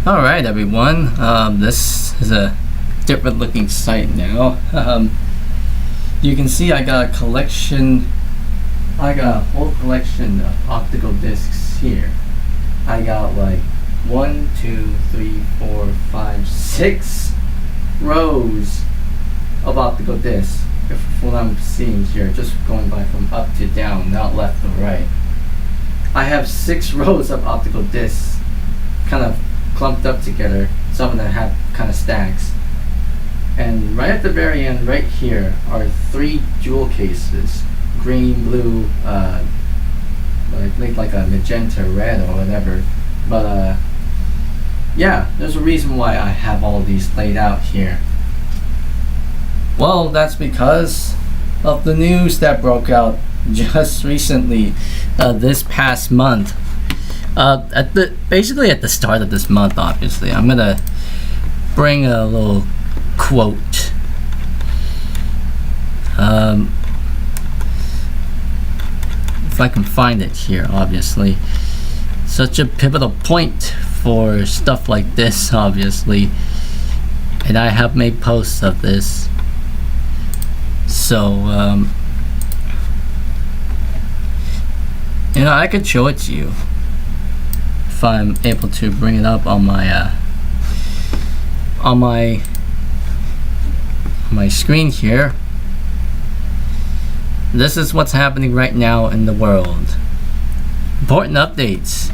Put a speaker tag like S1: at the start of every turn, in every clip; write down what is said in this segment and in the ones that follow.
S1: Alright everyone, this is a different looking site now. You can see I got a whole collection of optical discs here. I got like 1, 2, 3, 4, 5, 6 rows of optical discs. If what I'm seeing here, just going by from up to down, not left to right. I have 6 rows of optical discs kind of clumped up together. Some of them have kind of stacks. And right at the very end, right here, are 3 jewel cases. Green, blue, I think like a magenta red or whatever. But yeah, there's a reason why I have all these laid out here. Well, that's because of the news that broke out just recently, this past month. Basically at the start of this month, obviously. I'm gonna bring a little quote. If I can find it here, obviously. Such a pivotal point for stuff like this, obviously. And I have made posts of this. So, I could show it to you if I'm able to bring it up on my my screen here. This is what's happening right now in the world. Important updates.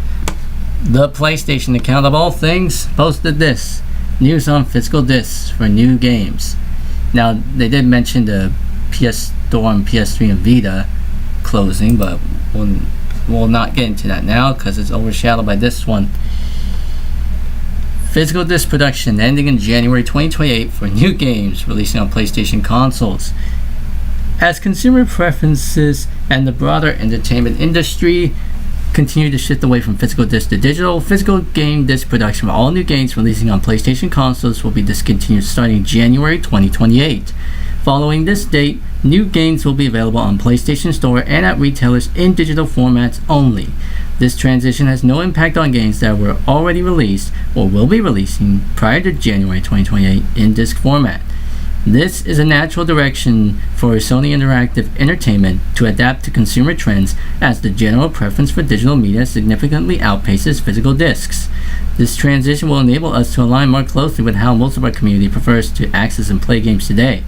S1: The PlayStation account of all things posted this: news on physical discs for new games. Now they did mention the PS Store and PS3 and Vita closing, but we'll not get into that now because it's overshadowed by this one. Physical disc production ending in January 2028 for new games releasing on PlayStation consoles. As consumer preferences and the broader entertainment industry continue to shift away from physical disc to digital, physical game disc production for all new games releasing on PlayStation consoles will be discontinued starting January 2028. Following this date, new games will be available on PlayStation Store and at retailers in digital formats only. This transition has no impact on games that were already released or will be releasing prior to January 2028 in disc format. This is a natural direction for Sony Interactive Entertainment to adapt to consumer trends as the general preference for digital media significantly outpaces physical discs. This transition will enable us to align more closely with how most of our community prefers to access and play games today.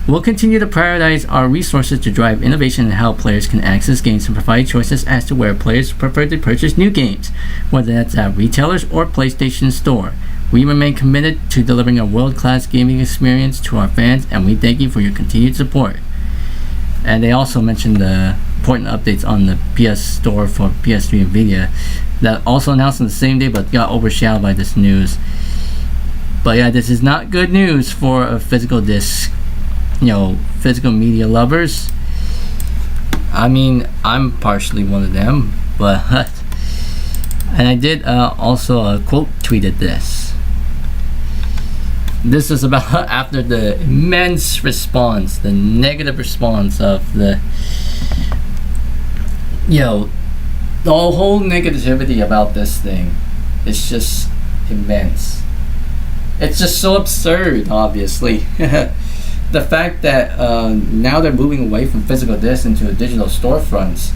S1: We'll continue to prioritize our resources to drive innovation in how players can access games and provide choices as to where players prefer to purchase new games, whether that's at retailers or PlayStation Store. We remain committed to delivering a world-class gaming experience to our fans, and we thank you for your continued support. And they also mentioned the important updates on the PS Store for PS3 and Vita that also announced on the same day but got overshadowed by this news. But yeah, this is not good news for a physical disc, physical media lovers. I mean, I'm partially one of them, but and I did also quote tweeted this. This is about after the immense response, the negative response of the whole negativity about this thing. It's just immense. It's just so absurd, obviously. The fact that now they're moving away from physical discs into digital storefronts,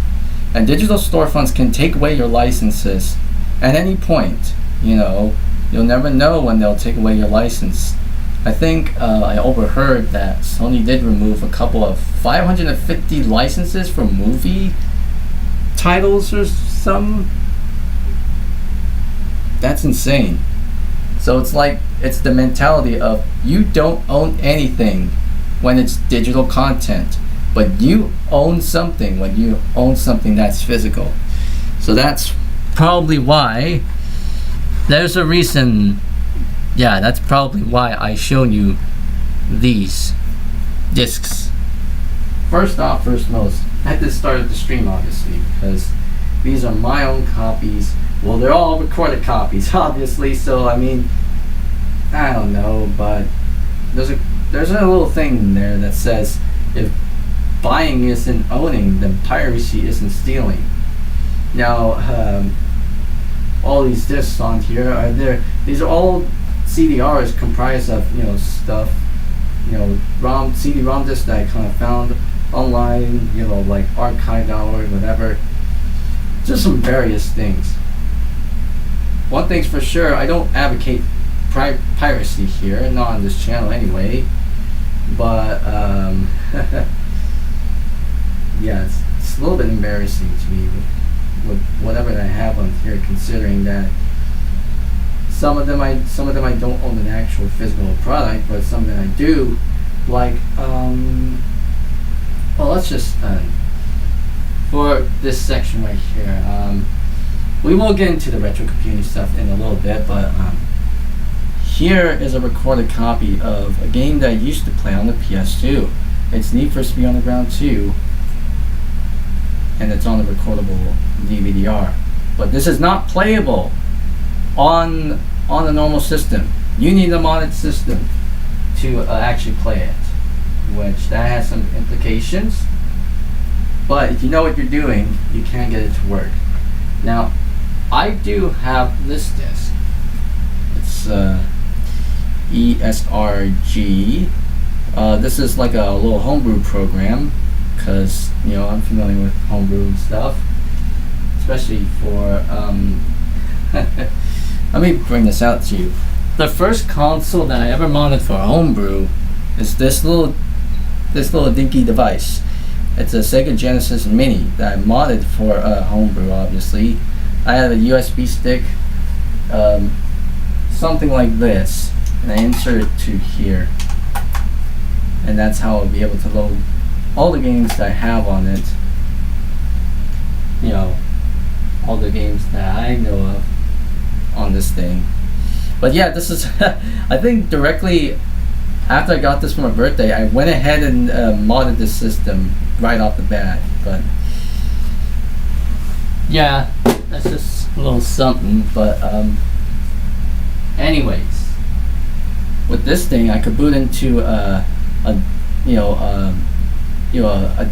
S1: and digital storefronts can take away your licenses at any point. You'll never know when they'll take away your license. I think I overheard that Sony did remove a couple of 550 licenses for movie titles or some. That's insane. So it's the mentality of you don't own anything when it's digital content, but you own something when you own something that's physical. So that's probably why there's a reason. Yeah, that's probably why I show you these discs. First most, at the start of the stream, obviously, because these are my own copies. Well, they're all recorded copies, obviously, so I mean, I don't know, but there's a little thing in there that says if buying isn't owning, then piracy isn't stealing. Now, all these discs on here are there. These are all CDRs comprised of stuff, CD-ROM discs that I kind of found online, like archive.org or whatever. Just some various things. One thing's for sure, I don't advocate piracy here, not on this channel anyway. But yeah, it's a little bit embarrassing to me with whatever I have on here, considering that some of them I don't own an actual physical product, but some of them I do. Like well, let's just for this section right here, we will get into the retrocomputing stuff in a little bit, but here is a recorded copy of a game that I used to play on the PS2. It's Need for Speed Underground 2, and it's on the recordable DVD-R. But this is not playable on the normal system. You need a modded system to actually play it, which that has some implications. But if you know what you're doing, you can get it to work. Now, I do have this disc. It's ESRG. This is like a little homebrew program, because I'm familiar with homebrew and stuff, especially for let me bring this out to you. The first console that I ever modded for homebrew is this little dinky device. It's a Sega Genesis Mini that I modded for homebrew. Obviously, I had a USB stick, something like this, and I insert it to here, and that's how I'll be able to load all the games that I have on it. All the games that I know of on this thing. But yeah, this is I think directly after I got this for my birthday, I went ahead and modded this system right off the bat. But yeah, that's just a little something. But anyways, with this thing, I could boot into a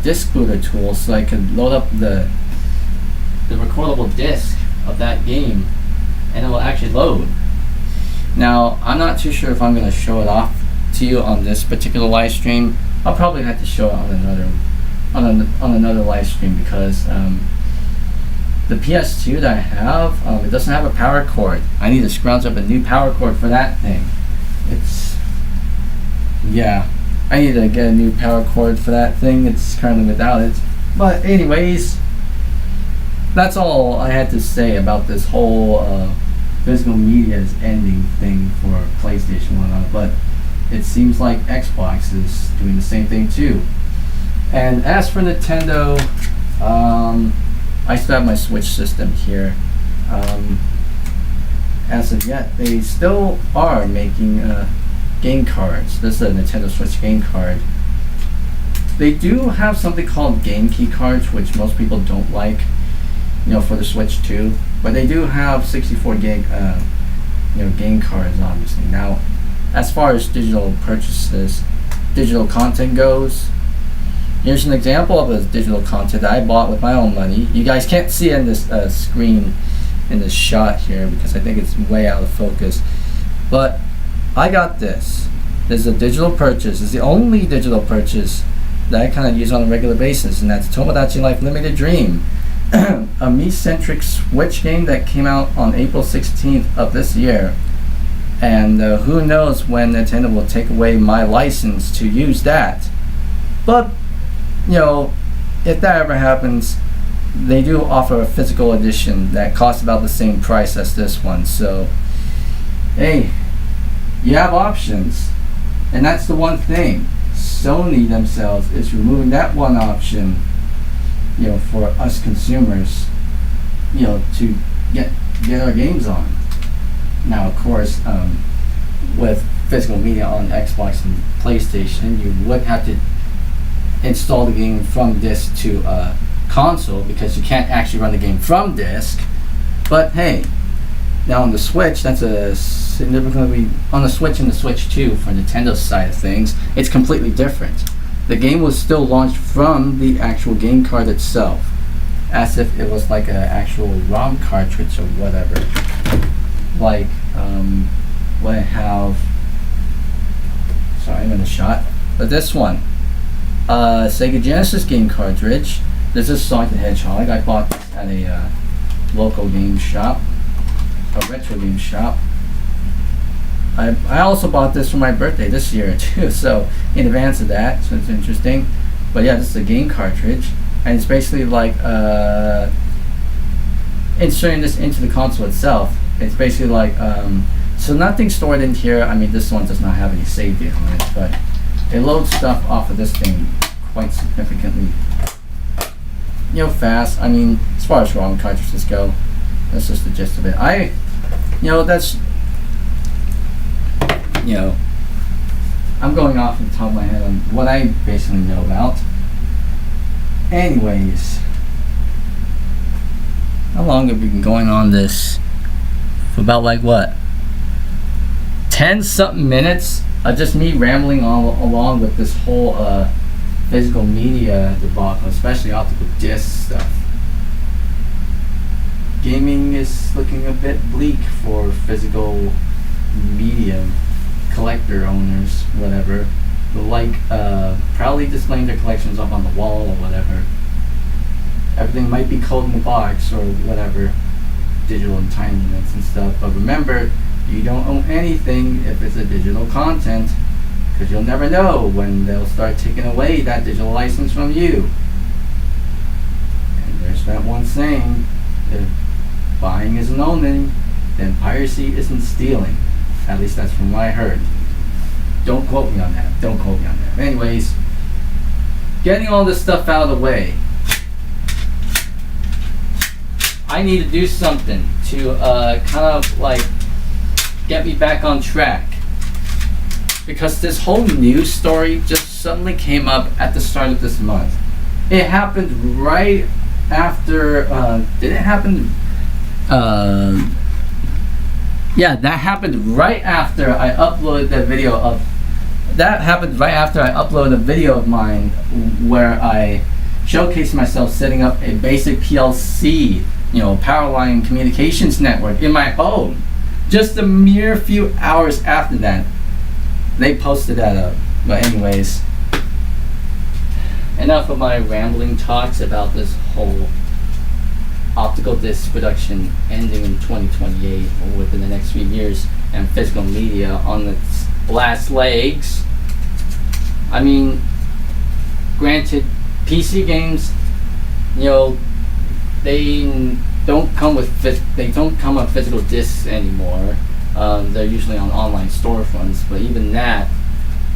S1: disc booter tool, so I could load up the recordable disc of that game, and it will actually load. Now, I'm not too sure if I'm going to show it off to you on this particular live stream. I'll probably have to show it on another live stream, because the PS2 that I have, it doesn't have a power cord. I need to scrounge up a new power cord for that thing. I need to get a new power cord for that thing. It's currently without it. But anyways, that's all I had to say about this whole physical media is ending thing for PlayStation and whatnot. But it seems like Xbox is doing the same thing too. And as for Nintendo, I still have my Switch system here. As of yet, they still are making game cards. This is a Nintendo Switch game card. They do have something called game key cards, which most people don't like, for the Switch too. But they do have 64 gig, game cards, obviously. Now, as far as digital purchases, digital content goes, here's an example of a digital content that I bought with my own money. You guys can't see it in this screen in this shot here, because I think it's way out of focus. But I got this. This is a digital purchase. It's the only digital purchase that I kind of use on a regular basis, and that's Tomodachi Life Limited Dream, a me-centric Switch game that came out on April 16th of this year. And who knows when Nintendo will take away my license to use that. But, if that ever happens, they do offer a physical edition that costs about the same price as this one. So, hey, you have options. And that's the one thing. Sony themselves is removing that one option, for us consumers, to get our games on. Now, of course, with physical media on Xbox and PlayStation, you would have to install the game from disc to a console, because you can't actually run the game from disc. But hey, now on the Switch, that's a significantly, on the Switch and the Switch 2 for Nintendo's side of things, it's completely different. The game was still launched from the actual game card itself, as if it was like an actual ROM cartridge or whatever. like what I have. Sorry, I'm in a shot. But this one, Sega Genesis game cartridge. This is Sonic the Hedgehog. I bought this at a local game shop, a retro game shop. I also bought this for my birthday this year too, so in advance of that, so it's interesting. But yeah, this is a game cartridge, and it's basically like inserting this into the console itself. It's basically like so nothing stored in here. I mean, this one does not have any save data on it, but it loads stuff off of this thing quite significantly, fast. I mean, as far as ROM cartridges go, that's just the gist of it. That's I'm going off the top of my head on what I basically know about. Anyways, how long have we been going on this? For about like what? 10 something minutes of just me rambling along with this whole physical media debacle, especially optical disc stuff. Gaming is looking a bit bleak for physical media collector owners, whatever, who like proudly displaying their collections up on the wall or whatever. Everything might be cold in the box or whatever, digital entitlements and stuff, but remember, you don't own anything if it's a digital content, because you'll never know when they'll start taking away that digital license from you. And there's that one saying, if buying isn't owning, then piracy isn't stealing. At least that's from what I heard. Don't quote me on that. Anyways, getting all this stuff out of the way, I need to do something to kind of like get me back on track. Because this whole news story just suddenly came up at the start of this month. It happened right after, did it happen? Yeah, that happened right after I uploaded a video of mine where I showcased myself setting up a basic PLC, power line communications network in my home. Just a mere few hours after that, they posted that up. But anyways, enough of my rambling talks about this whole optical disc production ending in 2028 or within the next few years, and physical media on its last legs. I mean, granted, PC games, they don't come with physical discs anymore. They're usually on online storefronts, but even that,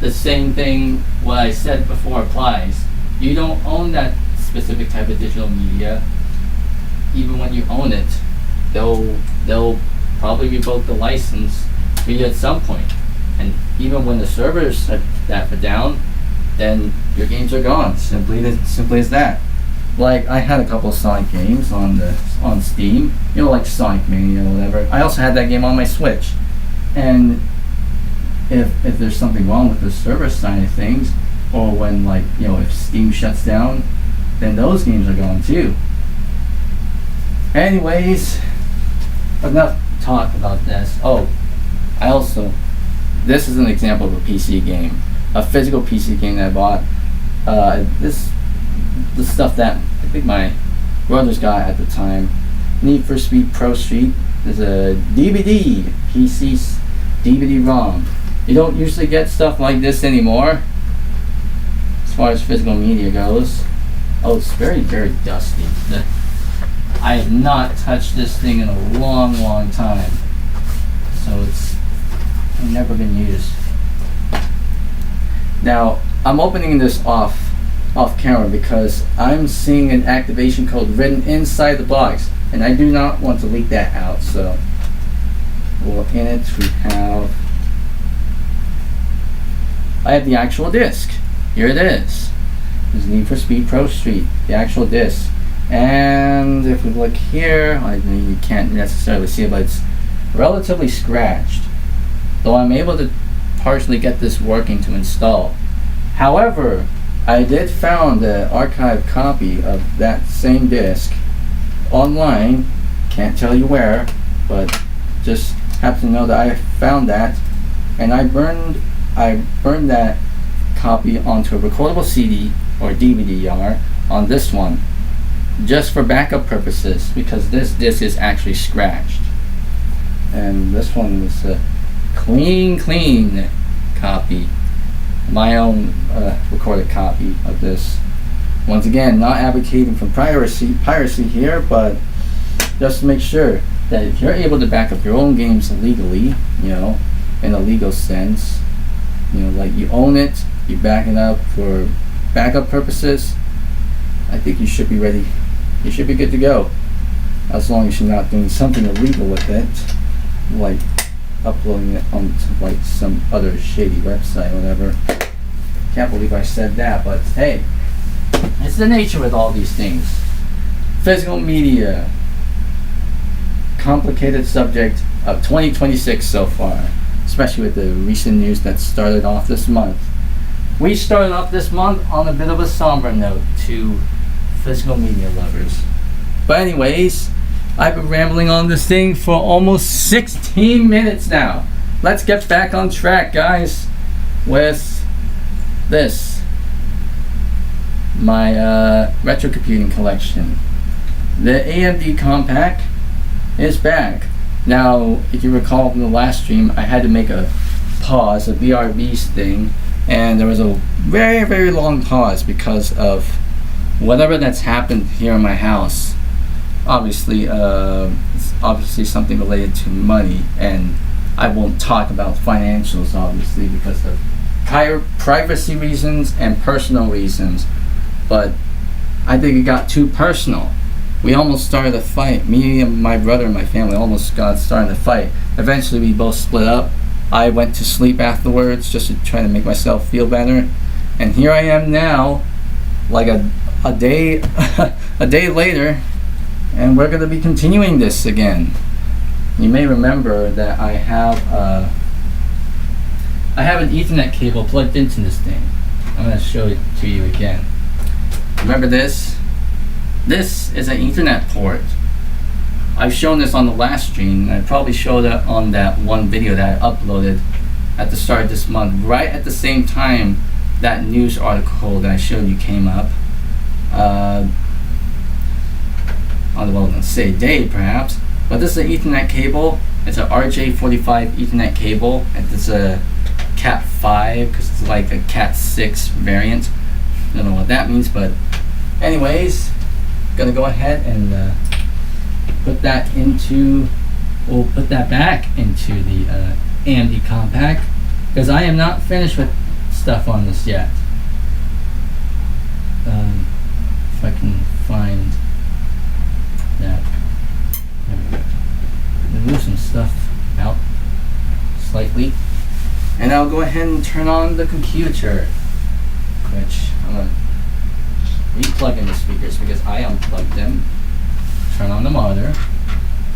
S1: the same thing what I said before applies. You don't own that specific type of digital media. Even when you own it, they'll probably revoke the license for you at some point. And even when the servers are down, then your games are gone. Simply as that. Like, I had a couple of Sonic games on Steam, like Sonic Mania or whatever. I also had that game on my Switch. And if there's something wrong with the server side of things, or when if Steam shuts down, then those games are gone too. Anyways, enough talk about this. Oh, this is an example of a PC game, a physical PC game that I bought. The stuff that I think my brothers got at the time. Need for Speed Pro Street. There's a DVD, PC DVD-ROM. You don't usually get stuff like this anymore, as far as physical media goes. Oh, it's very, very dusty. I have not touched this thing in a long, long time, so it's never been used. Now, I'm opening this off camera because I'm seeing an activation code written inside the box, and I do not want to leak that out. So, in it I have the actual disc. Here it is. There's Need for Speed Pro Street, the actual disc. And if we look here, I mean, you can't necessarily see it, but it's relatively scratched. Though I'm able to partially get this working to install. However, I did found an archived copy of that same disc online. Can't tell you where, but just happen to know that I found that, and I burned that copy onto a recordable CD or DVD on this one, just for backup purposes, because this disc is actually scratched. And this one is a clean copy, my own recorded copy of this. Once again, not advocating for piracy here, but just to make sure that if you're able to back up your own games legally, in a legal sense, like you own it, you back it up for backup purposes, I think you should be ready. You should be good to go, as long as you're not doing something illegal with it, like uploading it onto like some other shady website or whatever. Can't believe I said that, but hey, it's the nature with all these things. Physical media, complicated subject of 2026 so far, especially with the recent news that started off this month. We started off this month on a bit of a somber note to physical media lovers. But anyways, I've been rambling on this thing for almost 16 minutes now. Let's get back on track, guys, with this. My retrocomputing collection. The AMD Compact is back. Now, if you recall from the last stream, I had to make a pause, a BRB's thing, and there was a very long pause because of whatever that's happened here in my house. Obviously, it's obviously something related to money, and I won't talk about financials, obviously, because of privacy reasons and personal reasons. But I think it got too personal. We almost started a fight. Me and my brother and my family almost got started a fight. Eventually, we both split up. I went to sleep afterwards just to try to make myself feel better. And here I am now, like a day a day later, and we're going to be continuing this again. You may remember that I have an Ethernet cable plugged into this thing. I'm going to show it to you again. Remember this? This is an Ethernet port. I've shown this on the last stream. I probably showed it on that one video that I uploaded at the start of this month, right at the same time that news article that I showed you came up. On the well, say day perhaps, but this is an Ethernet cable. It's a RJ45 Ethernet cable, and it's a Cat 5 because it's like a Cat 6 variant. I don't know what that means, but anyways, gonna go ahead and put that back into the AMD Compact, because I am not finished with stuff on this yet. If I can find that. Move some stuff out slightly, and I'll go ahead and turn on the computer, which I'm gonna re-plug in the speakers because I unplugged them. Turn on the monitor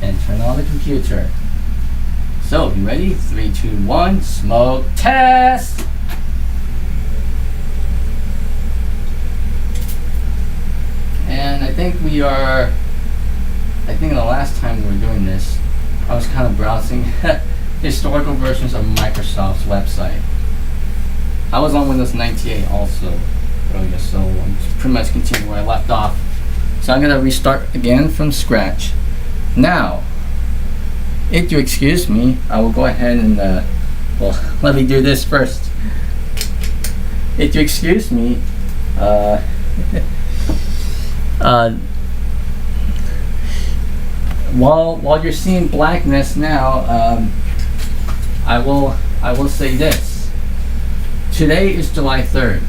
S1: and turn on the computer. So, you ready? 3, 2, 1, smoke test! And I think the last time we were doing this, I was kind of browsing historical versions of Microsoft's website. I was on Windows 98 also earlier, so I'm just pretty much continuing where I left off. So I'm going to restart again from scratch. Now, if you excuse me, I will go ahead and, let me do this first. If you excuse me, while you're seeing blackness now, I will say this. Today is July 3rd.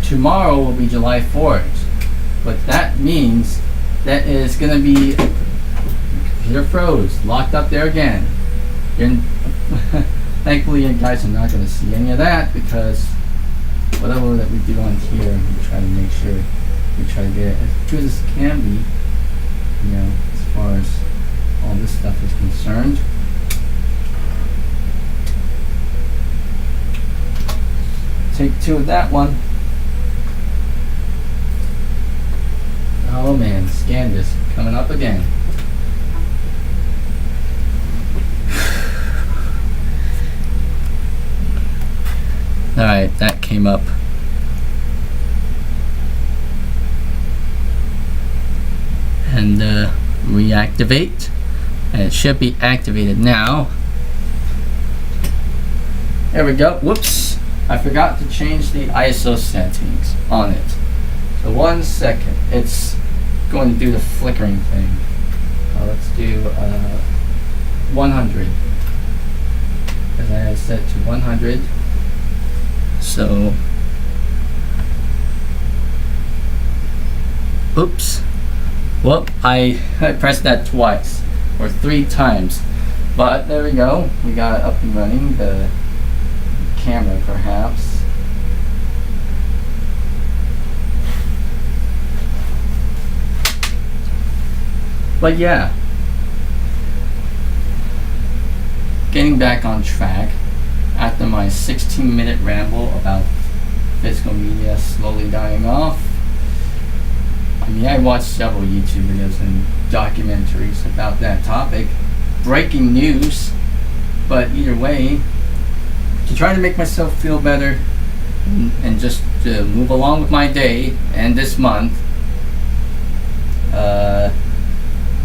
S1: Tomorrow will be July 4th. What that means, that is going to be computer froze, locked up there again. Thankfully, you guys are not going to see any of that, because whatever that we do on here, we try to make sure we try to get it as good as it can be, as far as all this stuff is concerned. Take 2 of that one. Oh man, scan this coming up again. Alright, that came up. And reactivate. And it should be activated now. There we go. Whoops. I forgot to change the ISO settings on it. So 1 second. It's going to do the flickering thing. Let's do 100. Because I had set to 100. So, oops. Well, I pressed that twice or 3 times. But there we go. We got it up and running. The camera, perhaps. But yeah, getting back on track after my 16-minute ramble about physical media slowly dying off. I mean, I watched several YouTube videos and documentaries about that topic. Breaking news, but either way, to try to make myself feel better and just to move along with my day and this month,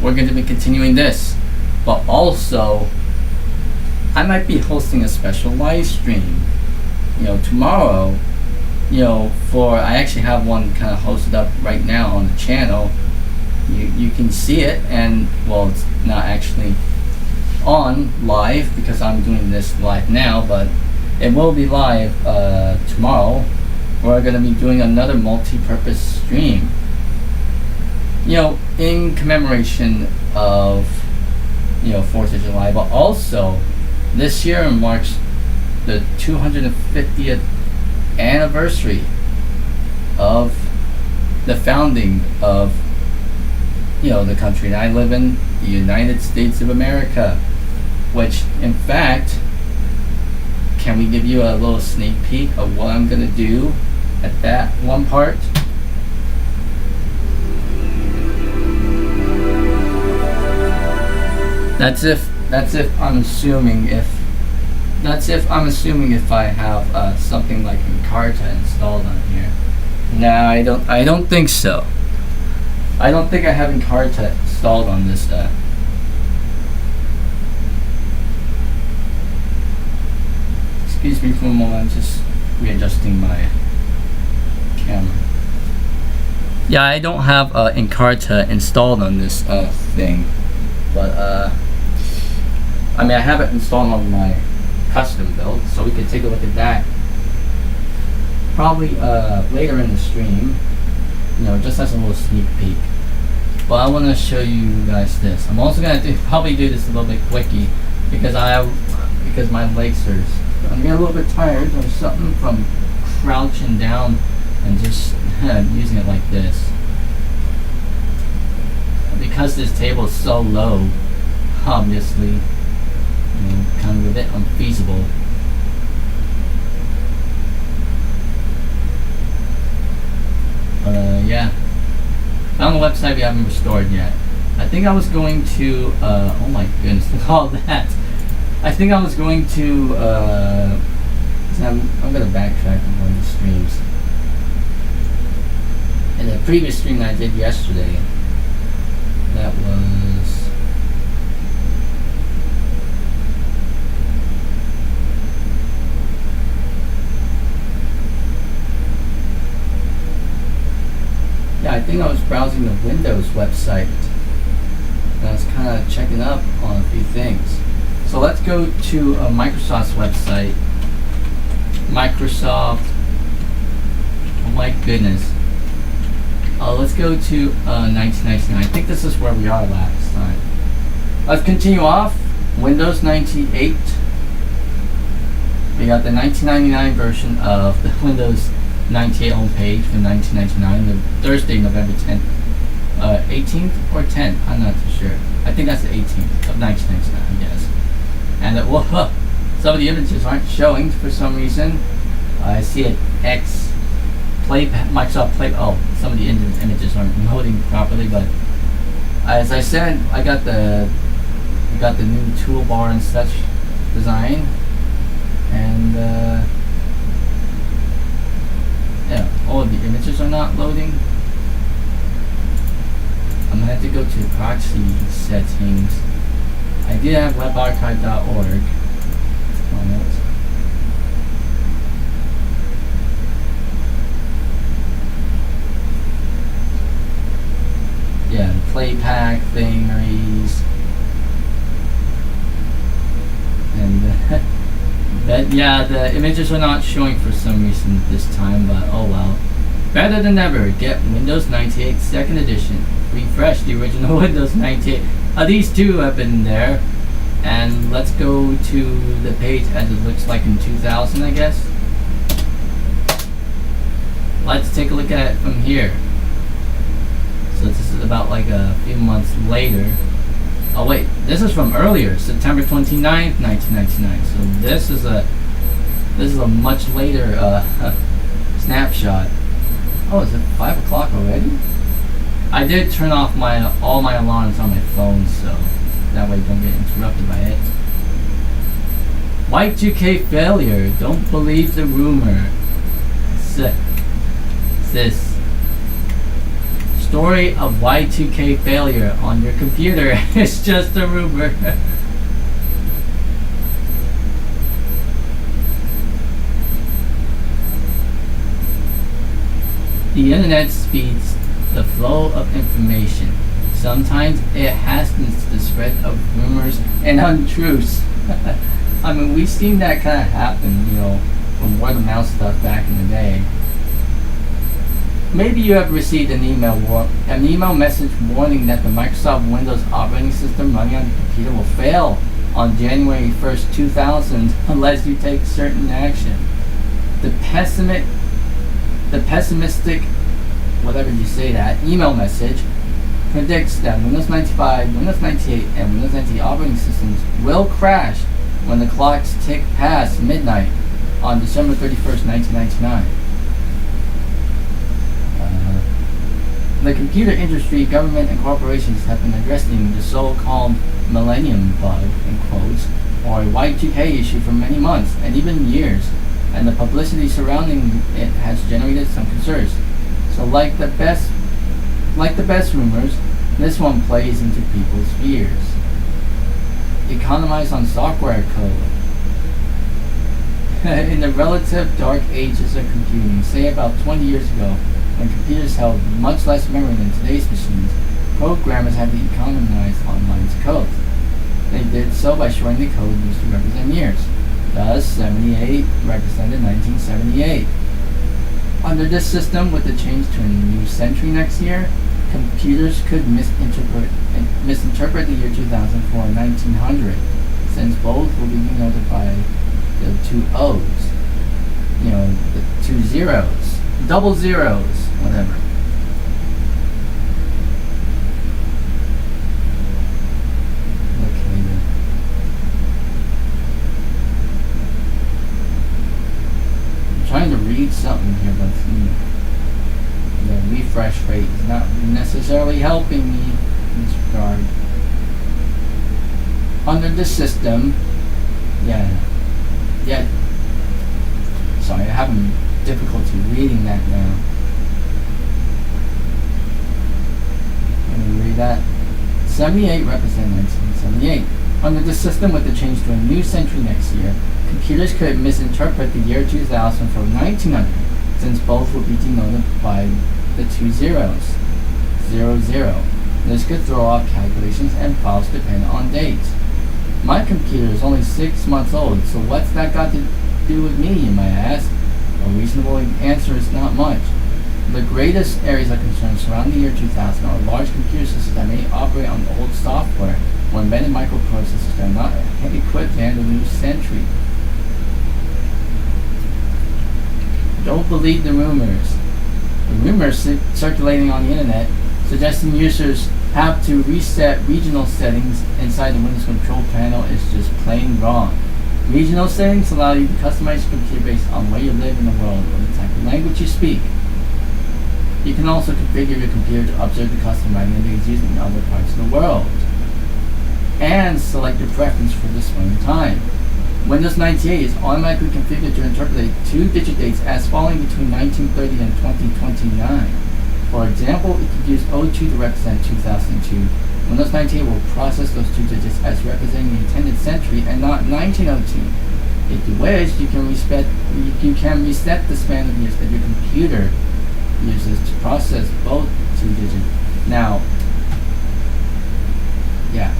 S1: we're going to be continuing this. But also, I might be hosting a special live stream, tomorrow. I actually have one kind of hosted up right now on the channel. You can see it, and well, it's not actually on live because I'm doing this live now, but it will be live tomorrow. We're going to be doing another multi-purpose stream, in commemoration of 4th of July, but also this year marks the 250th anniversary of the founding of the country that I live in, the United States of America, which in fact, can we give you a little sneak peek of what I'm gonna do at that one part? That's if I'm assuming if I have something like Encarta installed on here. No, I don't think so. I don't think I have Encarta installed on this. Excuse me for a moment. I'm just readjusting my camera. Yeah, I don't have Encarta installed on this thing, but I mean, I have it installed on my custom build, so we can take a look at that probably later in the stream, just as a little sneak peek. But I want to show you guys this. I'm also gonna probably do this a little bit quickie because my legs are. I'm getting a little bit tired or something from crouching down and just using it like this. Because this table is so low, obviously, kind of a bit unfeasible. But yeah, on the website we haven't restored yet. I think I was going to, oh my goodness, look at all that. I think I was going to, I'm going to backtrack on one of the streams. In the previous stream that I did yesterday, that was, yeah, I think I was browsing the Windows website, and I was kind of checking up on a few things. So let's go to Microsoft's website. Microsoft, oh my goodness. Let's go to 1999. I think this is where we are last time. Let's continue off. Windows 98. We got the 1999 version of the Windows 98 homepage from 1999, the Thursday, November 10th. 18th or 10th? I'm not too sure. I think that's the 18th of 1999, yes. And some of the images aren't showing for some reason. I see an X Microsoft Play. Oh, some of the images aren't loading properly, but as I said, I got the new toolbar and such design, and Oh, the images are not loading. I'm gonna have to go to proxy settings. I did have webarchive.org. Yeah, the playpack thingies. And that, yeah, the images are not showing for some reason this time, but oh well. Better than ever, get Windows 98 2nd Edition. Refresh the original Windows 98. These two have been there. And let's go to the page as it looks like in 2000, I guess. Let's take a look at it from here. So this is about like a few months later. Oh wait, this is from earlier, September 29th, 1999. So this is a much later snapshot. Oh, is it 5 o'clock already? I did turn off all my alarms on my phone, so that way don't get interrupted by it. Y2K failure. Don't believe the rumor. This story of Y2K failure on your computer is just a rumor. The internet speeds the flow of information. Sometimes it hastens the spread of rumors and untruths. I mean, we've seen that kind of happen, from word of mouth stuff back in the day. Maybe you have received an email message warning that the Microsoft Windows operating system running on your computer will fail on January 1st, 2000 unless you take certain action. The pessimistic, whatever you say that, email message predicts that Windows 95, Windows 98, and Windows 98 operating systems will crash when the clocks tick past midnight on December 31st, 1999. The computer industry, government, and corporations have been addressing the so-called millennium bug, in quotes, or a Y2K issue for many months and even years, and the publicity surrounding it has generated some concerns. So like the best rumors, this one plays into people's fears. Economize on software code. In the relative dark ages of computing, say about 20 years ago, when computers held much less memory than today's machines, programmers had to economize on lines of code. They did so by shortening the code used to represent years. Thus, 78 represented 1978. Under this system, with the change to a new century next year, computers could misinterpret the year 2000 for 1900, since both will be denoted by the two O's, the two zeros, double zeros, whatever. Okay, then. I'm trying to read something here, but the refresh rate is not necessarily helping me in this regard. Under the system, sorry, I'm having difficulty reading that now. Let me read that. 78 represent 1978. Under the system, with the change to a new century next year, computers could misinterpret the year 2000 for 1900, since both would be denoted by the two zeros, 00. This could throw off calculations and files dependent on dates. My computer is only 6 months old, so what's that got to do with me, you might ask? A reasonable answer is not much. The greatest areas of concern surrounding the year 2000 are large computer systems that may operate on old software or embedded microprocessors that are not equipped to handle the new century. Don't believe the rumors. The rumors circulating on the internet suggesting users have to reset regional settings inside the Windows control panel is just plain wrong. Regional settings allow you to customize your computer based on where you live in the world or the type of language you speak. You can also configure your computer to observe the custom writing that is used in other parts of the world, and select your preference for display time. Windows 98 is automatically configured to interpolate 2-digit dates as falling between 1930 and 2029. For example, it could use 02 to represent 2002. Windows 98 will process those 2 digits as representing the intended century and not 1902. If you wish, you can reset the span of years that your computer uses to process both 2 digits. Now, yeah.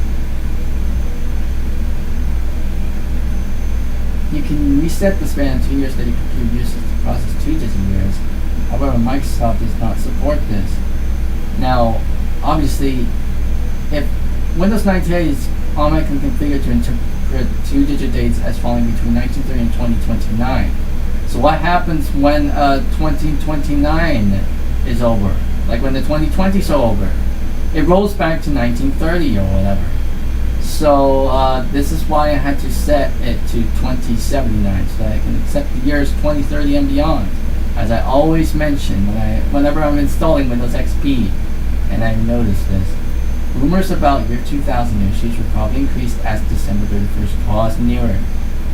S1: You can reset the span of 2 years that your computer uses to process 2-digit years. However, Microsoft does not support this. Now, obviously, if Windows 98 is automatically configured to interpret 2-digit dates as falling between 1930 and 2029. So what happens when 2029 is over? Like when the 2020s are over? It rolls back to 1930 or whatever. So this is why I had to set it to 2079 so that I can accept the years 2030 and beyond. As I always mention whenever I'm installing Windows XP, and I noticed this. Rumors about year 2000 issues will probably increase as December 31st draws nearer.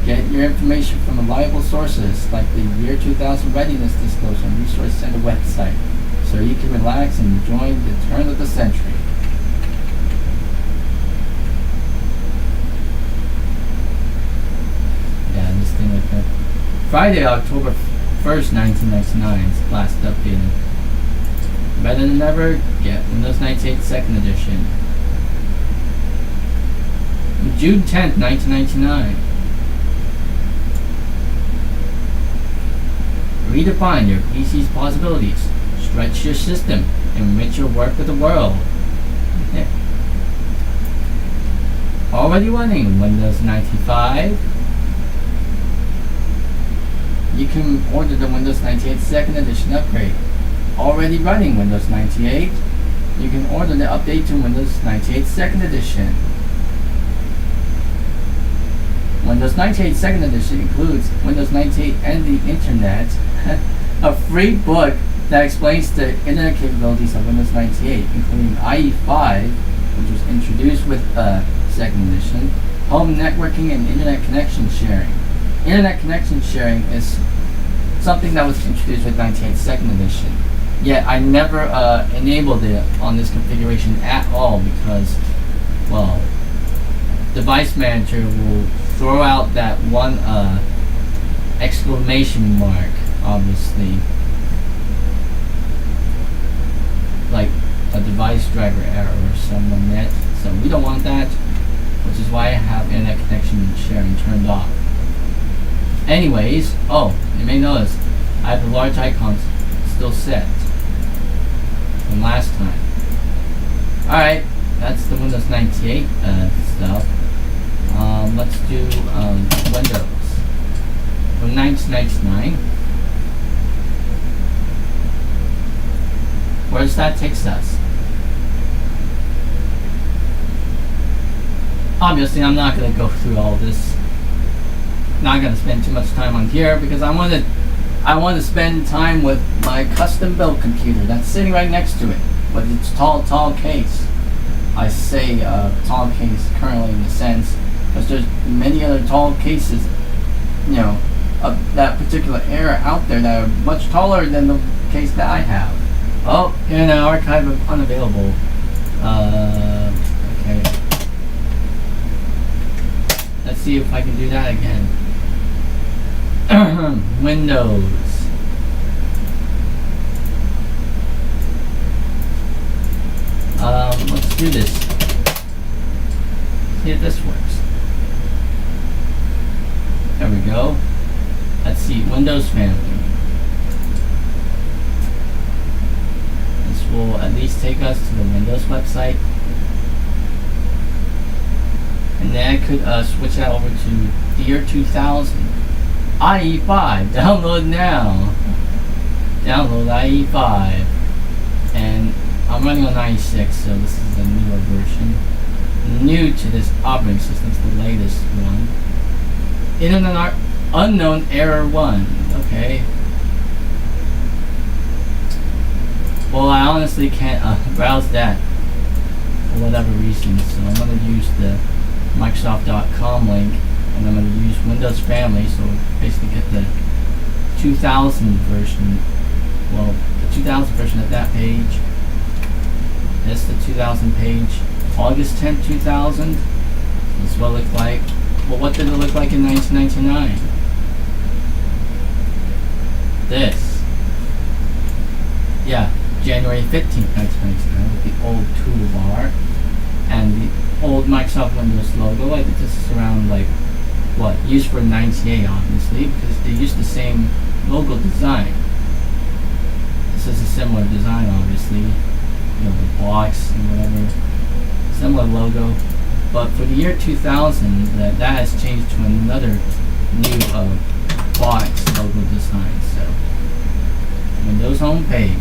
S1: Get your information from reliable sources like the year 2000 readiness disclosure on Resource Center website, so you can relax and enjoy the turn of the century. Yeah, this thing like that. Friday, October 1st, 1999 is last updated. Better than ever, get Windows 98 2nd edition. June 10th, 1999. Redefine your PC's possibilities. Stretch your system. Enrich your work with the world. Okay. Already running Windows 95. You can order the Windows 98 2nd edition upgrade. Already running Windows 98, you can order the update to Windows 98 2nd edition. Windows 98 2nd edition includes Windows 98 and the Internet, a free book that explains the internet capabilities of Windows 98, including IE5, which was introduced with 2nd edition, home networking and internet connection sharing. Internet connection sharing is something that was introduced with 98 2nd edition. Yet I never enabled it on this configuration at all because, well, Device Manager will throw out that one exclamation mark, obviously, like a device driver error or some net. So we don't want that, which is why I have internet connection sharing turned off. Anyways, oh, you may notice I have the large icons still set from last time. Alright, that's the Windows 98 stuff. Let's do Windows from 1999. Where does that take us? Obviously, I'm not going to go through all this. Not going to spend too much time on here because I want to spend time with my custom built computer that's sitting right next to it with its tall case. I say tall case currently in the sense because there's many other tall cases, you know, of that particular era out there that are much taller than the case that I have. Oh, and an archive of unavailable. Okay. Let's see if I can do that again. Windows. Let's do this. See if this works. There we go. Let's see, Windows family. This will at least take us to the Windows website. And then I could switch that over to the year 2000. IE5, download now. Download IE5. And I'm running on 96, so this is a newer version. New to this operating system, it's the latest one. Internet unknown error 1. Okay. Well, I honestly can't browse that for whatever reason, so I'm going to use the Microsoft.com link, and I'm going to use Windows family, so basically get the 2000 version. Well, the 2000 version of that page. This is the 2000 page. August 10th, 2000. This is what it looked like. Well, what did it look like in 1999? This. Yeah, January 15th, 1999, with the old toolbar and the old Microsoft Windows logo. I think this is around, like, what, used for 98, obviously, because they used the same logo design. This is a similar design, obviously. You know, the box and whatever. Similar logo. But for the year 2000, that has changed to another new box logo design. So, Windows homepage.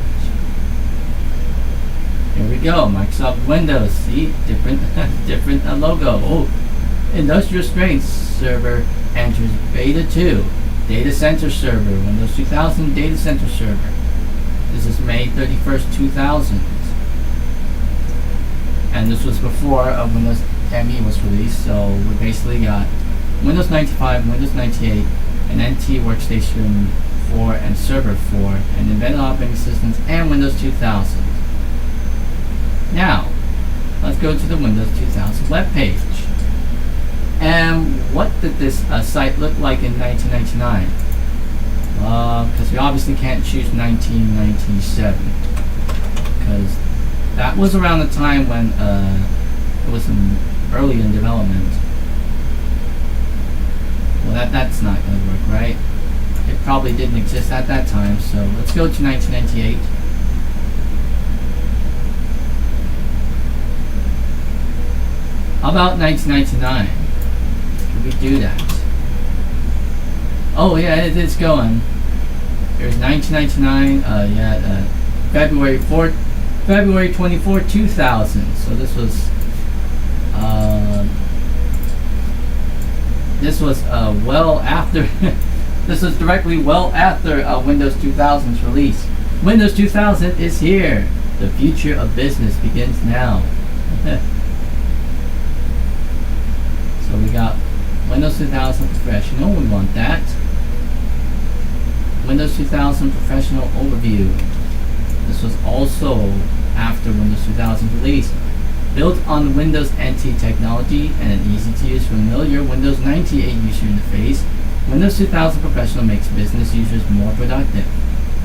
S1: Here we go, Microsoft Windows. See, different logo. Oh, industrial strength server enters beta 2. Data center server, Windows 2000 data center server. This is May 31st, 2000. And this was before Windows ME was released, so we basically got Windows 95, Windows 98, and NT Workstation 4 and Server 4, and embedded operating systems, and Windows 2000. Now, let's go to the Windows 2000 webpage. And what did this site look like in 1999? Because we obviously can't choose 1997, because that was around the time when it was early in development. Well, that's not going to work, right? It probably didn't exist at that time, so let's go to 1998. How about 1999? Can we do that? Oh yeah, it is going. There's 1999, February 24, 2000. So this was well after this was directly well after Windows 2000's release. Windows 2000 is here. The future of business begins now. So we got Windows 2000 Professional. We want that. Windows 2000 Professional Overview. This was also after Windows 2000 release. Built on Windows NT technology and an easy-to-use, familiar Windows 98 user interface, Windows 2000 Professional makes business users more productive.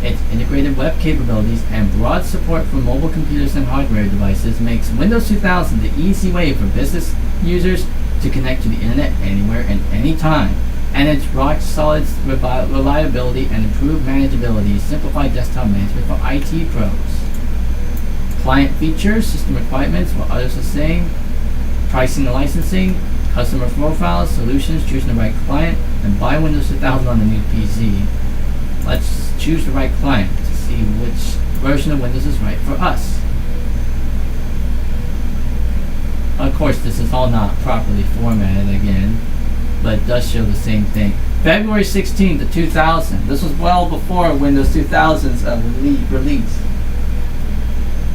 S1: Its integrated web capabilities and broad support for mobile computers and hardware devices makes Windows 2000 the easy way for business users to connect to the internet anywhere and anytime. And its rock-solid reliability and improved manageability simplify desktop management for IT pros. Client features, system requirements, what others are saying, pricing and licensing, customer profiles, solutions, choosing the right client, and buy Windows 2000 on the new PC. Let's choose the right client to see which version of Windows is right for us. Of course, this is all not properly formatted again, but it does show the same thing. February 16th, 2000. This was well before Windows 2000's release.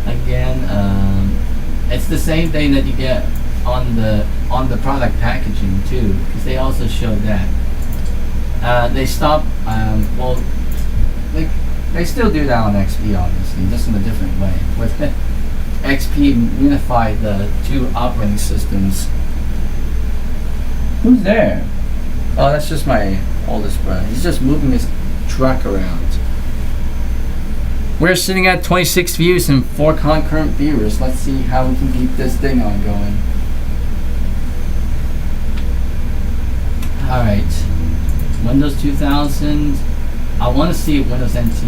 S1: Again, it's the same thing that you get on the product packaging too, because they also showed that. They stopped. Well, they still do that on XP, obviously, just in a different way. With XP unified the two operating systems. Who's there? Oh, that's just my oldest brother. He's just moving his truck around. We're sitting at 26 views and 4 concurrent viewers. Let's see how we can keep this thing on going. Alright. Windows 2000. I want to see Windows NT.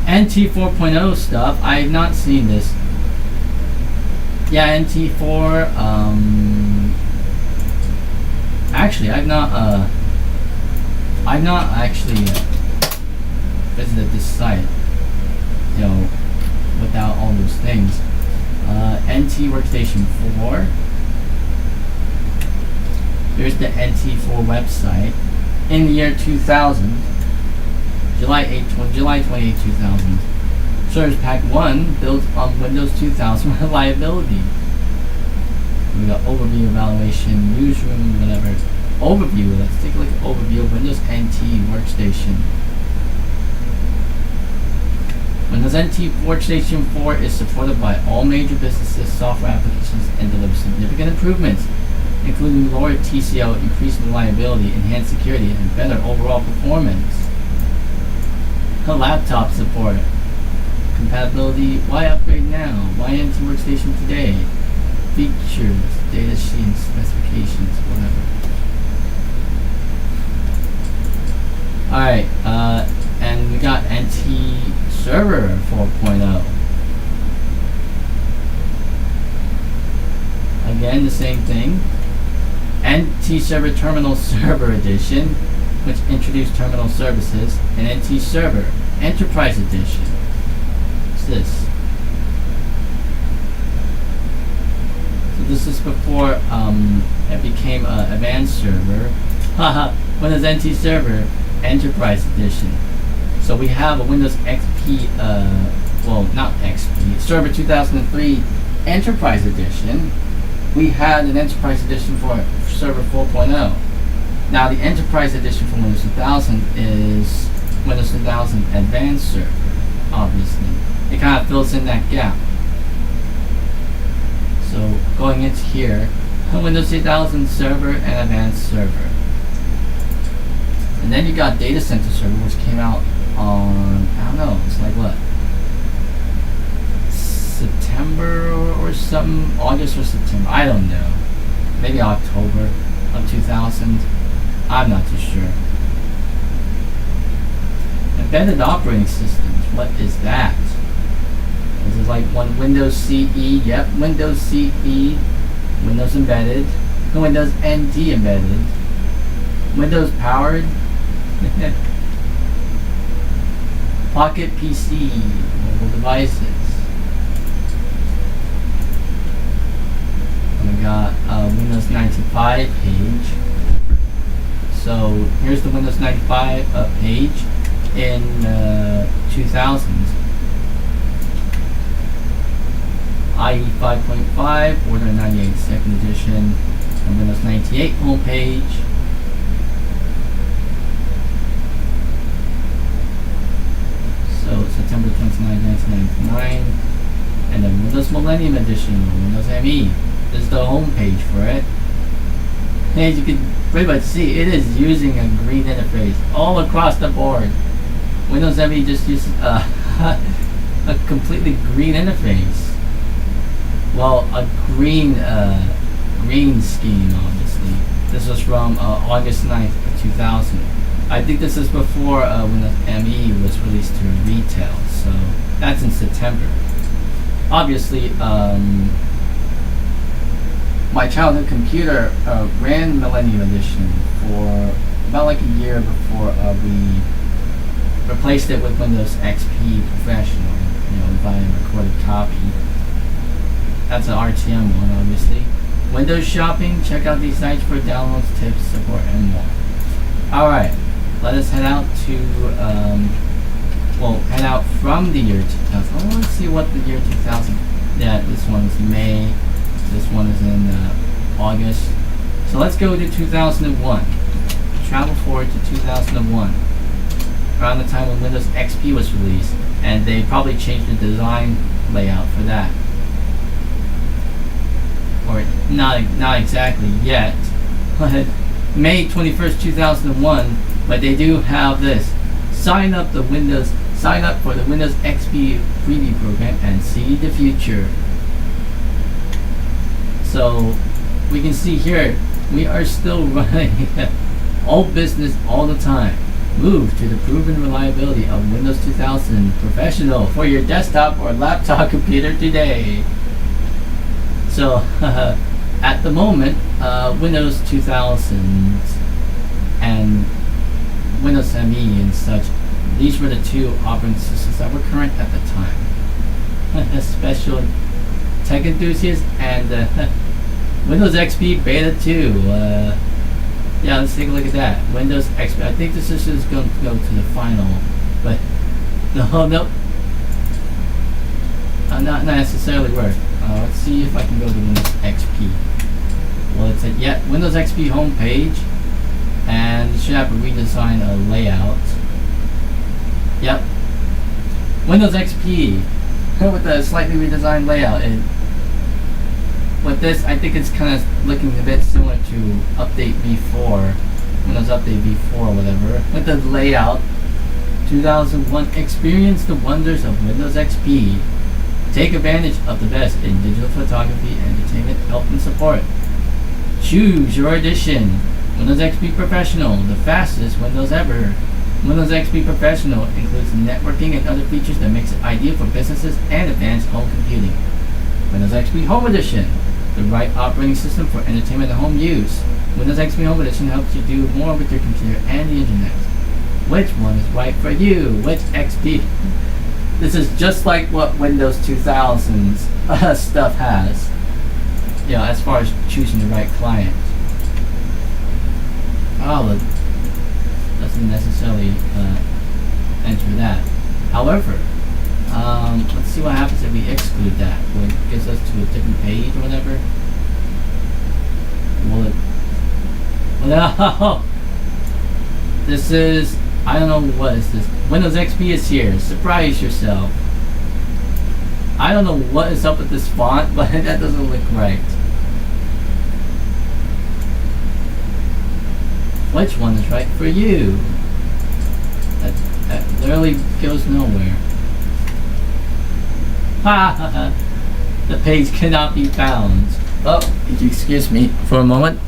S1: NT 4.0 stuff. I have not seen this. Yeah, NT4. Actually, I've not actually visited this site, you know, without all those things. NT Workstation 4. Here's the NT4 website. In the year 2000, July 28, 2000. Service Pack 1 built on Windows 2000 reliability. We got overview, evaluation, newsroom, whatever. overview. Let's take a look at overview of Windows NT Workstation. Windows NT Workstation 4 is supported by all major businesses, software applications, and delivers significant improvements, including lower TCO, increased reliability, enhanced security, and better overall performance. Laptop support. Compatibility, why upgrade now? Why NT Workstation today? Features, data sheets, specifications, whatever. Alright, and we got NT Server 4.0. Again, the same thing. NT Server Terminal Server Edition, which introduced terminal services, and NT Server Enterprise Edition. What's this? So this is before it became Advanced Server. Haha, Windows NT Server Enterprise Edition. So we have a Windows XP, well, not XP, Server 2003 Enterprise Edition. We had an Enterprise Edition for Server 4.0. Now the Enterprise Edition for Windows 2000 is Windows 2000 Advanced Server, obviously. It kind of fills in that gap. So going into here, Windows 2000 Server and Advanced Server. And then you got Data Center Server, which came out on, I don't know, it's like what? September or something? August or September? I don't know. Maybe October of 2000. I'm not too sure. Embedded operating systems. What is that? Is it like one Windows CE? Yep, Windows CE. Windows Embedded. Windows NT Embedded. Windows Powered. Pocket PC. Mobile devices. And we got Windows 95 page. So here's the Windows 95 page in 2000s. IE 5.5, Order 98 second edition, and Windows 98 homepage. So September 29, 1999, and then Windows Millennium Edition, Windows ME. This is the homepage for it. And as you can pretty much see, it is using a green interface all across the board. Windows ME just uses a completely green interface. Well, a green scheme, obviously. This was from August 9th of 2000. I think this is before Windows ME was released to retail, so that's in September. Obviously, my childhood computer ran Millennium Edition for about like a year before we replaced it with Windows XP Professional, via a recorded copy. That's an RTM one, obviously. Windows shopping, check out these sites for downloads, tips, support, and more. Alright, let us head out to, head out from the year 2000. Oh, let's see what the year 2000, yeah, this one is May, this one is in August. So let's go to 2001. Travel forward to 2001. Around the time when Windows XP was released, and they probably changed the design layout for that. Or not exactly yet, but May 21st, 2001. But they do have this: sign up for the Windows XP preview program and see the future. So we can see here we are still running all business all the time. Move to the proven reliability of Windows 2000 Professional for your desktop or laptop computer today. So at the moment, Windows 2000 and Windows ME and such, these were the two operating systems that were current at the time. Special tech enthusiasts and Windows XP Beta 2. Yeah, let's take a look at that. Windows XP. I think this is just going to go to the final, but no, not necessarily work. Let's see if I can go to Windows XP. Well, it's a Windows XP homepage. and it should have a redesigned layout. Yep, Windows XP with a slightly redesigned layout. And with this, I think it's kind of looking a bit similar to Update V4, Windows Update V4 or whatever. With the layout, 2001, experience the wonders of Windows XP. Take advantage of the best in digital photography, entertainment, help, and support. Choose your edition. Windows XP Professional, the fastest Windows ever. Windows XP Professional includes networking and other features that makes it ideal for businesses and advanced home computing. Windows XP Home Edition, the right operating system for entertainment and home use. Windows XP Home Edition helps you do more with your computer and the internet. Which one is right for you? Which XP? This is just like what Windows 2000's stuff has. You know, as far as choosing the right client. Oh, it doesn't necessarily enter that. However, let's see what happens if we exclude that. Will it get us to a different page or whatever? Will it? No! This is, I don't know what is this. Windows XP is here. Surprise yourself. I don't know what is up with this font, but that doesn't look right. Which one is right for you? That literally goes nowhere. Ha ha ha. The page cannot be found. Oh, excuse me for a moment.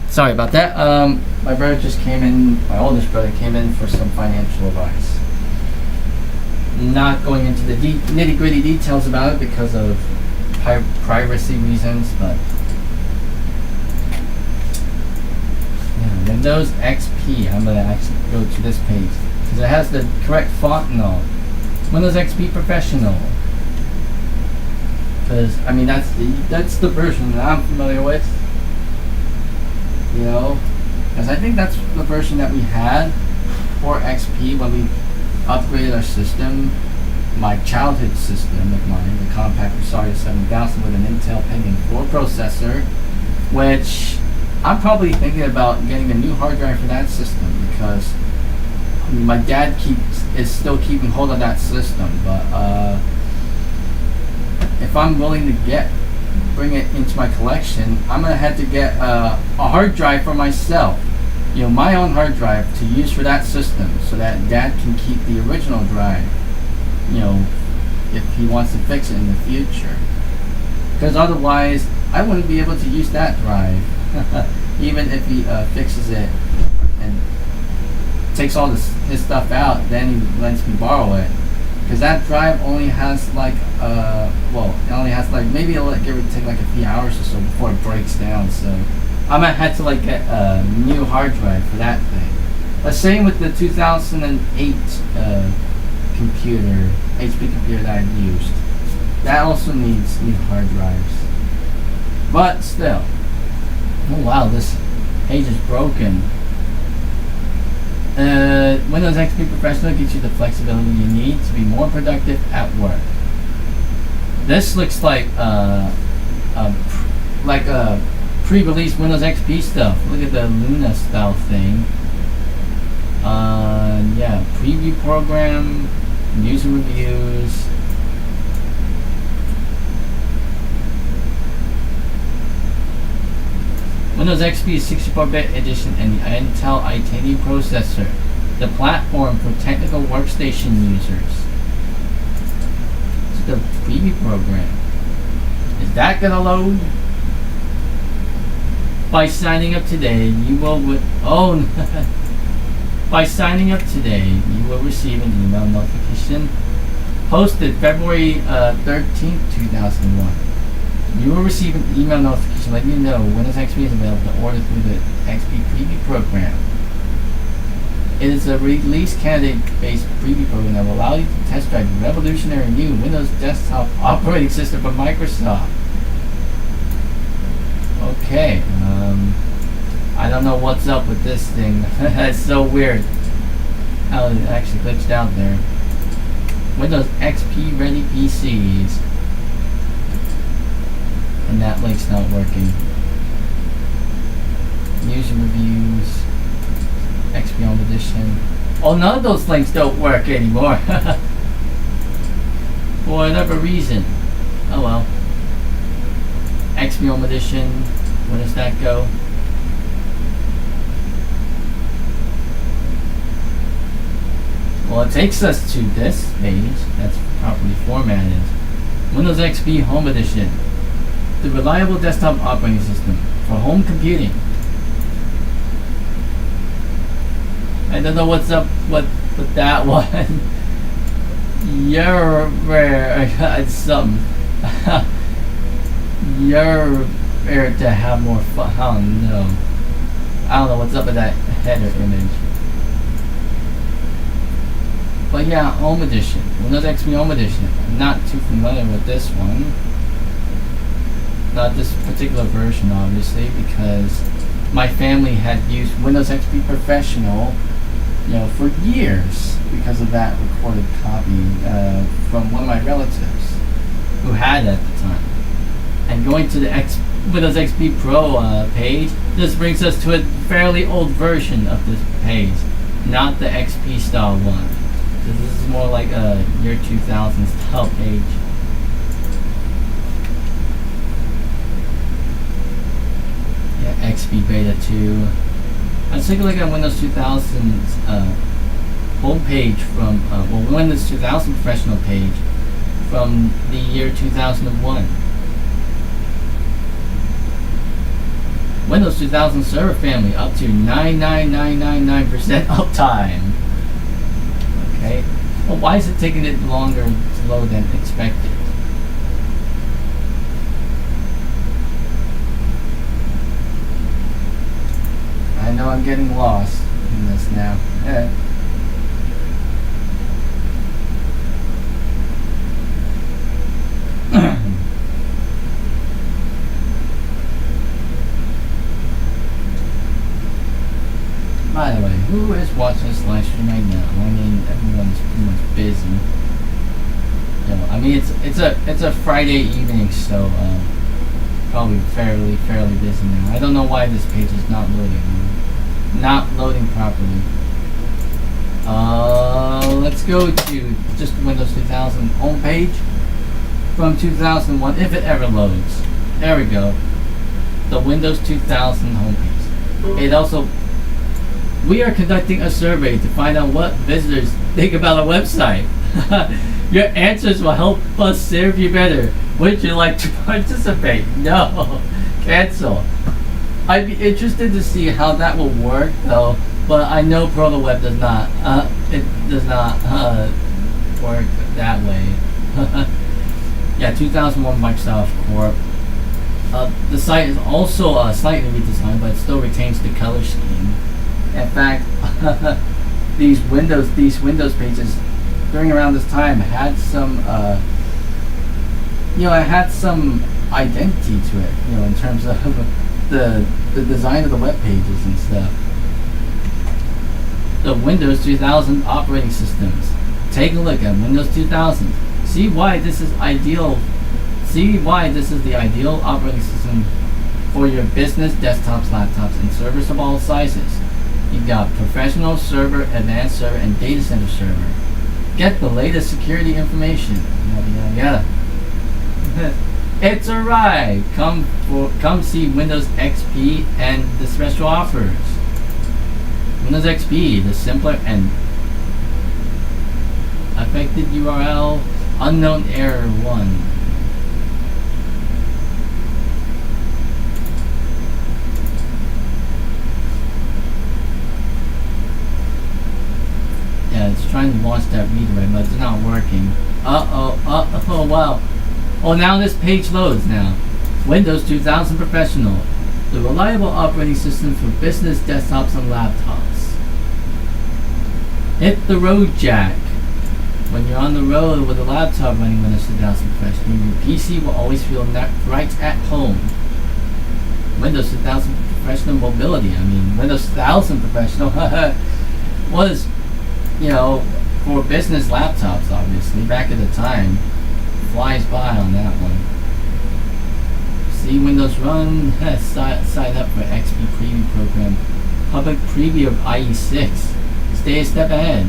S1: Sorry about that. My brother just came in, my oldest brother came in for some financial advice. Not going into the nitty gritty details about it because of privacy reasons, but yeah, Windows XP, I'm going to actually go to this page because it has the correct font and all. Windows XP Professional. Because, I mean, that's the version that I'm familiar with. You know, because I think that's the version that we had for XP when we upgraded our system. My childhood system of mine, the compact Rosario 7000 with an Intel Pentium 4 processor, which I'm probably thinking about getting a new hard drive for that system because my dad is still keeping hold of that system. But if I'm willing to bring it into my collection, I'm gonna have to get a hard drive for myself, you know, my own hard drive to use for that system, so that Dad can keep the original drive, you know, if he wants to fix it in the future. Because otherwise, I wouldn't be able to use that drive, even if he fixes it and takes all his stuff out. Then he lets me borrow it. Because that drive only has like, well, it only has like, maybe it'll give it take like a few hours or so before it breaks down. So I might have to like get a new hard drive for that thing. But same with the 2008 computer, HP computer that I used. That also needs new hard drives. But still, oh wow, this page is broken. Windows XP Professional gives you the flexibility you need to be more productive at work. This looks like a pre-release Windows XP stuff. Look at the Luna style thing. Yeah, preview program, user reviews. Windows XP 64-bit edition and the Intel i10 processor, the platform for technical workstation users. It's the preview program. Is that gonna load? By signing up today, you will By signing up today, you will receive an email notification posted February 13th, 2001. You will receive an email notification letting you know Windows XP is available to order through the XP Preview program. It is a release candidate-based preview program that will allow you to test drive the revolutionary new Windows desktop operating system from Microsoft. Okay, I don't know what's up with this thing. That's so weird how it actually glitched out there. Windows XP ready PCs. And that link's not working. User reviews, XP Home Edition. Oh, none of those links don't work anymore. For whatever reason. Oh well. XP Home Edition. Where does that go? Well, it takes us to this page that's properly formatted. Windows XP Home Edition. The reliable desktop operating system for home computing. I don't know what's up with that one. You're rare. It's something. You're rare to have more fun. I don't know. I don't know what's up with that header image. But yeah, Home Edition. Windows XP Home Edition. I'm not too familiar with this one. Not this particular version, obviously, because my family had used Windows XP Professional, for years because of that recorded copy from one of my relatives who had it at the time. And going to the Windows XP Pro page, this brings us to a fairly old version of this page, not the XP style one. This is more like a year 2000 style page. XP Beta 2. Let's take a look at Windows 2000's homepage from, Windows 2000 professional page from the year 2001. Windows 2000 server family up to 99999% uptime. Okay. Well, why is it taking it longer to load than expected? I know I'm getting lost in this now. By the way, who is watching this live stream right now? I mean, everyone's pretty much busy. I mean, it's a Friday evening, so probably fairly busy now. I don't know why this page is not loading properly. Let's go to just Windows 2000 homepage from 2001, if it ever loads. There we go. The Windows 2000 homepage. It also, we are conducting a survey to find out what visitors think about our website. Your answers will help us serve you better. Would you like to participate? No. Cancel. I'd be interested to see how that will work, though. But I know ProtoWeb does not. It does not work that way. Yeah, 2001 Microsoft Corp. The site is also slightly redesigned, but it still retains the color scheme. In fact, these Windows pages during around this time had some, it had some identity to it, in terms of the design of the web pages and stuff. The Windows 2000 operating systems. Take a look at Windows 2000. See why this is ideal. See why this is the ideal operating system for your business desktops, laptops, and servers of all sizes. You got professional server, advanced server, and data center server. Get the latest security information. Yada yada yada. It's alright. Come see Windows XP and the special offers. Windows XP, the simpler and affected URL, unknown error 1. Yeah, it's trying to launch that redirect, but it's not working. Oh wow. Oh, now this page loads now. Windows 2000 Professional, the reliable operating system for business desktops and laptops. Hit the road, Jack. When you're on the road with a laptop running Windows 2000 Professional, your PC will always feel right at home. Windows 2000 Professional Mobility, Windows 1000 Professional was, for business laptops, obviously, back at the time. Flies by on that one. See Windows Run, sign up for XP Preview Program. Public preview of IE6. Stay a step ahead.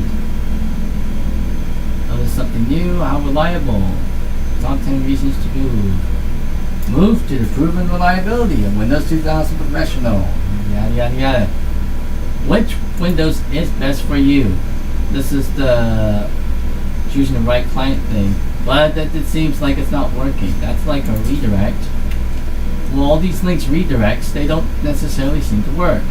S1: Notice something new, how reliable. Top 10 reasons to move. Move to the proven reliability of Windows 2000 Professional. Yada yada yada. Which Windows is best for you? This is the choosing the right client thing. But it seems like it's not working. That's like a redirect. Well, all these links redirects, they don't necessarily seem to work.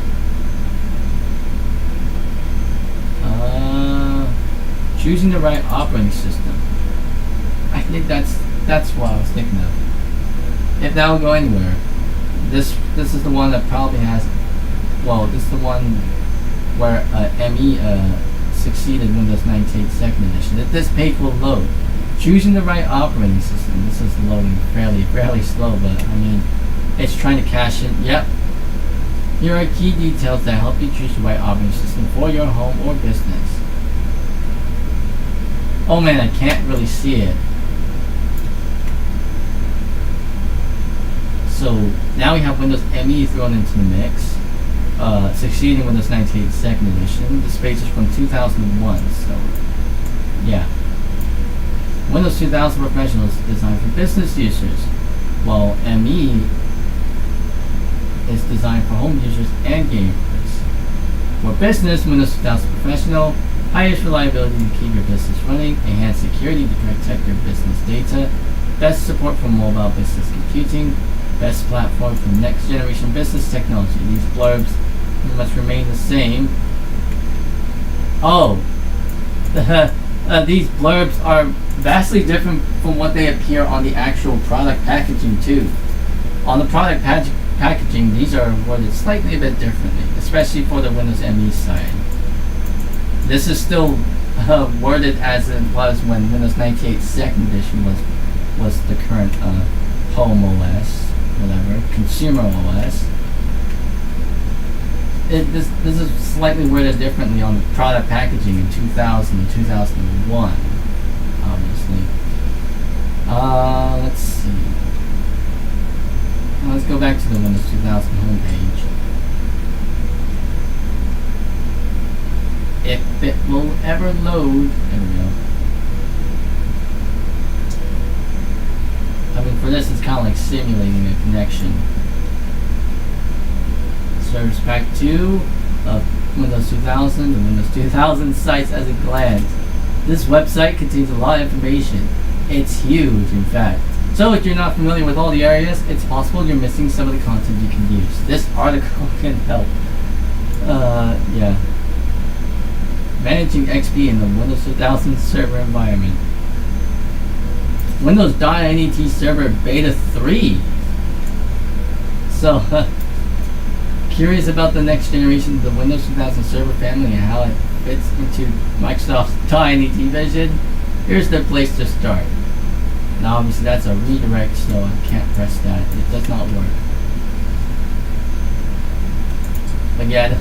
S1: Choosing the right operating system. I think that's what I was thinking of. If that will go anywhere, this is the one that probably has. Well, this is the one where ME succeeded Windows 98 Second Edition. If this page will load. Choosing the right operating system. This is loading fairly slow, but it's trying to cache in. Yep. Here are key details that help you choose the right operating system for your home or business. Oh man, I can't really see it. So now we have Windows ME thrown into the mix, succeeding Windows 98 Second Edition. This page is from 2001, so yeah. Windows 2000 Professional is designed for business users, while ME is designed for home users and gamers. For business, Windows 2000 Professional, highest reliability to keep your business running, enhanced security to protect your business data, best support for mobile business computing, best platform for next generation business technology. These blurbs must remain the same. Oh, these blurbs are vastly different from what they appear on the actual product packaging too. On the product packaging, these are worded slightly a bit differently, especially for the Windows ME side. This is still worded as it was when Windows 98 Second Edition was the current home OS, whatever, consumer OS. This is slightly worded differently on the product packaging in 2000 and 2001, obviously. Let's see. Let's go back to the Windows 2000 homepage. If it will ever load, there we go. For this, it's kind of like simulating a connection. Service Pack 2 of Windows 2000 and Windows 2000 sites as a glance. This website contains a lot of information. It's huge, in fact. So if you're not familiar with all the areas, it's possible you're missing some of the content you can use. This article can help. Yeah. Managing XP in the Windows 2000 server environment. Windows.NET Server Beta 3. So, curious about the next generation of the Windows 2000 server family and how it fits into Microsoft's .NET vision? Here's the place to start. Now obviously that's a redirect, so I can't press that. It does not work. Again,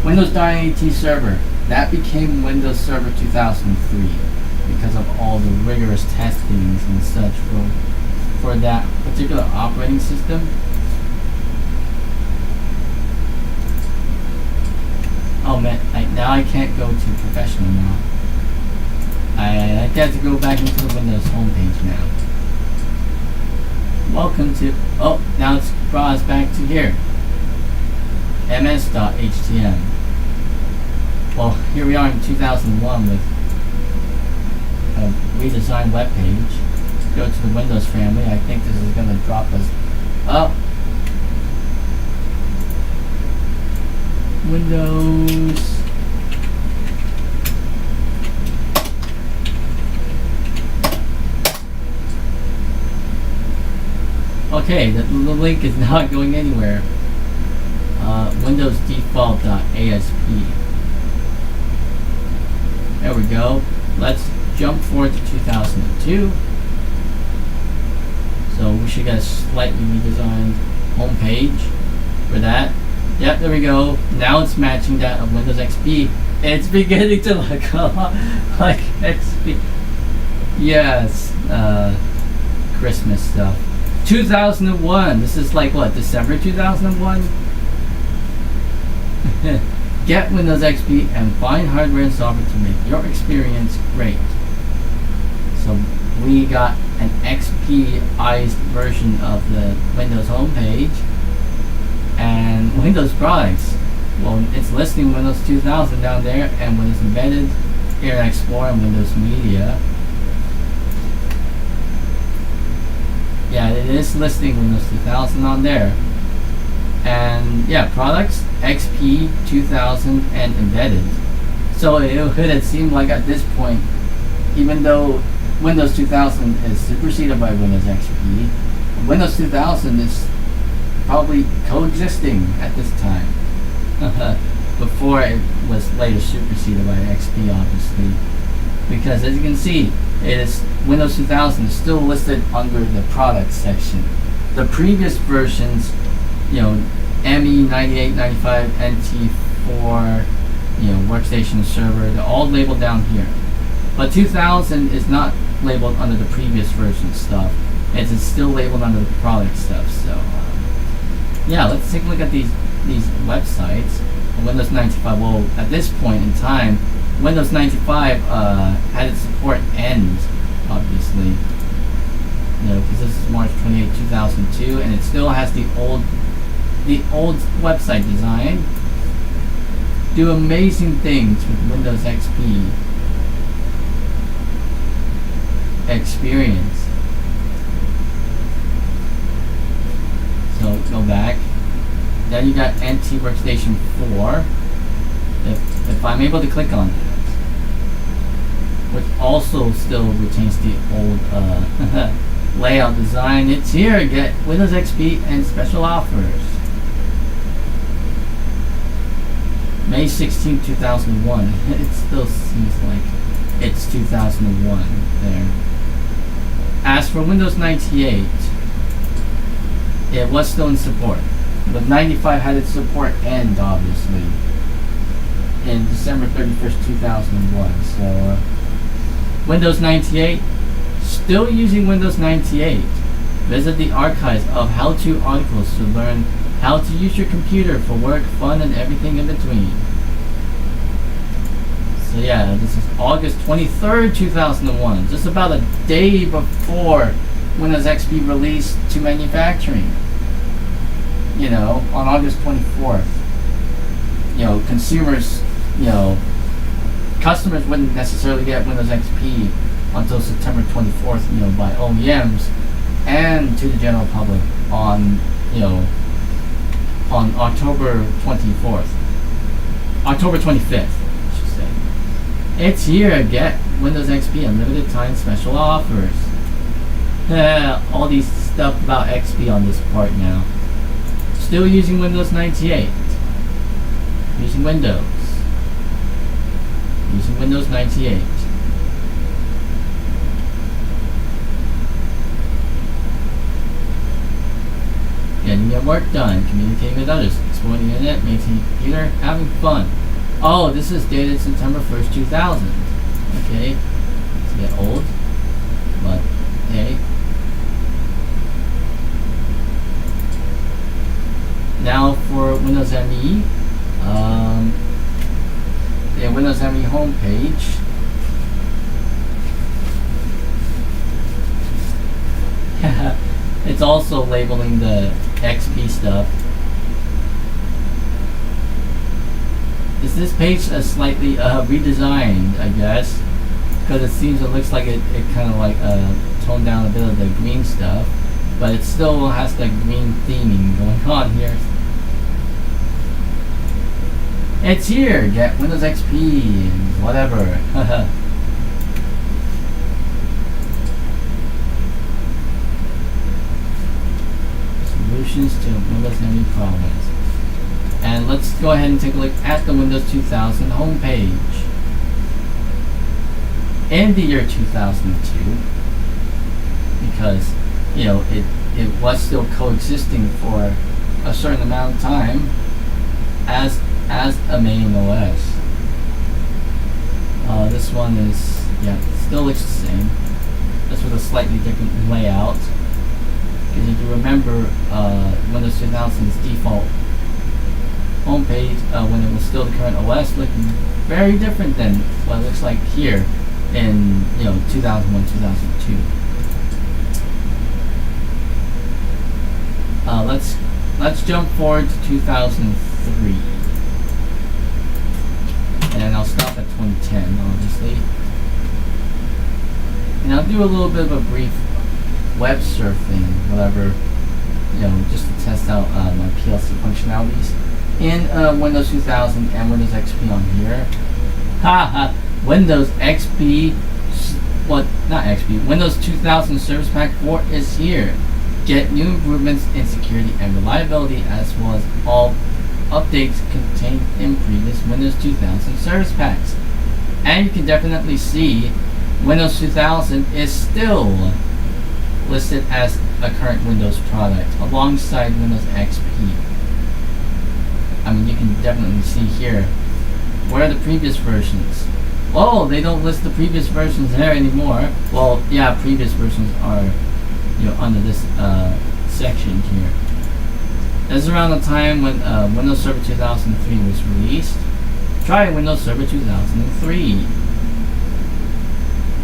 S1: Windows.NET Server. That became Windows Server 2003 because of all the rigorous testings and such for that particular operating system. now I can't go to professional now. I have to go back into the Windows homepage now. Welcome to, oh, now it's brought us back to here. ms.htm. Well, here we are in 2001 with a redesigned web page. Go to the Windows family. I think this is going to drop us up. Windows. Okay, the link is not going anywhere. Windows default.asp. There we go. Let's jump forward to 2002. So we should get a slightly redesigned home page for that. Yep, there we go. Now it's matching that of Windows XP. It's beginning to look a lot like XP. Yes, Christmas stuff. 2001. This is like what, December 2001? Get Windows XP and find hardware and software to make your experience great. So we got an XP-ized version of the Windows homepage and Windows products. Well, it's listing Windows 2000 down there and Windows Embedded, Internet Explorer, and Windows Media. Yeah, it is listing Windows 2000 on there. And yeah, products, XP, 2000, and embedded. So it would have seemed like at this point, even though Windows 2000 is superseded by Windows XP, Windows 2000 is probably coexisting at this time. Before it was later superseded by XP, obviously. Because as you can see, it is Windows 2000 is still listed under the products section. The previous versions, you know, ME 9895, NT4, you know, workstation server, they're all labeled down here. But 2000 is not labeled under the previous version stuff. It's still labeled under the product stuff. So yeah, let's take a look at these websites. Windows 95. Well, at this point in time, Windows 95 had its support end, obviously. You know, because this is March 28, 2002, and it still has the old website design. Do amazing things with Windows XP experience. So go back. Then you got NT Workstation 4. If I'm able to click on it, which also still retains the old layout design, it's here. Get Windows XP and special offers. May 16, 2001. It still seems like it's 2001 there. As for Windows 98, it was still in support, but 95 had its support end, obviously, in December 31st, 2001. So Windows 98, still using Windows 98. Visit the archives of how-to articles to learn how to use your computer for work, fun, and everything in between. So yeah, this is August 23rd, 2001, just about a day before Windows XP released to manufacturing. You know, on August 24th, you know, customers wouldn't necessarily get Windows XP until September 24th, you know, by OEMs, and to the general public on, you know, on October 25th, I should say. It's here. Get Windows XP and limited time special offers. All these stuff about XP on this part now. Still using Windows 98. Using Windows 98. Getting your work done, communicating with others, exploring the internet, maintaining a computer, having fun. Oh, this is dated September 1st, 2000. Okay, it's a bit old, but hey. Now for Windows ME, Windows ME homepage. It's also labeling the XP stuff. Is this page slightly redesigned, I guess? Because it looks like it kind of like toned down a bit of the green stuff, but it still has the green theming going on here. It's here! Get Windows XP and whatever. Solutions to Windows ME problems. And let's go ahead and take a look at the Windows 2000 homepage. In the year 2002, because you know it was still coexisting for a certain amount of time as a main OS. This one is, yeah, still looks the same, just with a slightly different layout. Because if you remember, Windows 2000's default homepage when it was still the current OS looking very different than what it looks like here in 2001, 2002. Let's jump forward to 2003, and I'll stop at 2010, obviously, and I'll do a little bit of a brief web surfing, whatever, just to test out my PLC functionalities in Windows 2000 and Windows XP on here. Haha, Windows XP, not XP, Windows 2000 Service Pack 4 is here. Get new improvements in security and reliability, as well as all updates contained in previous Windows 2000 service packs. And you can definitely see Windows 2000 is still listed as a current Windows product alongside Windows XP. I mean, you can definitely see here, where are the previous versions? Oh, they don't list the previous versions there anymore. Well, yeah, previous versions are under this section here. This is around the time when Windows Server 2003 was released. Try Windows Server 2003.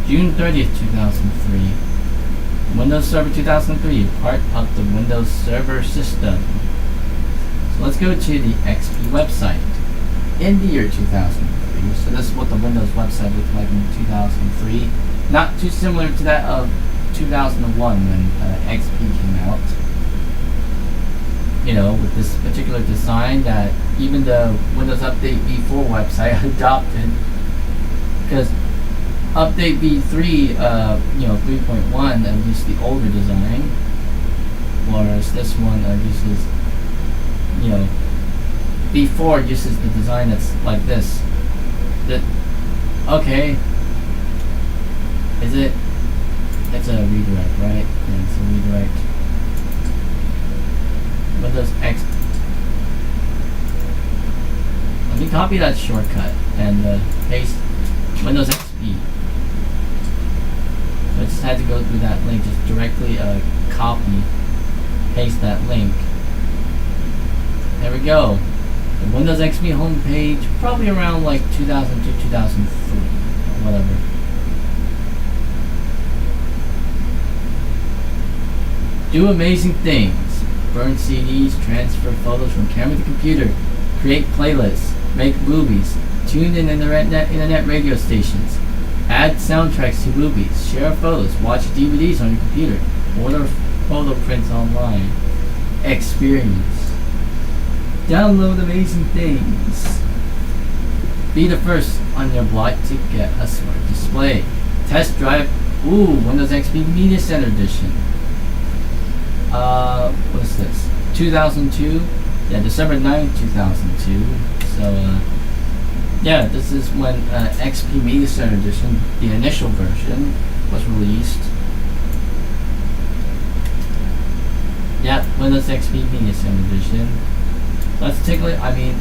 S1: June 30th, 2003. Windows Server 2003, part of the Windows Server system. So let's go to the XP website in the year 2003. So this is what the Windows website looked like in 2003. Not too similar to that of 2001 when XP came out. With this particular design that even the Windows Update v4 website adopted, because Update v3, 3.1 used the older design, whereas this one uses, v4 uses the design that's like this. Okay, is it? It's a redirect, right? Yeah, it's a redirect. Windows X. Let me copy that shortcut and paste Windows XP. So I just had to go through that link, just directly copy, paste that link. There we go. The Windows XP homepage, probably around like 2002, 2003, or whatever. Do amazing things. Burn CDs, transfer photos from camera to computer, create playlists, make movies, tune in internet radio stations, add soundtracks to movies, share photos, watch DVDs on your computer, order photo prints online, experience, download amazing things. Be the first on your block to get a smart display. Test drive, Windows XP Media Center Edition. What's this? 2002? Yeah, December 9th, 2002. So, yeah, this is when XP Media Center Edition, the initial version, was released. Yeah, Windows XP Media Center Edition. Let's take a look. I mean,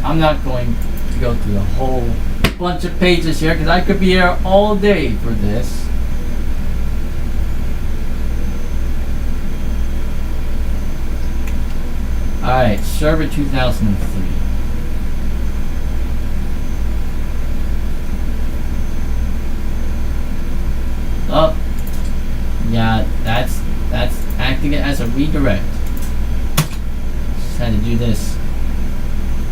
S1: I'm not going to go through a whole bunch of pages here because I could be here all day for this. Alright, Server 2003. as a redirect. Just had to do this.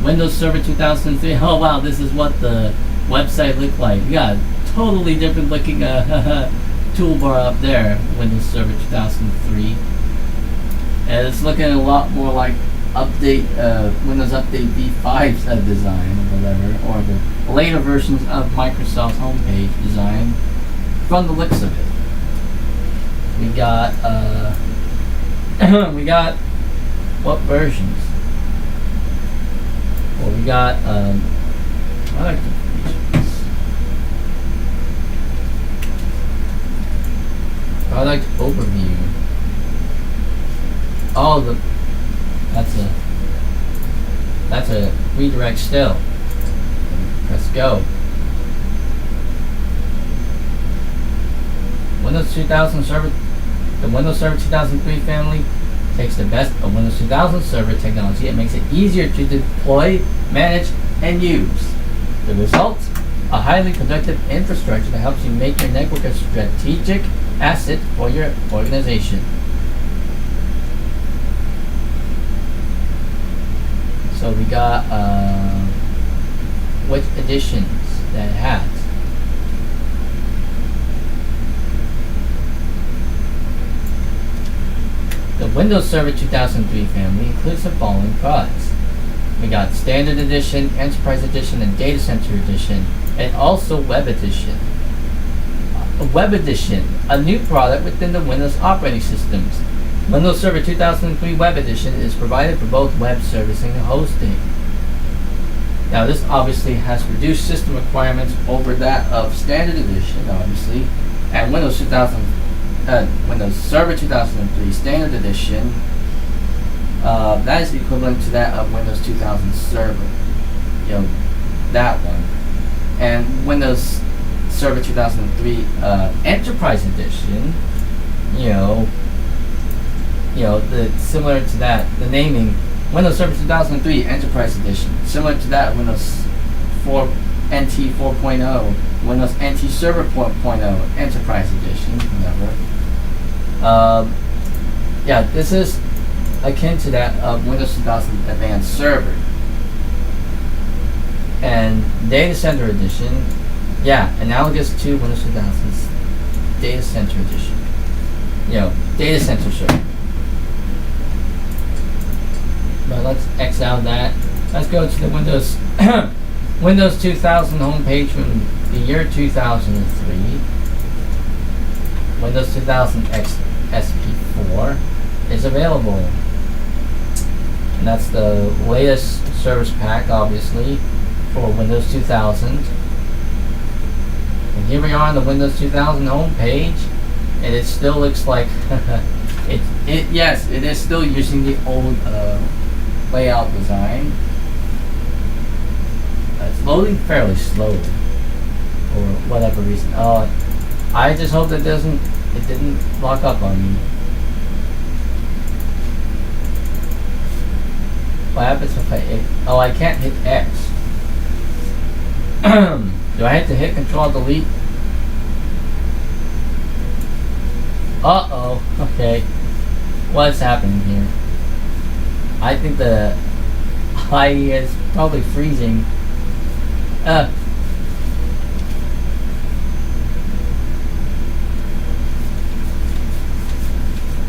S1: Windows Server 2003. Oh wow, this is what the website looked like. You got a totally different looking toolbar up there. Windows Server 2003. And it's looking a lot more like Windows Update V5's design or whatever, or the later versions of Microsoft's homepage design from the looks of it. We got we got what versions? Well, we got I like the versions. Product overview. Oh, that's a redirect still. Let's go. Windows 2000 Server. The Windows Server 2003 family takes the best of Windows 2000 Server technology and makes it easier to deploy, manage, and use. The result? A highly productive infrastructure that helps you make your network a strategic asset for your organization. So we got which editions that it has. The Windows Server 2003 family includes the following products. We got Standard Edition, Enterprise Edition, and Data Center Edition, and also Web Edition. Web Edition, a new product within the Windows operating systems. Windows Server 2003 Web Edition is provided for both web servicing and hosting. Now this obviously has reduced system requirements over that of Standard Edition, obviously, and Windows Server 2003 Standard Edition, that is equivalent to that of Windows 2000 Server, that one. And Windows Server 2003 Enterprise Edition, the similar to that, the naming, Windows Server 2003 Enterprise Edition, similar to that Windows 4 NT 4.0, Windows NT Server 4.0 Enterprise Edition, whatever. This is akin to that of Windows 2000 Advanced Server. And Data Center Edition, analogous to Windows 2000's Data Center Edition. Data Center Server. But let's X out that. Let's go to the Windows Windows 2000 homepage from the year 2003. Windows 2000 SP4 is available. And that's the latest service pack, obviously, for Windows 2000. And here we are on the Windows 2000 homepage, and it still looks like yes, it is still using the old layout design. It's loading fairly slowly for whatever reason. I just hope it didn't lock up on me. What happens if I can't hit X? Do I have to hit Control Delete? Okay. What's happening here? I think the IE is probably freezing.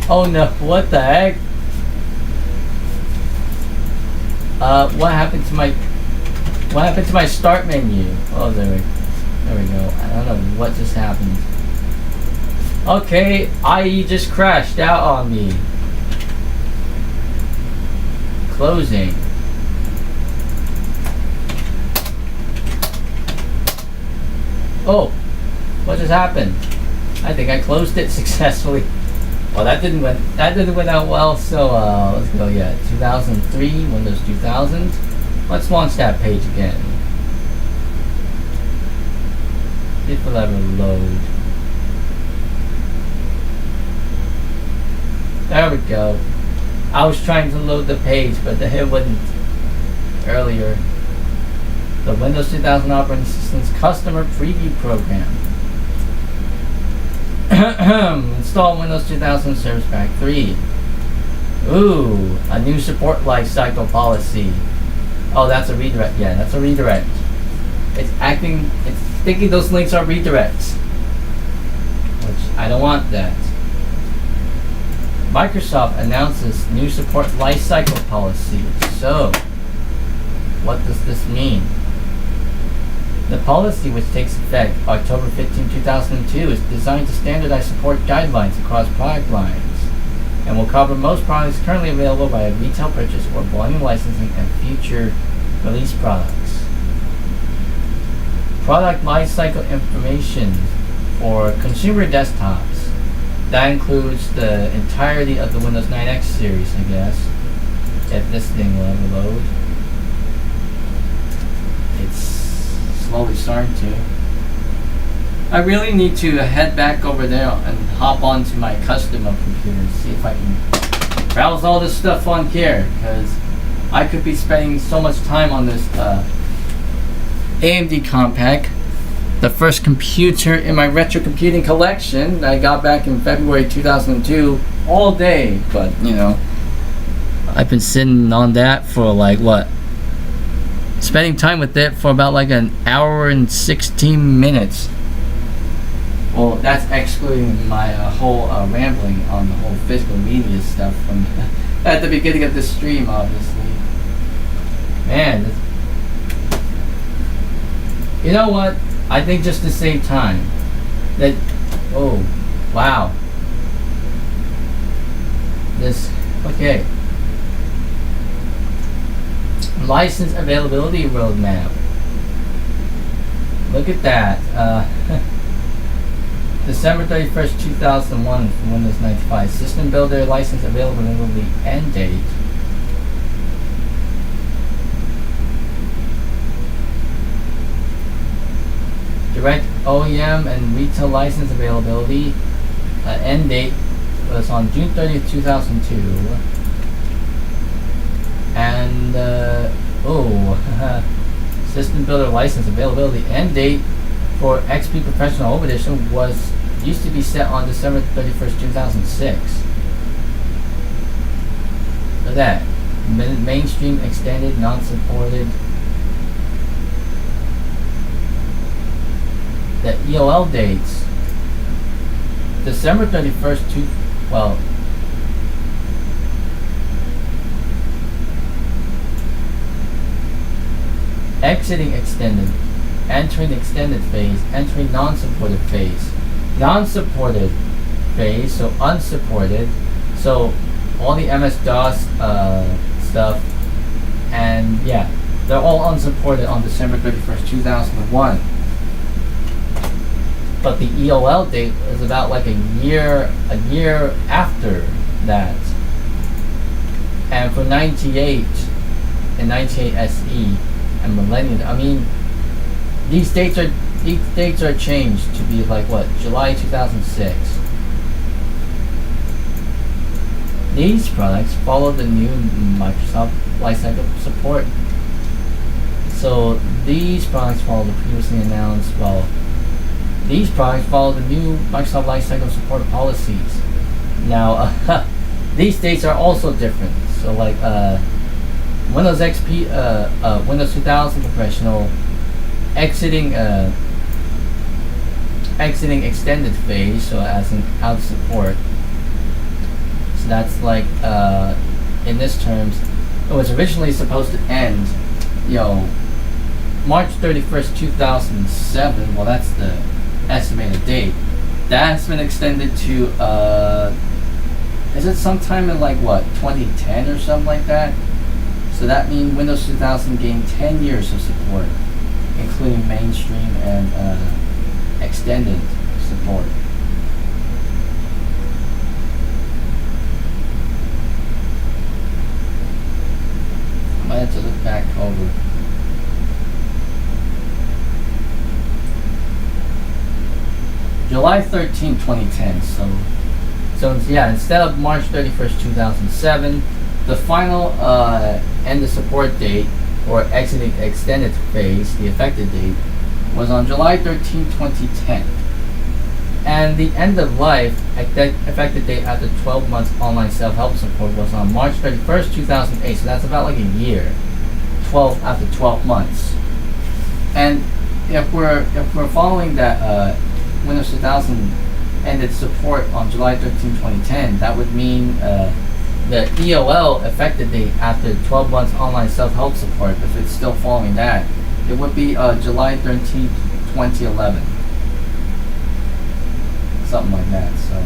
S1: Oh no, what the heck? What happened to my start menu? Oh, there we go. I don't know what just happened. Okay, IE just crashed out on me. Closing. Oh, what just happened? I think I closed it successfully. Well, that didn't went out well. So let's go. 2003 Windows 2000. Let's launch that page again. If it'll ever load. There we go. I was trying to load the page, but it wouldn't earlier. The Windows 2000 Operating System's Customer Preview Program. Install Windows 2000 Service Pack 3. Ooh, a new support lifecycle policy. Oh, that's a redirect. Yeah, that's a redirect. It's thinking those links are redirects, which I don't want that. Microsoft announces new support lifecycle policy. So, what does this mean? The policy, which takes effect October 15, 2002, is designed to standardize support guidelines across product lines and will cover most products currently available via retail purchase or volume licensing and future release products. Product lifecycle information for consumer desktops. That includes the entirety of the Windows 9X series, I guess. If this thing will ever load. It's slowly starting to. I really need to head back over there and hop onto my customer computer and see if I can browse all this stuff on here, because I could be spending so much time on this AMD Compaq, the first computer in my retrocomputing collection that I got back in February 2002, all day. But you know, I've been sitting on that for like what? Spending time with it for about like an hour and 16 minutes. Well, that's excluding my whole rambling on the whole physical media stuff from at the beginning of this stream, obviously. Man, you know what? I think just to save time, that, oh, wow. This, okay. License availability roadmap. Look at that. December 31st, 2001 for Windows 95. System Builder license availability end date. Direct OEM and retail license availability end date was on June 30th, 2002. And System Builder license availability end date for XP Professional Home Edition used to be set on December 31st, 2006. Look at that. Mainstream, extended, non-supported. The EOL dates. December 31st, exiting extended, entering extended phase, entering non-supported phase. Non-supported phase, so unsupported, so all the MS-DOS stuff, and yeah, they're all unsupported on December 31st, 2001. But the EOL date is about like a year after that. And for 98 and 98 SE and Millennium, I mean, these dates are changed to be like what, July 2006. These products follow the new Microsoft lifecycle support. So these products follow the previously announced, these products follow the new Microsoft lifecycle support policies. Now, these dates are also different. So like Windows XP, Windows 2000 Professional, exiting extended phase, so as in out of support. So that's like in this terms, it was originally supposed to end, March 31st, 2007. Well, that's the estimated date. That's been extended to is it sometime in like what, 2010 or something like that? So that means Windows 2000 gained 10 years of support, including mainstream and extended support. I might have to look back over. July 13, 2010. So yeah, instead of March 31st, 2007, the final end of support date or exiting extended phase, the effective date, was on July 13, 2010. And the end of life effective date after 12 months online self-help support was on March 31st, 2008. So that's about like a year. 12 after 12 months. And if we're following that Windows 2000 ended support on July 13, 2010, that would mean the EOL effective date after 12 months online self-help support, if it's still following that, it would be July 13, 2011. Something like that. So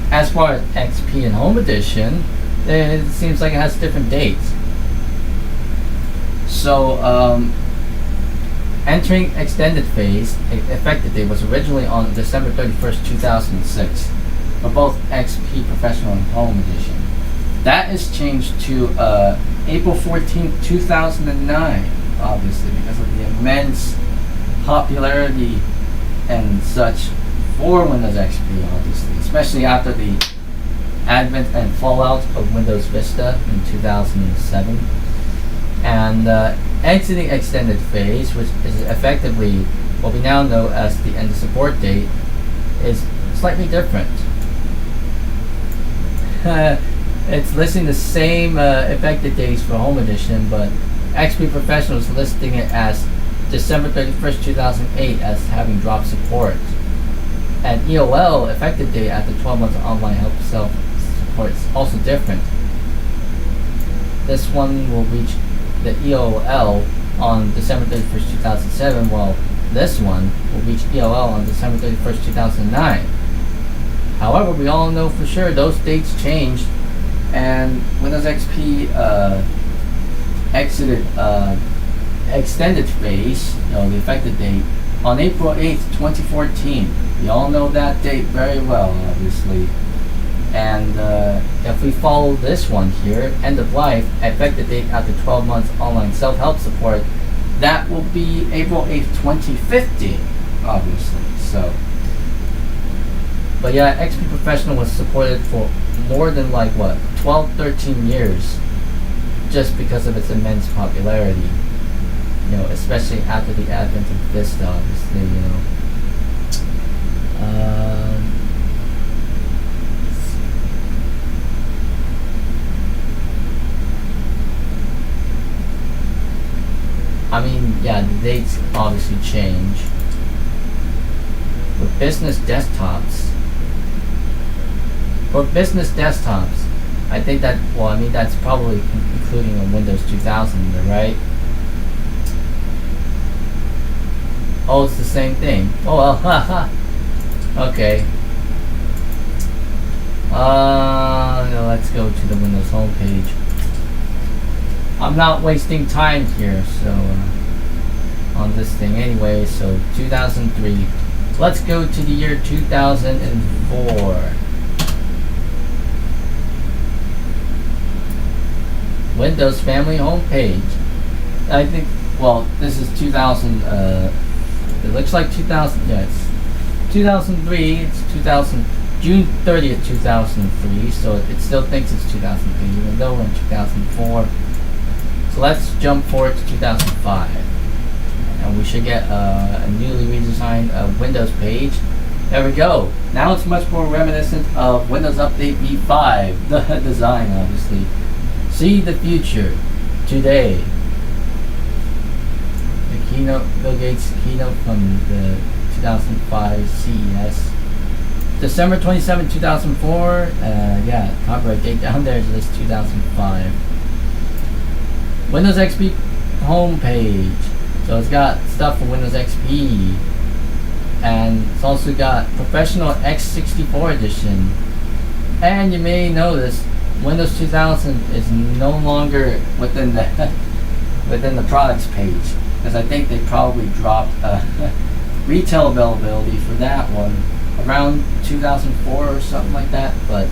S1: as far as XP and Home Edition, it seems like it has different dates. So entering extended phase effective date was originally on December 31st, 2006 for both XP Professional and Home Edition. That is changed to April 14th, 2009, obviously because of the immense popularity and such for Windows XP, obviously, especially after the advent and fallout of Windows Vista in 2007. And exiting extended phase, which is effectively what we now know as the end of support date, is slightly different. It's listing the same effective dates for Home Edition, but XP Professional is listing it as December 31st, 2008 as having dropped support. And EOL effective date after 12 months of online help self support is also different. This one will reach the EOL on December 31st, 2007, while this one will reach EOL on December 31st, 2009. However, we all know for sure those dates changed, and Windows XP exited extended phase, the effective date, on April 8th, 2014. We all know that date very well, obviously. And if we follow this one here, end of life, effective date after 12 months online self-help support, that will be April 8th, 2015, obviously. So, but yeah, XP Professional was supported for more than 12, 13 years, just because of its immense popularity. Especially after the advent of Vista, obviously. I mean, yeah, the dates obviously change. For business desktops, I think that, that's probably including a Windows 2000, right? Oh, it's the same thing. Oh well, haha. Okay. Let's go to the Windows homepage. I'm not wasting time here, so on this thing anyway. So 2003. Let's go to the year 2004. Windows Family homepage. I think. Well, this is 2000. It looks like 2000. Yeah, it's 2003. It's 2000. June 30th, 2003. So it still thinks it's 2003, even though we're in 2004. So let's jump forward to 2005, and we should get a newly redesigned Windows page. There we go. Now it's much more reminiscent of Windows Update V5, the design, obviously. See the future today. The keynote, Bill Gates' keynote from the 2005 CES. December 27, 2004. Yeah, copyright date down there is 2005. Windows XP homepage. So it's got stuff for Windows XP, and it's also got Professional X64 edition. And you may notice Windows 2000 is no longer within the within the products page, because I think they probably dropped retail availability for that one around 2004 or something like that. But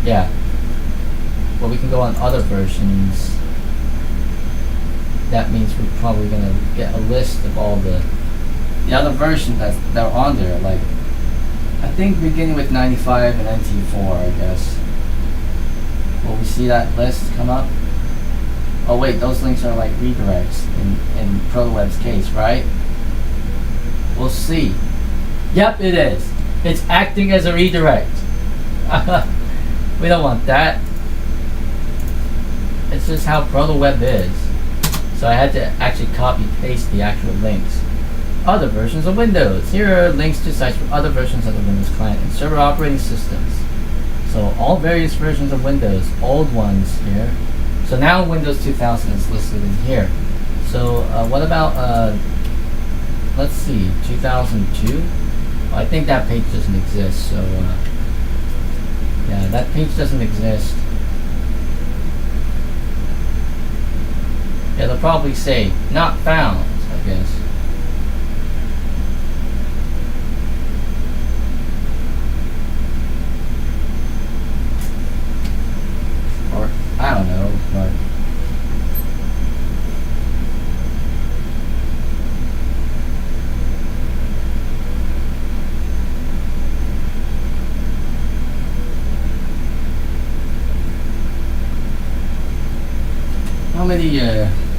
S1: yeah, well, we can go on other versions. That means we're probably gonna get a list of all the other versions that are on there. Like, I think beginning with 95 and NT4, I guess. Will we see that list come up? Oh wait, those links are like redirects in ProWeb's case, right? We'll see. Yep, it is. It's acting as a redirect. We don't want that. It's just how ProtoWeb is. So I had to actually copy paste the actual links. Other versions of Windows. Here are links to sites for other versions of the Windows client and server operating systems. So all various versions of Windows, old ones here. So now Windows 2000 is listed in here. So what about, let's see, 2002? I think that page doesn't exist, so yeah, that page doesn't exist. Yeah, they'll probably say not found, I guess. Or I don't know, but how many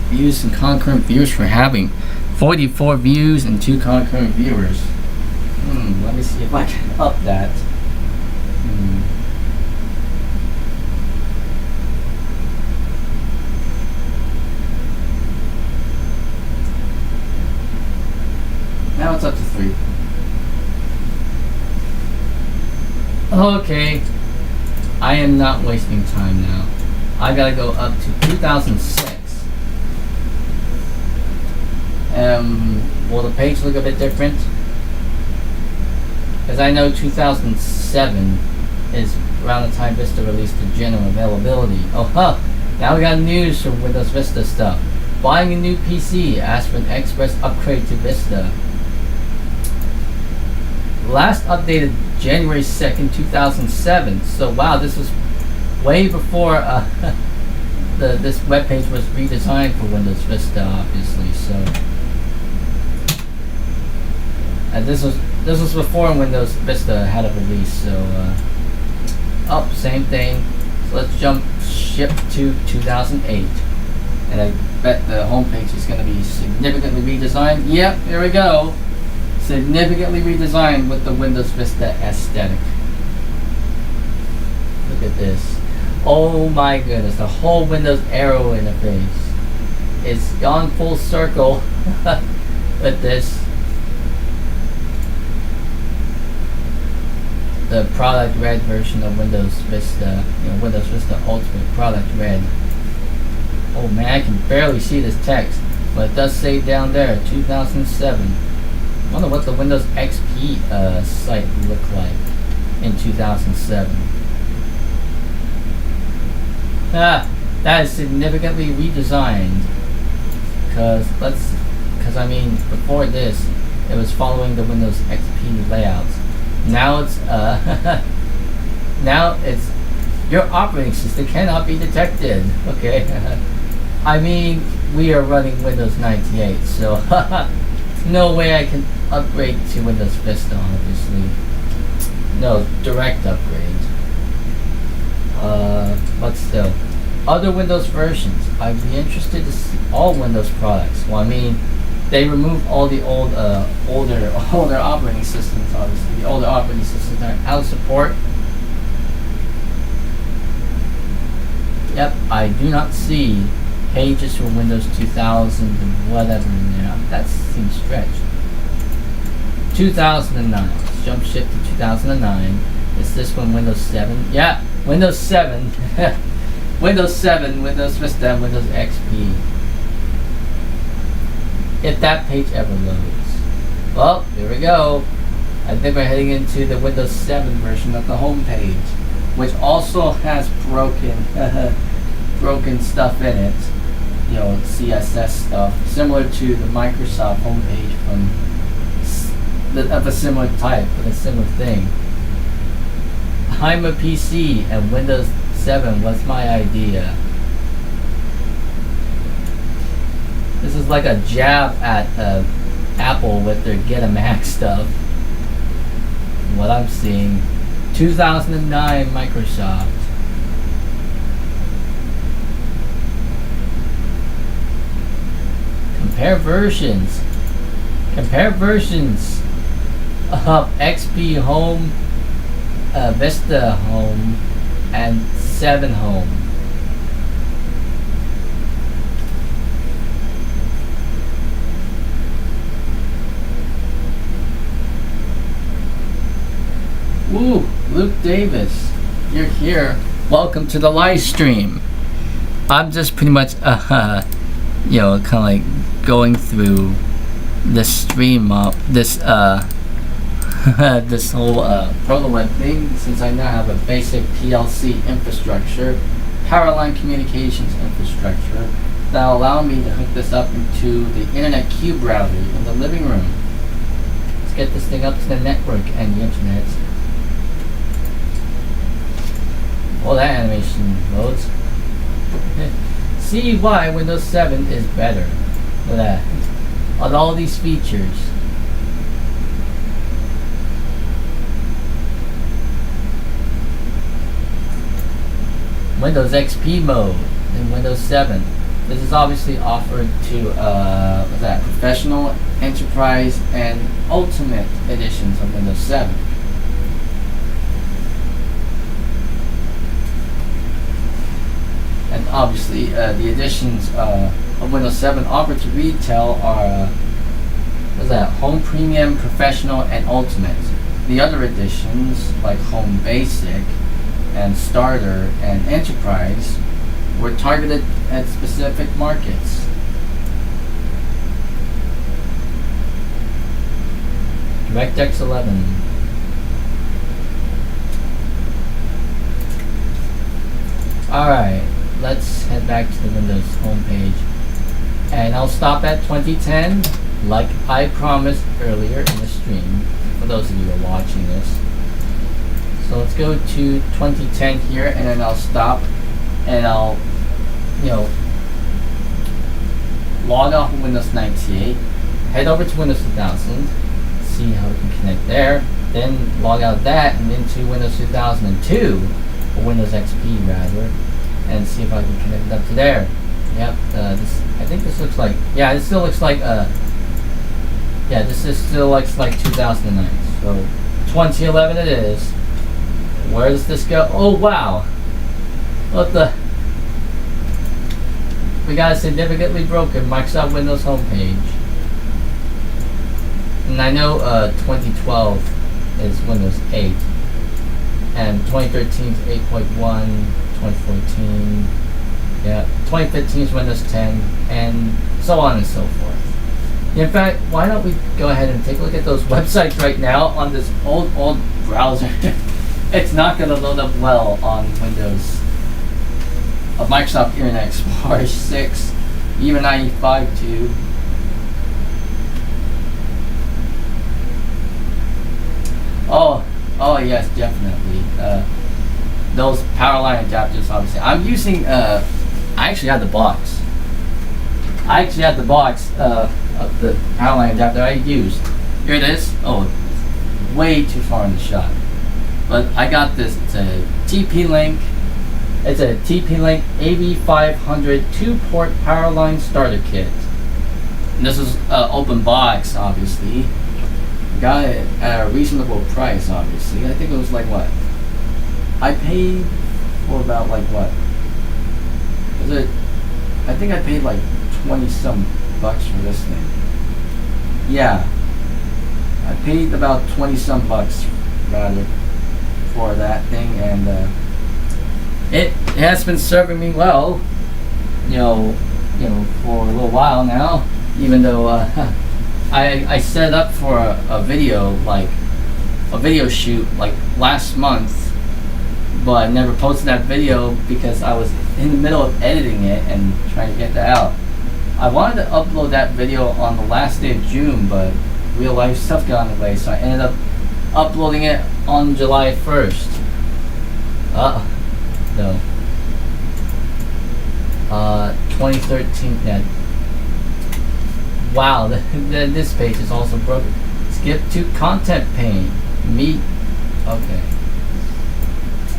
S1: views and concurrent viewers we're having? 44 views and 2 concurrent viewers. Let me see if I can up that. Now it's up to 3. Okay, I am not wasting time now. I gotta go up to 2006. Will the page look a bit different? Because I know 2007 is around the time Vista released the general availability. Oh, huh. Now we got news from Windows Vista stuff. Buying a new PC, ask for an express upgrade to Vista. Last updated January 2nd, 2007. So wow, this was way before this webpage was redesigned for Windows Vista, obviously. So, and this was before Windows Vista had a release. So, same thing. So let's jump ship to 2008, and I bet the homepage is going to be significantly redesigned. Yep, here we go. Significantly redesigned with the Windows Vista aesthetic. Look at this. Oh my goodness, the whole Windows arrow interface is gone full circle with this. The product red version of Windows Vista, Windows Vista Ultimate Product Red. Oh man, I can barely see this text, but it does say down there, 2007. I wonder what the Windows XP site looked like in 2007. That is significantly redesigned. Because I mean, before this, it was following the Windows XP layouts. Now it's now it's your operating system cannot be detected. Okay, I mean we are running Windows 98, so no way I can upgrade to Windows Vista. Obviously, no direct upgrade. But still, other Windows versions. I'd be interested to see all Windows products. Well, I mean, they removed all the older operating systems. Obviously, the older operating systems are out of support. Yep, I do not see pages for Windows 2000 and whatever in there. That seems stretched. 2009. Let's jump ship to 2009. Is this one Windows 7? Yeah, Windows 7. Windows 7, Windows Vista, Windows XP. If that page ever loads. Well, here we go. I think we're heading into the Windows 7 version of the home page, which also has broken stuff in it. CSS stuff, similar to the Microsoft homepage of a similar type, with a similar thing. I'm a PC and Windows 7 was my idea. This is like a jab at Apple with their Get a Mac stuff. What I'm seeing. 2009 Microsoft. Compare versions. Compare versions. XP Home, Vista Home, and 7 Home. Woo, Luke Davis, you're here. Welcome to the live stream. I'm just pretty much, kind of like going through the stream up this this whole ProtoWeb thing, since I now have a basic PLC infrastructure, power line communications infrastructure, that'll allow me to hook this up into the Internet Q browser in the living room. Let's get this thing up to the network and the internet. Well, that animation loads. See why Windows 7 is better. Look at that. On all these features. Windows XP mode in Windows 7. This is obviously offered to what's that? Professional, Enterprise, and Ultimate editions of Windows 7. And obviously, the editions of Windows 7 offered to retail are what's that? Home Premium, Professional, and Ultimate. The other editions, like Home Basic and Starter and Enterprise, were targeted at specific markets. DirectX 11. Alright, let's head back to the Windows homepage. And I'll stop at 2010, like I promised earlier in the stream, for those of you who are watching this. So let's go to 2010 here, and then I'll stop, and I'll, log off of Windows 98, head over to Windows 2000, see how we can connect there, then log out of that and into Windows 2002, or Windows XP rather, and see if I can connect it up to there. Yep, I think this looks like, yeah, this still looks like, this still looks like 2009, so 2011 it is. Where does this go? Oh wow! What the? We got a significantly broken Microsoft Windows homepage. And I know 2012 is Windows 8. And 2013 is 8.1, 2014, yeah, 2015 is Windows 10, and so on and so forth. In fact, why don't we go ahead and take a look at those websites right now on this old browser. It's not going to load up well on Windows of Microsoft Internet Explorer 6, even 95 too. Oh yes, definitely. Those power line adapters, obviously. I'm using. I actually had the box. Of the power line adapter I used. Here it is. Oh, way too far in the shot. But I got this. It's a TP-Link. It's a TP-Link AV500 2-port power line starter kit. And this is open box, obviously. Got it at a reasonable price, obviously. I think it was like what? I paid for about like what? Was it? I think I paid like 20 some bucks for this thing. Yeah. I paid about 20 some bucks rather for that thing, and it has been serving me well, for a little while now, even though I set up for a video shoot like last month, but I never posted that video because I was in the middle of editing it and trying to get that out. I wanted to upload that video on the last day of June, but real life stuff got in the way, so I ended up uploading it on July 1st. No. 2013. Yeah. Wow, this page is also broken. Skip to content pane. Meet. Okay.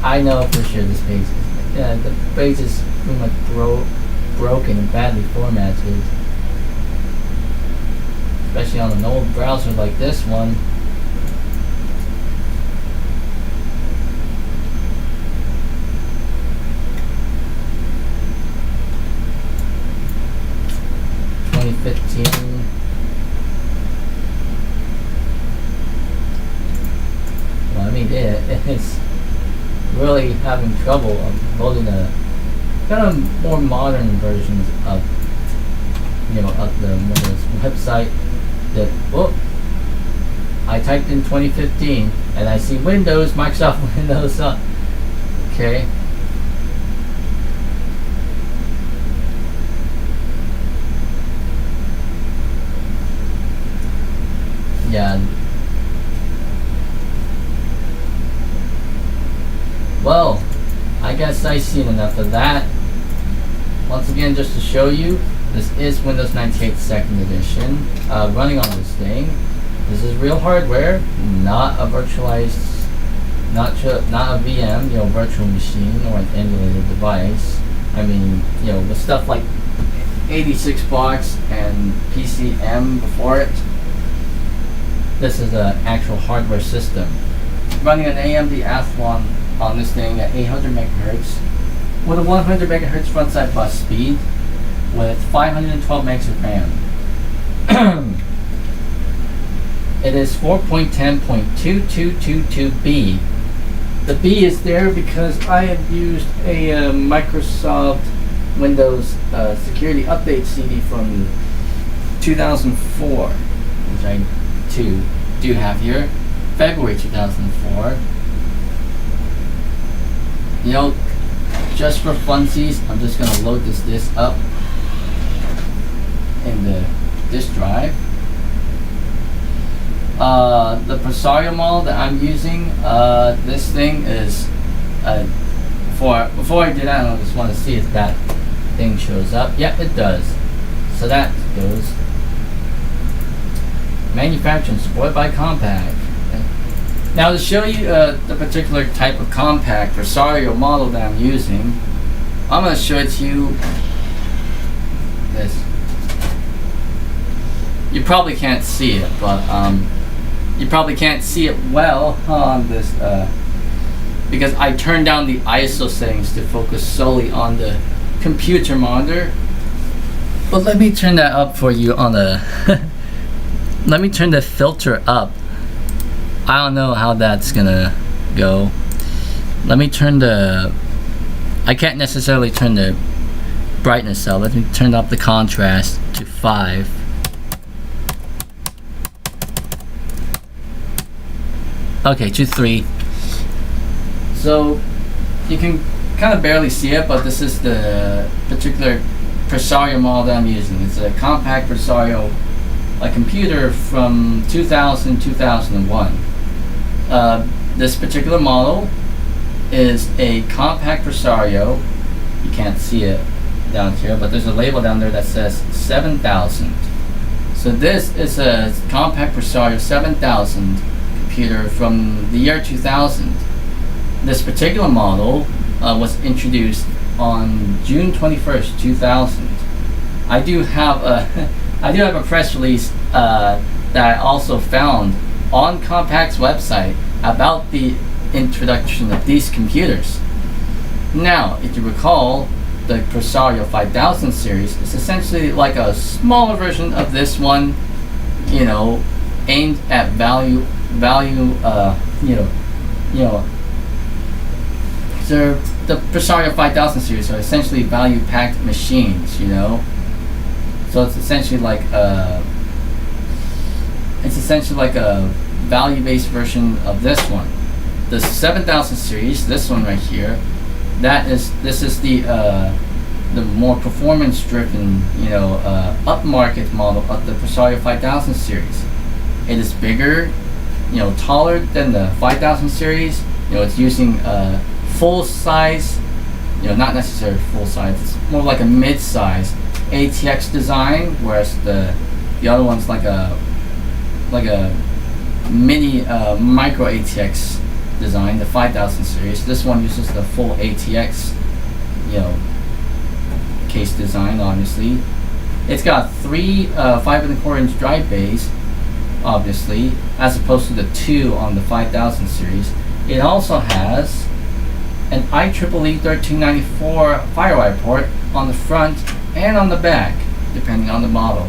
S1: I know for sure this page is. Yeah, the page is pretty much broken and badly formatted. Especially on an old browser like this one. having trouble loading a kind of more modern versions of of the Windows website. That I typed in 2015 and I see Windows, Microsoft Windows. Okay. Yeah. Well, I guess I've seen enough of that. Once again, just to show you, this is Windows 98 2nd Edition, running on this thing. This is real hardware, not a virtualized, not a VM, virtual machine or an emulated device. I mean, with stuff like 86 box and PCM before it. This is an actual hardware system. Running an AMD Athlon on this thing at 800 megahertz with a 100 megahertz frontside bus speed with 512 megs of RAM. It is 4.10.2222B. The B is there because I have used a Microsoft Windows security update CD from 2004, which I do have here, February 2004. Just for funsies, I'm just going to load this disk up in the disk drive. The Presario model that I'm using, this thing is, before I do that, I just want to see if that thing shows up. Yep, it does. So that goes. Manufacturing supported by Compaq. Now to show you the particular type of Compaq Presario model that I'm using, I'm going to show it to you. This. You probably can't see it, but you probably can't see it well on this because I turned down the ISO settings to focus solely on the computer monitor. But let me turn that up for you on the let me turn the filter up. I don't know how that's gonna go. Let me turn I can't necessarily turn the brightness up. Let me turn up the contrast to 5. Okay, to 3. So you can kind of barely see it, but this is the particular Presario model that I'm using. It's a Compaq Presario, a computer from 2001. This particular model is a Compaq Presario. You can't see it down here, but there's a label down there that says 7000. So this is a Compaq Presario 7000 computer from the year 2000. This particular model was introduced on June 21st, 2000. I do have a press release that I also found on Compaq's website about the introduction of these computers. Now, if you recall, the Presario 5000 series is essentially like a smaller version of this one, aimed at value. So the Presario 5000 series are essentially value-packed machines, So it's essentially like a value-based version of this one. The 7000 series, this one right here, this is the more performance-driven, upmarket model of the Presario 5000 series. It is bigger, taller than the 5000 series. It's using full size, not necessarily full size. It's more like a mid-size ATX design, whereas the other one's like a mini micro ATX design, the 5000 series. This one uses the full ATX, case design. Obviously, it's got 3 5.25-inch drive bays, obviously, as opposed to the 2 on the 5000 series. It also has an IEEE 1394 FireWire port on the front and on the back, depending on the model.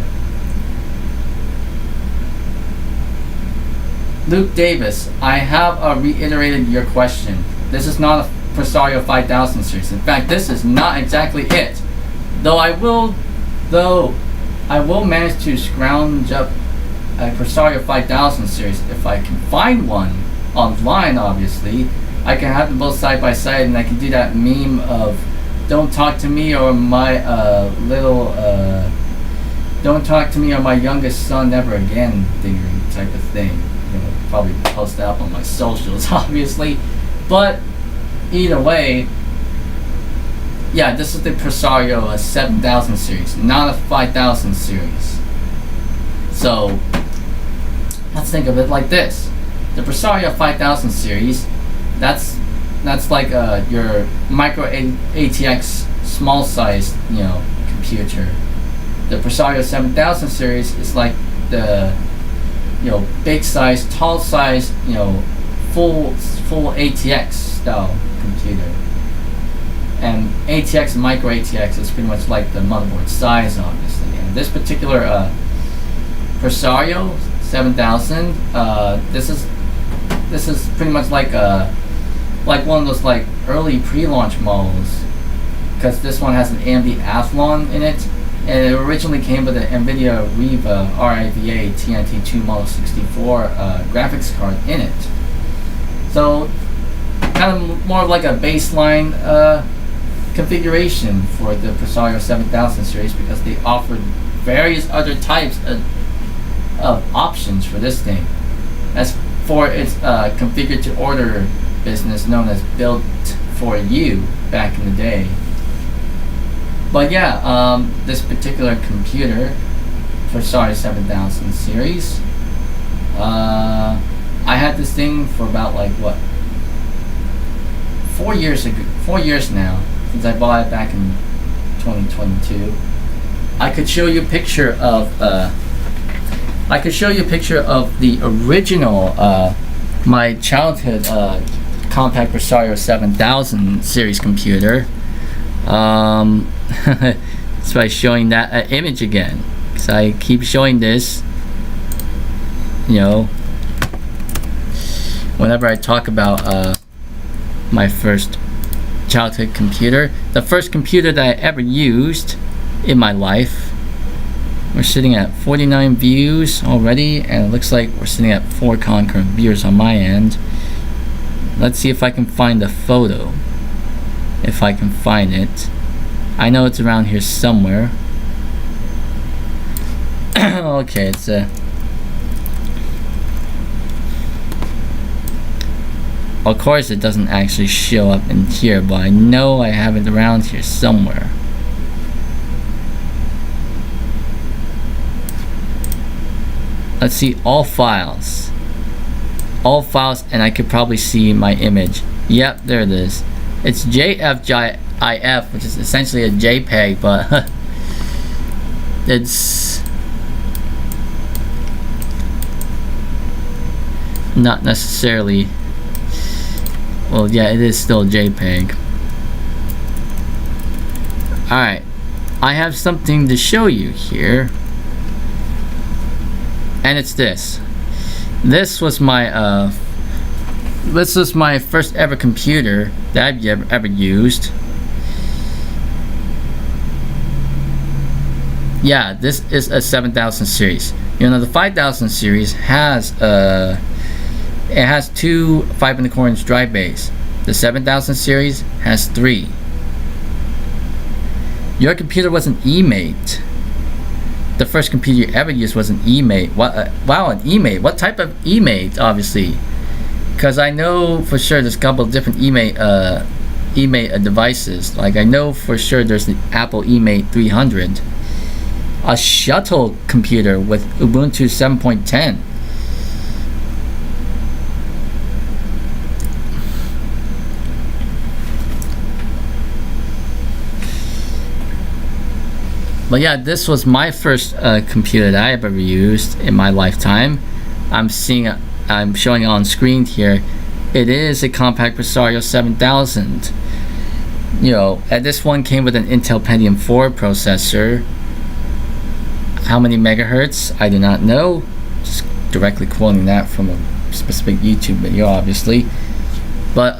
S1: Luke Davis, I have reiterated your question. This is not Presario 5000 series. In fact, this is not exactly it. Though I will manage to scrounge up a Presario 5000 series if I can find one online. Obviously, I can have them both side by side, and I can do that meme of "Don't talk to me" or my "Don't talk to me" or "My youngest son never again" type of thing. Probably post that up on my socials, obviously. But either way, yeah, this is the Presario 7000 series, not a 5000 series. So let's think of it like this: the Presario 5000 series, that's like your micro ATX small size computer. The Presario 7000 series is like the big size, tall size, full ATX style computer. And ATX and micro ATX is pretty much like the motherboard size, obviously. And this particular Presario 7000, this is pretty much like one of those like early pre-launch models, because this one has an AMD Athlon in it, and it originally came with an NVIDIA Riva TNT2 Model 64 graphics card in it. So kind of more of like a baseline configuration for the Presario 7000 series, because they offered various other types of options for this thing. As for its configured to order business known as Built for You back in the day. But yeah, this particular computer, Presario 7000 series, I had this thing for about 4 years now, since I bought it back in 2022. I could show you a picture of the original my childhood compact Presario 7000 series computer. So by showing that image again, because I keep showing this, whenever I talk about my first childhood computer, the first computer that I ever used in my life. We're sitting at 49 views already, and it looks like we're sitting at 4 concurrent viewers on my end. Let's see if I can find the photo. If I can find it. I know it's around here somewhere. Okay, it's of course it doesn't actually show up in here, but I know I have it around here somewhere. Let's see, all files, and I could probably see my image. Yep, there it is. It's JFGIF, which is essentially a JPEG, but it's not necessarily. Well, yeah, it is still JPEG. Alright, I have something to show you here. And it's this. This was my first ever computer that I've ever used. Yeah, this is a 7000 series. The 5000 series has it has 2 5.25" drive bays. The 7000 series has 3. Your computer was an eMate. The first computer you ever used was an eMate. Wow, an eMate. What type of eMate, obviously? Because I know for sure there's a couple of different eMate devices. Like, I know for sure there's the Apple eMate 300. A shuttle computer with Ubuntu 7.10. But yeah, this was my first computer that I ever used in my lifetime. I'm showing it on screen here. It is a compact Presario 7000. And this one came with an Intel Pentium 4 processor. How many megahertz? I do not know. Just directly quoting that from a specific YouTube video, obviously. But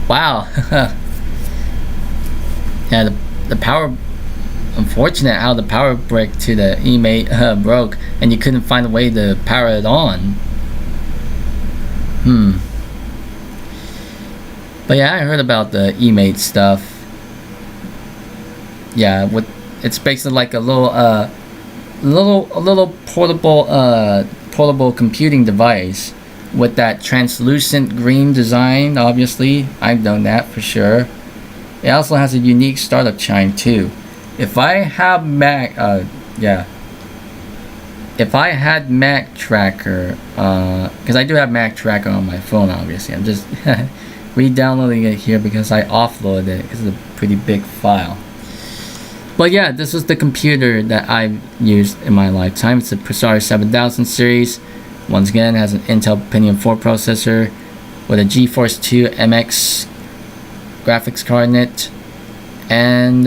S1: Wow. Yeah, the power, unfortunate how the power brick to the eMate broke and you couldn't find a way to power it on. But yeah, I heard about the eMate stuff. Yeah, it's basically like a little portable computing device with that translucent green design. Obviously, I've done that for sure. It also has a unique startup chime too. If I have if I had Mac Tracker, because I do have Mac Tracker on my phone, obviously. I'm just re-downloading it here because I offloaded it because it's a pretty big file. But yeah, this was the computer that I've used in my lifetime. It's a Presario 7000 series. Once again, it has an Intel Pentium 4 processor with a GeForce 2 MX graphics card in it. And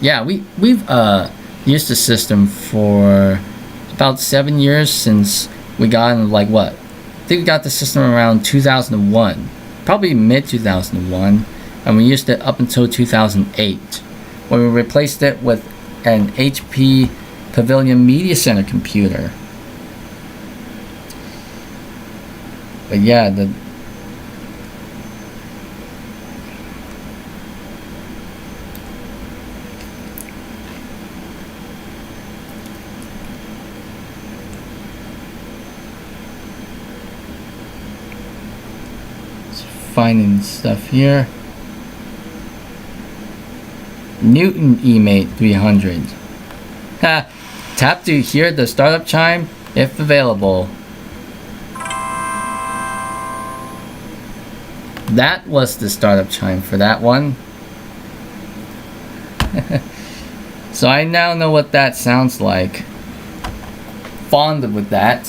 S1: yeah, we've used the system for about 7 years since we got in, like, what? I think we got the system around 2001, probably mid 2001, and we used it up until 2008 when we replaced it with an HP Pavilion Media Center computer. But yeah, finding stuff here. Newton eMate 300. Tap to hear the startup chime if available. That was the startup chime for that one. So I now know what that sounds like. Fond with that.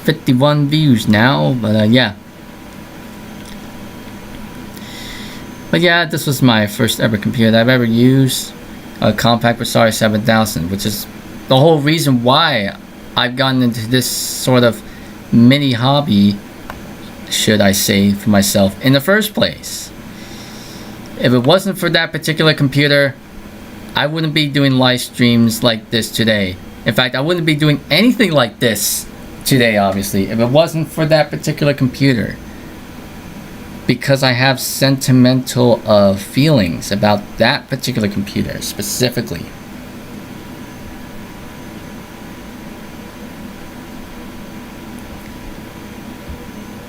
S1: 51 views now, but yeah. But yeah, this was my first ever computer that I've ever used. A compact Presario 7000, which is the whole reason why I've gotten into this sort of mini hobby, should I say, for myself in the first place. If it wasn't for that particular computer, I wouldn't be doing live streams like this today. In fact, I wouldn't be doing anything like this today, obviously, if it wasn't for that particular computer. Because I have sentimental feelings about that particular computer specifically.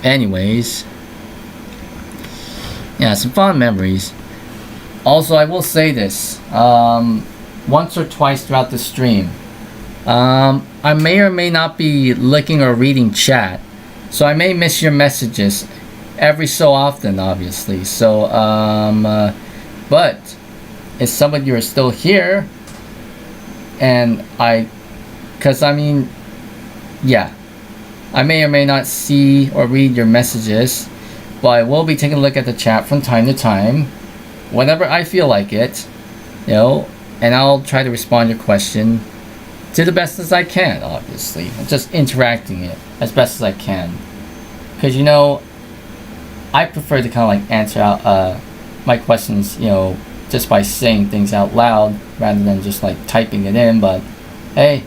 S1: Anyways, yeah, some fond memories. Also, I will say this, once or twice throughout the stream, I may or may not be looking or reading chat, so I may miss your messages every so often, obviously. So but if some of you are still here, and because I mean, yeah, I may or may not see or read your messages, but I will be taking a look at the chat from time to time whenever I feel like it, you know, and I'll try to respond to your question to the best as I can, obviously. I'm just interacting it as best as I can, because, you know, I prefer to kind of like answer out my questions, you know, just by saying things out loud rather than just like typing it in. But hey,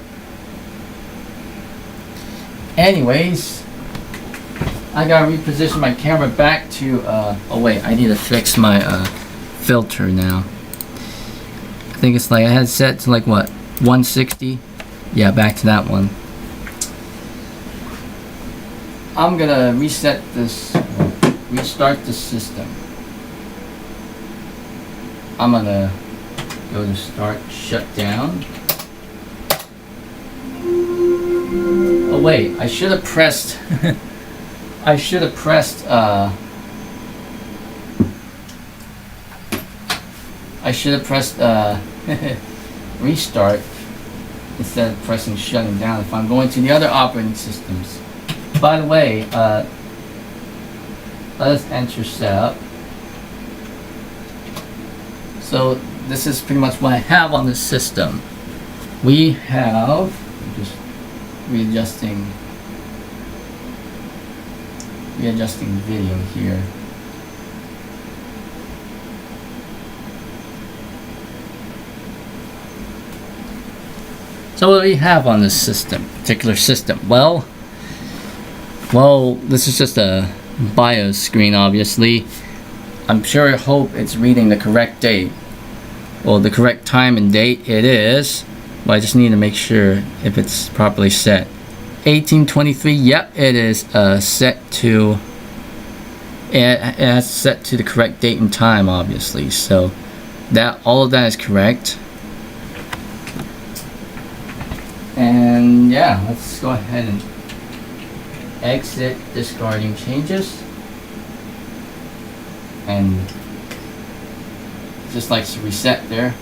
S1: anyways, I gotta reposition my camera back to oh wait, I need to fix my filter now. I think it's like I had it set to like what, 160. Yeah, back to that one. I'm gonna reset this, restart the system. I'm gonna go to start, shut down. Oh wait, I should have pressed I should have pressed restart instead of pressing shutting down if I'm going to the other operating systems. By the way, let us enter setup. So this is pretty much what I have on the system. We have, just readjusting readjusting video here. So what do we have on this particular system? Well, this is just a BIOS screen, obviously. I'm sure I hope it's reading the correct date. Well, the correct time and date it is. Well, I just need to make sure if it's properly set. 1823, yep, it is set to, it has set to the correct date and time, obviously. So that all of that is correct. And yeah, let's go ahead and exit discarding changes, and just like to reset there.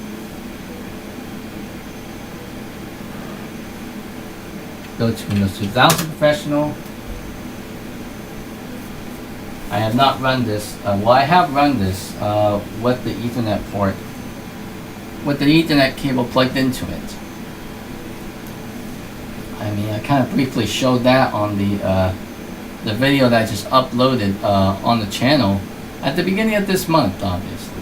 S1: Go to Windows 2000 Professional. I have not run this. Well, I have run this with the Ethernet port, with the Ethernet cable plugged into it. I mean, I kind of briefly showed that on the video that I just uploaded on the channel at the beginning of this month, obviously.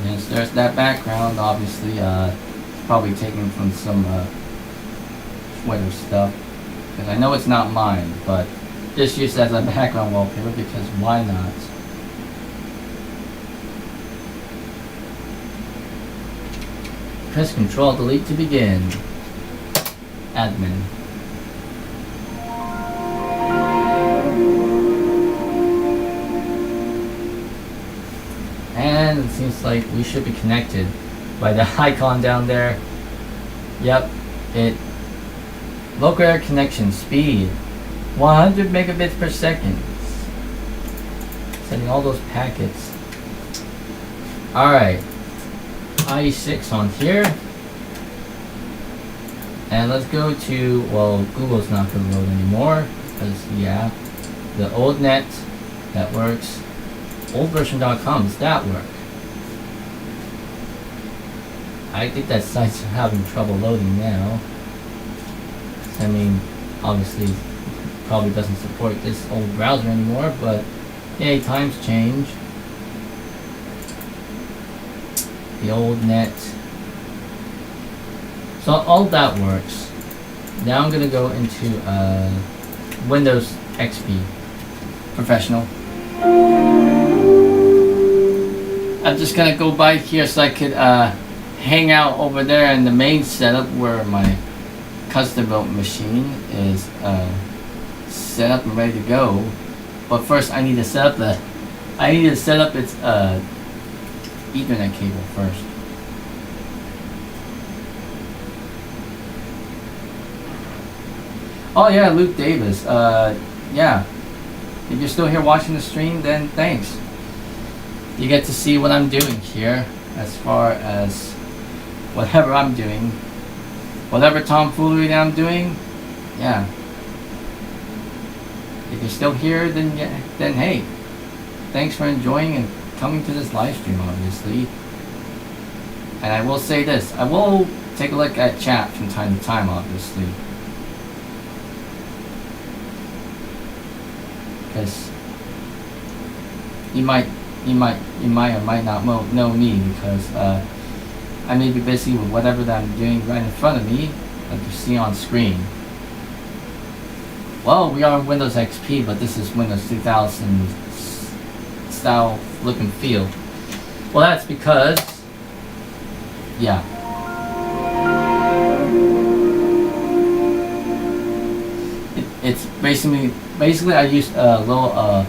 S1: And there's that background, obviously. Probably taken from some Twitter stuff, because I know it's not mine, but just used as a background wallpaper because why not? Press Control Delete to begin. Admin. And it seems like we should be connected by the icon down there. Yep, local area connection speed 100 megabits per second. Sending all those packets. Alright, IE6 on here. And let's go to, well, Google's not going to load anymore, because yeah, the old net that works. Oldversion.com, does that work? I think that site's having trouble loading now. I mean, obviously, probably doesn't support this old browser anymore, but hey, times change. The old net. So all that works. Now I'm gonna go into Windows XP Professional. I'm just gonna go by here so I could hang out over there in the main setup where my custom built machine is set up and ready to go. But first I need to set up its Ethernet cable first. Oh yeah, Luke Davis. Yeah. If you're still here watching the stream, then thanks. You get to see what I'm doing here as far as whatever I'm doing. Whatever tomfoolery that I'm doing, yeah. If you're still here, then yeah, then hey, thanks for enjoying and coming to this live stream, obviously. And I will say this, I will take a look at chat from time to time, obviously. Because you might or might not know me, because I may be busy with whatever that I'm doing right in front of me, like you see on screen. Well, we are on Windows XP, but this is Windows 2000 style look and feel. Well, that's because, yeah. It's basically I use a little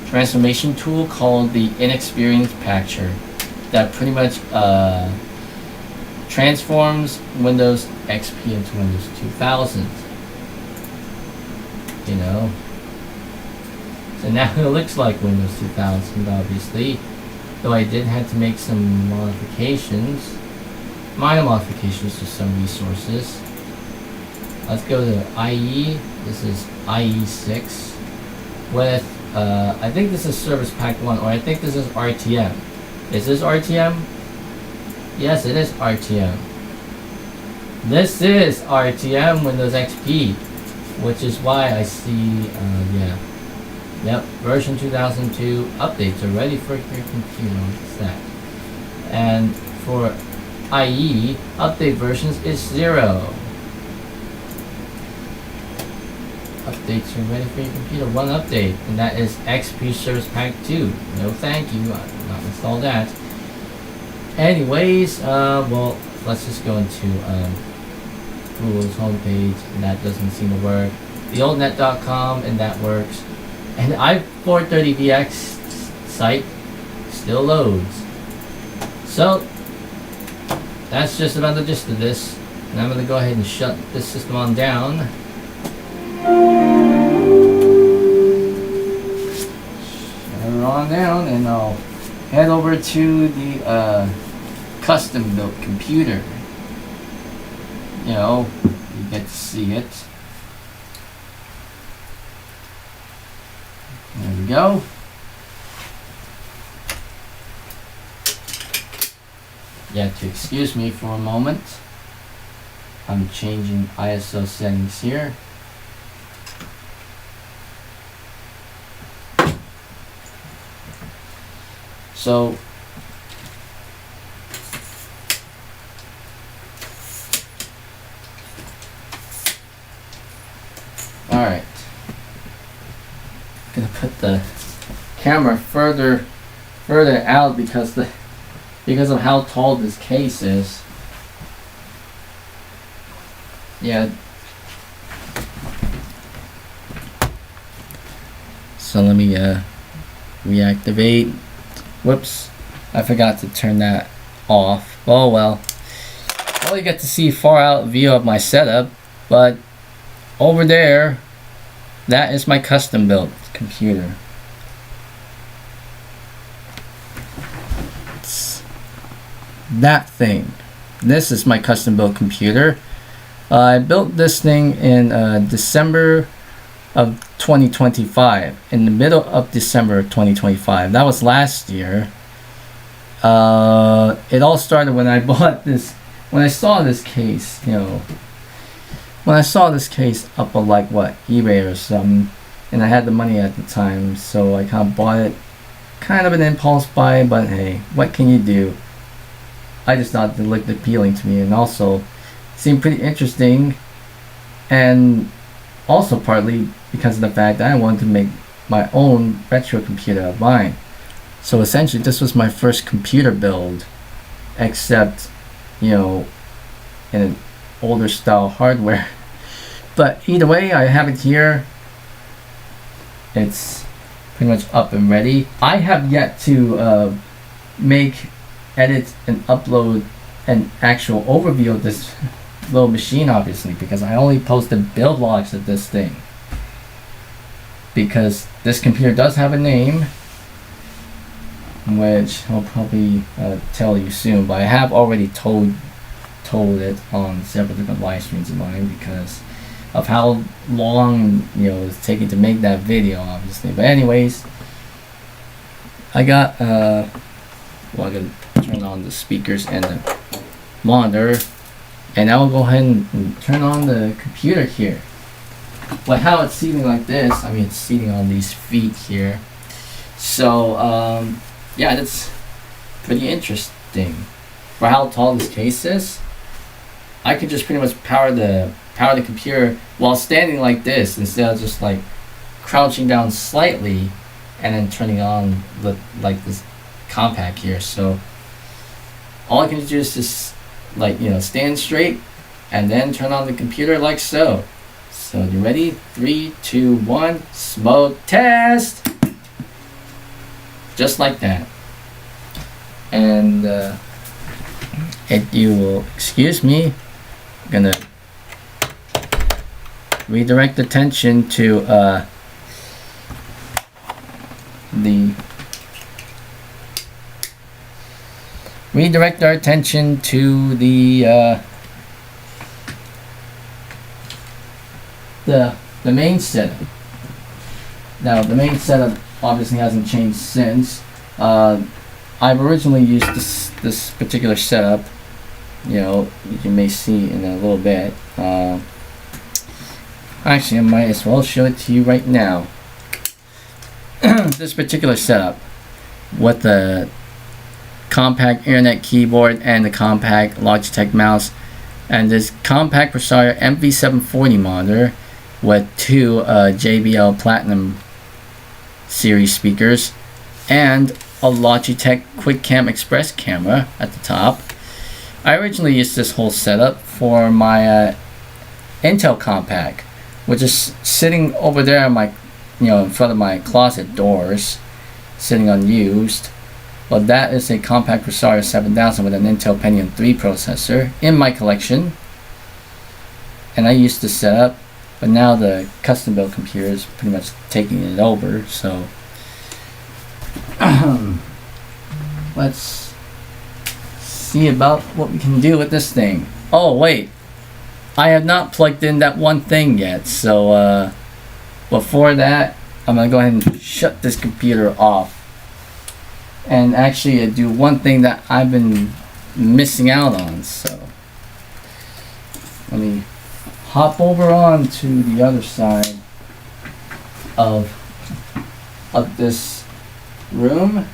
S1: transformation tool called the Inexperienced Patcher that pretty much transforms Windows XP into Windows 2000. You know, so now it looks like Windows 2000, obviously, though I did have to make some modifications, minor modifications to some resources. Let's go to IE. This is IE6 with I think this is Service Pack 1, or I think this is RTM. Is this RTM? Yes, it is RTM. This is RTM Windows XP, which is why I see, yeah. Yep, version 2002 updates are ready for your computer. What's that? And for IE, update versions is 0. Updates are ready for your computer. One update, and that is XP Service Pack 2. No thank you, I will not install that. Anyways, well, let's just go into Google's homepage, and that doesn't seem to work. Theoldnet.com, and that works. And the i430VX site still loads. So, that's just about the gist of this. And I'm going to go ahead and shut this system on down. Shut it on down, and I'll head over to the custom built computer. You know, you get to see it. There we go. You have to excuse me for a moment. I'm changing ISO settings here. So, alright. I'm gonna put the camera further out because of how tall this case is. Yeah. So let me reactivate. Whoops, I forgot to turn that off. Oh well. Well, you get to see far out view of my setup, but over there, that is my custom built computer. It's that thing. This is my custom built computer. I built this thing in December of 2025, in the middle of December of 2025. That was last year. It all started when I bought this, when I saw this case, you know, when I saw this case up on like what, eBay or something, and I had the money at the time, so I kind of bought it. Kind of an impulse buy, but hey, what can you do? I just thought it looked appealing to me, and also seemed pretty interesting, and also partly because of the fact that I wanted to make my own retro computer of mine. So essentially this was my first computer build, except, you know, in an older style hardware. But either way, I have it here. It's pretty much up and ready. I have yet to make, edit, and upload an actual overview of this little machine, obviously, because I only posted build logs of this thing. Because this computer does have a name, which I'll probably tell you soon, but I have already told it on several different live streams of mine because of how long, you know, it's taking to make that video, obviously. But anyways, I got well, I gotta turn on the speakers and the monitor, and I will go ahead and turn on the computer here. But how it's seating like this, I mean, it's seating on these feet here. So yeah, that's pretty interesting. For how tall this case is, I could just pretty much power the computer while standing like this, instead of just like crouching down slightly and then turning on the like this compact here. So all I can do is just, like, you know, stand straight and then turn on the computer like so. So you ready? 3, 2, 1, smoke test. Just like that. And if you will excuse me, I'm gonna redirect attention to redirect our attention to the the main setup. Now the main setup obviously hasn't changed since. I've originally used this particular setup. You know, you may see in a little bit. Actually, I might as well show it to you right now. This particular setup with the compact internet keyboard and the compact Logitech mouse and this compact Presario MV740 monitor with two JBL Platinum series speakers and a Logitech QuickCam Express camera at the top. I originally used this whole setup for my Intel compact, which is sitting over there in my, in front of my closet doors, sitting unused. But that is a compact Presario 7000 with an Intel Pentium 3 processor in my collection, and I used to set up, but now the custom built computer is pretty much taking it over. So let's see about what we can do with this thing. Oh wait, I have not plugged in that one thing yet, so before that I'm gonna go ahead and shut this computer off and actually do one thing that I've been missing out on. So let me hop over on to the other side of this room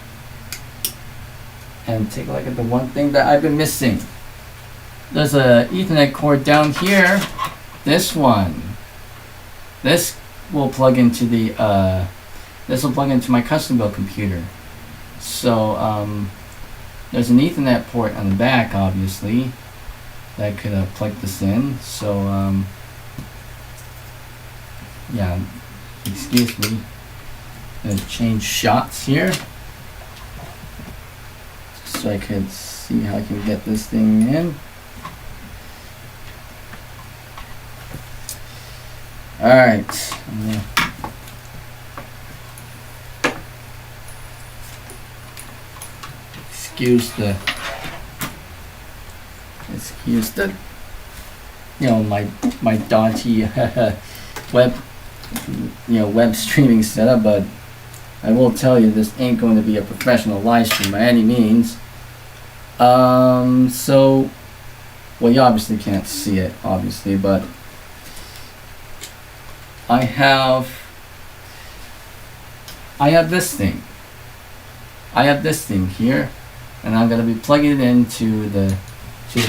S1: and take a look at the one thing that I've been missing. There's a Ethernet cord down here. This one. This will plug into the this will plug into my custom built computer. So there's an Ethernet port on the back, obviously, that could plug this in. So yeah, excuse me. I'm gonna change shots here so I could see how I can get this thing in. Alright. Excuse the my dodgy web streaming setup, but I will tell you this ain't going to be a professional live stream by any means. So well, you obviously can't see it, obviously, but I have this thing. I have this thing here, and I'm going to be plugging it into the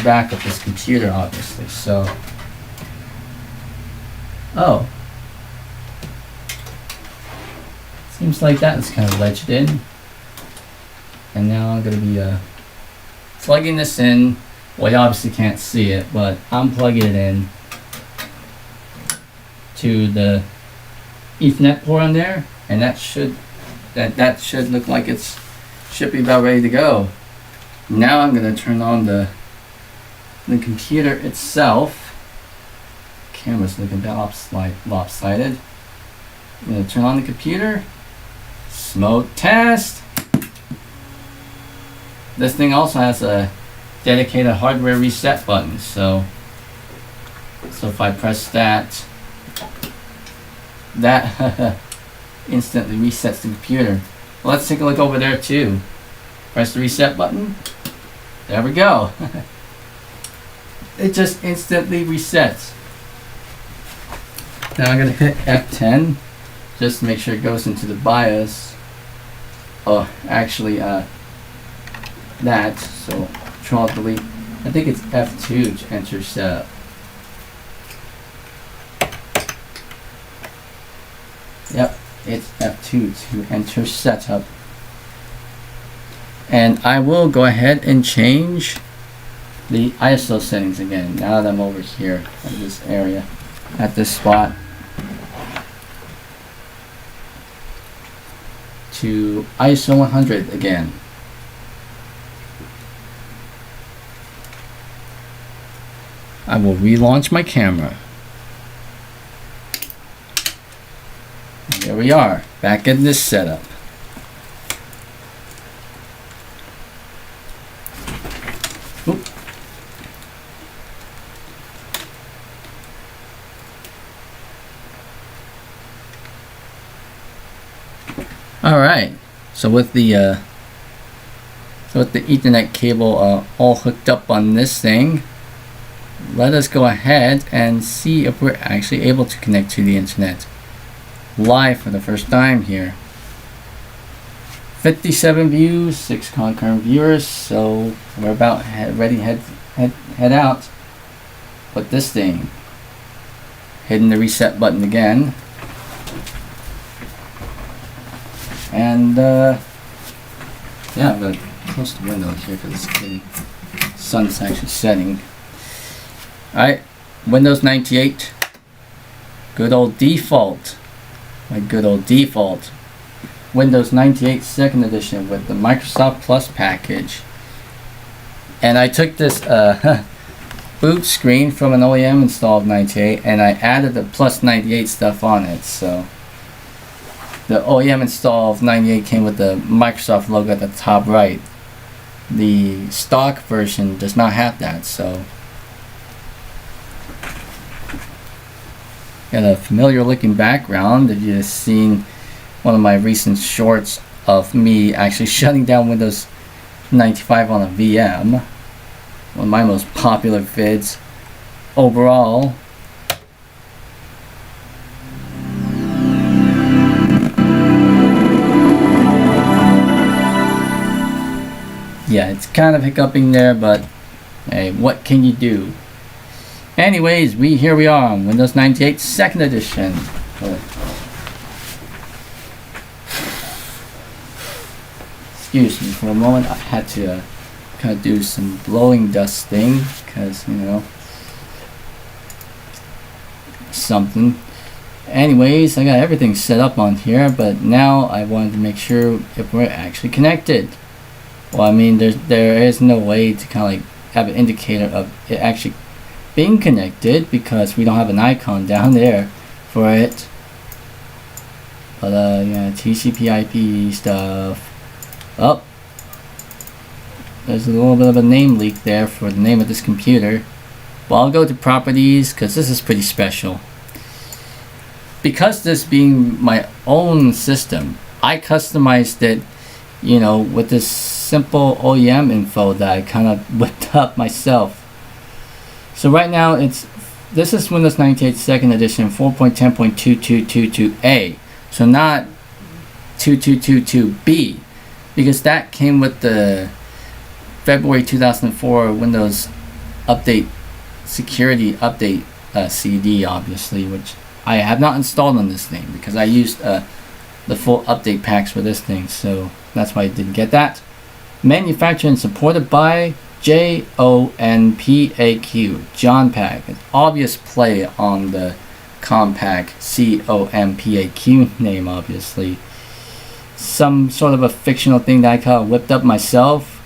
S1: back of this computer, obviously. So, oh, seems like that is kind of wedged in, and now I'm going to be plugging this in. Well, you obviously can't see it, but I'm plugging it in to the Ethernet port on there, and that should look like it should be about ready to go. Now I'm going to turn on the computer itself. Camera's looking lopsided. I'm going to turn on the computer. Smoke test. This thing also has a dedicated hardware reset button, so if I press that instantly resets the computer. Well, let's take a look over there too. Press the reset button. There we go. It just instantly resets. Now I'm going to hit F10 just to make sure it goes into the BIOS. Oh, actually that. So Control Delete. I think it's F2 to enter setup. Yep, it's F2 to enter setup. And I will go ahead and change the ISO settings again now that I'm over here in this area, at this spot, to ISO 100 again. I will relaunch my camera. There we are, back in this setup. Oop. All right. So with the Ethernet cable all hooked up on this thing, let us go ahead and see if we're actually able to connect to the internet live for the first time here. 57 views, 6 concurrent viewers, so we're about ready to head out with this thing. Hitting the reset button again. And yeah, I'm gonna close the window here because it's getting sun's actually setting. Alright, Windows 98. Good old default. My good old default. Windows 98 2nd edition with the Microsoft Plus package. And I took this boot screen from an OEM install of 98 and I added the Plus 98 stuff on it. So the OEM install of 98 came with the Microsoft logo at the top right. The stock version does not have that, so got a familiar looking background. If you've seen one of my recent shorts of me actually shutting down Windows 95 on a VM, one of my most popular vids overall. Yeah, it's kind of hiccuping there, but hey, what can you do? Anyways, here we are on Windows 98 2nd edition. Excuse me for a moment, I had to kind of do some blowing dust thing, because, you know, something. Anyways, I got everything set up on here, but now I wanted to make sure if we're actually connected. Well, I mean, there is no way to kind of like have an indicator of it actually being connected because we don't have an icon down there for it. But yeah, TCP/IP stuff. Oh, there's a little bit of a name leak there for the name of this computer. Well, I'll go to properties because this is pretty special. Because this being my own system, I customized it, you know, with this simple OEM info that I kind of whipped up myself. So right now this is Windows 98 2nd edition 4.10.2222A. So not 2222B, because that came with the February 2004 Windows Update Security Update CD, obviously, which I have not installed on this thing because I used the full update packs for this thing, so that's why I didn't get that. Manufactured and supported by JONPAQ, John Pack, an obvious play on the Compaq COMPAQ name, obviously. Some sort of a fictional thing that I kind of whipped up myself.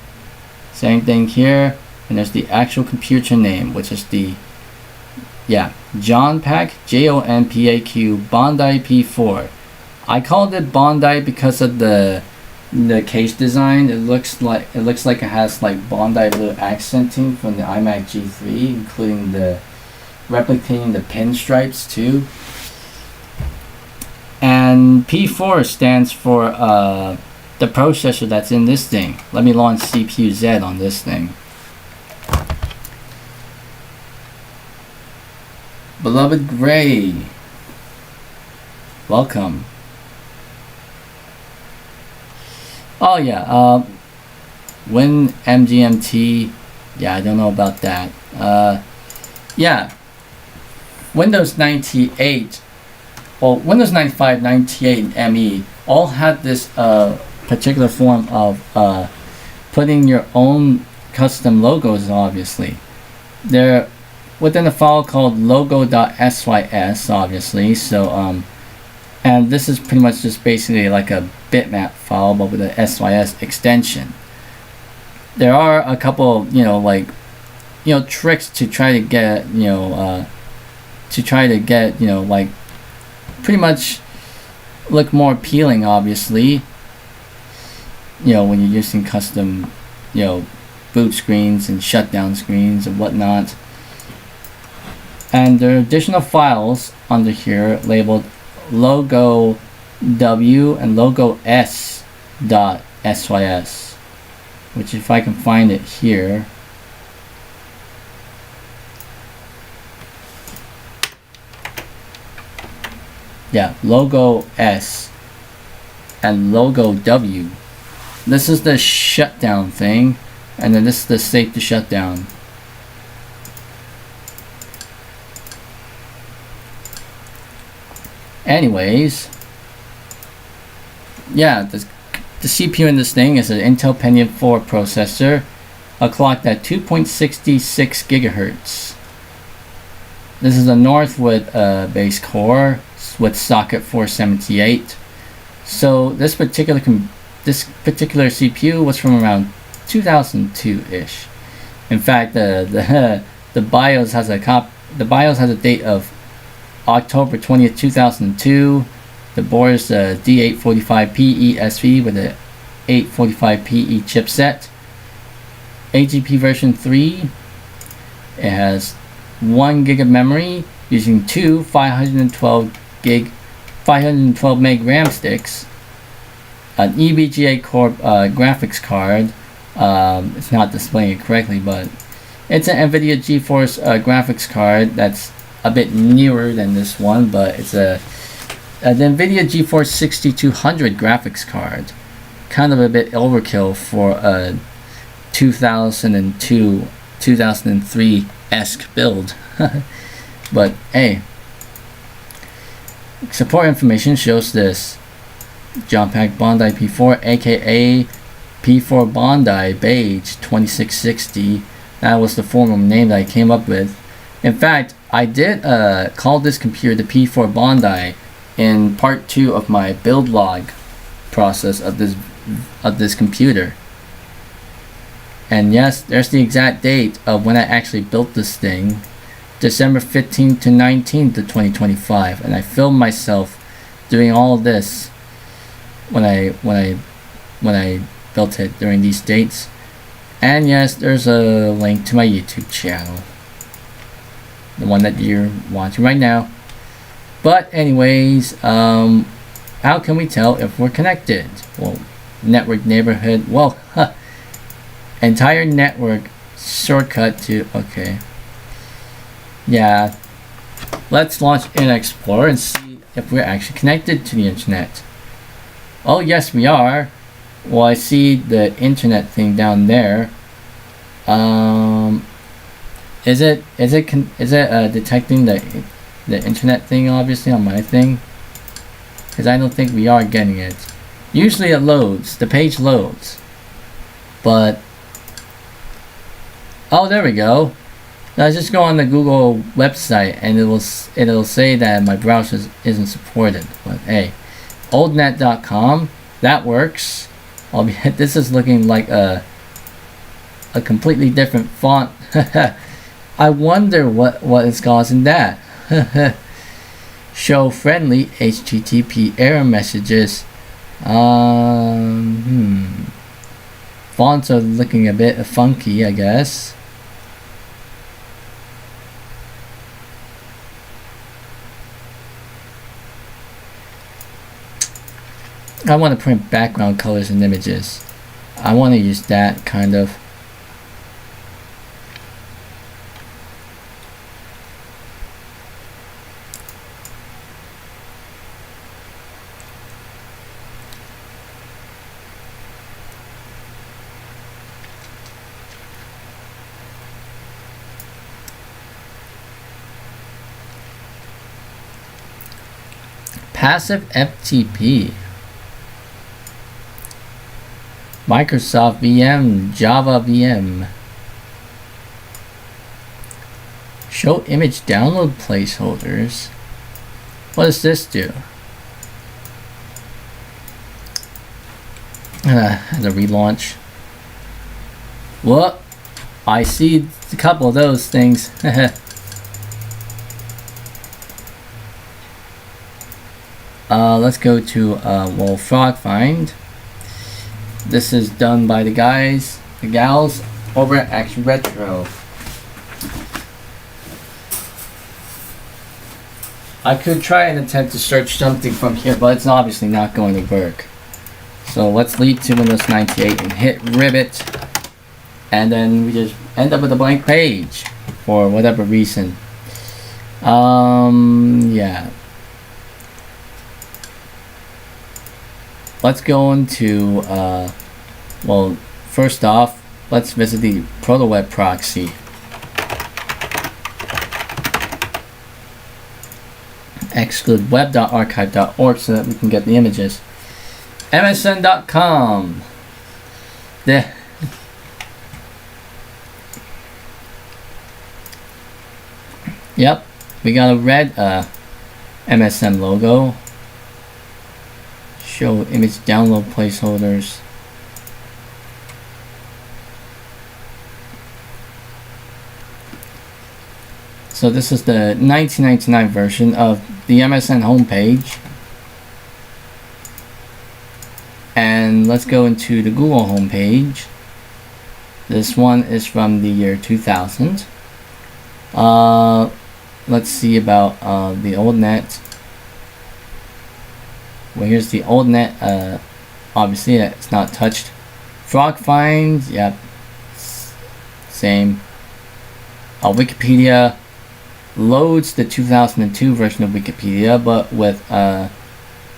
S1: Same thing here, and there's the actual computer name, which is the, yeah, John Pack, JONPAQ Bondi P4. I called it Bondi because of the case design. It looks like it has like Bondi little accenting from the iMac G3, including the replicating the pinstripes too. And P4 stands for the processor that's in this thing. Let me launch CPU-Z on this thing. Beloved Gray, welcome. Oh yeah, WinMGMT, yeah, I don't know about that. Yeah, Windows 98, well, Windows 95, 98, and ME all had this particular form of putting your own custom logos, obviously. They're within a file called logo.sys, obviously, so and this is pretty much just basically like a bitmap file but with a sys extension. There are a couple, you know, like, you know, tricks to try to get, you know, like pretty much look more appealing, obviously, you know, when you're using custom, you know, boot screens and shutdown screens and whatnot. And there are additional files under here labeled logo W and logo S dot SYS, which if I can find it here. Yeah, logo S and logo W. This is the shutdown thing, and then this is the safe to shut down. Anyways, yeah, the CPU in this thing is an Intel Pentium 4 processor, clocked at 2.66 gigahertz. This is a Northwood base core with socket 478. So this particular CPU was from around 2002-ish. In fact, the BIOS has a date of October 20th, 2002. The board is the D845PE SV with a 845PE chipset. AGP version 3. It has 1 gig of memory using two 512 meg RAM sticks. An EVGA Core graphics card. It's not displaying it correctly, but it's an NVIDIA GeForce graphics card that's a bit newer than this one, but it's the NVIDIA GeForce 6200 graphics card. Kind of a bit overkill for a 2002, 2003-esque build. But hey, support information shows this. John Pack Bondi P4, aka P4 Bondi Beige 2660. That was the formal name that I came up with. In fact, I did call this computer the P4 Bondi in part 2 of my build log process of this computer. And yes, there's the exact date of when I actually built this thing, December 15th to 19th of 2025, and I filmed myself doing all of this when I built it during these dates. And yes, there's a link to my YouTube channel, the one that you're watching right now. But anyways, how can we tell if we're connected? Well, network neighborhood, well, entire network shortcut to, okay. Yeah, let's launch Internet Explorer and see if we're actually connected to the internet. Oh yes, we are. Well, I see the internet thing down there. Is it detecting the internet thing obviously on my thing? Because I don't think we are getting it. Usually it loads, the page loads, but oh, there we go. Now just go on the Google website and it'll say that my browser isn't supported. But hey, oldnet.com, that works. Albeit this is looking like a completely different font. I wonder what is causing that. Show friendly HTTP error messages. Fonts are looking a bit funky, I guess. I want to print background colors and images. I want to use that kind of. Passive FTP. Microsoft VM, Java VM. Show image download placeholders. What does this do? The relaunch. Well, I see a couple of those things. Let's go to Frog Find. This is done by the gals over at Action Retro. I could try and attempt to search something from here, but it's obviously not going to work. So let's leap to Windows 98 and hit Ribbit, and then we just end up with a blank page for whatever reason. Yeah. Let's go into, well, first off, let's visit the ProtoWeb proxy. Exclude web.archive.org so that we can get the images. MSN.com. There. Yep, we got a red MSN logo. Show image download placeholders. So this is the 1999 version of the MSN homepage. And let's go into the Google homepage. This one is from the year 2000. Let's see about the old net. Well, here's the old net. Obviously, it's not touched. Frog finds, yep, same. Wikipedia loads the 2002 version of Wikipedia, but with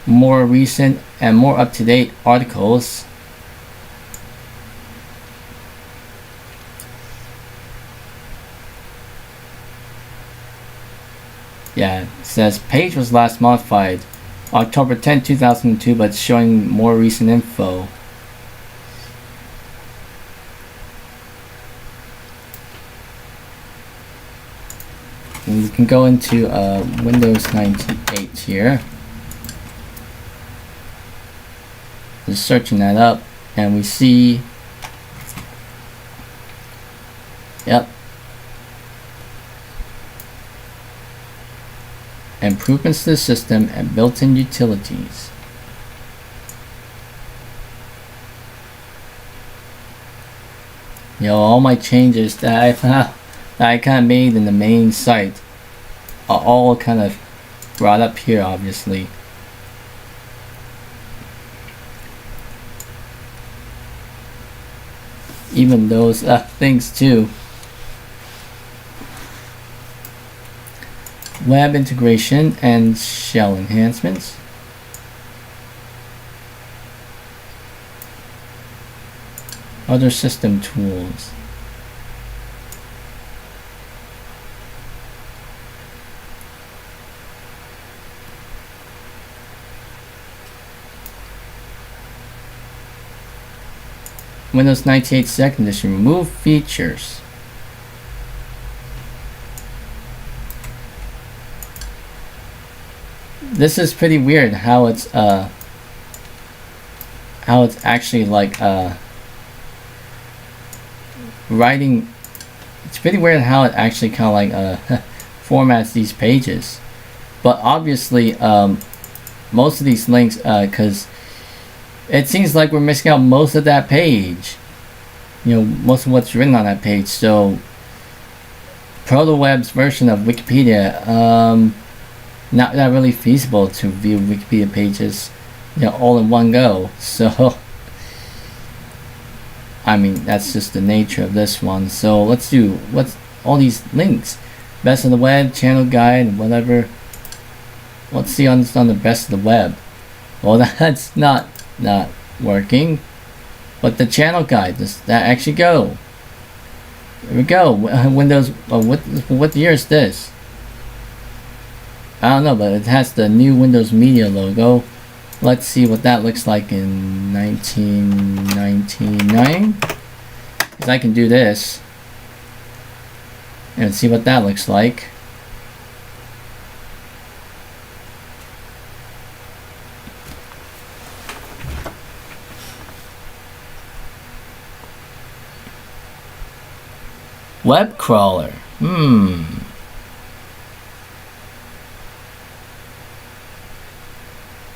S1: more recent and more up-to-date articles. Yeah, it says page was last modified October 10, 2002, but it's showing more recent info. And we can go into Windows 98 here. Just searching that up, and we see, yep, improvements to the system and built-in utilities. All my changes that I kind of made in the main site are all kind of brought up here, obviously. Even those things too. Web integration and shell enhancements. Other system tools. Windows 98 second edition. Remove features. This is pretty weird how it's actually like writing. It's pretty weird how it actually kind of like formats these pages. But obviously most of these links, because it seems like we're missing out most of that page. Most of what's written on that page. So ProtoWeb's version of Wikipedia, not really feasible to view Wikipedia pages, all in one go. So I mean, that's just the nature of this one. So let's do what's all these links. Best of the web, channel guide, whatever. Let's see on the best of the web. Well, that's not working. But the channel guide, does that actually go? There we go. Windows. What year is this? I don't know, but it has the new Windows Media logo. Let's see what that looks like in 1999. Because I can do this and see what that looks like. Web crawler.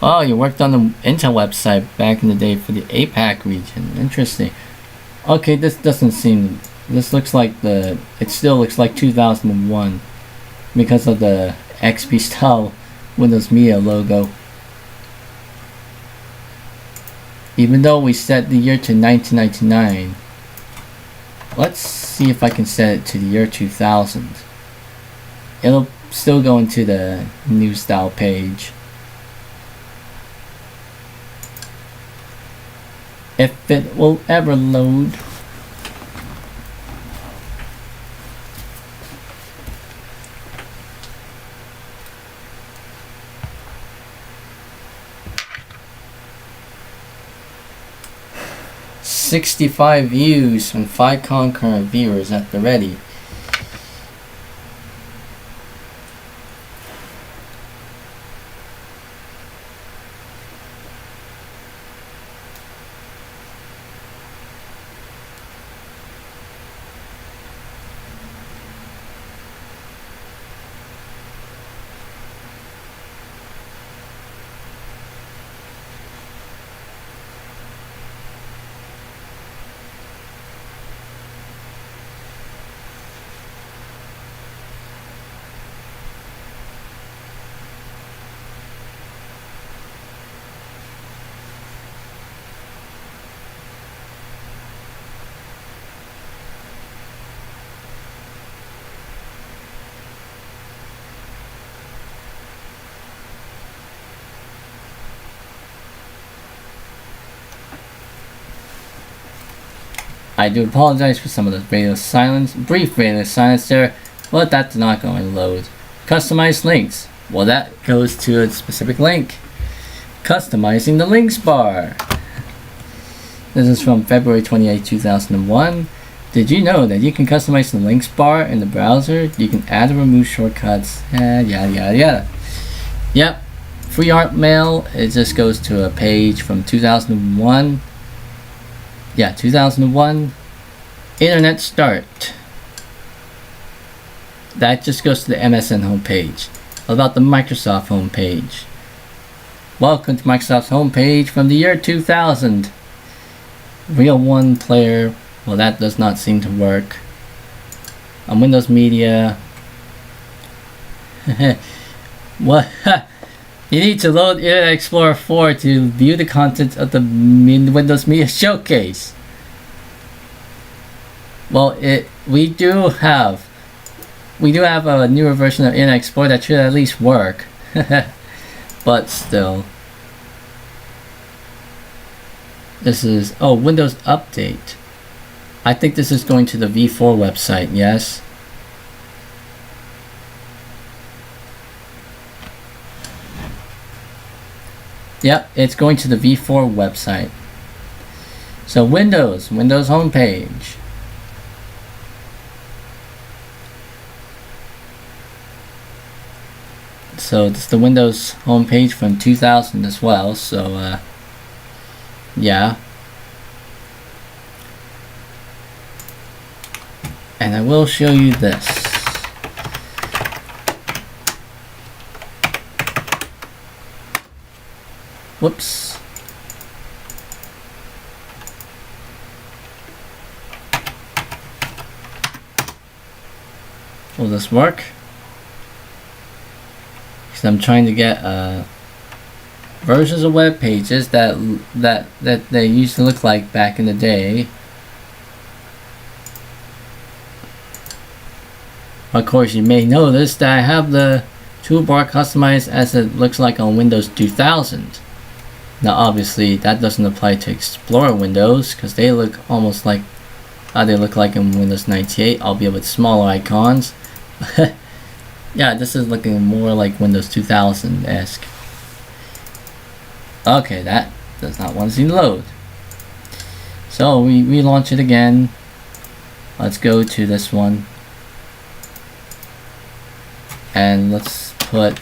S1: Oh, you worked on the Intel website back in the day for the APAC region. Interesting. Okay, this doesn't seem. This looks like it still looks like 2001 because of the XP style Windows Media logo. Even though we set the year to 1999, let's see if I can set it to the year 2000. It'll still go into the new style page. If it will ever load. "65 views and 5 concurrent viewers at the ready." I do apologize for some of the brief radio silence there, but that's not going to load. Customize links. Well, that goes to a specific link. Customizing the links bar. This is from February 28, 2001. Did you know that you can customize the links bar in the browser? You can add and remove shortcuts, and yada yada yada. Yep, free art mail. It just goes to a page from 2001. Yeah, 2001. Internet start. That just goes to the MSN homepage. What about the Microsoft homepage? Welcome to Microsoft's homepage from the year 2000. Real One Player. Well, that does not seem to work. On Windows Media. What? You need to load Internet Explorer 4 to view the contents of the Windows Media Showcase. Well, we do have a newer version of Internet Explorer that should at least work. But still. This is Windows Update. I think this is going to the V4 website, yes? Yep, it's going to the V4 website. So Windows homepage. So it's the Windows homepage from 2000 as well, so yeah. And I will show you this. Whoops. Will this work? Because I'm trying to get versions of web pages that they used to look like back in the day. Of course, you may notice that I have the toolbar customized as it looks like on Windows 2000. Now obviously that doesn't apply to Explorer windows because they look almost like how they look like in Windows 98, albeit with smaller icons. Yeah, this is looking more like Windows 2000-esque. Okay, that does not want to load. So we relaunch it again. Let's go to this one. And let's put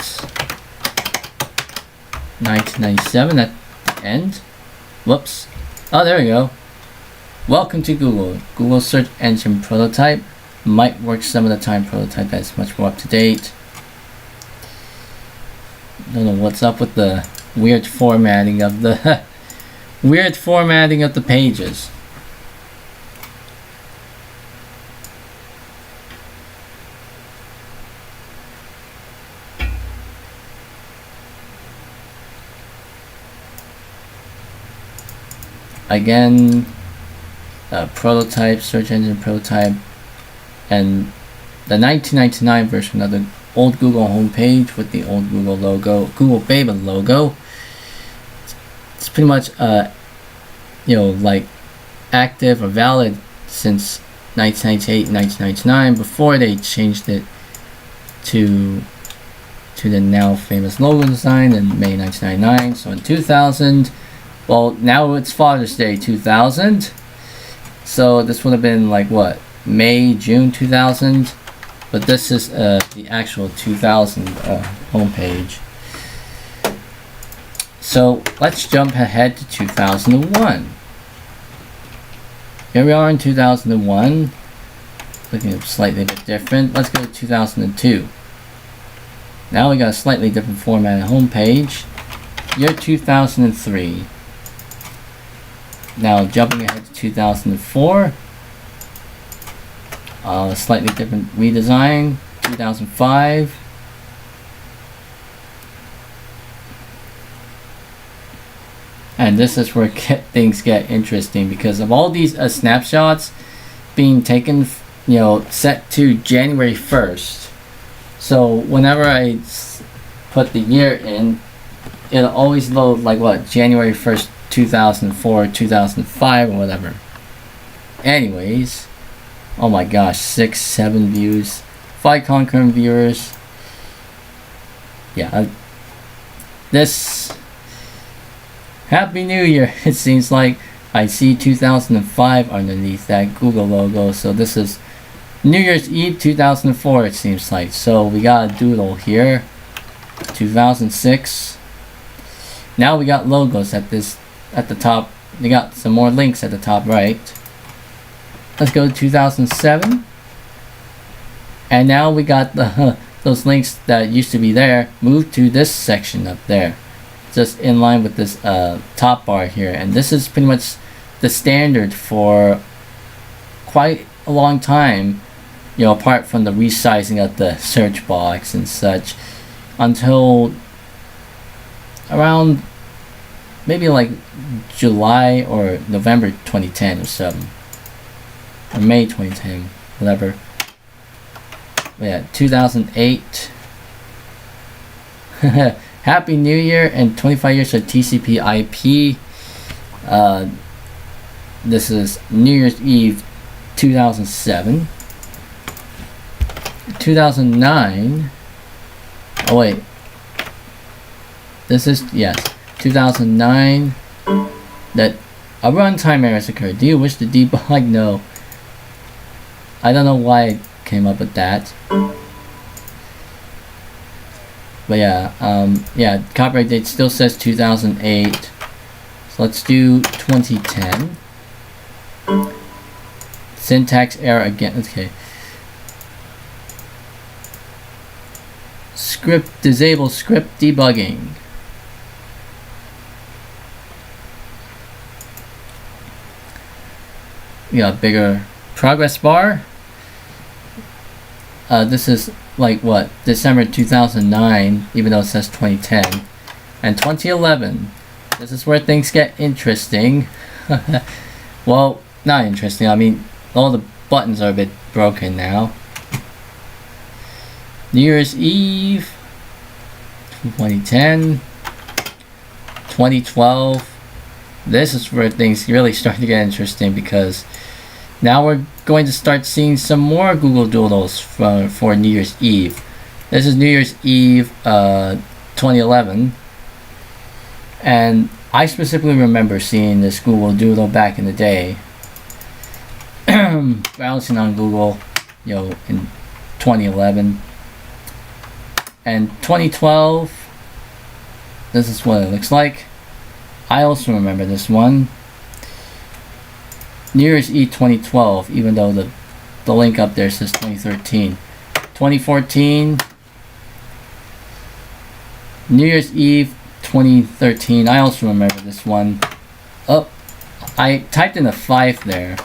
S1: 1997 at the end. Whoops. Oh, there we go. Welcome to Google. Google search engine prototype. Might work some of the time. Prototype that's much more up to date. Don't know what's up with the weird formatting of the weird formatting of the pages. again, prototype, search engine prototype, and the 1999 version of the old Google homepage with the old Google logo, Google Beta logo. It's pretty much like active or valid since 1998, 1999, before they changed it to the now famous logo design in May 1999. So in 2000, well, now it's Father's Day 2000, so this would have been like what, May, June 2000, but this is the actual 2000 homepage. So let's jump ahead to 2001. Here we are in 2001, looking slightly bit different. Let's go to 2002. Now we got a slightly different format homepage. Year 2003. Now jumping ahead to 2004. Slightly different redesign. 2005. And this is where things get interesting, because of all these snapshots being taken, set to January 1st. So whenever I put the year in, it'll always load like what, January 1st, 2004, 2005, or whatever. Anyways, oh my gosh, 6, 7 views, 5 concurrent viewers. Yeah, this Happy New Year. It seems like I see 2005 underneath that Google logo, so this is New Year's Eve 2004, it seems like. So we got a doodle here. 2006. Now we got logos at the top. We got some more links at the top right. Let's go to 2007. And now we got those links that used to be there moved to this section up there, just in line with this top bar here. And this is pretty much the standard for quite a long time, apart from the resizing of the search box and such, until around maybe like July or November 2010 or something, or May 2010, whatever. But yeah, 2008. Happy New Year and 25 years of TCP IP. This is New Year's Eve 2007. 2009. Oh wait. This is, yes, 2009. That a runtime error has occurred. Do you wish to debug? No. I don't know why I came up with that. But yeah, copyright date still says 2008. So let's do 2010. Syntax error again. Okay. Disable script debugging. We got a bigger progress bar. This is like what, December 2009, even though it says 2010. And 2011. This is where things get interesting. Well, not interesting. I mean, all the buttons are a bit broken now. New Year's Eve 2010. 2012. This is where things really start to get interesting, because now we're going to start seeing some more Google Doodles for New Year's Eve. This is New Year's Eve 2011. And I specifically remember seeing this Google Doodle back in the day. Browsing on Google, in 2011. And 2012, this is what it looks like. I also remember this one. New Year's Eve 2012, even though the link up there says 2013. 2014, New Year's Eve 2013. I also remember this one. Oh, I typed in a 5 there.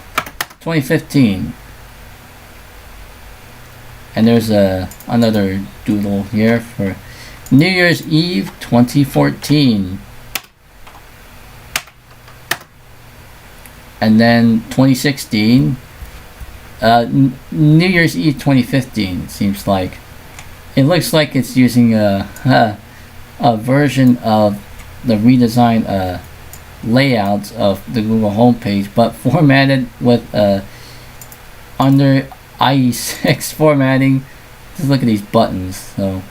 S1: 2015. And there's another doodle here for New Year's Eve 2014. and then 2016, New Year's Eve 2015 seems like. It looks like it's using a version of the redesigned layouts of the Google homepage, but formatted with under IE6 formatting. Just look at these buttons. So,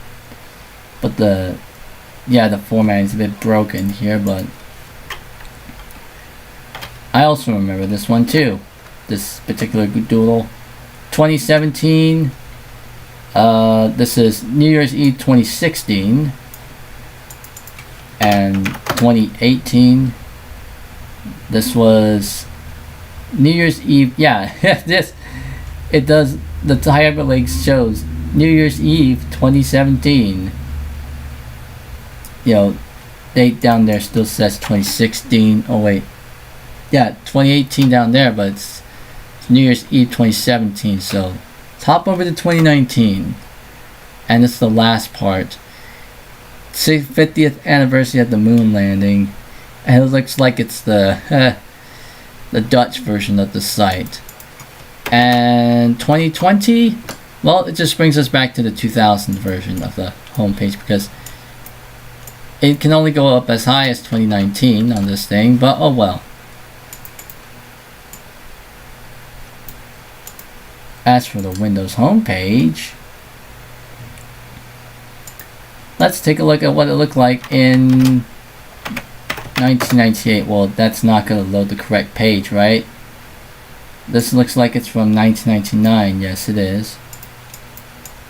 S1: but the formatting is a bit broken here, but I also remember this one too. This particular doodle. 2017. This is New Year's Eve 2016. And 2018. This was New Year's Eve. Yeah, this. It does. The hyperlink shows New Year's Eve 2017. You know, date down there still says 2016. Oh wait. Yeah, 2018 down there, but it's New Year's Eve 2017. So, hop over to 2019, and it's the last part. 50th anniversary of the moon landing, and it looks like it's the Dutch version of the site. And 2020, well, it just brings us back to the 2000 version of the homepage because it can only go up as high as 2019 on this thing, but oh well. As for the Windows homepage, let's take a look at what it looked like in 1998. Well, that's not going to load the correct page, right? This looks like it's from 1999. Yes, it is.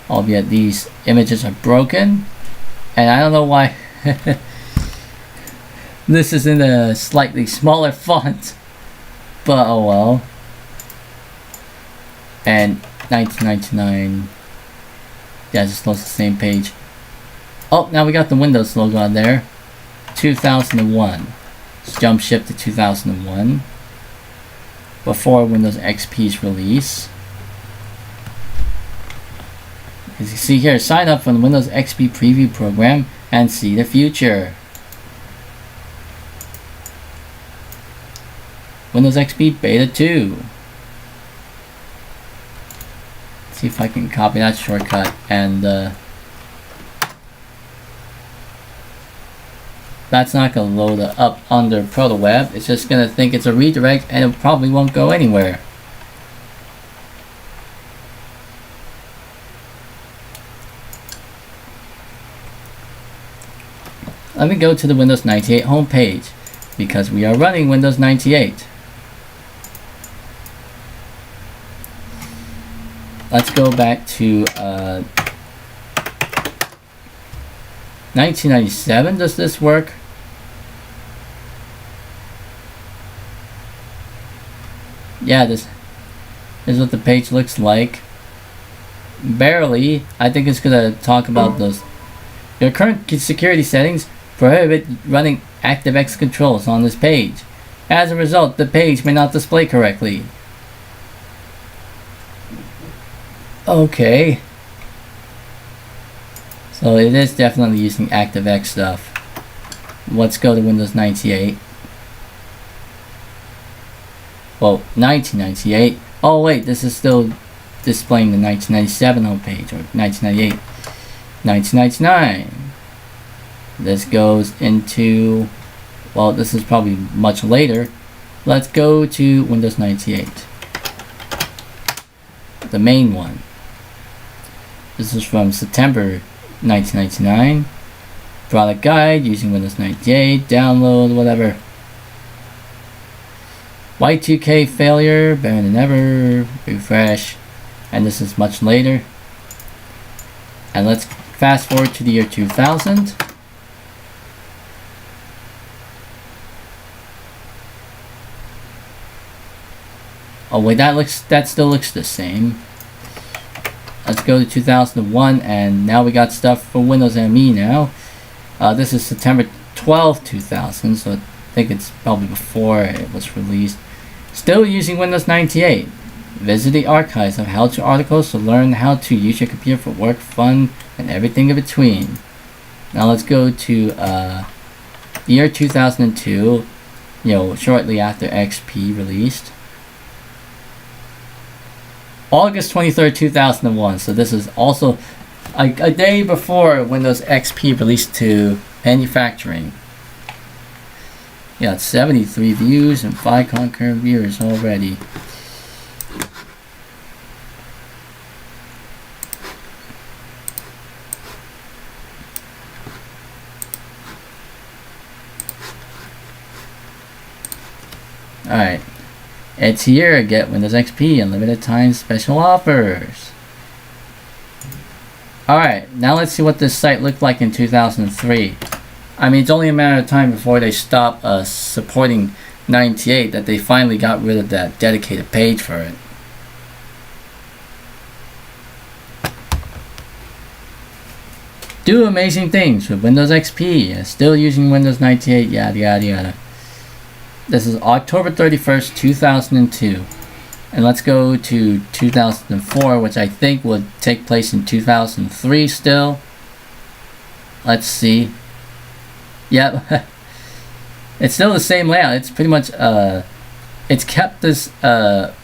S1: Albeit these images are broken, and I don't know why this is in a slightly smaller font, but oh well. And 1999, yeah, just loads the same page. Oh, now we got the Windows logo on there. 2001. Let's jump ship to 2001. Before Windows XP's release. As you see here, sign up for the Windows XP preview program and see the future. Windows XP Beta 2. See if I can copy that shortcut, and that's not going to load it up under ProtoWeb. It's just going to think it's a redirect, and it probably won't go anywhere. Let me go to the Windows 98 homepage because we are running Windows 98. Let's go back to 1997. Does this work? Yeah, this is what the page looks like. Barely. I think it's going to talk about those. Your current security settings prohibit running ActiveX controls on this page. As a result, the page may not display correctly. Okay. So it is definitely using ActiveX stuff. Let's go to Windows 98. Well, 1998. Oh wait, this is still displaying the 1997 homepage, or 1998. 1999. This goes into, well, this is probably much later. Let's go to Windows 98. The main one. This is from September 1999. Product guide using Windows 98. Download, whatever. Y2K failure, better than ever. Refresh. And this is much later. And let's fast forward to the year 2000. Oh wait, that still looks the same. Let's go to 2001, and now we got stuff for Windows ME now. This is September 12, 2000, so I think it's probably before it was released. Still using Windows 98. Visit the archives of how-to articles to learn how to use your computer for work, fun, and everything in between. Now let's go to the year 2002. shortly after XP released. August 23rd, 2001. So this is also a day before Windows XP released to manufacturing. Yeah, it's 73 views and 5 concurrent viewers already. Alright, it's here. Get Windows XP and limited time special offers. Alright, now let's see what this site looked like in 2003. I mean, it's only a matter of time before they stop supporting 98 that they finally got rid of that dedicated page for it. Do amazing things with Windows XP. Still using Windows 98, yada yada yada. This is October 31st, 2002. And let's go to 2004, which I think would take place in 2003 still. Let's see. Yep. It's still the same layout. It's pretty much, it's kept this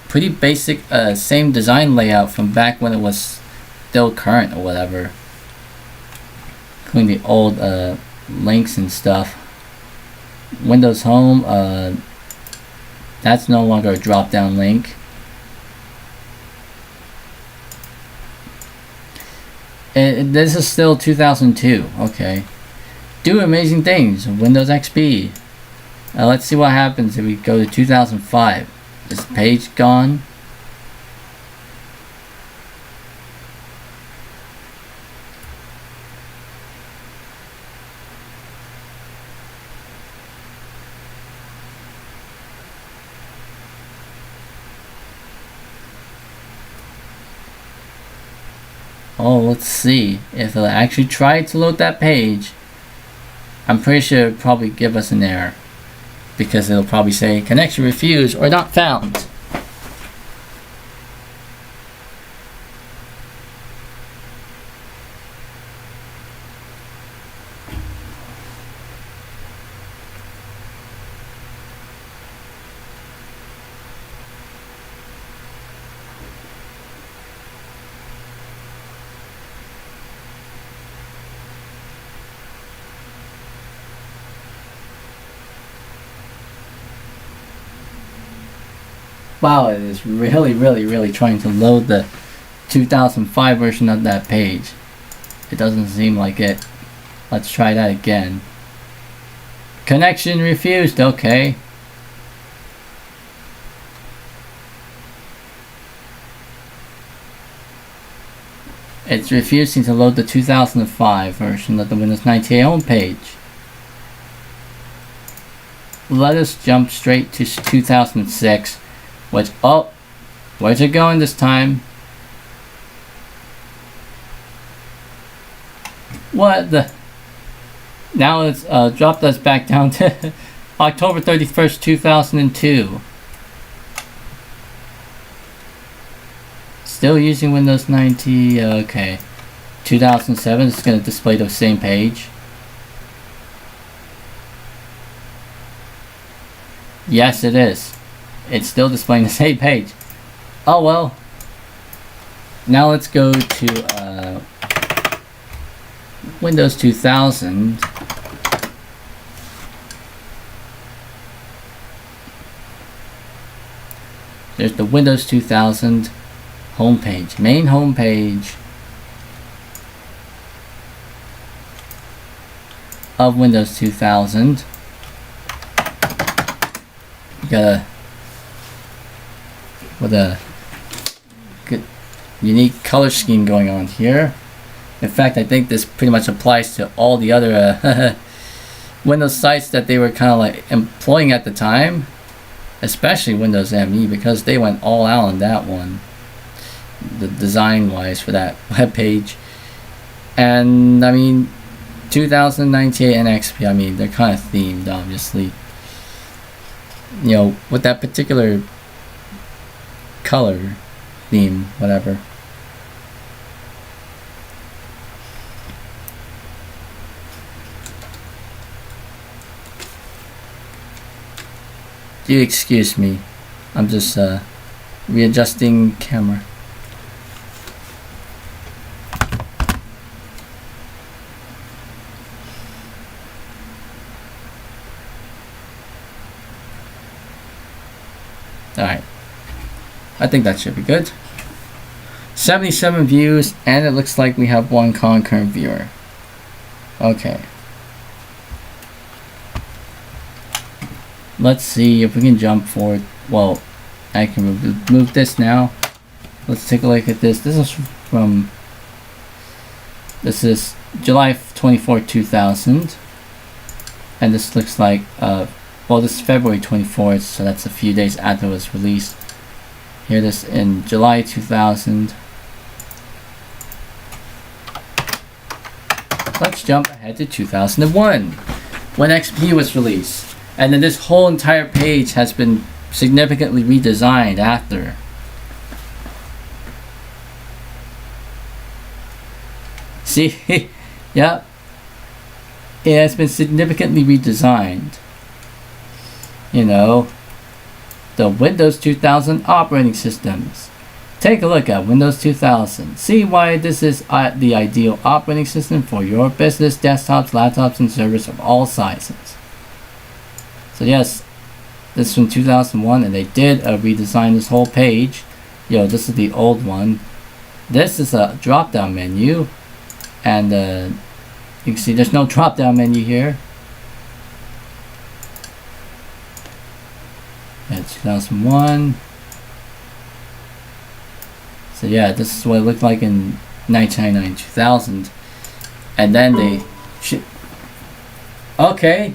S1: pretty basic same design layout from back when it was still current or whatever. Including the old links and stuff. Windows Home, that's no longer a drop down link. This is still 2002. Okay. Do amazing things. Windows XP. Let's see what happens if we go to 2005. Is the page gone? Oh, let's see if it'll actually try to load that page. I'm pretty sure it'll probably give us an error because it'll probably say connection refused or not found. Wow, it is really trying to load the 2005 version of that page. It doesn't seem like it. Let's try that again. Connection refused, okay. It's refusing to load the 2005 version of the Windows 98 homepage. Let us jump straight to 2006. Which, oh, where's it going this time? What the? Now it's dropped us back down to October 31st, 2002. Still using Windows 90, okay. 2007 is going to display the same page. Yes, it is. It's still displaying the same page. Oh well. Now let's go to Windows 2000. There's the Windows 2000 homepage, main homepage of Windows 2000. You got with a good unique color scheme going on here. In fact, I think this pretty much applies to all the other Windows sites that they were kind of like employing at the time, especially Windows ME, because they went all out on that one, the design wise for that web page. And I mean 2098 and XP, I mean they're kind of themed, obviously, you know, with that particular color theme, whatever. Do excuse me. I'm just readjusting camera. Alright. I think that should be good. 77 views, and it looks like we have one concurrent viewer. Okay. Let's see if we can jump forward. Well, I can move this now. Let's take a look at this. This is July 24, 2000. And this looks like, well, this is February 24th, so that's a few days after it was released. Here it is in July 2000. Let's jump ahead to 2001, when XP was released. And then this whole entire page has been significantly redesigned after. See? Yep. It has been significantly redesigned. You know, the Windows 2000 operating systems. Take a look at Windows 2000. See why this is the ideal operating system for your business, desktops, laptops, and servers of all sizes. So yes, this is from 2001, and they did redesign this whole page. Yo, this is the old one. This is a drop-down menu, and you can see there's no drop-down menu here. Yeah, 2001. So yeah, this is what it looked like in 1999, 2000. And then they... Okay,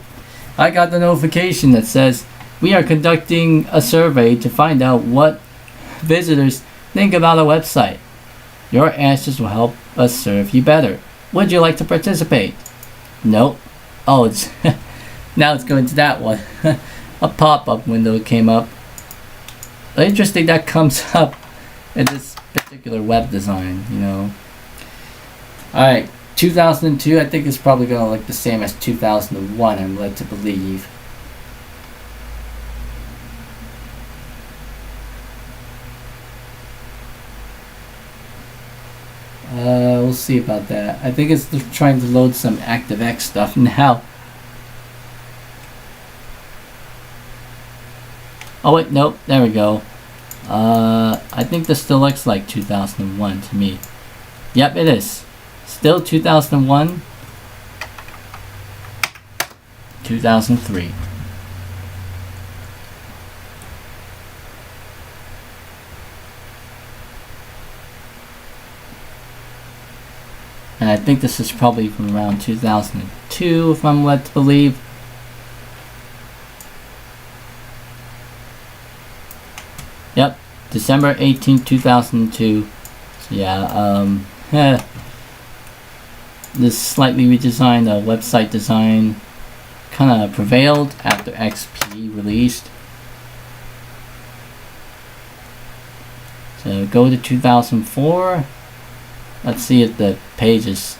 S1: I got the notification that says, we are conducting a survey to find out what visitors think about our website. Your answers will help us serve you better. Would you like to participate? Nope. Oh, it's now it's going to that one. A pop-up window came up. Interesting that comes up in this particular web design, you know. Alright, 2002, I think it's probably going to look the same as 2001, I'm led to believe. We'll see about that. I think it's trying to load some ActiveX stuff now. Oh wait, nope, there we go. I think this still looks like 2001 to me. Yep, it is. Still 2001. 2003. And I think this is probably from around 2002, if I'm led to believe. Yep, December 18, 2002. So yeah, this slightly redesigned website design kind of prevailed after XP released. So go to 2004. Let's see if the page is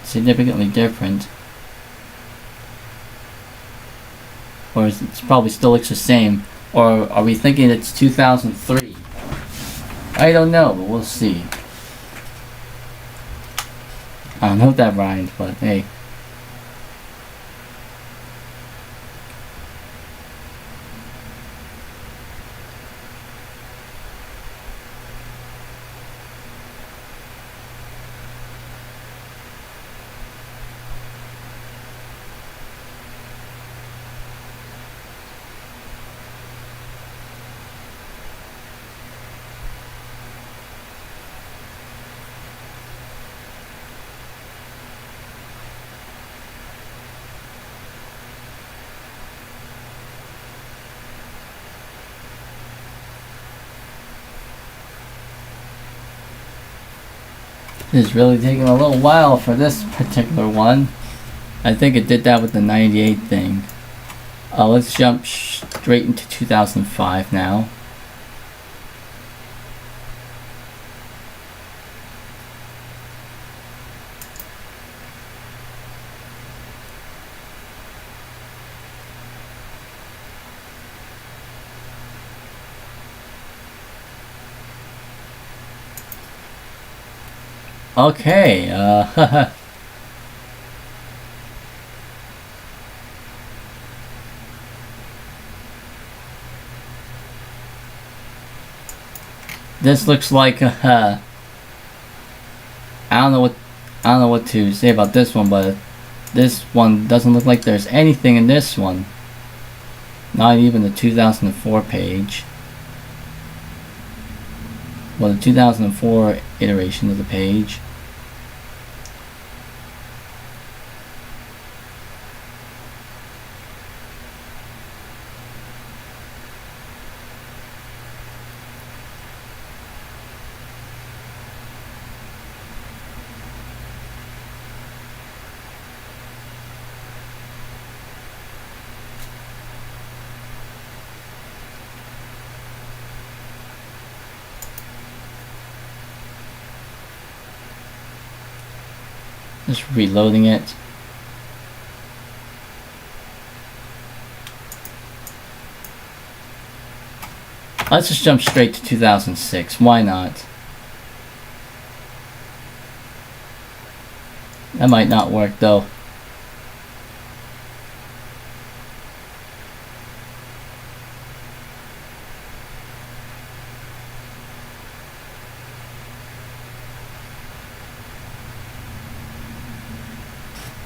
S1: significantly different. Or it probably still looks the same. Or are we thinking it's 2003? I don't know, but we'll see. I don't know if that rhymed, but hey. It's really taking a little while for this particular one. I think it did that with the 98 thing. Let's jump straight into 2005 now. Okay, this looks like I don't know what to say about this one, but this one doesn't look like there's anything in this one. Not even the 2004 page. Well, the 2004 iteration of the page. Just reloading it. Let's just jump straight to 2006. Why not? That might not work though.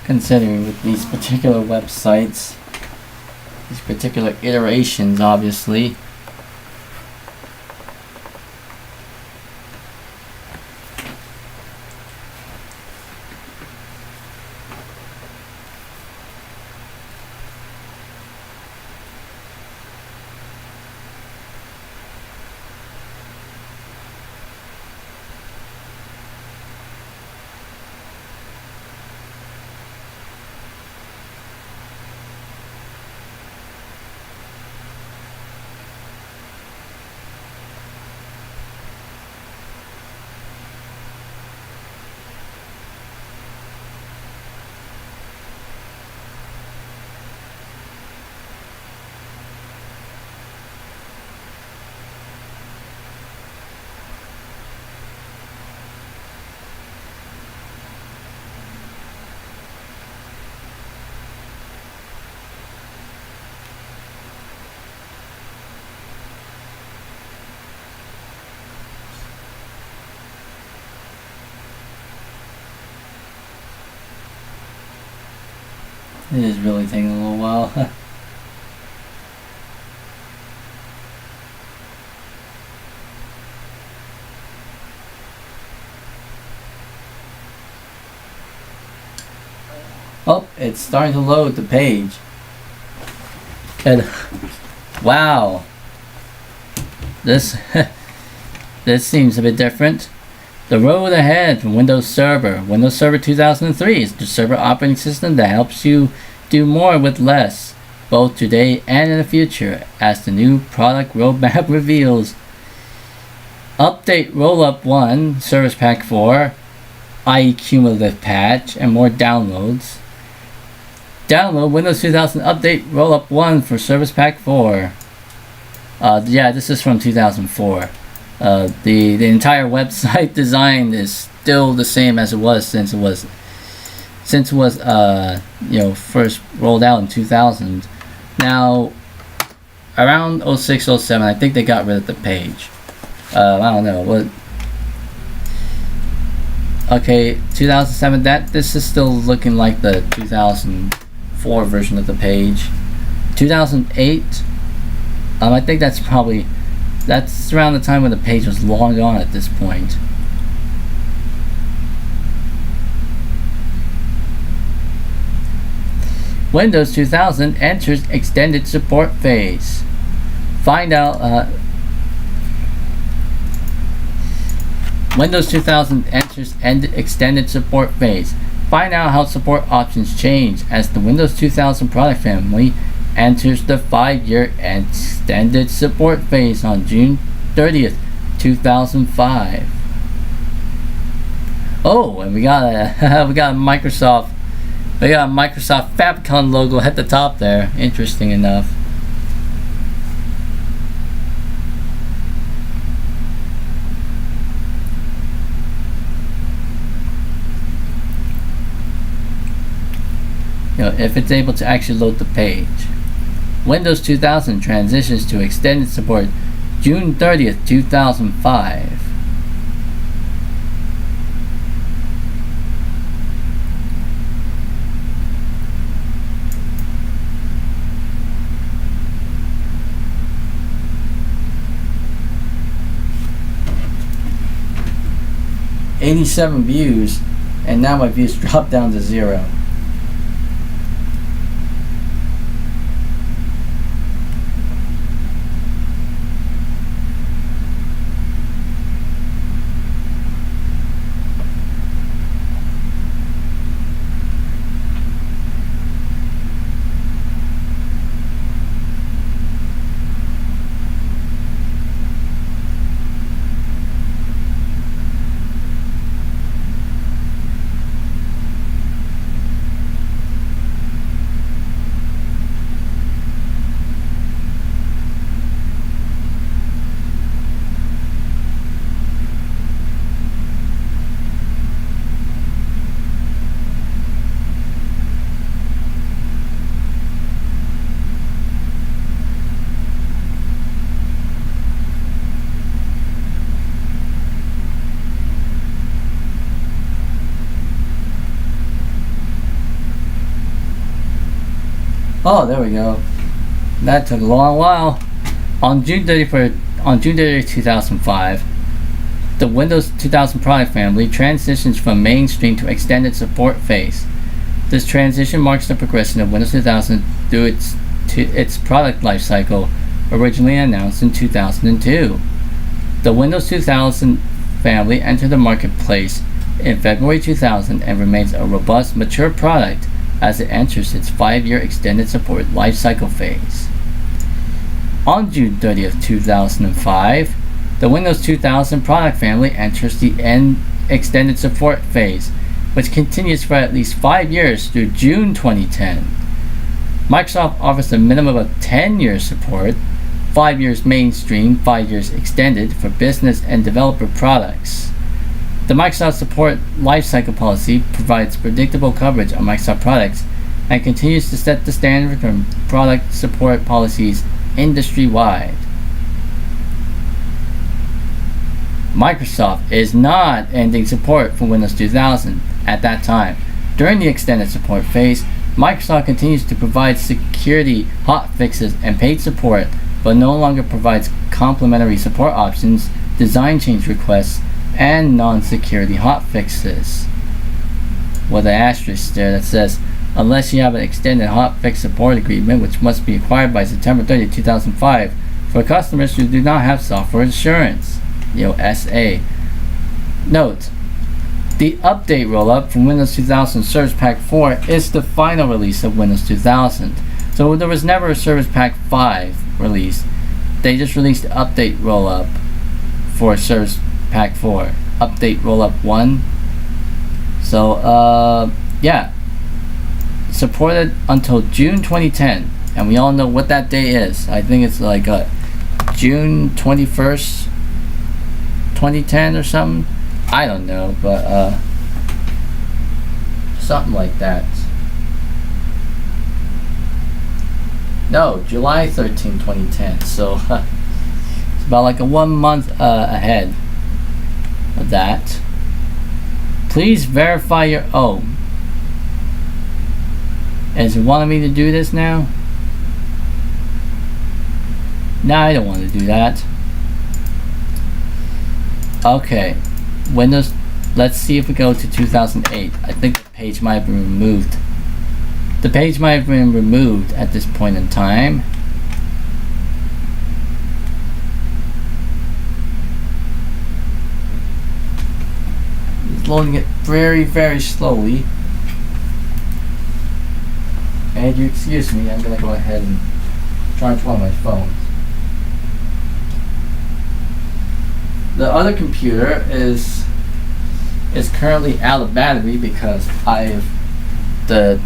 S1: Considering with these particular websites, these particular iterations, obviously. It is really taking a little while. Oh, it's starting to load the page. And wow. This this seems a bit different. The road ahead from Windows Server. Windows Server 2003 is the server operating system that helps you do more with less, both today and in the future, as the new product roadmap reveals. Update Rollup 1, Service Pack 4, i.e. cumulative patch, and more downloads. Download Windows 2000 Update Rollup 1 for Service Pack 4. Yeah, this is from 2004. The entire website design is still the same as it was since it was first rolled out in 2000. Now around 06, 07, I think they got rid of the page. I don't know what. Okay, 2007. This is still looking like the 2004 version of the page. 2008. I think that's around the time when the page was long gone at this point. Windows 2000 enters extended support phase. Find out. Windows 2000 enters extended support phase. Find out how support options change as the Windows 2000 product family enters the 5-year extended support phase on June 30th, 2005. Oh, and we got a Microsoft Fabcon logo at the top there. Interesting enough. if it's able to actually load the page. Windows 2000 transitions to extended support June 30th, 2005. "87 views, and now my views dropped down to 0. Oh, there we go. That took a long while. On June 30th, 2005, the Windows 2000 product family transitions from mainstream to extended support phase. This transition marks the progression of Windows 2000 through its product lifecycle, originally announced in 2002. The Windows 2000 family entered the marketplace in February 2000 and remains a robust, mature product as it enters its 5-year extended support lifecycle phase. On June 30th, 2005, the Windows 2000 product family enters the extended support phase, which continues for at least 5 years through June 2010. Microsoft offers a minimum of 10 years support, 5 years mainstream, 5 years extended for business and developer products. The Microsoft Support Lifecycle Policy provides predictable coverage on Microsoft products and continues to set the standard for product support policies industry-wide. Microsoft is not ending support for Windows 2000 at that time. During the extended support phase, Microsoft continues to provide security hotfixes and paid support, but no longer provides complementary support options, design change requests, and non-security hotfixes. With an asterisk there that says, unless you have an extended hotfix support agreement, which must be acquired by September 30, 2005, for customers who do not have software insurance, SA. Note, the update rollup from Windows 2000 Service Pack 4 is the final release of Windows 2000. So there was never a Service Pack 5 release. They just released the update rollup for Service Pack 4. Update rollup 1. So, yeah. Supported until June 2010. And we all know what that day is. I think it's like June 21st, 2010 or something. I don't know, but something like that. No, July 13, 2010. So it's about like a 1 month ahead of that. Please verify your Is it wanting me to do this now? No, I don't want to do that. Okay, Windows. Let's see if we go to 2008. I think the page might have been removed. The page might have been removed at this point in time. It's loading it very, very slowly. And you excuse me, I'm gonna go ahead and charge one of my phones. The other computer is currently out of battery because the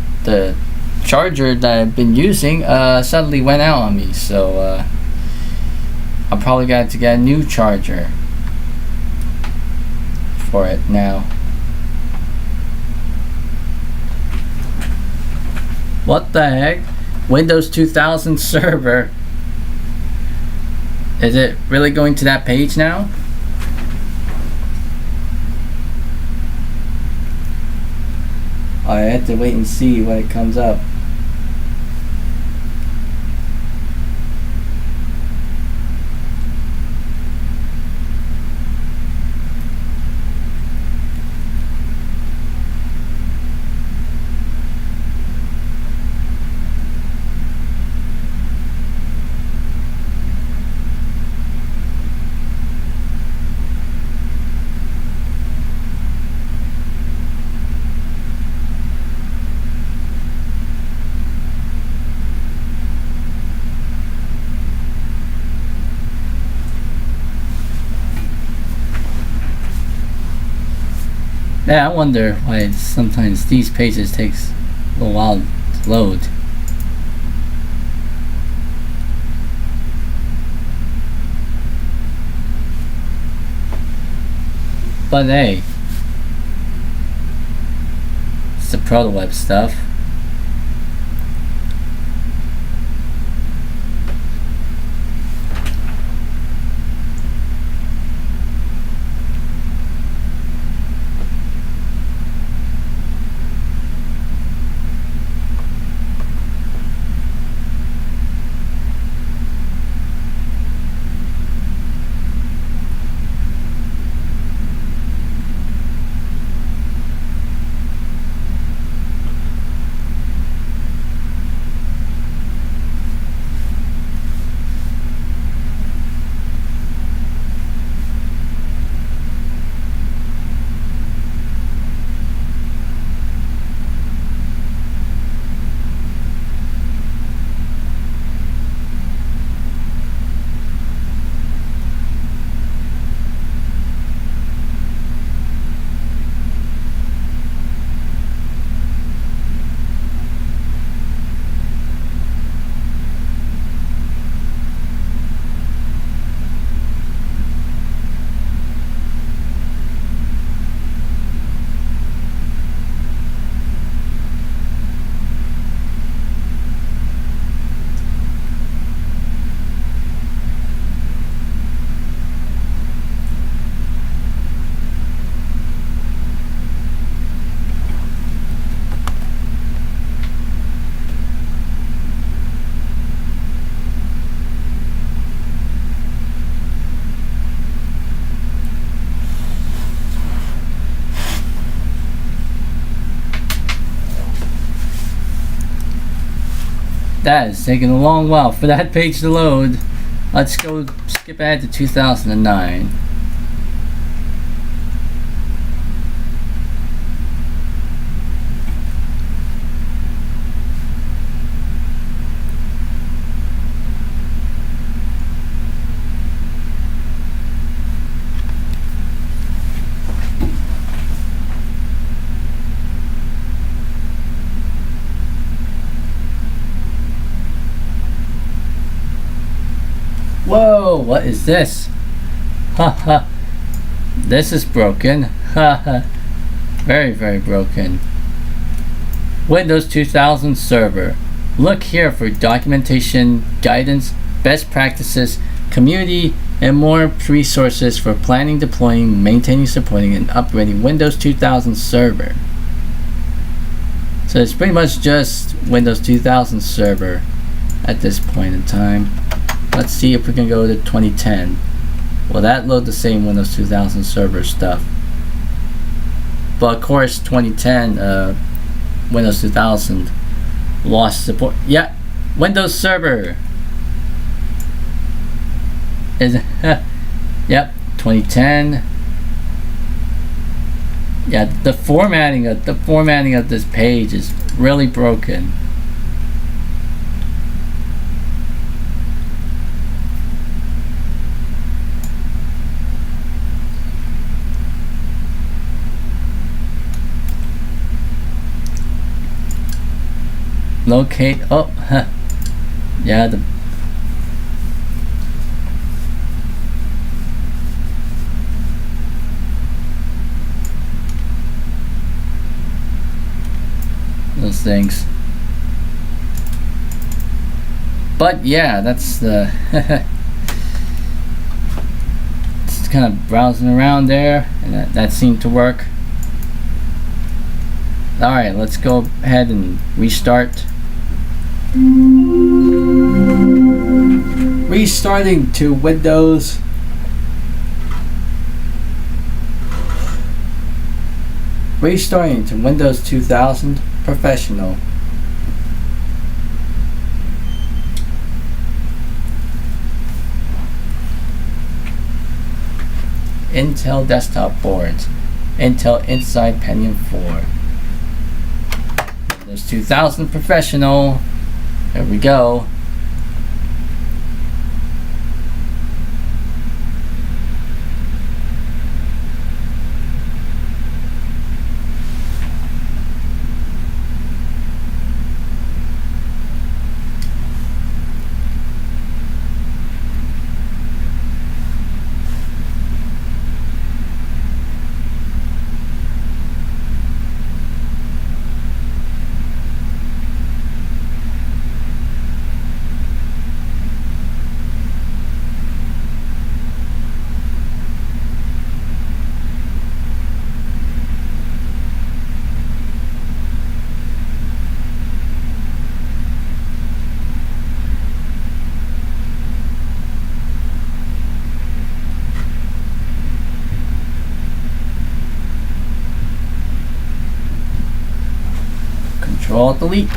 S1: charger that I've been using suddenly went out on me, so I probably got to get a new charger for it now. What the heck? Windows 2000 server. Is it really going to that page now? I have to wait and see when it comes up. Yeah, I wonder why sometimes these pages takes a little while to load. But hey, it's the proto web stuff. That is taking a long while for that page to load. Let's go skip ahead to 2009. Whoa, what is this? Haha. This is broken. Haha. Very, very broken. Windows 2000 server. Look here for documentation, guidance, best practices, community, and more resources for planning, deploying, maintaining, supporting, and upgrading Windows 2000 server. So it's pretty much just Windows 2000 server at this point in time. Let's see if we can go to 2010. Will that load the same Windows 2000 server stuff? But of course 2010 Windows 2000 lost support. Yeah, Windows server is yep, 2010. Yeah, the formatting of this page is really broken. Locate, oh, huh. Yeah, those things. But yeah, that's the just kind of browsing around there, and that seemed to work. Alright, let's go ahead and restart. Restarting to Windows. Restarting to Windows 2000 Professional. Intel desktop boards. Intel Inside Pentium 4. Windows 2000 Professional. There we go. Control Delete.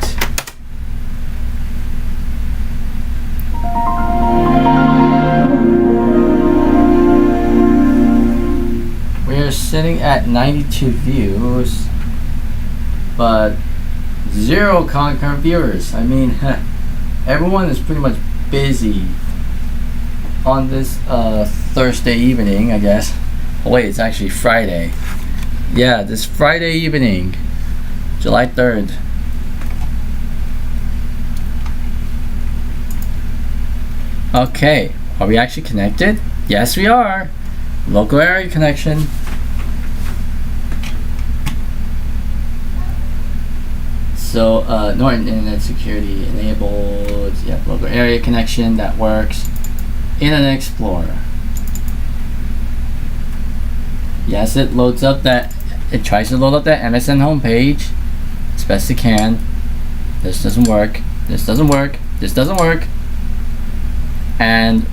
S1: We're sitting at 92 views, but 0 concurrent viewers. I mean, everyone is pretty much busy on this Thursday evening, I guess. Oh wait, it's actually Friday. Yeah, this Friday evening, July 3rd. Okay, are we actually connected? Yes, we are. Local area connection. So, Norton Internet Security enabled. Yep, local area connection, that works. Internet Explorer. Yes, it loads up that. It tries to load up that MSN homepage as best it can. This doesn't work. This doesn't work. This doesn't work. And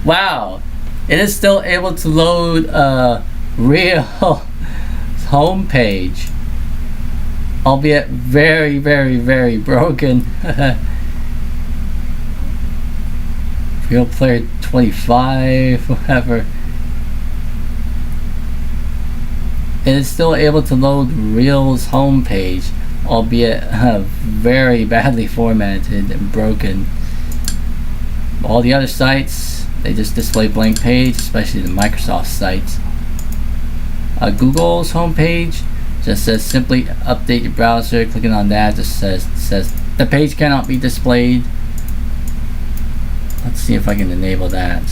S1: wow, it is still able to load a real homepage, albeit very, very, very broken. Real Player 25, whatever. It is still able to load Real's homepage, albeit very badly formatted and broken. All the other sites, they just display blank page, especially the Microsoft sites. Google's homepage just says simply update your browser. Clicking on that just says the page cannot be displayed. Let's see if I can enable that.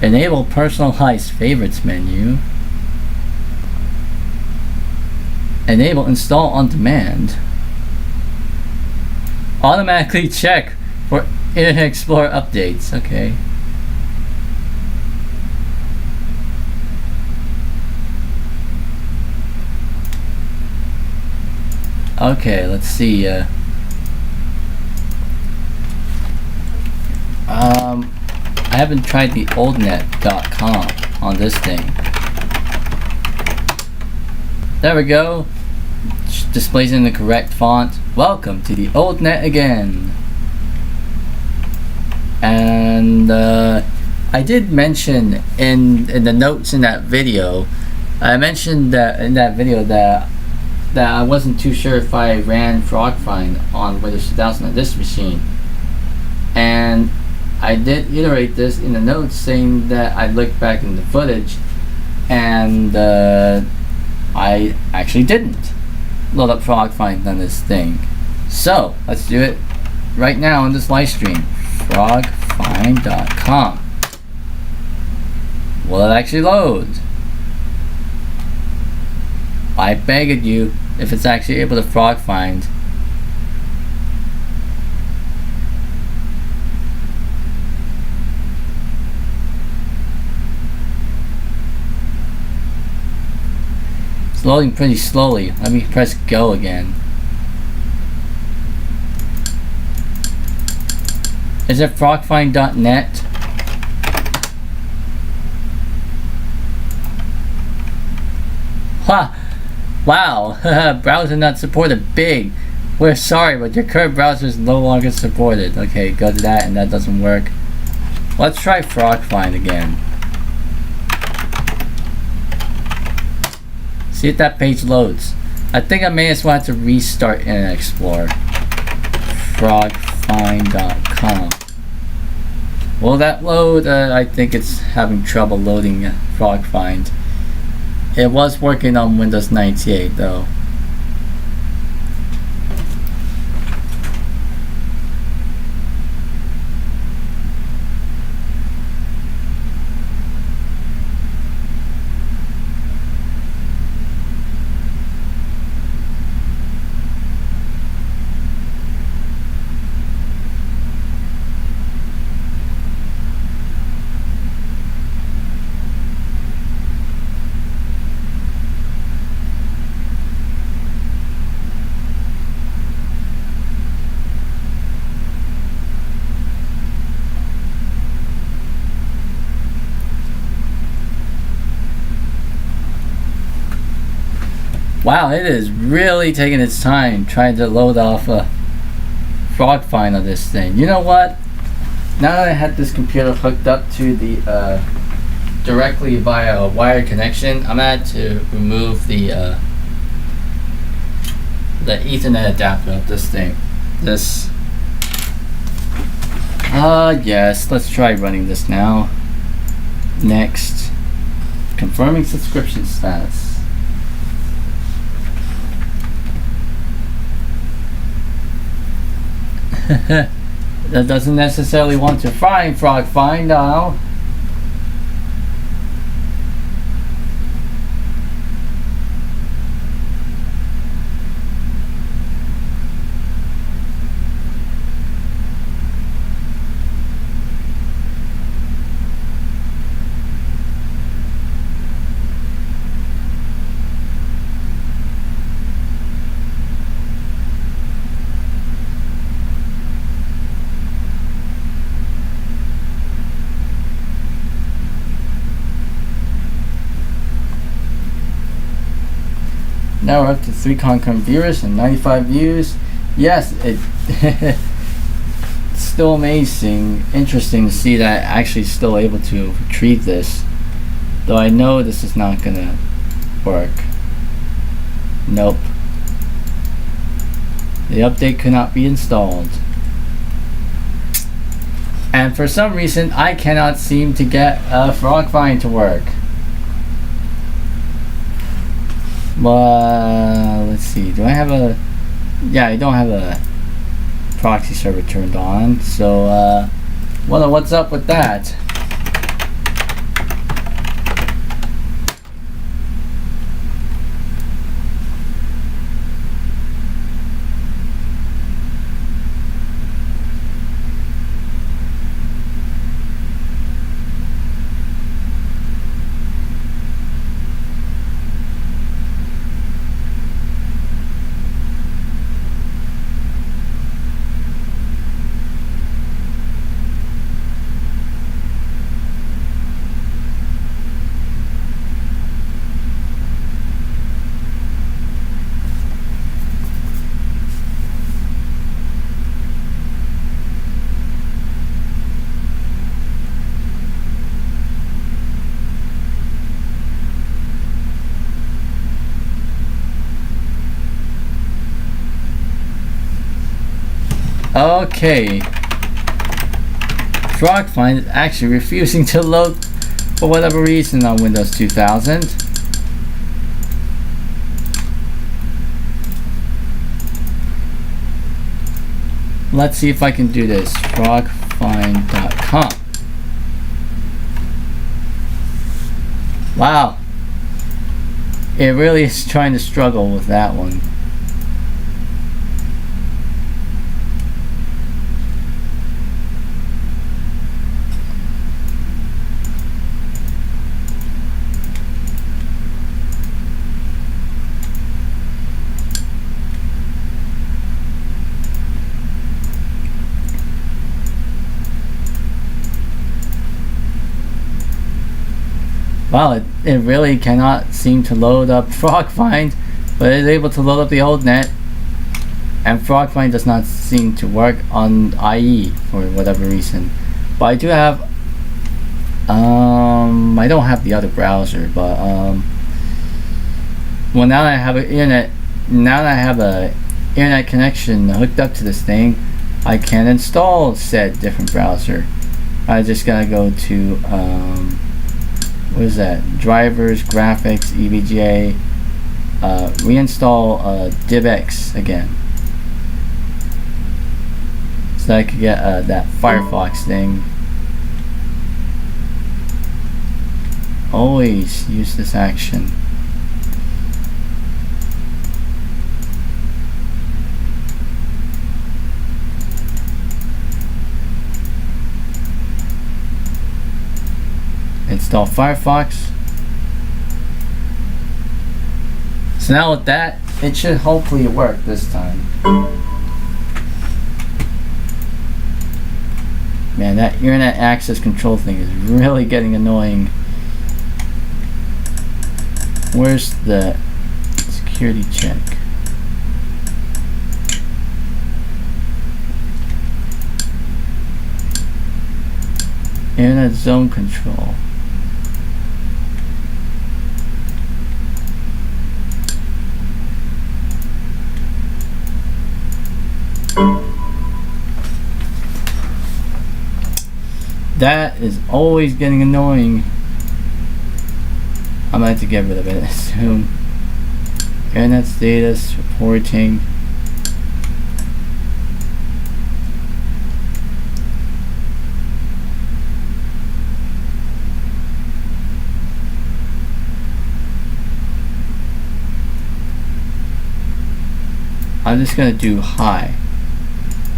S1: Enable personalized favorites menu. Enable install on demand. Automatically check for Internet Explorer updates. Okay. Okay, let's see. I haven't tried the oldnet.com on this thing. There we go. Displays in the correct font. Welcome to the oldnet again. And I did mention in the notes in that video, I mentioned that in that video that I wasn't too sure if I ran FrogFind on Windows 2000 on this machine, and I did iterate this in the notes, saying that I looked back in the footage, and I actually didn't load up FrogFind on this thing. So let's do it right now on this live stream. Frogfind.com. Will it actually load? I begged you. if it's actually able to frog find. It's loading pretty slowly. Let me press go again. Is it frogfind.net? Ha! Wow! Browser not supported. Big. We're sorry, but your current browser is no longer supported. Okay, go to that and that doesn't work. Let's try frogfind again. See if that page loads. I think I may as well have to restart Internet Explorer. Frogfind.com. Will that load? I think it's having trouble loading frogfind. It was working on Windows 98 though. Wow, it is really taking its time trying to load off a frogfind on this thing. You know what? Now that I had this computer hooked up to the directly via a wired connection, I'm gonna have to remove the Ethernet adapter of this thing. Yes, let's try running this now. Next, confirming subscription status. That doesn't necessarily want to find frogfind now. Now we're up to 3 concurrent viewers and 95 views. Yes, it's still amazing, interesting to see that actually still able to retrieve this. Though I know this is not gonna work. Nope. The update could not be installed. And for some reason, I cannot seem to get frogfind to work. Let's see. Do I have a? Yeah, I don't have a proxy server turned on. So, wonder what's up with that. Okay. frogfind is actually refusing to load for whatever reason on Windows 2000. Let's see if I can do this. frogfind.com. Wow. it really is trying to struggle with that one. Wow, it really cannot seem to load up FrogFind, but it is able to load up the old net. And FrogFind does not seem to work on IE for whatever reason. But I do have, I don't have the other browser, but well, now that I have an internet connection hooked up to this thing, I can install said different browser. I just gotta go to what is that? Drivers, graphics, EVGA, reinstall DivX again, so I could get that Firefox thing. Always use this action. Install Firefox. So now with that, it should hopefully work this time. Man, that internet access control thing is really getting annoying. Where's the security check? Internet zone control. That is always getting annoying. I'm going to have to get rid of it soon. Internet status reporting. I'm just going to do high.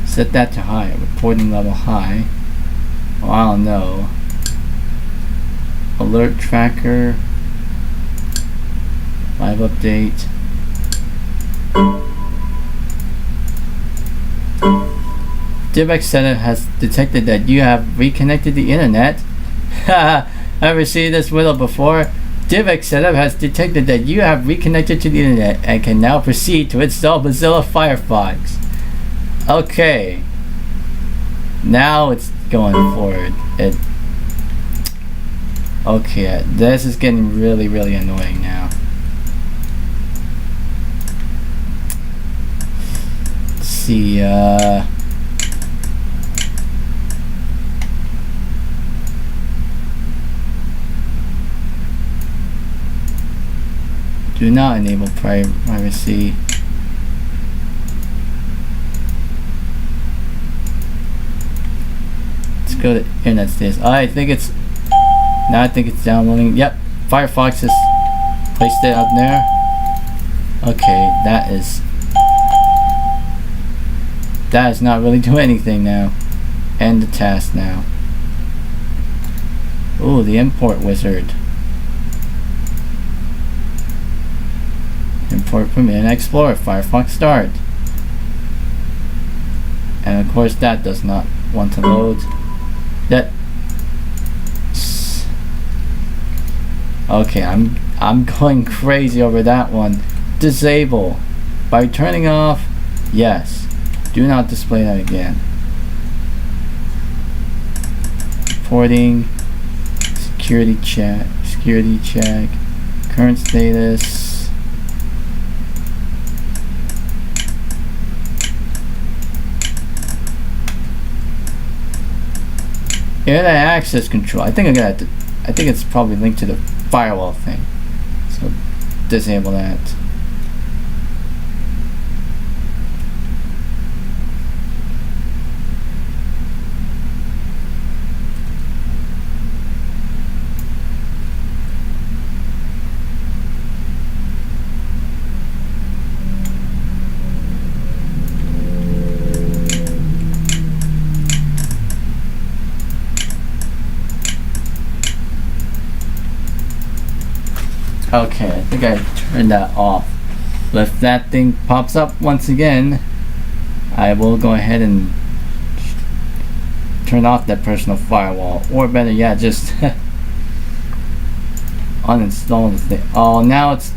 S1: Set that to high. Reporting level high. Oh, I don't know. Alert tracker. Live update. DivX setup has detected that you have reconnected the internet. Ever seen this riddle before? DivX setup has detected that you have reconnected to the internet and can now proceed to install Mozilla Firefox. Okay. Now it's going forward. Okay, this is getting really, really annoying now. Let's see, do not enable privacy. Go to internet status. I think it's downloading. Yep, Firefox has placed it up there. Okay, that is not really doing anything now. End the task now. Ooh, the import wizard. Import from Internet Explorer. Firefox start. And of course that does not want to load. Okay, I'm going crazy over that one. Disable by turning off. Yes. Do not display that again. Reporting. Security check. Current status. Internet access control. I think it's probably linked to the firewall thing. So disable that. Okay, I think I turned that off. But if that thing pops up once again, I will go ahead and turn off that personal firewall, or better yet, just uninstall the thing. Oh, now it's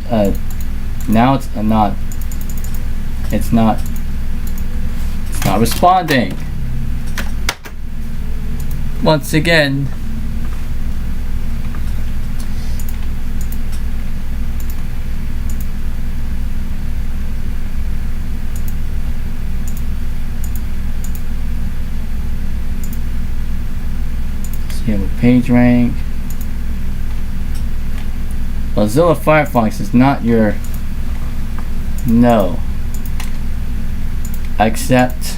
S1: not responding. Once again. Disable page rank. Mozilla Firefox is not your no. Accept.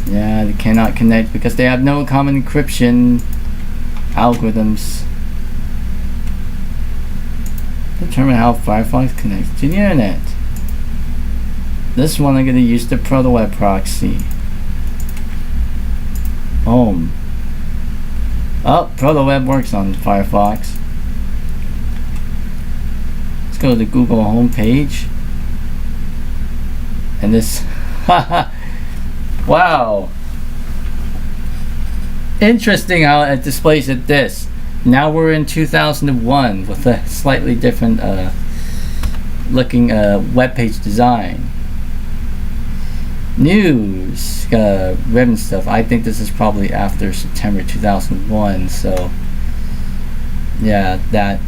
S1: Yeah, they cannot connect because they have no common encryption algorithms. Determine how Firefox connects to the internet. This one I'm going to use the ProtoWeb proxy. Boom. Oh, ProtoWeb works on Firefox. Let's go to the Google homepage. And this, wow. Interesting how it displays it this. Now we're in 2001 with a slightly different looking web page design. News, ribbon stuff. I think this is probably after September 2001. So, yeah, that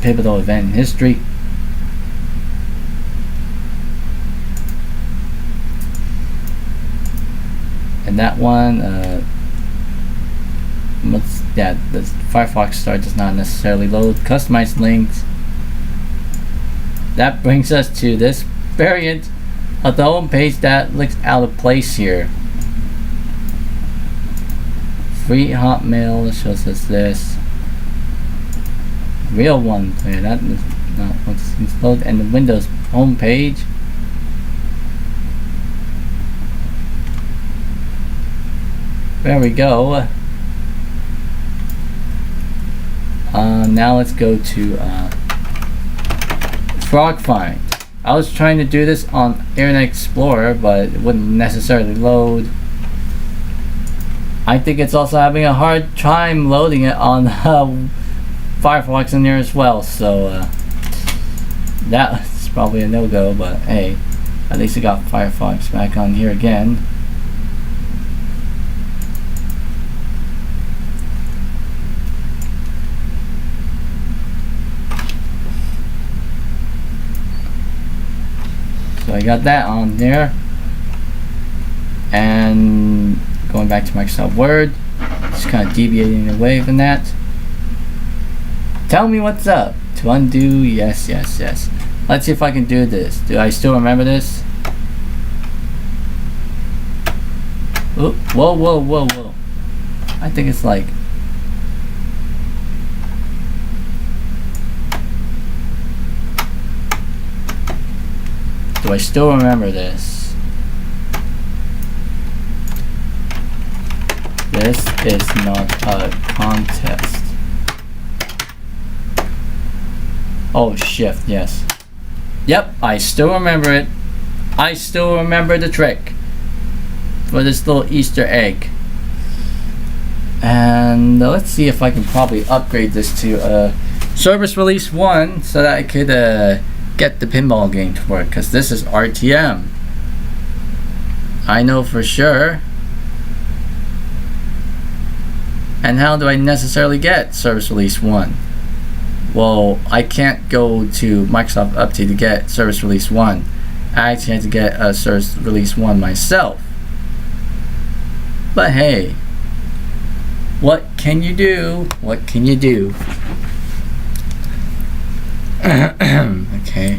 S1: pivotal event in history. And that one, the Firefox Start does not necessarily load customized links. That brings us to this variant of the home page that looks out of place here. Free Hotmail shows us this. Real one player, that is not what's installed, and the Windows home page. There we go. Now let's go to Frog Find. I was trying to do this on Internet Explorer, but it wouldn't necessarily load. I think it's also having a hard time loading it on Firefox in there as well. So that's probably a no-go. But hey, at least I got Firefox back on here again. So I got that on there, and going back to Microsoft Word, just kind of deviating away from that. Tell me what's up. To undo, yes. Let's see if I can do this. Do I still remember this? Oop, whoa. I think it's like, do I still remember this? This is not a contest. Oh, shift, yes. Yep, I still remember it. I still remember the trick for this little Easter egg. And let's see if I can probably upgrade this to Service Release 1 so that I could get the pinball game to work, because this is RTM. I know for sure. And how do I necessarily get Service Release 1? Well, I can't go to Microsoft Update to get Service Release 1. I actually had to get Service Release 1 myself. But hey, what can you do? What can you do? Okay.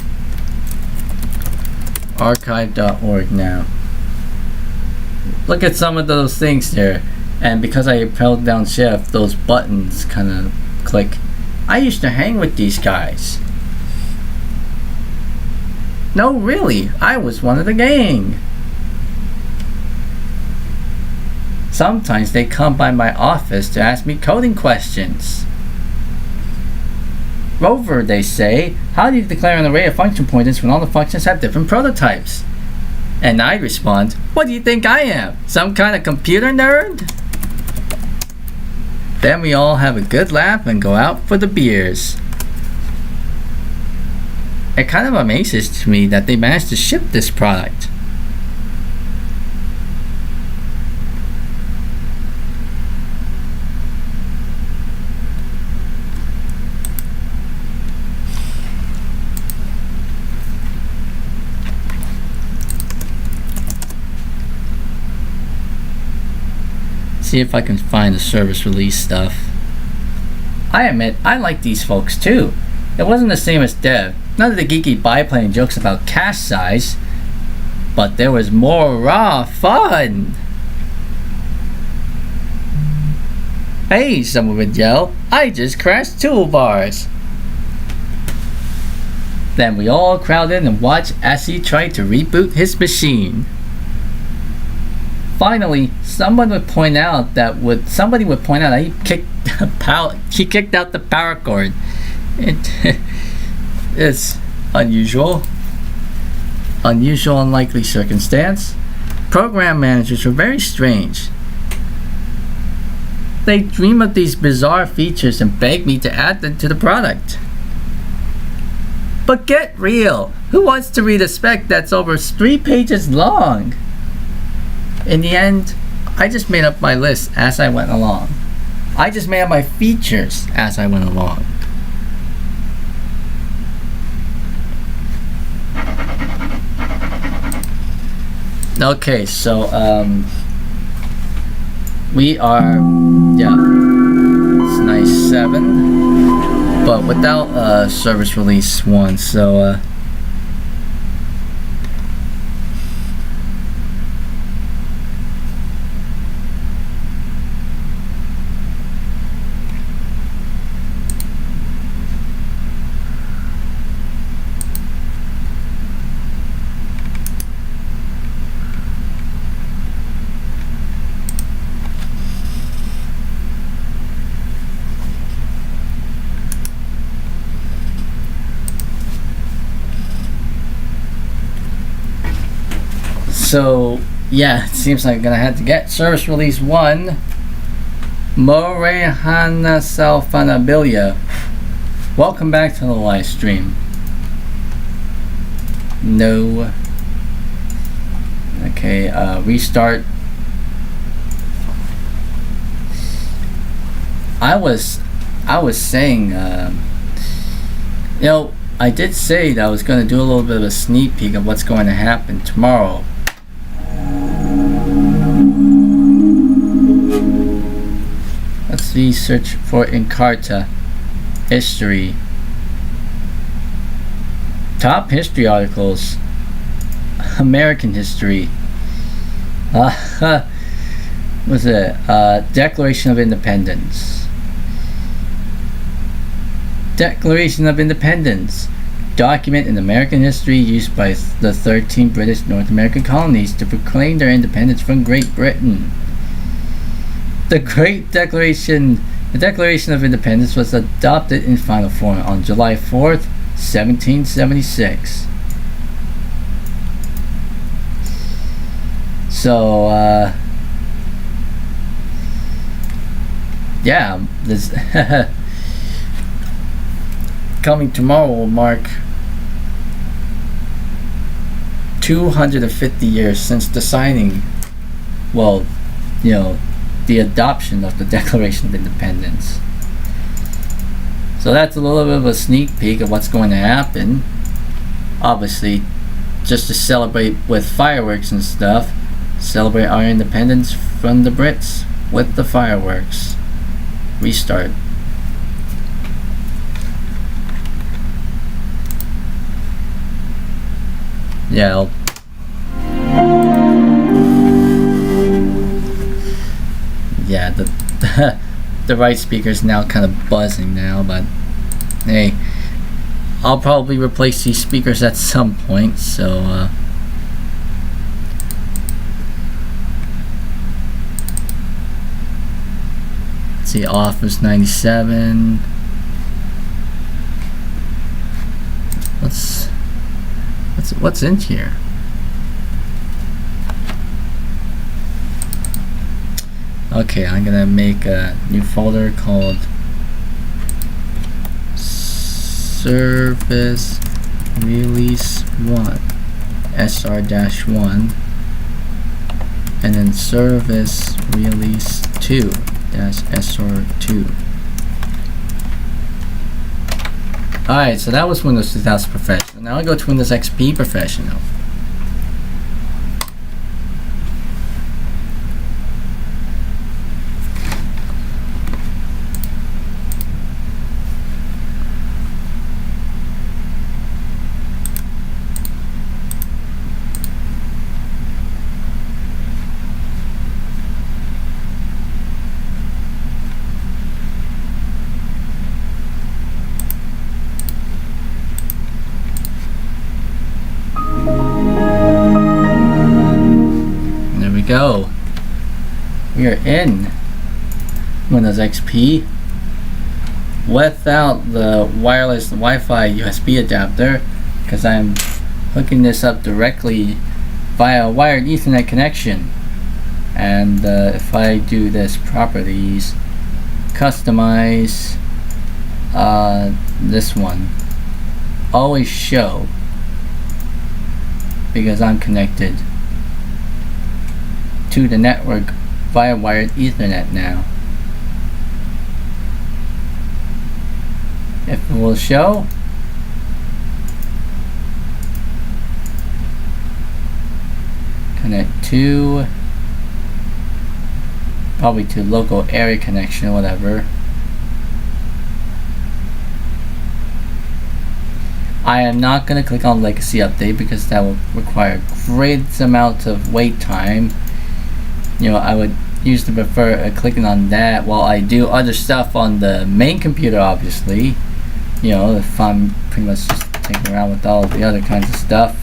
S1: Archive.org now. Look at some of those things there. And because I held down shift, those buttons kind of click. I used to hang with these guys. No, really, I was one of the gang. Sometimes they come by my office to ask me coding questions. Rover, they say, how do you declare an array of function pointers when all the functions have different prototypes? And I respond, what do you think I am? Some kind of computer nerd? Then we all have a good laugh and go out for the beers. It kind of amazes me that they managed to ship this product. See if I can find the service release stuff. I admit, I like these folks too. It wasn't the same as Dev. None of the geeky biplane jokes about cache size. But there was more raw fun. Hey, someone would yell, I just crashed toolbars. Then we all crowd in and watch as he tried to reboot his machine. Finally, somebody would point out that he kicked out the power cord. It's unusual, unlikely circumstance. Program managers are very strange. They dream of these bizarre features and beg me to add them to the product. But get real. Who wants to read a spec that's over 3 pages long? In the end, I just made up my list as I went along. I just made up my features as I went along. Okay, so we are, it's nice 7, but without service release 1. So yeah, it seems like I'm gonna have to get service release 1. Morehana Salfanabilia. Welcome back to the live stream. No. Okay, restart. I was saying, I did say that I was going to do a little bit of a sneak peek of what's going to happen tomorrow. Let's see, search for Encarta history. Top history articles. American history. What's it? Declaration of Independence. Declaration of Independence. Document in American history used by the 13 British North American colonies to proclaim their independence from Great Britain. The Declaration of Independence was adopted in final form on July 4th, 1776. So, yeah, this coming tomorrow will mark 250 years since the signing, the adoption of the Declaration of Independence. So that's a little bit of a sneak peek of what's going to happen. Obviously, just to celebrate with fireworks and stuff. Celebrate our independence from the Brits with the fireworks. Restart. Yeah. Yeah, the right speaker is now kind of buzzing now, but hey, I'll probably replace these speakers at some point, so let's see, off is 97. what's in here? Okay, I'm gonna make a new folder called Service Release 1 SR-1, and then Service Release 2 SR2. Alright, so that was Windows 2000 Professional. Now I go to Windows XP Professional. Go. We are in Windows XP without the wireless Wi-Fi USB adapter, because I'm hooking this up directly via a wired Ethernet connection. And if I do this properties, customize this one, always show, because I'm connected to the network via wired Ethernet now. If it will show, connect to, probably to local area connection or whatever. I am not going to click on legacy update because that will require great amount of wait time. You know, I would usually prefer clicking on that while I do other stuff on the main computer, obviously. You know, if I'm pretty much just taking around with all of the other kinds of stuff.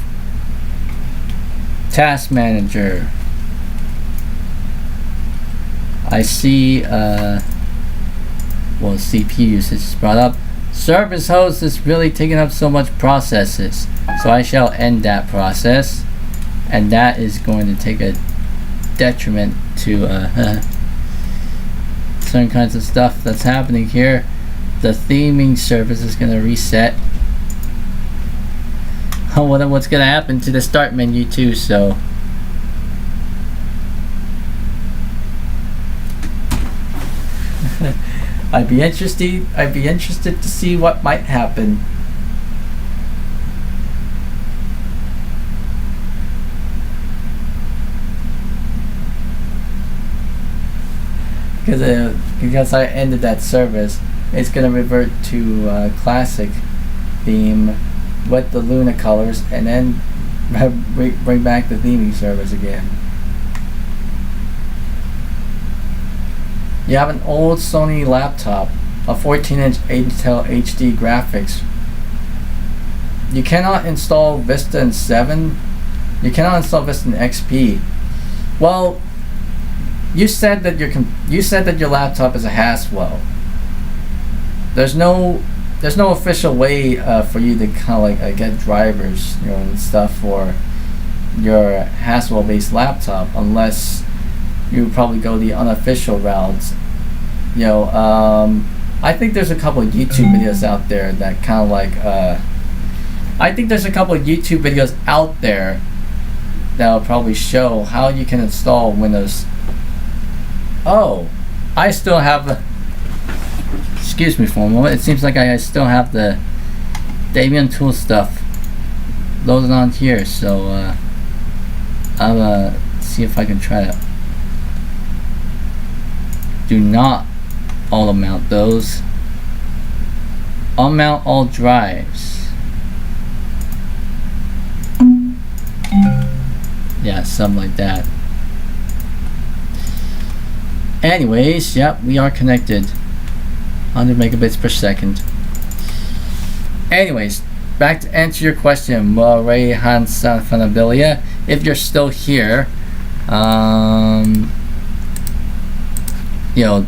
S1: Task Manager. I see, well, CPU usage is brought up. Service host is really taking up so much processes. So I shall end that process. And that is going to take a detriment to certain kinds of stuff that's happening here. The theming service is going to reset. Oh, what's going to happen to the start menu too? So I'd be interested to see what might happen. Because I ended that service, it's gonna revert to classic theme with the Luna colors, and then bring back the theming service again. You have an old Sony laptop, a 14-inch Intel HD graphics. You cannot install Vista in 7. You cannot install Vista in XP. Well, you said that your laptop is a Haswell. There's no official way for you to kind of like get drivers, you know, and stuff for your Haswell-based laptop, unless you probably go the unofficial routes. You know, I think there's a couple of YouTube videos out there that kind of like I think there's a couple of YouTube videos out there that will probably show how you can install Windows. Oh, I still have excuse me for a moment. It seems like I still have the Debian tool stuff loaded on here, so I'll see if I can try to do not auto mount those. Unmount all drives. Yeah, something like that. Anyways, yep, we are connected. 100 megabits per second. Anyways, back to answer your question, Ray Hansan Fanabilia. If you're still here, you know,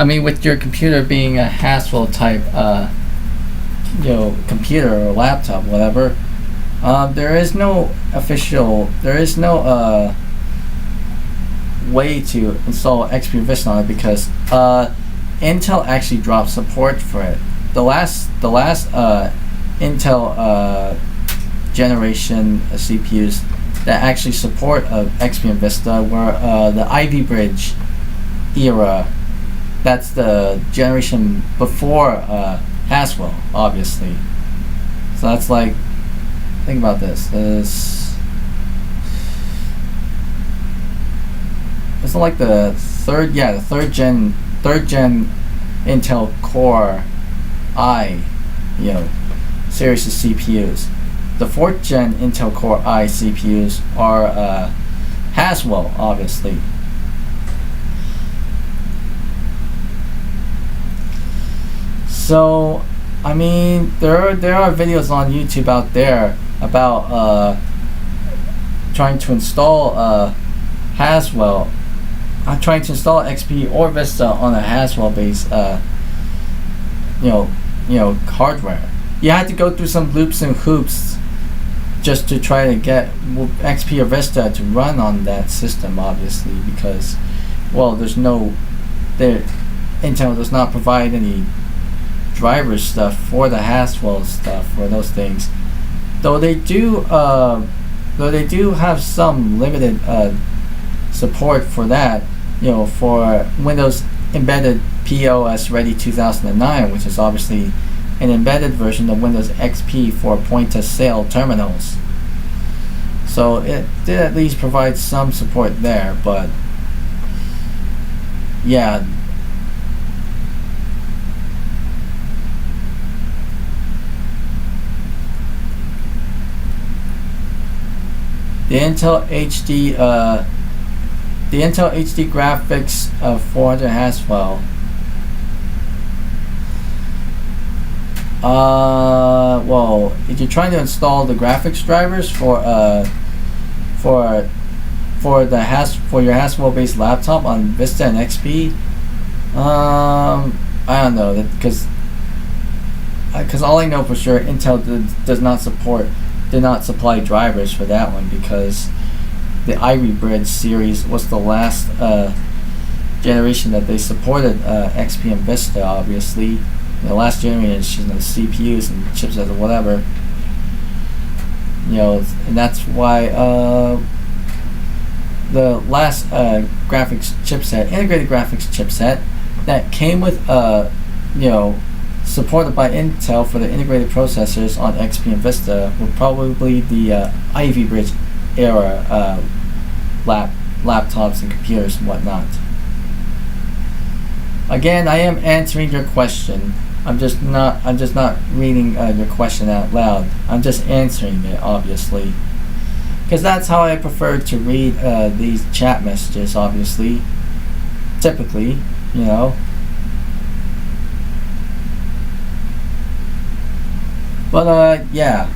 S1: I mean, with your computer being a Haswell type, computer or laptop, whatever, there is no way to install XP Vista on it because Intel actually dropped support for it. The last Intel generation CPUs that actually support XP Vista were the Ivy Bridge era. That's the generation before Haswell, obviously. So that's like, think about this. It's like the third gen Intel Core I, series of CPUs. The 4th gen Intel Core I CPUs are Haswell, obviously. So, I mean, there are videos on YouTube out there about trying to install Haswell. I'm trying to install XP or Vista on a Haswell-based, hardware. You had to go through some loops and hoops just to try to get XP or Vista to run on that system, obviously, because, well, Intel does not provide any driver stuff for the Haswell stuff for those things. Though they do have some limited support for that, for Windows Embedded POS Ready 2009, which is obviously an embedded version of Windows XP for point-of-sale terminals. So it did at least provide some support there, but yeah. The Intel HD graphics 400 Haswell. Well, if you're trying to install the graphics drivers for your Haswell-based laptop on Vista and XP, I don't know, because all I know for sure, Intel did not supply drivers for that one, because the Ivy Bridge series was the last generation that they supported XP and Vista, obviously. The last generation of CPUs and chipsets or whatever, and that's why the last integrated graphics chipset that came with supported by Intel for the integrated processors on XP and Vista were probably the Ivy Bridge era laptops and computers and whatnot. Again, I am answering your question. I'm just not reading your question out loud. I'm just answering it, obviously, because that's how I prefer to read these chat messages, obviously, typically, but yeah.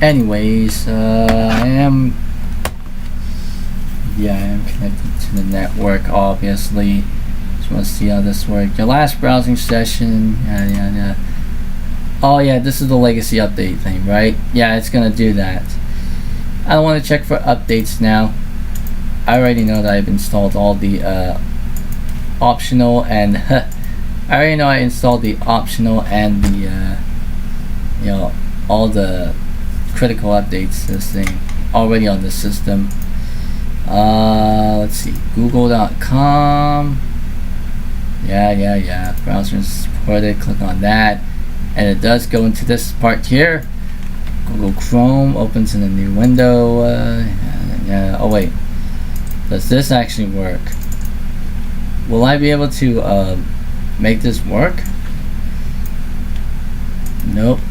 S1: Anyways, I am connected to the network, obviously. Just want to see how this works. Your last browsing session, yeah. Oh yeah, this is the legacy update thing, right? Yeah, it's gonna do that. I don't want to check for updates now. I already know that I've installed all the optional and I already know I installed the optional and the all the critical updates to this thing already on the system. Let's see, google.com. Yeah, browser is supported. Click on that and it does go into this part here. Google Chrome opens in a new window. Oh wait, does this actually work? Will I be able to make this work? Nope,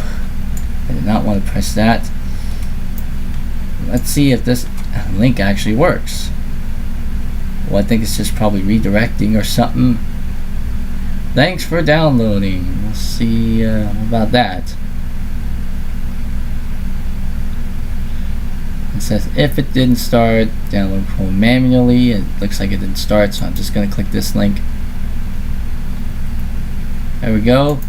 S1: I did not want to press that. Let's see if this link actually works. Well, I think it's just probably redirecting or something. Thanks for downloading. We'll see about that. It says if it didn't start, download Chrome manually. It looks like it didn't start, so I'm just going to click this link. There we go.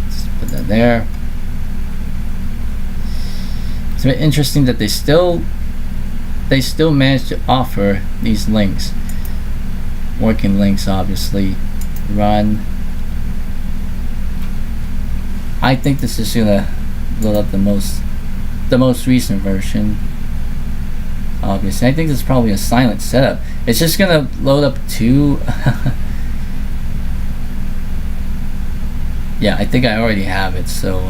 S1: Let's put that there. It's a bit interesting that they still manage to offer these links. Working links, obviously. Run. I think this is gonna load up the most recent version. Obviously, I think this is probably a silent setup. It's just gonna load up two. Yeah, I think I already have it, so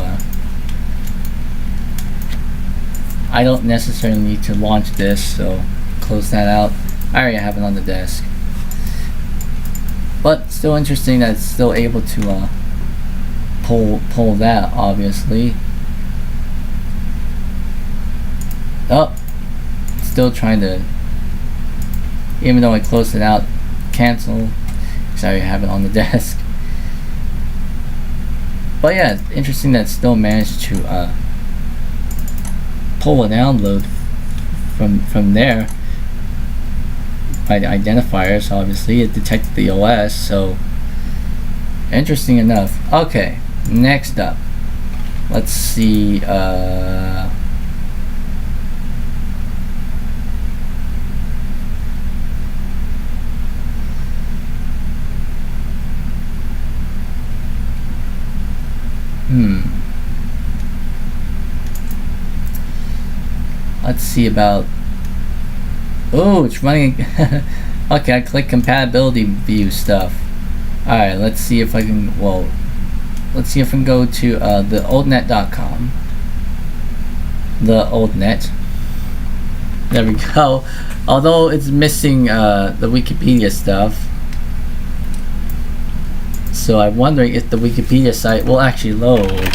S1: I don't necessarily need to launch this, so close that out. I already have it on the desk. But still interesting that it's still able to pull that, obviously. Oh, still trying to, even though I closed it out, cancel, because I already have it on the desk. But yeah, it's interesting that it still managed to pull a download from there. By the identifiers, obviously it detected the OS, so interesting enough. Okay, next up, let's see. Let's see about. Oh, it's running. Okay, I click compatibility view stuff. Alright, let's see if I can. Well, let's see if I can go to the oldnet.com. The oldnet. There we go. Although it's missing the Wikipedia stuff. So I'm wondering if the Wikipedia site will actually load.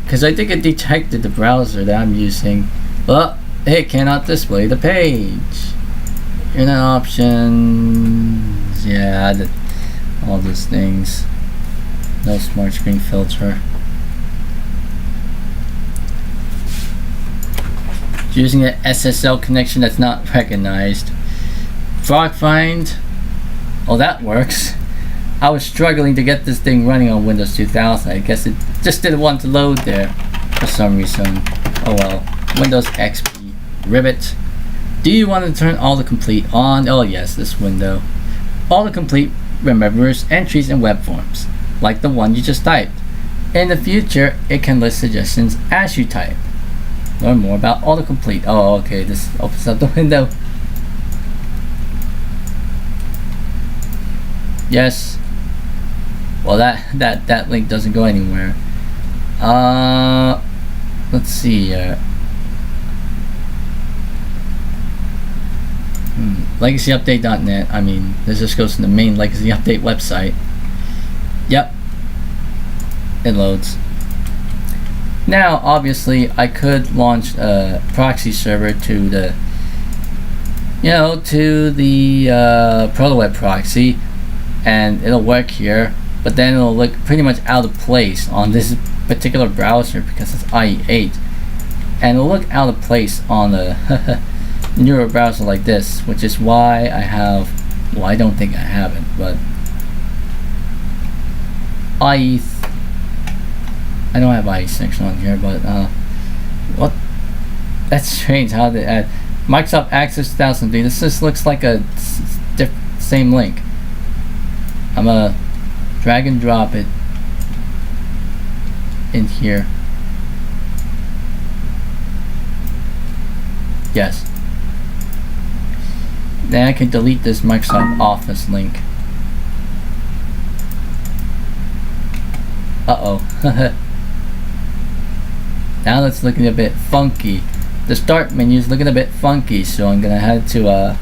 S1: Because I think it detected the browser that I'm using. But it cannot display the page. Internet options. Yeah, all those things. No smart screen filter. Using an SSL connection that's not recognized. Frog find. Oh, that works. I was struggling to get this thing running on Windows 2000. I guess it just didn't want to load there for some reason. Oh well. Windows XP. Ribbit. Do you want to turn autocomplete on? Oh yes, this window. Autocomplete remembers entries in web forms, like the one you just typed. In the future, it can list suggestions as you type. Learn more about autocomplete. Oh, okay, this opens up the window. Yes. Well, that link doesn't go anywhere. Let's see. LegacyUpdate.net. I mean, this just goes to the main Legacy Update website. Yep. It loads. Now, obviously, I could launch a proxy server to the, ProtoWeb proxy, and it'll work here. But then it'll look pretty much out of place on this particular browser because it's IE8, and it'll look out of place on a newer browser like this, which is why I have. Well, I don't think I have it, but I don't have IE6 on here, but what? That's strange. How they add Microsoft Access 2003. This just looks like a same link. I'm gonna drag and drop it in here. Yes. Then I can delete this Microsoft Office link. Uh-oh. Now it's looking a bit funky. The start menu is looking a bit funky, so I'm gonna head to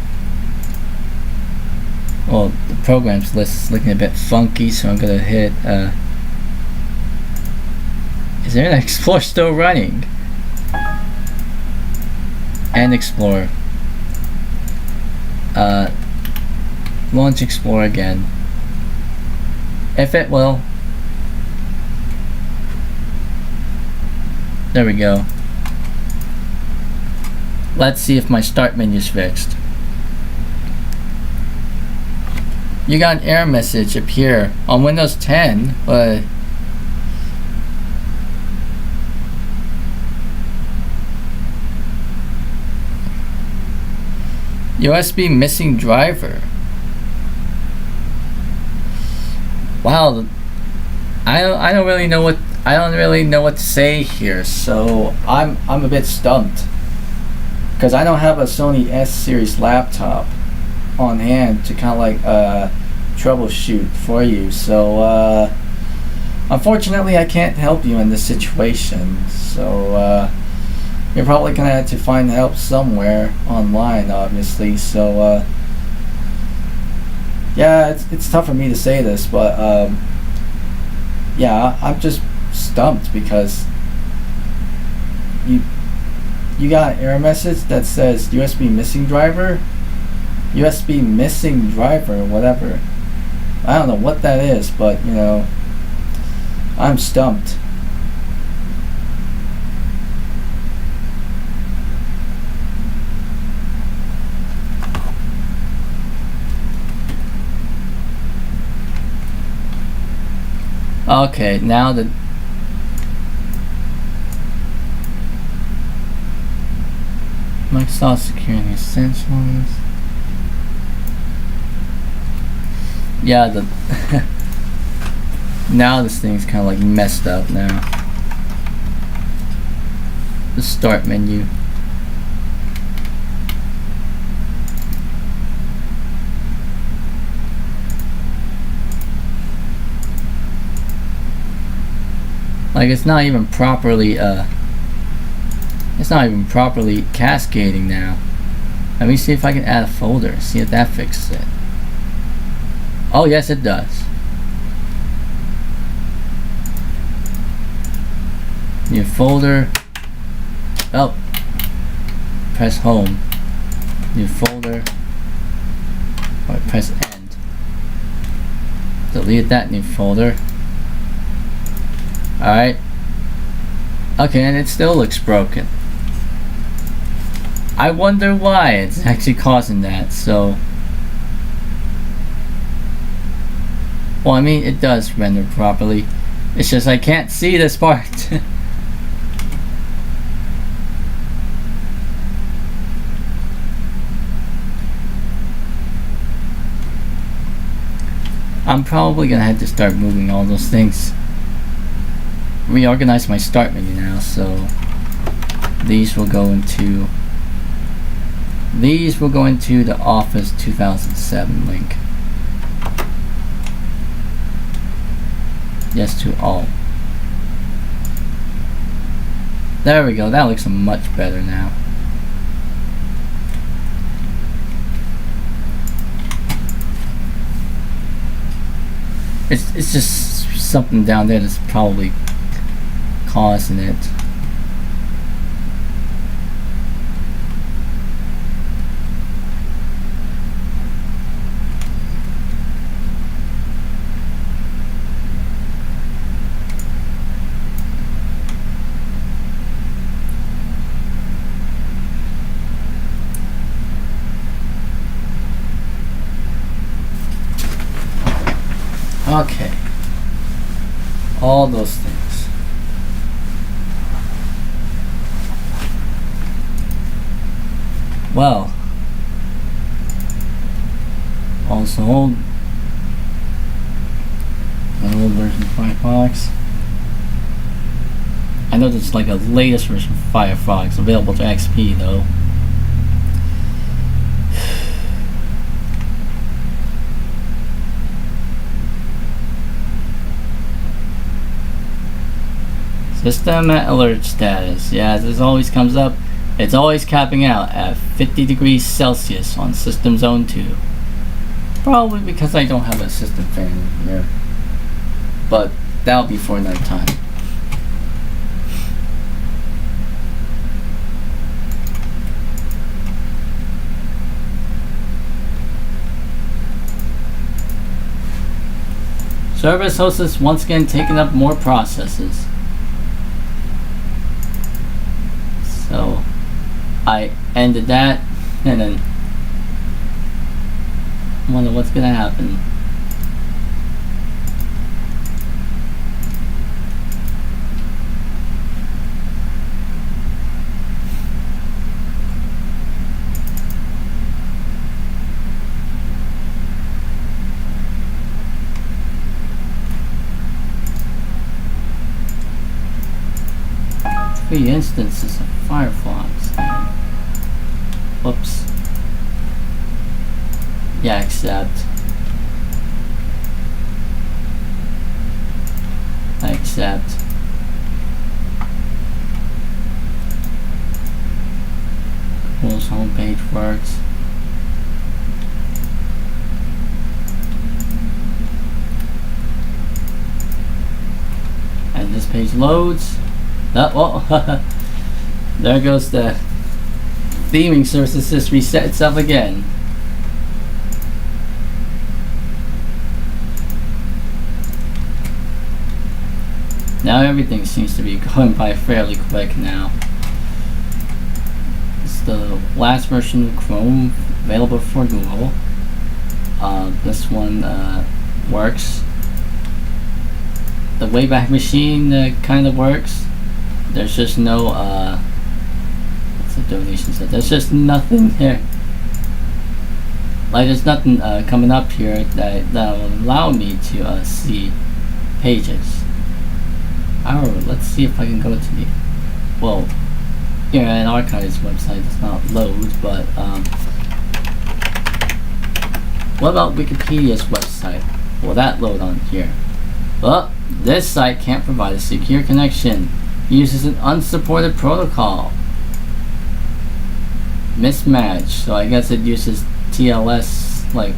S1: well, the programs list is looking a bit funky, so I'm gonna hit is there an Explorer still running? And Explorer. Launch Explorer again. If it will. There we go. Let's see if my start menu is fixed. You got an error message appear on Windows 10, but USB missing driver. Wow, I don't really know what to say here. So I'm a bit stumped because I don't have a Sony S series laptop on hand to kind of like troubleshoot for you. So unfortunately, I can't help you in this situation. So you're probably gonna have to find help somewhere online, obviously. So yeah, it's tough for me to say this, but yeah, I'm just stumped because you got an error message that says USB missing driver, whatever. I don't know what that is, but you know, I'm stumped. Okay, now the Microsoft Security Essentials. Yeah, the now this thing's kind of like messed up now. The start menu. Like it's not even properly cascading now. Let me see if I can add a folder, see if that fixes it. Oh yes, it does. New folder. Oh, press home. New folder. Or press end. Delete that new folder. Alright. Okay, and it still looks broken. I wonder why it's actually causing that. So, well, I mean, it does render properly. It's just I can't see this part. I'm probably gonna have to start moving all those things. Reorganize my start menu now, so these will go into the Office 2007 link. Yes to all. There we go, that looks much better now. It's just something down there that's probably causing it. Okay. All those things. Well, also an old version of Firefox. I know there's like a latest version of Firefox available to XP though. System at alert status. Yeah, this always comes up. It's always capping out at 50 degrees Celsius on System Zone 2. Probably because I don't have a system fan in here. But that'll be for another time. Service host is once again taking up more processes. So I ended that, and then wonder what's gonna happen. Three instances of Firefox. Whoops. Yeah, accept. I accept. Google's homepage works. And this page loads. Oh, well, there goes the theming services. Just reset itself again. Now everything seems to be going by fairly quick now. It's the last version of Chrome available for Google. This one works. The Wayback Machine kind of works. There's just no what's the donation set? There's just nothing there. Like there's nothing coming up here that will allow me to see pages. However, let's see if I can go to the Internet Archive's website does not load, but what about Wikipedia's website? Will that load on here? Well, this site can't provide a secure connection. Uses an unsupported protocol. Mismatch. So I guess it uses TLS like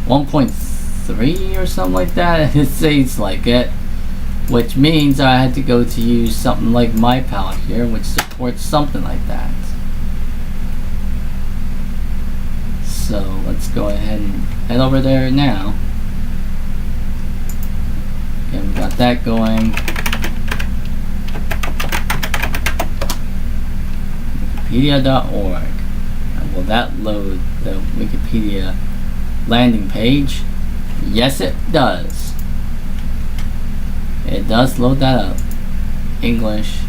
S1: 1.3 or something like that. It says like it, which means I had to go to use something like MyPal here, which supports something like that. So let's go ahead and head over there now. Okay, we got that going. Wikipedia.org. And will that load the Wikipedia landing page? Yes, it does. It does load that up. English.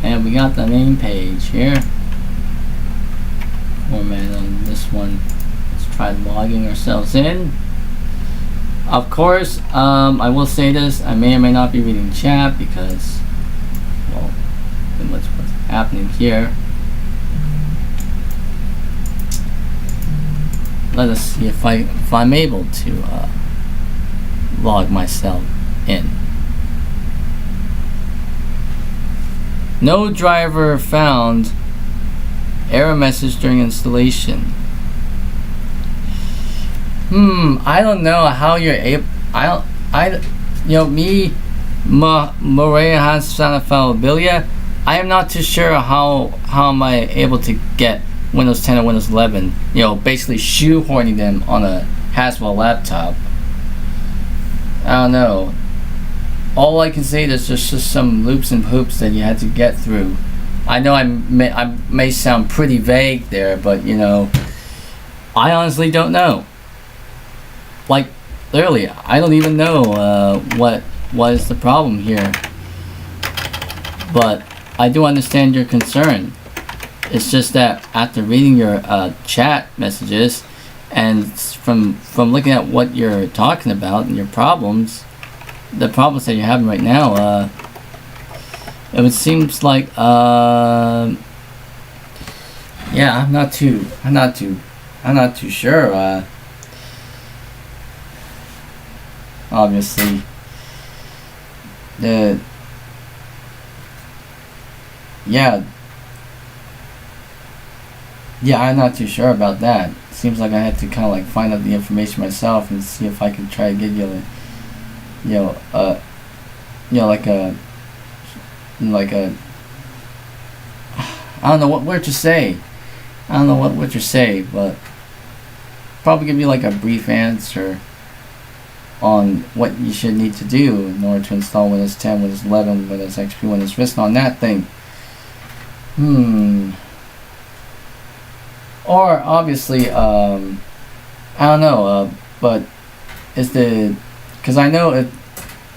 S1: And we got the main page here. Format on this one. Let's try logging ourselves in. Of course, I will say this, I may or may not be reading chat because, well, what's happening here. Let us see if I'm able to log myself in. No driver found. Error message during installation. I don't know how you're able. Maria has Santa Falabilia. I am not too sure how am I able to get Windows 10 or Windows 11. Basically shoehorning them on a Haswell laptop. I don't know. All I can say is there's just some loops and hoops that you had to get through. I know I may sound pretty vague there, but I honestly don't know. Like, literally, I don't even know what is the problem here. But I do understand your concern. It's just that after reading your chat messages and from looking at what you're talking about and your problems, the problems that you're having right now, it seems like yeah, I'm not too sure. Obviously, I'm not too sure about that. Seems like I had to kind of like find out the information myself and see if I can try to give you like a I don't know what word to say. I don't know what you say, but probably give you like a brief answer on what you should need to do in order to install Windows 10, Windows 11, Windows XP, Windows Vista on that thing. Or obviously, I don't know, but is because I know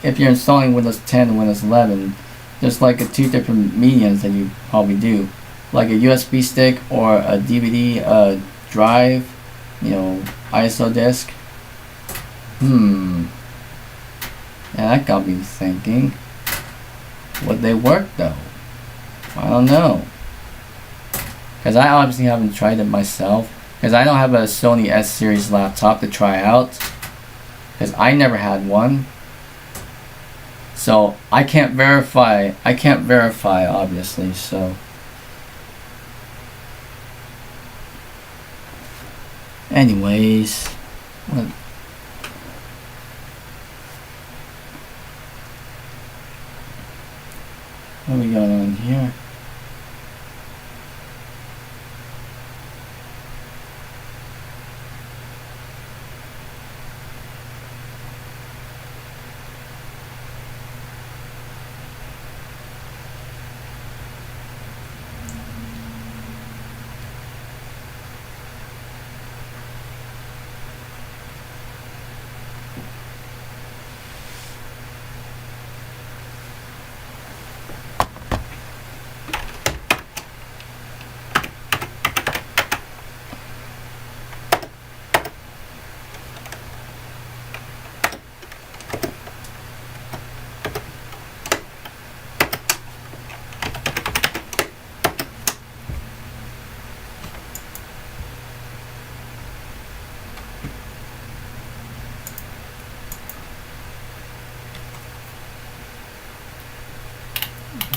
S1: if you're installing Windows 10 and Windows 11, there's like two different mediums that you probably do, like a USB stick or a DVD drive, ISO disk. Yeah, that got me thinking. Would they work though? I don't know. Because I obviously haven't tried it myself. Because I don't have a Sony S-Series laptop to try out. Because I never had one. So I can't verify. Obviously, so. Anyways. What are we going on here?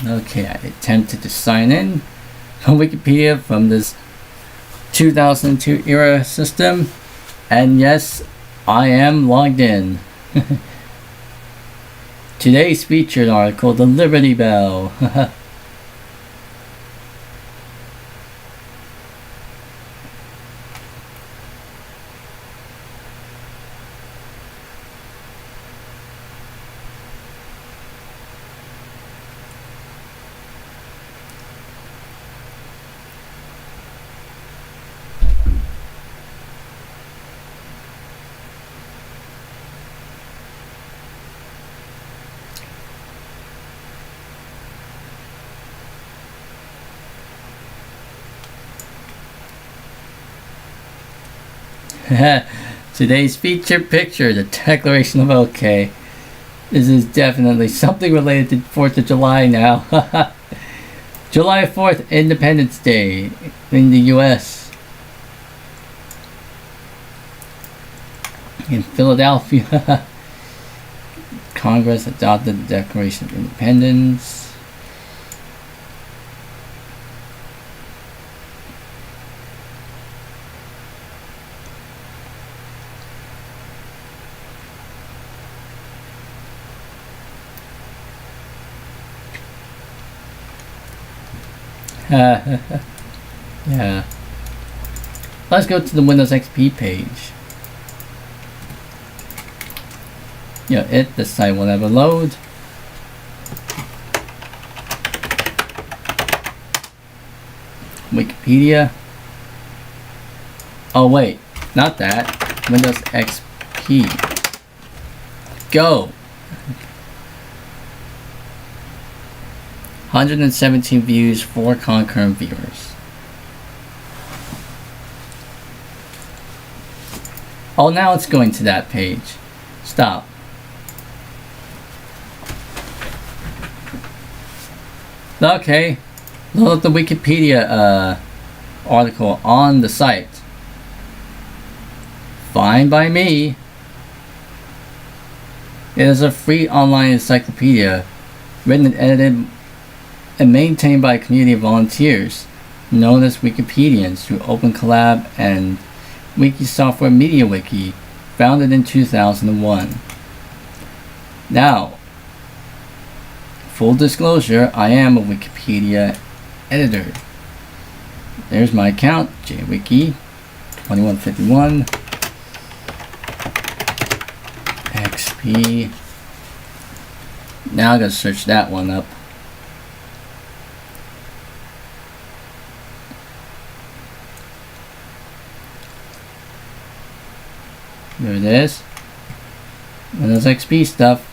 S1: Okay, I attempted to sign in on Wikipedia from this 2002 era system, and yes, I am logged in. Today's featured article, the Liberty Bell. Today's featured picture, the Declaration of OK. This is definitely something related to 4th of July now. July 4th, Independence Day in the US. In Philadelphia, Congress adopted the Declaration of Independence. Yeah. Let's go to the Windows XP page. The site will never load. Wikipedia. Oh wait, not that. Windows XP. Go. 117 views, 4 concurrent viewers. Oh, now it's going to that page. Stop. Okay, load up the Wikipedia article on the site. Fine by me. It is a free online encyclopedia written and edited and maintained by a community of volunteers known as Wikipedians through Open Collab and Wiki Software Media Wiki, founded in 2001. Now, full disclosure, I am a Wikipedia editor. there's my account, jwiki 2151 XP. Now I gotta search that one up. There it is. Windows XP stuff.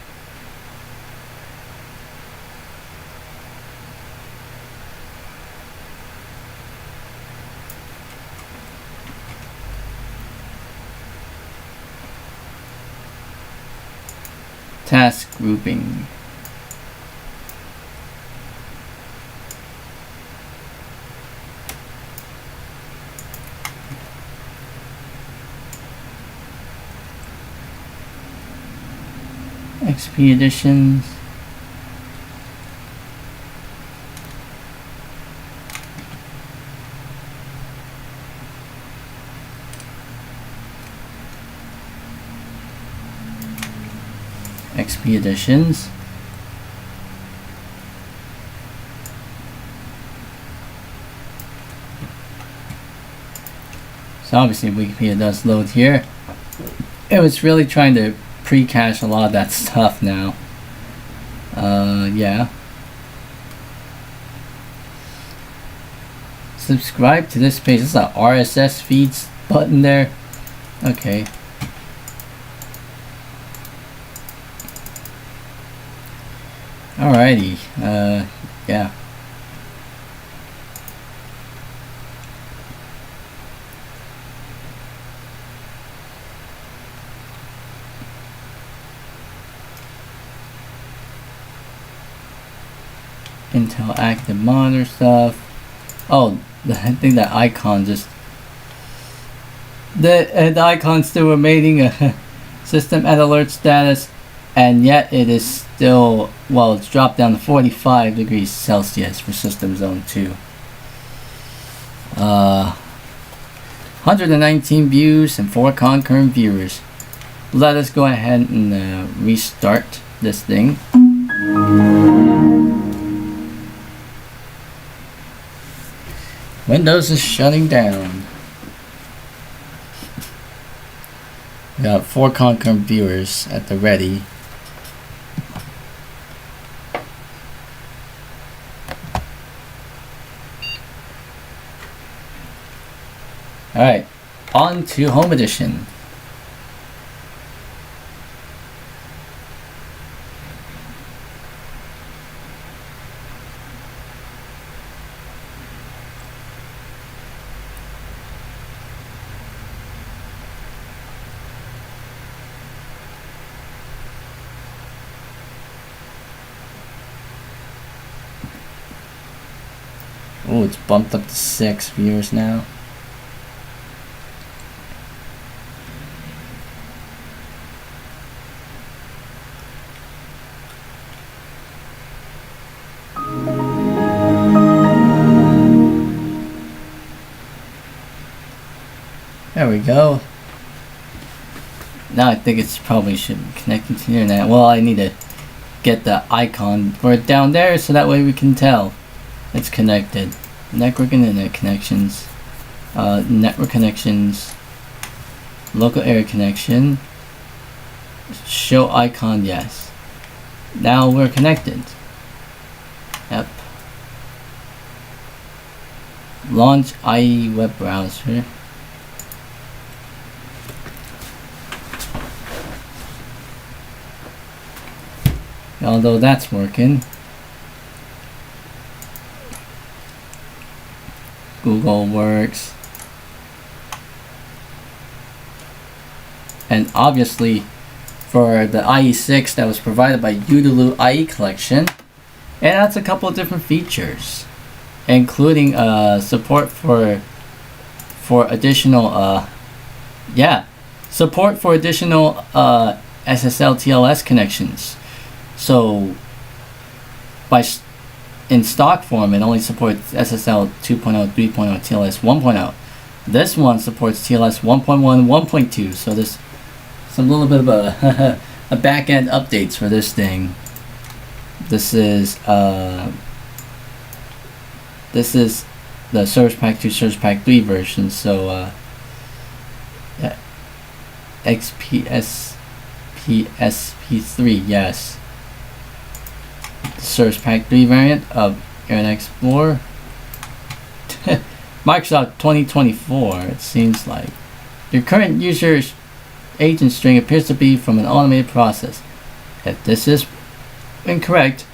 S1: Task grouping. XP editions. XP editions. So obviously Wikipedia does load here. It was really trying to pre-cache a lot of that stuff now. Yeah. Subscribe to this page. This is a RSS feeds button there. Okay. Alrighty. Yeah. Intel Active Monitor stuff. Oh, I think that icon just the icon still remaining a system at alert status, and yet it is still, well, it's dropped down to 45 degrees Celsius for system zone 2. 119 views and 4 concurrent viewers. Let us go ahead and restart this thing. Windows is shutting down. We got 4 concurrent viewers at the ready. Alright, on to Home Edition. Oh, it's bumped up to 6 viewers now. There we go. Now I think it's probably should be connected to the internet. Well, I need to get the icon for it down there so that way we can tell it's connected. Network and internet connections. Network connections. Local area connection. Show icon, yes. Now we're connected. Yep. Launch IE web browser. Although that's working. Google works. And obviously for the IE6 that was provided by Udaloo IE collection, it adds a couple of different features, including support for additional support for additional SSL TLS connections. So in stock form, it only supports SSL 2.0, 3.0, TLS 1.0. This one supports TLS 1.1, 1.2. So there's some little bit of a back-end updates for this thing. This is the Service Pack 2, Service Pack 3 version. So XPSP3, yes. The Service Pack 3 variant of Internet Explorer. Microsoft 2024, it seems like. Your current user agent string appears to be from an automated process. If this is incorrect,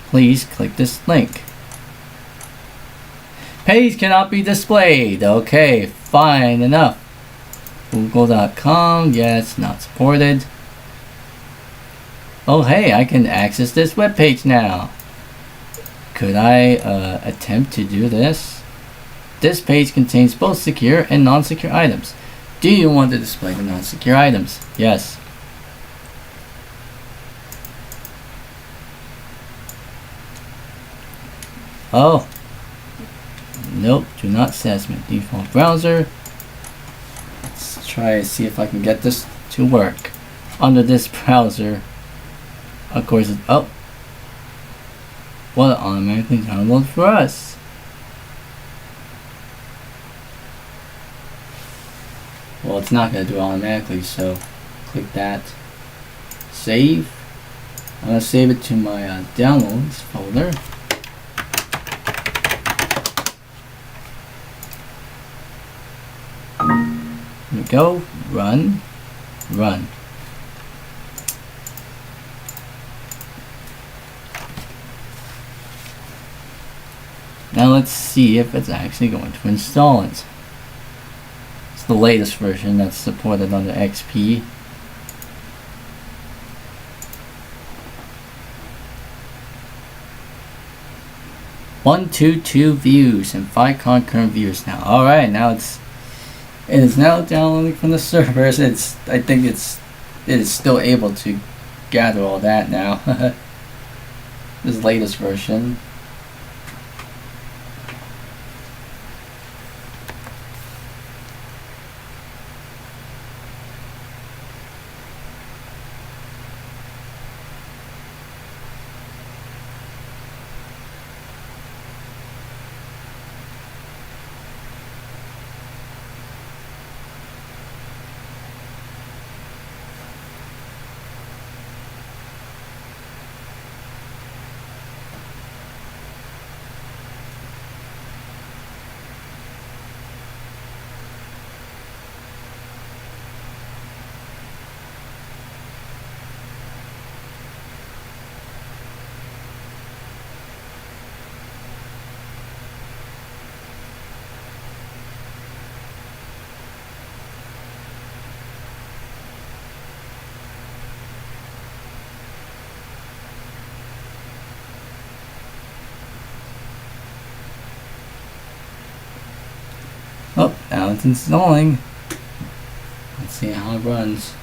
S1: please click this link. Page cannot be displayed. Okay, fine enough. Google.com, yes, not supported. Oh hey, I can access this web page now. Could I attempt to do this? This page contains both secure and non-secure items. Do you want to display the non-secure items? Yes. Oh. Nope, do not set my default browser. Let's try to see if I can get this to work. Under this browser, of course, oh. Well, it automatically download for us. Well, it's not going to do it automatically, so click that. Save. I'm going to save it to my downloads folder. Here we go. Run. Run. Now let's see if it's actually going to install it. The latest version that's supported under XP. One, two views and 5 concurrent views now. All right, now it is now downloading from the servers. I think it is still able to gather all that now. This latest version. Oh, now it's installing. Let's see how it runs.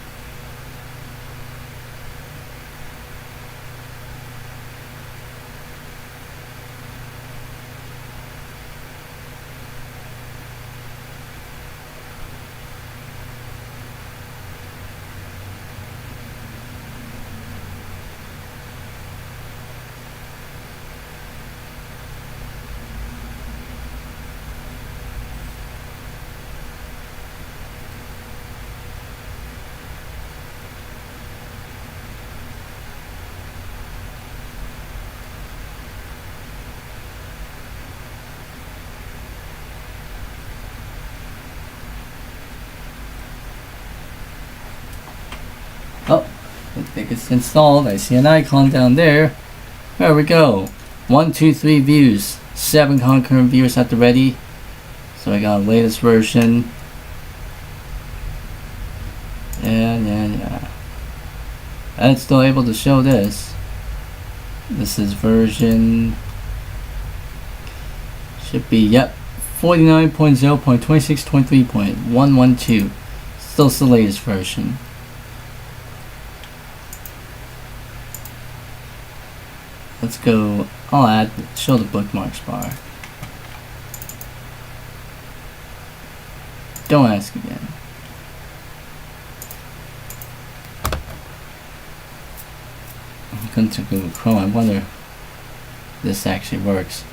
S1: Oh, I think it's installed. I see an icon down there. There we go. 1, 2, 3 views. 7 concurrent views at the ready. So I got the latest version. Yeah. And it's still able to show this. This is version. Should be, yep. 49.0.26.3.112. Still the latest version. Let's go. I'll show the bookmarks bar. Don't ask again. I'm going to Google Chrome. I wonder if this actually works.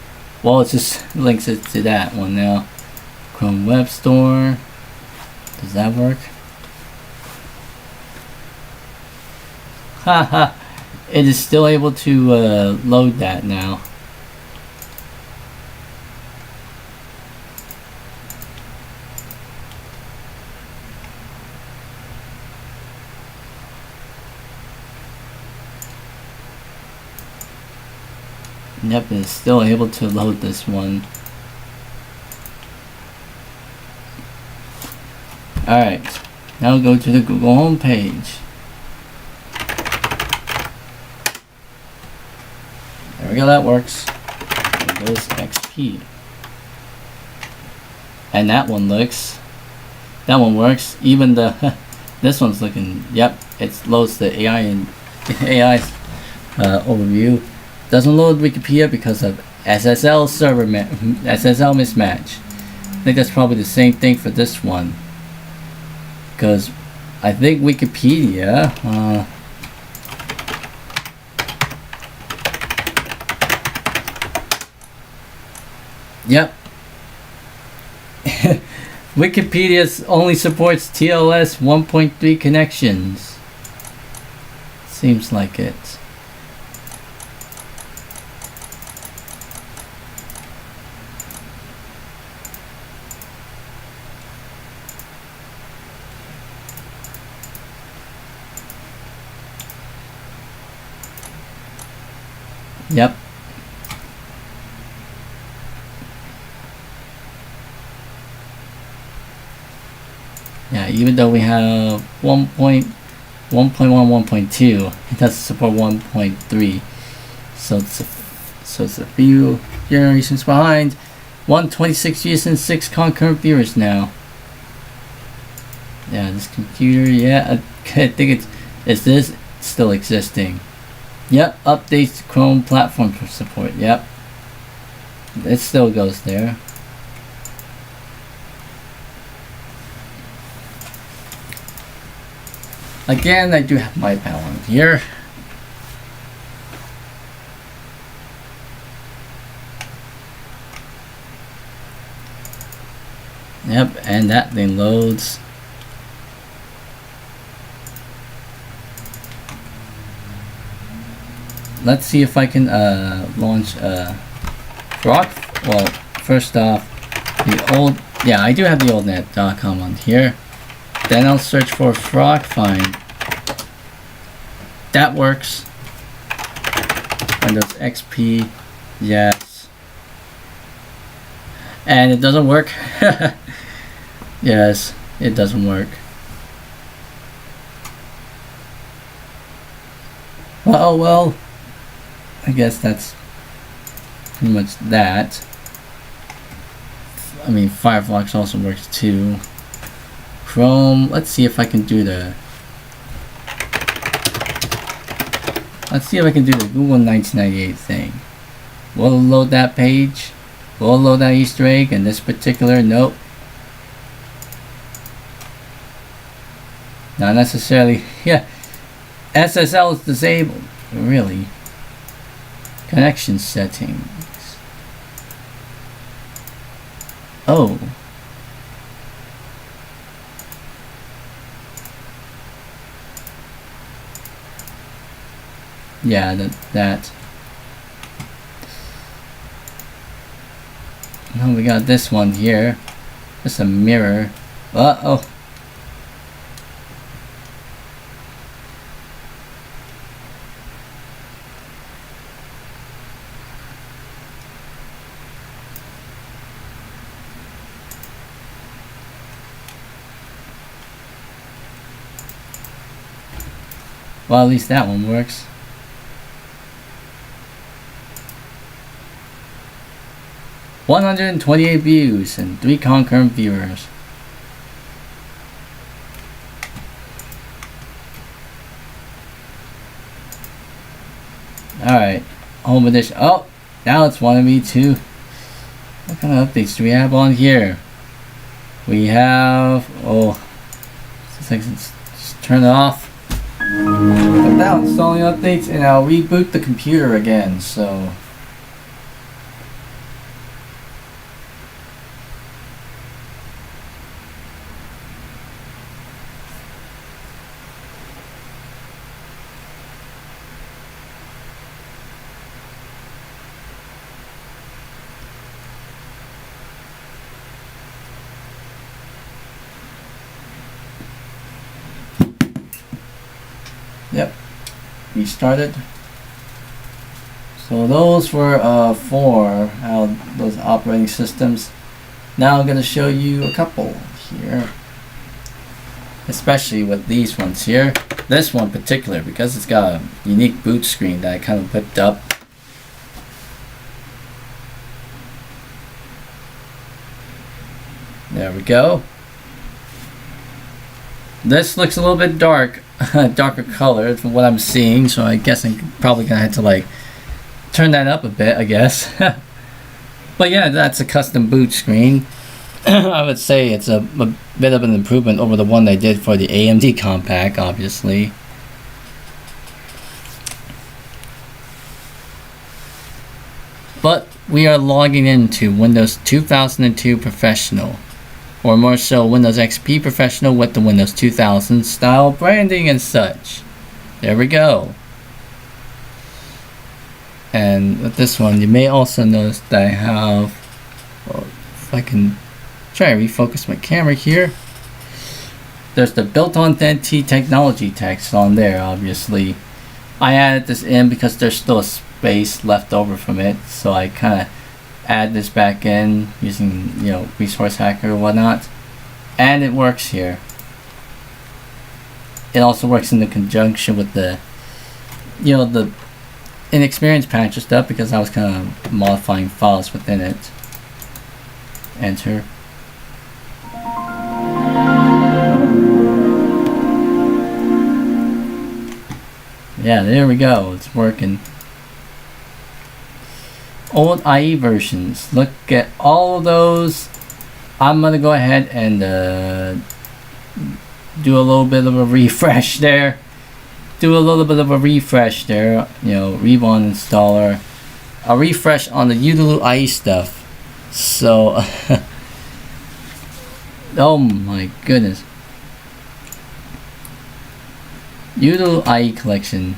S1: Well, it just links it to that one now. Chrome Web Store. Does that work? Haha. It is still able to load that now. Yep, it's still able to load this one. Alright, now go to the Google home page. There we go, that works. There goes XP. And that one works. Even the this one's looking, yep, it loads the AI and AI overview. Doesn't load Wikipedia because of SSL SSL mismatch. I think that's probably the same thing for this one. Because I think Wikipedia yep. Wikipedia only supports TLS 1.3 connections. Seems like it. Yep. Yeah, even though we have 1.1, 1.2, it doesn't support 1.3. So it's a few generations behind. 126 views and 6 concurrent viewers now. Yeah, this computer, yeah, I think it's this still existing. Yep, updates to Chrome platform for support. Yep, it still goes there. Again, I do have my panel here. Yep, and that thing loads. Let's see if I can launch Frog. Well, first off, the old, yeah, I do have the oldnet.com on here. Then I'll search for Frog Find. That works. Windows XP, yes. And it doesn't work. Yes, it doesn't work. Well, I guess that's pretty much that. I mean, Firefox also works too. Chrome, let's see if I can do the Google 1998 thing. Will it load that page? Will it load that Easter egg? And this particular, nope. Not necessarily. Yeah, SSL is disabled. Really? Connection settings. Oh. Yeah, that. No, we got this one here. Just a mirror. Uh-oh. Well, at least that one works. $128 views and 3 concurrent viewers. Alright, home edition. Oh, now it's wanting me to. What kind of updates do we have on here? We have, just turn it off. Without installing updates, and I'll reboot the computer again. So Yep, restarted. So those were 4 out of those operating systems. Now I'm going to show you a couple here, especially with these ones here. This one in particular, because it's got a unique boot screen that I kind of whipped up. There we go. This looks a little bit dark, darker color from what I'm seeing, so I guess I'm probably gonna have to like turn that up a bit, I guess. But yeah, that's a custom boot screen. I would say it's a bit of an improvement over the one they did for the AMD Compact, obviously. But we are logging into Windows 2002 Professional, or more so Windows XP Professional with the Windows 2000 style branding and such. There we go. And with this one, you may also notice that I have, well, if I can try to refocus my camera here, there's the built-on NT technology text on there. Obviously I added this in because there's still a space left over from it, so I kind of add this back in using, you know, Resource Hacker or whatnot, and it works here. It also works in the conjunction with the, you know, the inexperienced patch stuff, because I was kind of modifying files within it. Enter. Yeah, there we go. It's working. Old IE versions. Look at all of those. I'm gonna go ahead and do a little bit of a refresh there. You know, Revon installer. A refresh on the Udulu IE stuff. So, oh my goodness. Udulu IE collection.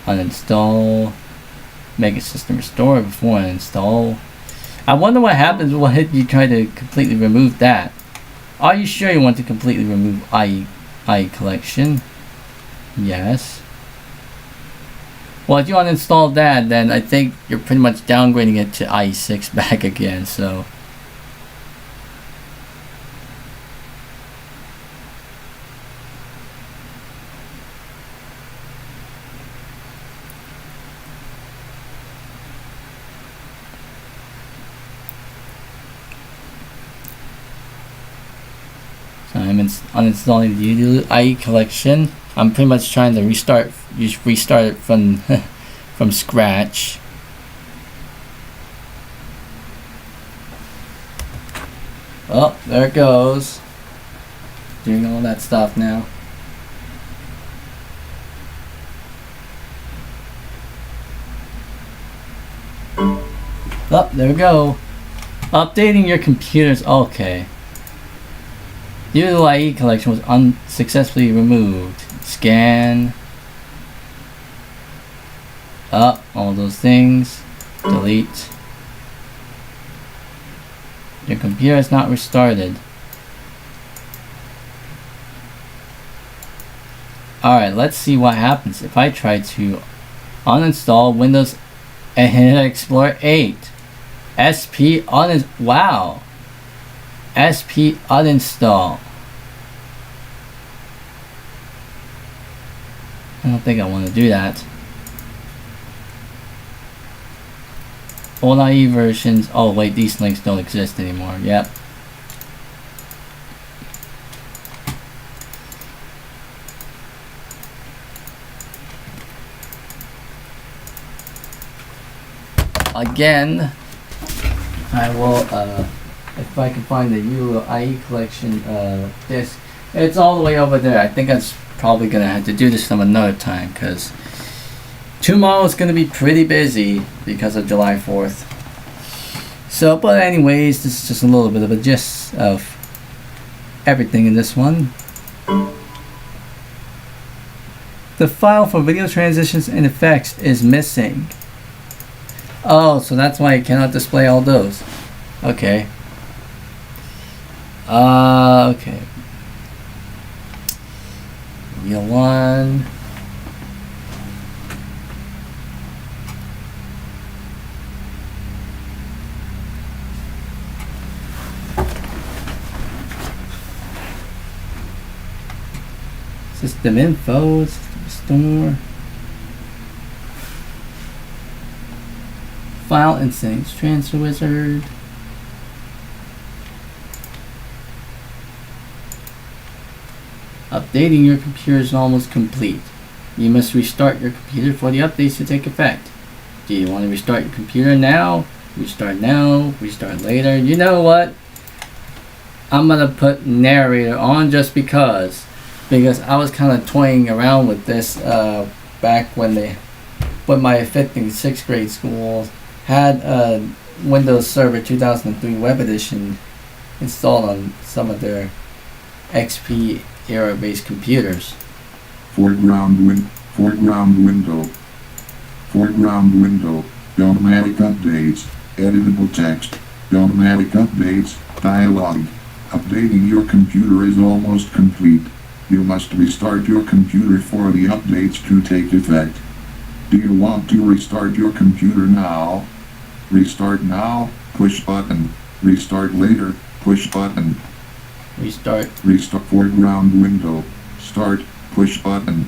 S1: Uninstall. Make a system restore before uninstall. I wonder what happens when you try to completely remove that. Are you sure you want to completely remove IE collection? Yes. Well, if you uninstall that, then I think you're pretty much downgrading it to IE6 back again, so. I'm uninstalling the Udulu IE collection. I'm pretty much trying to restart it from from scratch. Oh, there it goes. Doing all that stuff now. Oh, there we go. Updating your computers. Okay. Udulu IE collection was unsuccessfully removed. Scan. Up, all those things. Delete. Your computer is not restarted. Alright, let's see what happens if I try to uninstall Windows Internet Explorer 8. SP wow. SP uninstall. I don't think I want to do that. Old IE versions. Oh wait, these links don't exist anymore. Yep. Again, I will if I can find the Udulu IE collection disc. It's all the way over there. I think that's probably gonna have to do this some another time, because tomorrow is gonna be pretty busy because of July 4th. So, but anyways, this is just a little bit of a gist of everything in this one. The file for video transitions and effects is missing. Oh, so that's why it cannot display all those. Okay. Okay. Wheel 1. System info, system store. File and settings transfer wizard. Updating your computer is almost complete. You must restart your computer for the updates to take effect. Do you want to restart your computer now? Restart now? Restart later? You know what? I'm gonna put narrator on just because I was kind of toying around with this back when my 5th and 6th grade school had Windows Server 2003 Web Edition installed on some of their XP era based computers.
S2: Foreground window, automatic updates, editable text, automatic updates, dialogue. Updating your computer is almost complete. You must restart your computer for the updates to take effect. Do you want to restart your computer now? Restart now, push button. Restart later, push button.
S1: Restart
S2: Foreground window. Start, push button.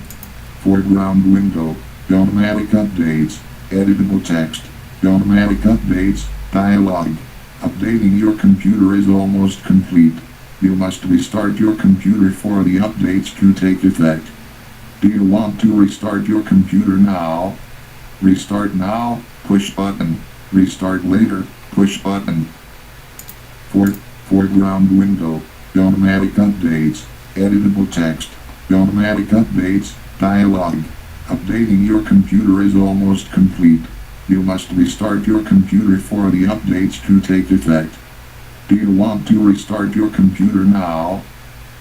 S2: Foreground window. Automatic updates. Editable text. Automatic updates. Dialogue. Updating your computer is almost complete. You must restart your computer for the updates to take effect. Do you want to restart your computer now? Restart now, push button. Restart later, push button. Foreground window. Automatic updates. Editable text. Automatic updates. Dialogue. Updating your computer is almost complete. You must restart your computer for the updates to take effect. Do you want to restart your computer now?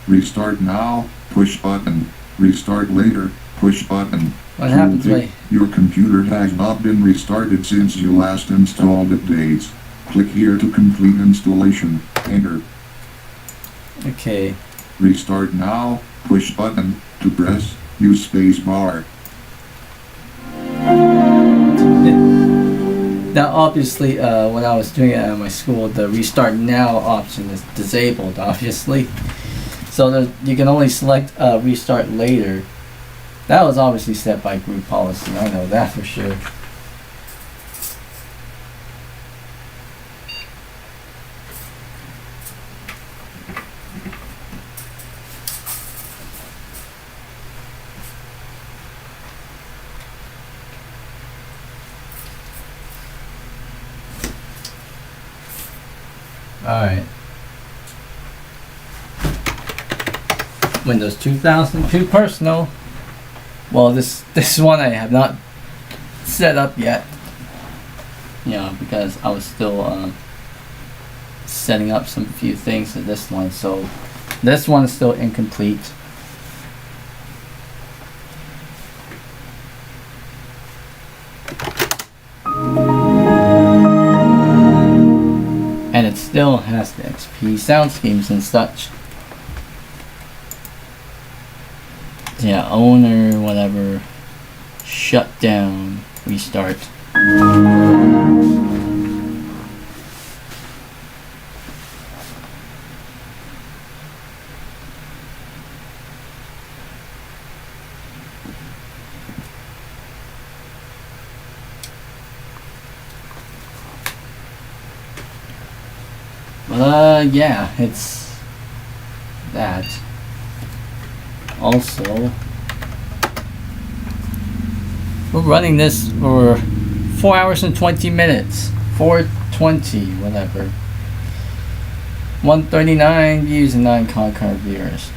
S2: Restart now, push button. Restart later, push button.
S1: What happens when
S2: your computer has not been restarted since you last installed updates? Click here to complete installation. Enter.
S1: Okay.
S2: Restart now, push button. To press, use space bar.
S1: Now obviously when I was doing it at my school, the restart now option is disabled obviously. So you can only select restart later. That was obviously set by group policy, I know that for sure. Alright. Windows 2002 Personal. Well, this one I have not set up yet. You know, because I was still setting up some few things to this one. So this one is still incomplete. And it still has the XP sound schemes and such. Yeah, owner, whatever, shut down, restart. Yeah, it's that. Also, we're running this for 4 hours and 20 minutes. 420, whatever. 139 views and 9 concurrent viewers.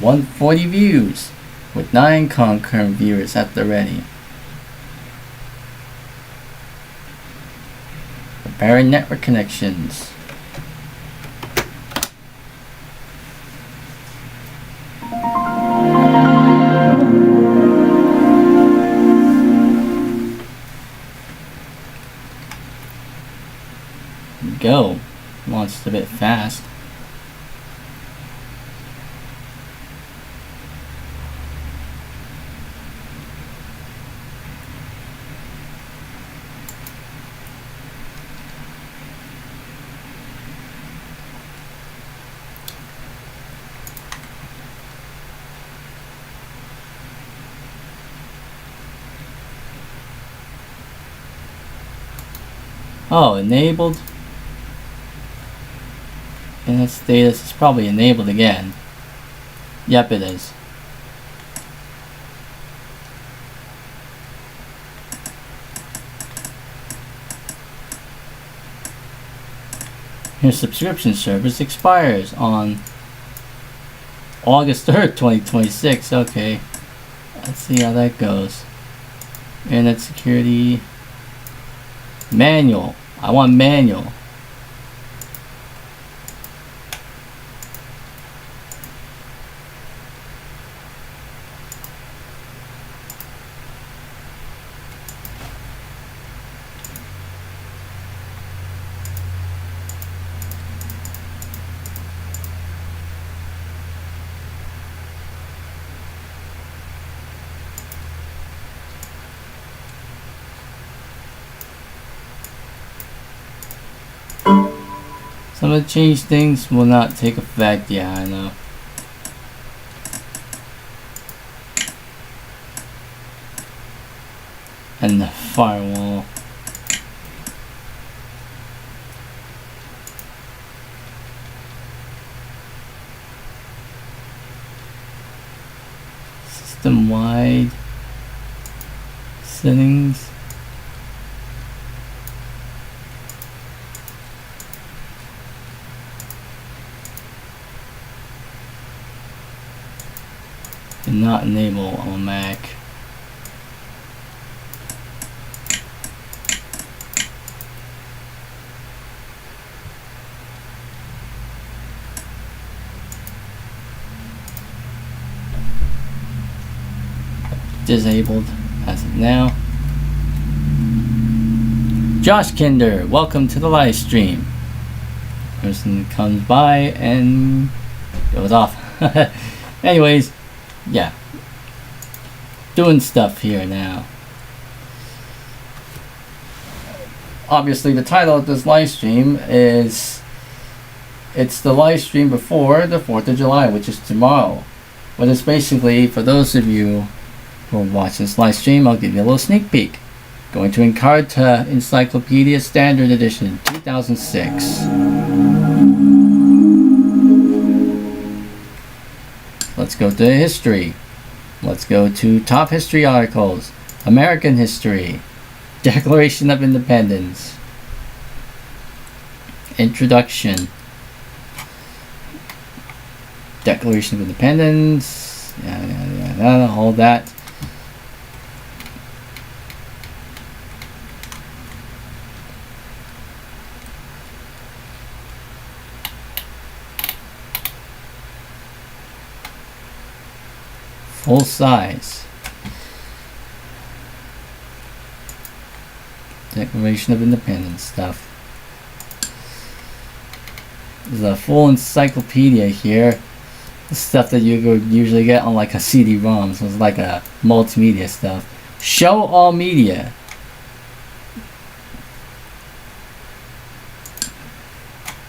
S1: 140 views with 9 concurrent viewers at the ready. Preparing network connections. Go. Launched a bit fast. Oh, enabled. And its status is probably enabled again. Yep, it is. Your subscription service expires on August 3rd, 2026. Okay. Let's see how that goes. Internet security. Manual. I want manual. Some of the change things will not take effect. Yeah, I know. And the firewall. System-wide settings. Did not enable on Mac. Disabled as of now. Josh Kinder, welcome to the live stream. Person comes by and goes off. Anyways, yeah, doing stuff here now. Obviously, the title of this live stream is, it's the live stream before the 4th of July, which is tomorrow. But it's basically, for those of you who watch this live stream, I'll give you a little sneak peek. Going to Encarta Encyclopedia Standard Edition 2006. Let's go to history. Let's go to top history articles. American history. Declaration of Independence. Introduction. Declaration of Independence. All that. Full size. Declaration of Independence stuff. There's a full encyclopedia here. The stuff that you would usually get on like a CD-ROM. So it's like a multimedia stuff. Show all media.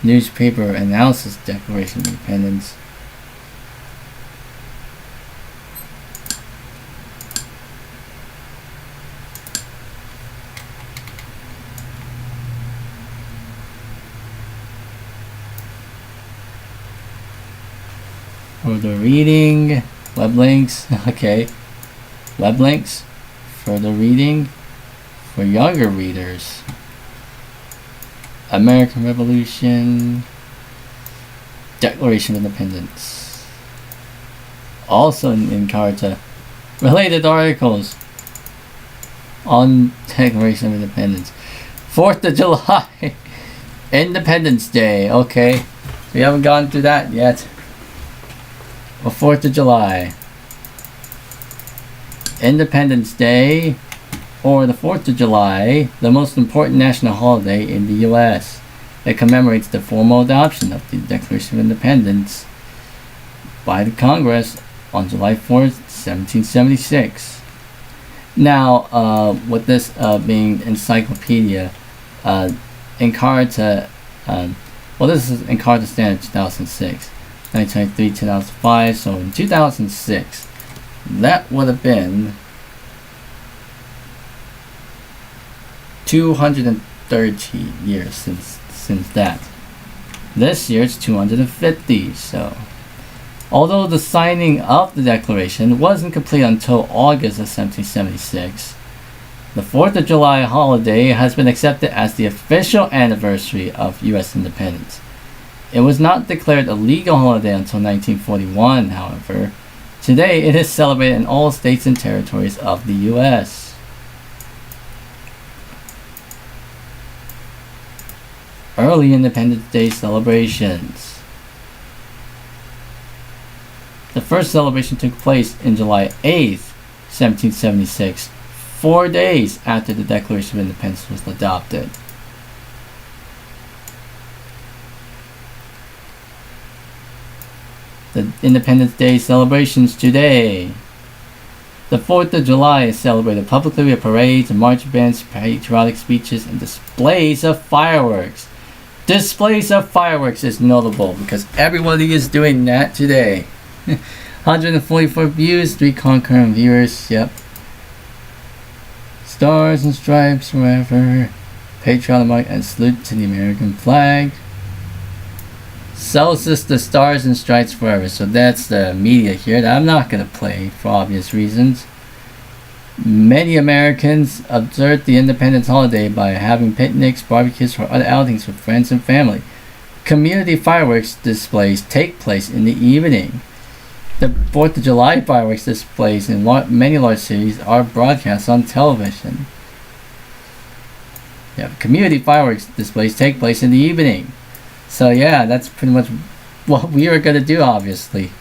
S1: Newspaper analysis. Declaration of Independence. Further reading, web links, okay. Web links, further reading for younger readers. American Revolution, Declaration of Independence. Also in Encarta. Related articles on Declaration of Independence. 4th of July. Independence Day. Okay. We haven't gone through that yet. Well, 4th of July. Independence Day, or the 4th of July, the most important national holiday in the U.S. It commemorates the formal adoption of the Declaration of Independence by the Congress on July 4th, 1776. Now, with this being encyclopedia, Encarta, well, this is Encarta Standard 2006, 1923, 2005, so in 2006, that would have been 230 years since that. This year it's 250, so although the signing of the Declaration wasn't complete until August of 1776, the 4th of July holiday has been accepted as the official anniversary of U.S. independence. It was not declared a legal holiday until 1941, however. Today it is celebrated in all states and territories of the U.S. Early Independence Day celebrations. The first celebration took place in July 8th, 1776, 4 days after the Declaration of Independence was adopted. The Independence Day celebrations today. The 4th of July is celebrated publicly with parades, march bands, patriotic speeches, and displays of fireworks. Displays of fireworks is notable because everybody is doing that today. 144 views, 3 concurrent viewers, yep. Stars and stripes forever. Patriotic march and salute to the American flag. Sells us the Stars and Stripes Forever, so that's the media here that I'm not going to play for obvious reasons. Many Americans observe the Independence holiday by having picnics, barbecues, or other outings with friends and family. Community fireworks displays take place in the evening. The 4th of July fireworks displays in many large cities are broadcast on television. Yeah, community fireworks displays take place in the evening. So yeah, that's pretty much what we are going to do, obviously.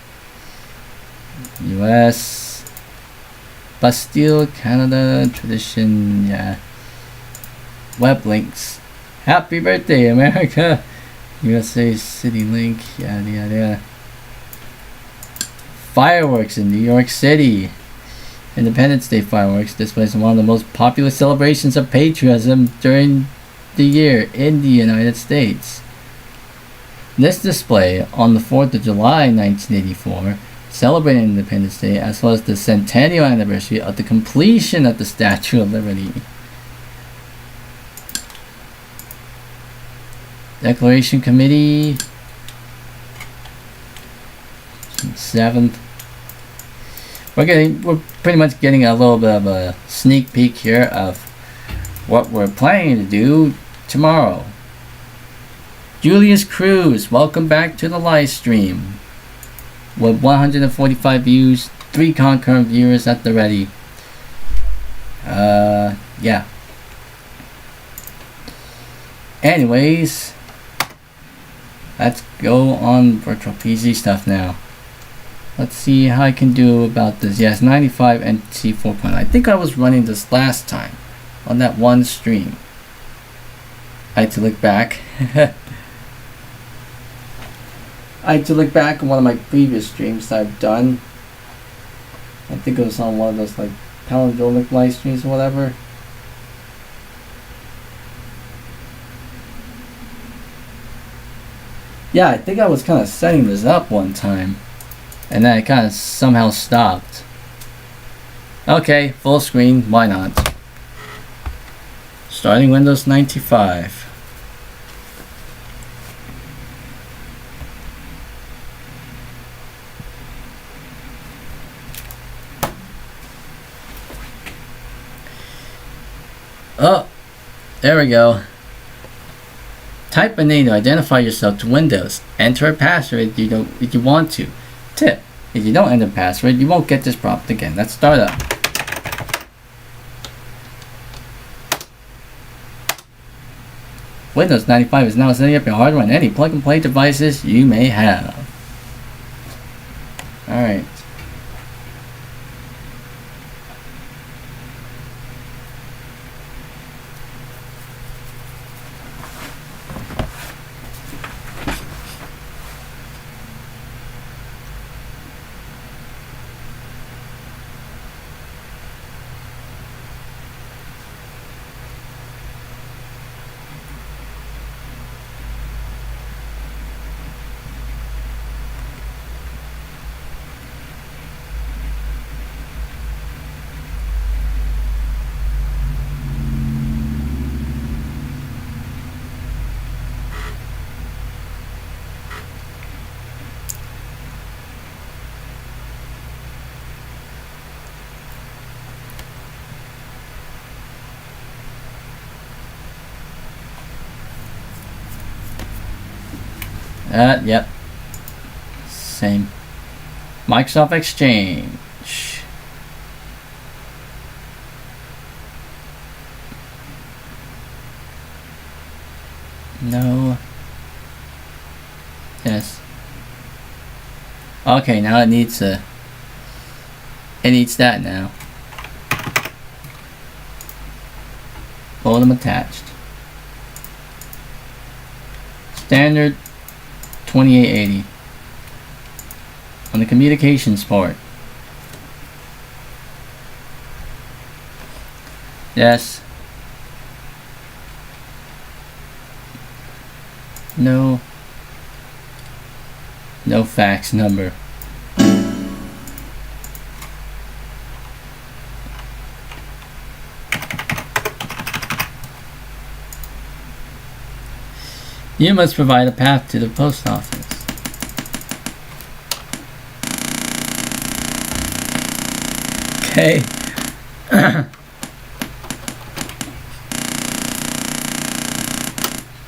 S1: U.S. Bastille, Canada, tradition, yeah. Web links. Happy birthday, America! USA City link, yada yada yada. Fireworks in New York City. Independence Day fireworks displays are one of the most popular celebrations of patriotism during the year in the United States. This display on the 4th of July 1984 celebrated Independence Day as well as the centennial anniversary of the completion of the Statue of Liberty. Declaration Committee 7th. We're pretty much getting a little bit of a sneak peek here of what we're planning to do tomorrow. Julius Cruz, welcome back to the live stream. With 145 views, 3 concurrent viewers at the ready. Yeah. Anyways, let's go on virtual PC stuff now. Let's see how I can do about this. Yes, 95 NT 4.0. I think I was running this last time on that one stream. I had to look back. I had to look back on one of my previous streams that I've done. I think it was on one of those like palindromic live streams or whatever. Yeah, I think I was kind of setting this up one time. And then I kind of somehow stopped. Okay, full screen, why not? Starting Windows 95. Oh, there we go. Type a name to identify yourself to Windows. Enter a password if you want to. Tip: If you don't enter password, you won't get this prompt again. Let's start up. Windows 95 is now setting up your hardware on any plug-and-play devices you may have. Alright. Yep. Same. Microsoft Exchange. No. Yes. Okay, now it needs that now. Modem attached. Standard 2880 on the communications port. Yes. No. No fax number. You must provide a path to the post office. Okay.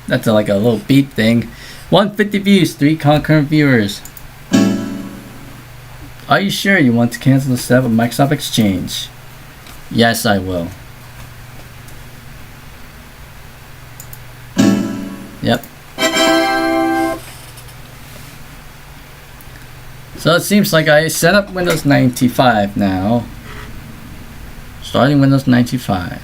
S1: That's like a little beep thing. 150 views, 3 concurrent viewers. Are you sure you want to cancel the setup of Microsoft Exchange? Yes, I will. Yep. So it seems like I set up Windows 95 now. Starting Windows 95.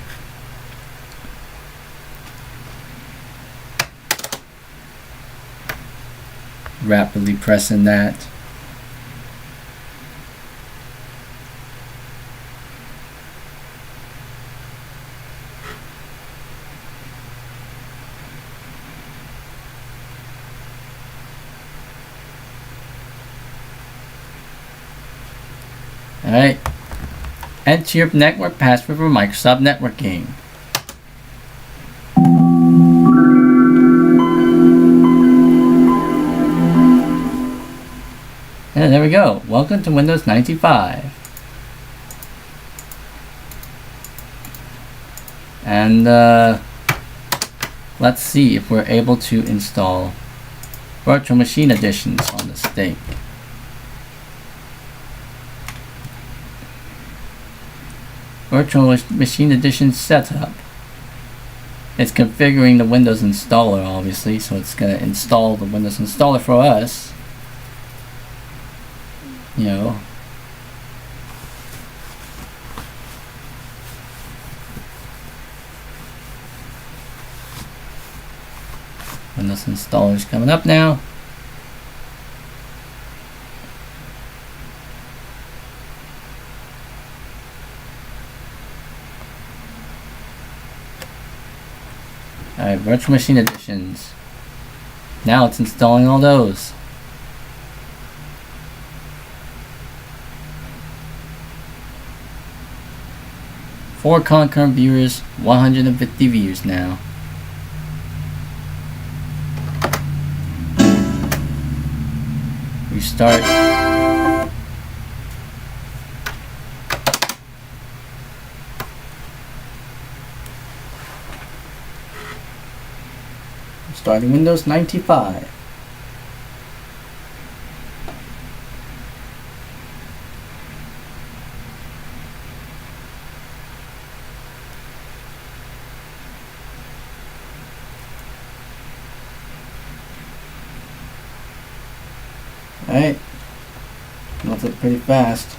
S1: Rapidly pressing that. Alright. Enter your network password for Microsoft Networking. And there we go. Welcome to Windows 95. And let's see if we're able to install virtual machine editions on this thing. Virtual machine edition setup. It's configuring the Windows installer, obviously, so it's going to install the Windows installer for us. You know. Windows installer is coming up now. Alright, virtual machine editions. Now it's installing all those. Four concurrent viewers, 150 views now. Restart. Starting Windows 95. Alright. Melts it pretty fast.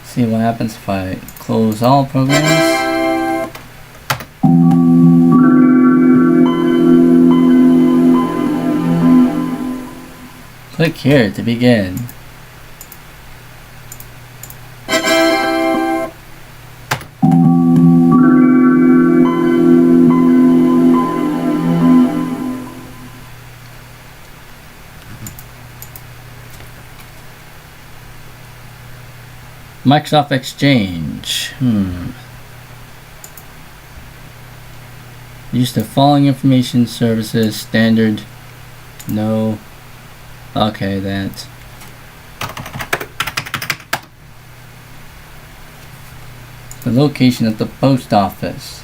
S1: See what happens if I close all programs. Click here to begin. Microsoft Exchange. Use the following information services. Standard. No. Okay, that. The location of the post office.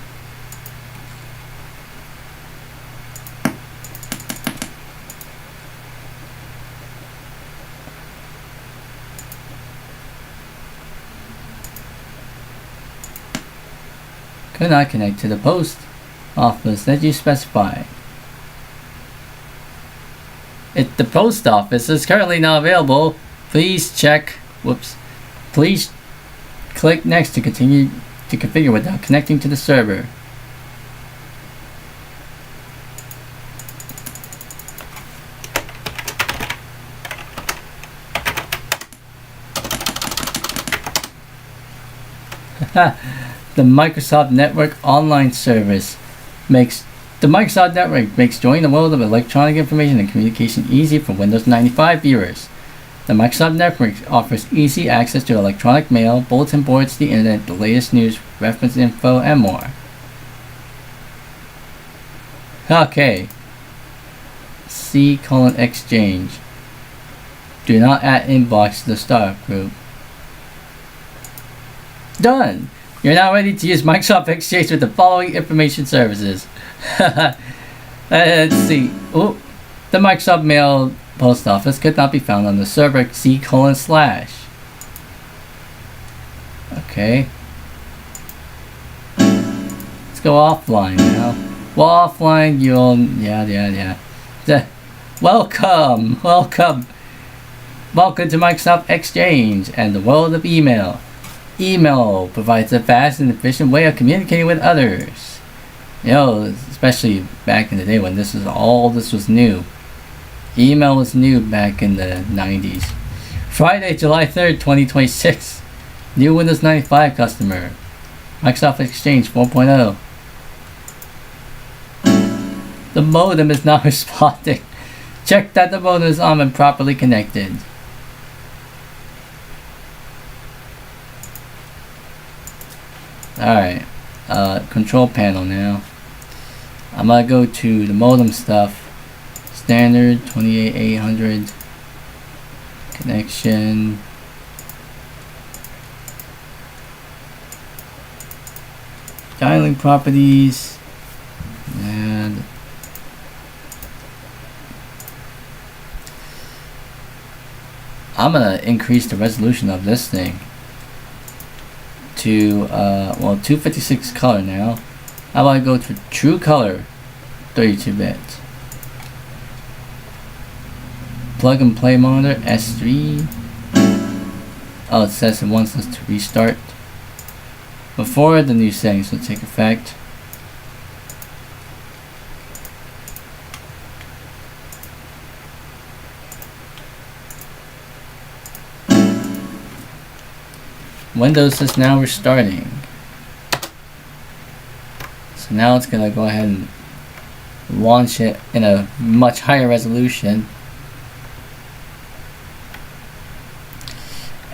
S1: Could not connect to the post office that you specify. If the post office is currently not available, please check. Please click next to continue to configure without connecting to the server. The Microsoft Network online service makes joining the world of electronic information and communication easy for Windows 95 viewers. The Microsoft Network offers easy access to electronic mail, bulletin boards, the internet, the latest news, reference info, and more. Okay. C:exchange. Do not add inbox to the startup group. Done! You're now ready to use Microsoft Exchange with the following information services. Let's see. Oh, the Microsoft Mail post office could not be found on the server C:/. Okay. Let's go offline now. Well, offline, you'll... Yeah. Welcome to Microsoft Exchange and the world of email. Email provides a fast and efficient way of communicating with others. You know, especially back in the day when this was new. Email was new back in the 90s. Friday, July 3rd, 2026. New Windows 95 customer. Microsoft Exchange 4.0. The modem is not responding. Check that the modem is on and properly connected. Alright, control panel now. I'm gonna go to the modem stuff. Standard 28800 connection. Dialing properties. And I'm gonna increase the resolution of this thing to 256 color now. How about I go to true color 32-bit. Plug and play monitor S3. Oh, it says it wants us to restart before the new settings will take effect. Windows is now restarting. So now it's gonna go ahead and launch it in a much higher resolution.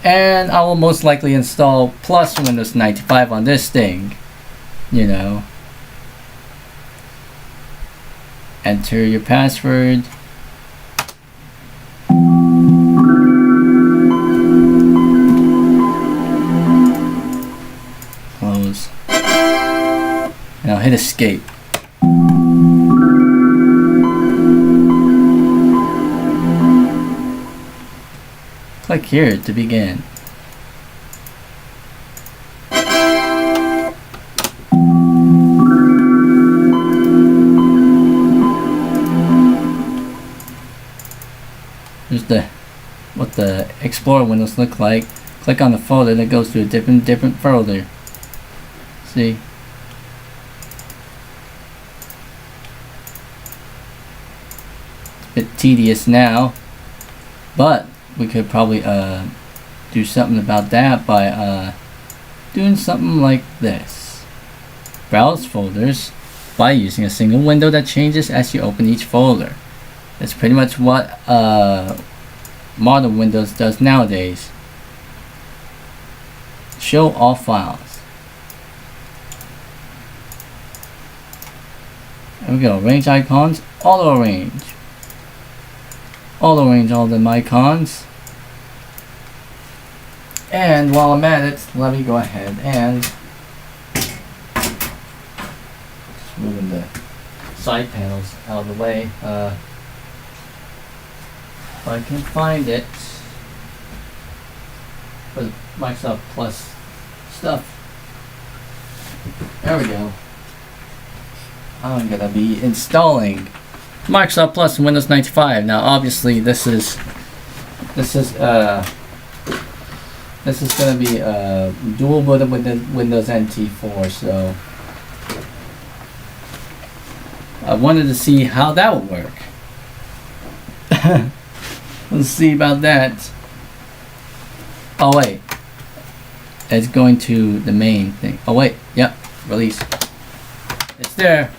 S1: And I will most likely install plus Windows 95 on this thing. You know. Enter your password. Close. And I'll hit escape. Click here to begin. Here's what the Explorer windows look like. Click on the folder and it goes to a different folder. See? It's a bit tedious now, but we could probably do something about that by doing something like this. Browse folders by using a single window that changes as you open each folder. That's pretty much what modern Windows does nowadays. Show all files. There we go. Arrange icons. Auto arrange. Auto arrange all the icons. And while I'm at it, let me go ahead and just moving the side panels out of the way. If I can find it for the Microsoft Plus stuff. There we go. I'm gonna be installing Microsoft Plus in Windows 95. Now, obviously, this is gonna be dual booted with the Windows NT4. So I wanted to see how that would work. Let's see about that. Oh wait, it's going to the main thing. Oh wait, yep, release. It's there.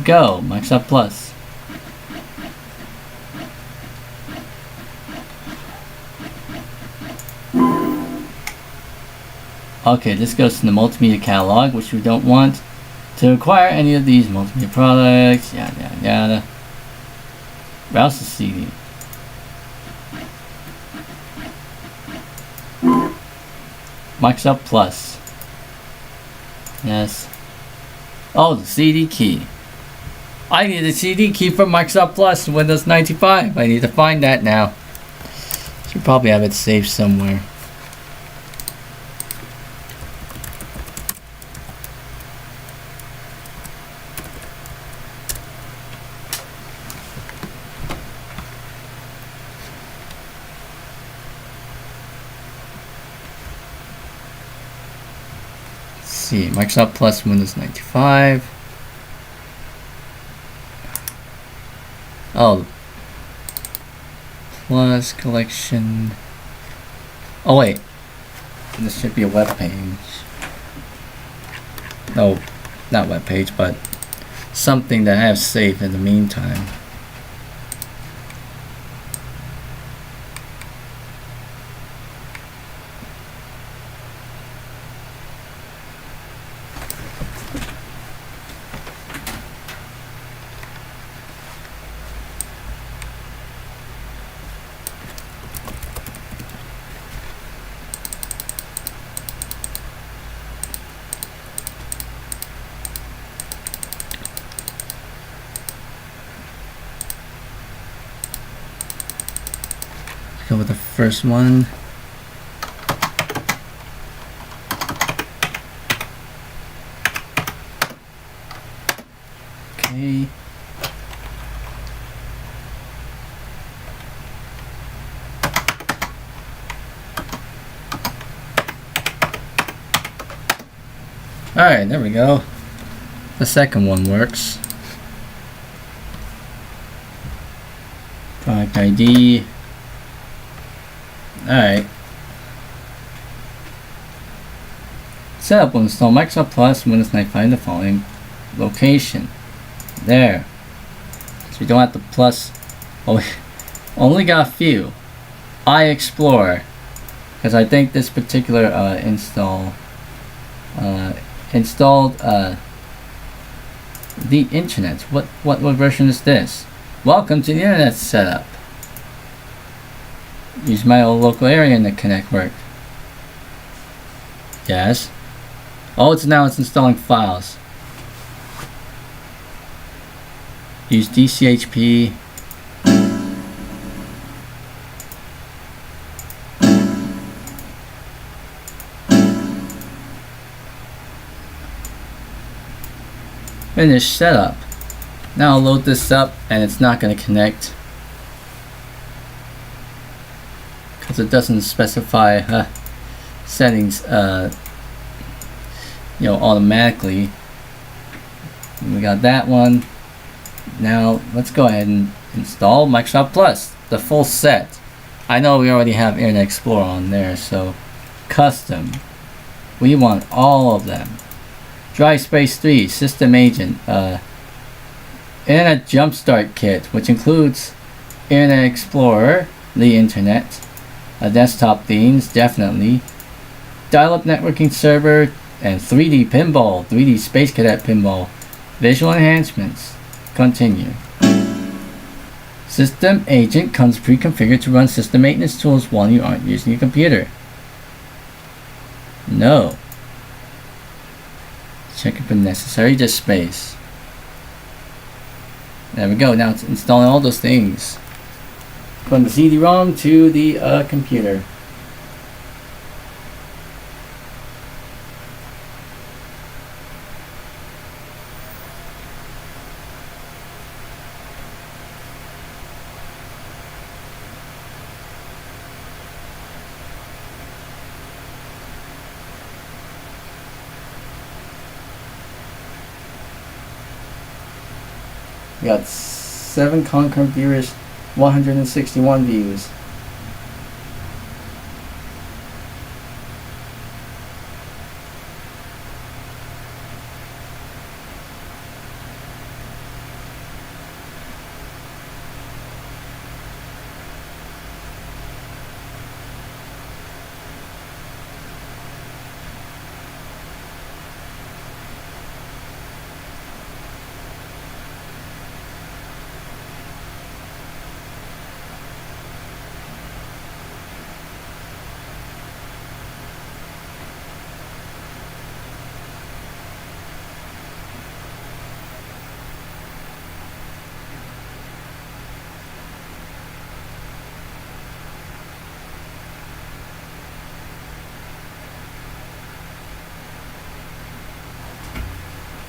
S1: Go, Microsoft Plus. Okay, this goes to the multimedia catalog, which we don't want to acquire any of these multimedia products. Yada yada yada. Browse the CD. Microsoft Plus. Yes. Oh, the CD key. I need a CD key for Microsoft Plus Windows 95. I need to find that now. Should probably have it saved somewhere. See, Microsoft Plus Windows 95. Oh, Plus collection. Oh wait, this should be a web page. No, not web page, but something that I have saved in the meantime. Go with the first one. Okay. Alright, there we go. The second one works. Product ID. Alright. Setup will install Microsoft Plus Windows 95 in the following location. There. So we don't have to plus. Oh, only got a few. iExplorer. Because I think this particular installed the internet. What version is this? Welcome to the internet setup. Use my old local area internet network. Yes. Oh, it's installing files. Use DCHP. Finish setup. Now I'll load this up and it's not going to connect because it doesn't specify settings automatically. We got that one. Now let's go ahead and install Microsoft Plus, the full set. I know we already have Internet Explorer on there, so custom. We want all of them. Drive Space 3, System Agent, Internet Jumpstart Kit, which includes Internet Explorer, the Internet, desktop themes, definitely, dial-up networking server, and 3D pinball, 3D Space Cadet pinball, visual enhancements. Continue. System Agent comes pre-configured to run system maintenance tools while you aren't using your computer. No. Check if necessary, just space. There we go. Now it's installing all those things from the CD-ROM to the computer. We got 7 concurrent viewers, 161 views.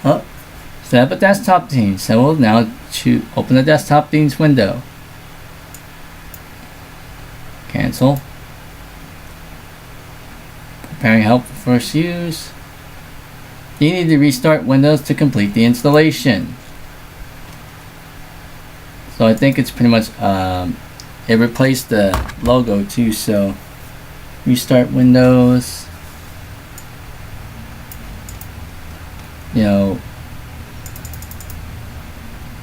S1: Oh, set up a desktop theme. So we'll now open the desktop themes window. Cancel. Preparing help for first use. You need to restart Windows to complete the installation. So I think it's pretty much it replaced the logo too. So restart Windows.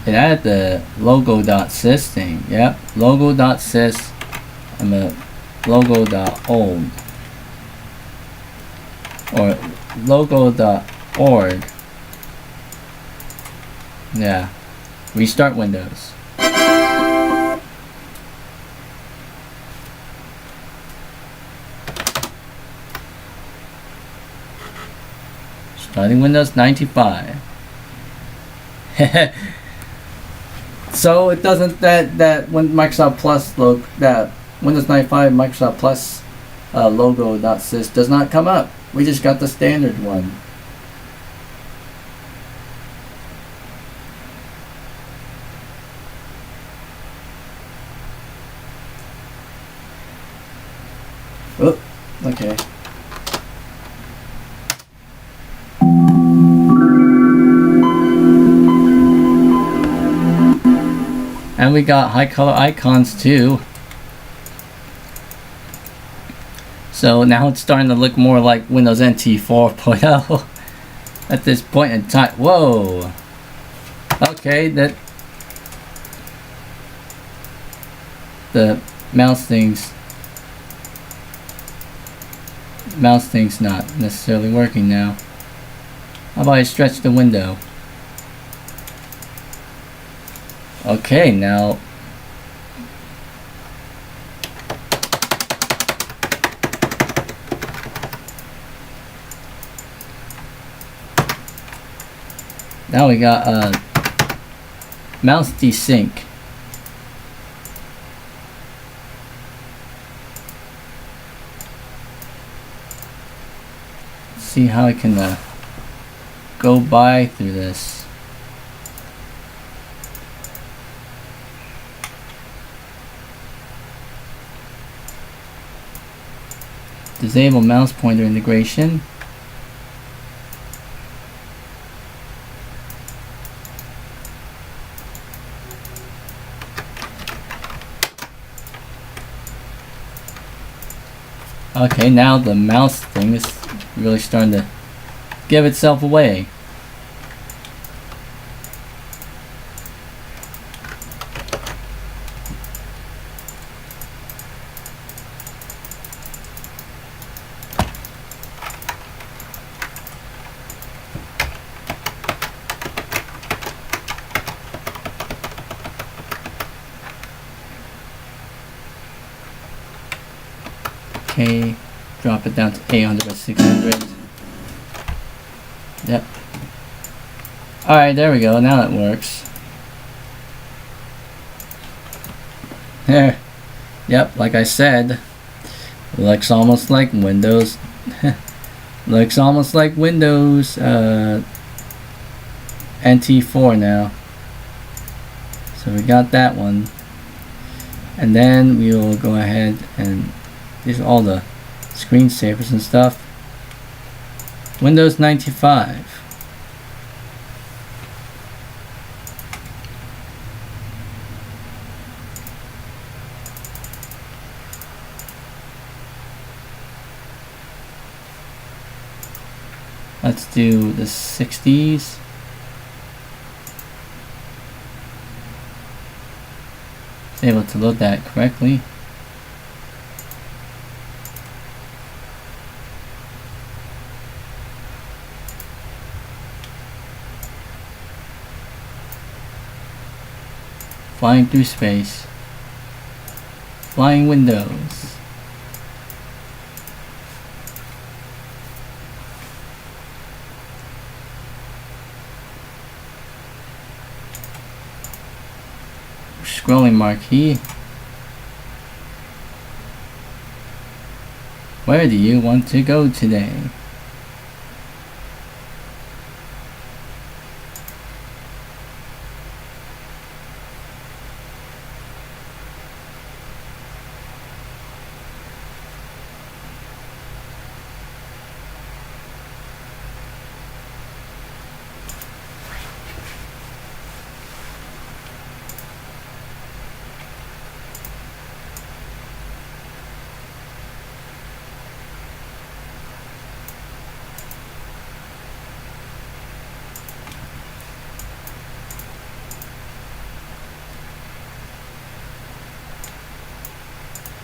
S1: It added the logo.sys thing. Yep, logo.sys. I'm a logo.old or logo.org. Yeah, restart Windows. Starting Windows 95. So it doesn't that when Microsoft Plus logo, that Windows 95 Microsoft Plus logo.sys does not come up. We just got the standard one. Oh, okay. And we got high color icons too. So now it's starting to look more like Windows NT 4.0 at this point in time. Whoa. Okay, that the mouse thing's not necessarily working now. How about I stretch the window? Okay, now we got mouse desync. See how I can go by through this. Disable mouse pointer integration. Okay, now the mouse thing is really starting to give itself away. Okay, drop it down to 800 by 600. Yep. Alright, there we go. Now it works. There. Yep, like I said, looks almost like Windows. Looks almost like Windows NT4 now. So we got that one. And then we will go ahead and these are all the screensavers and stuff. Windows 95. Let's do the 60s. It's able to load that correctly. Flying through space. Flying windows. Scrolling marquee. Where do you want to go today?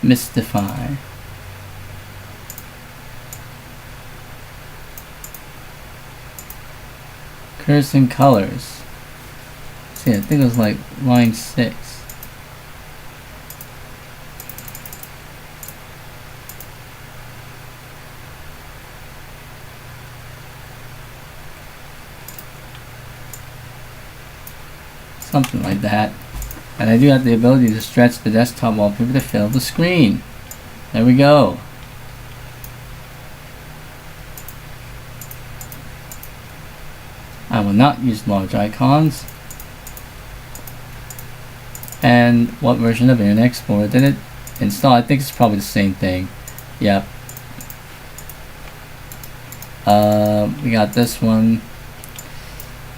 S1: Mystify. Curves and colors. See, I think it was like line 6. Something like that. And I do have the ability to stretch the desktop wallpaper to fill the screen. There we go. I will not use large icons. And what version of Internet Explorer did it install? I think it's probably the same thing. Yep. We got this one.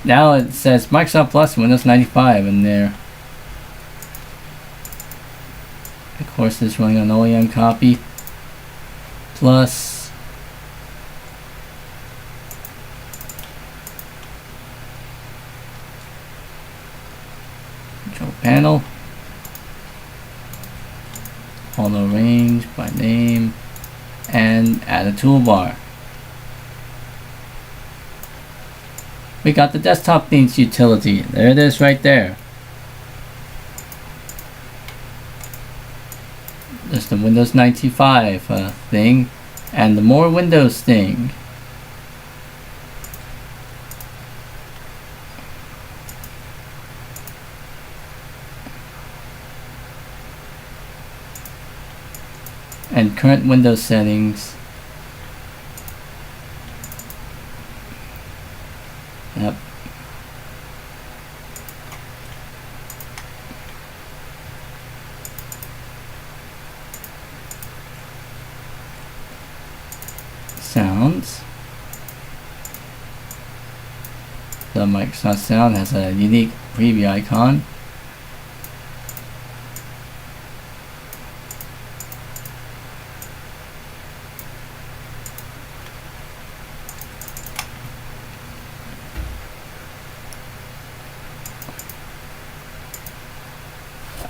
S1: Now it says Microsoft Plus Windows 95 in there. Of course, it's running an OEM copy. Plus control panel. Auto range by name and add a toolbar. We got the desktop themes utility. There it is right there. There's the Windows 95 thing and the more Windows thing. And current Windows settings. Yep. sounds. The Microsoft Sound has a unique preview icon.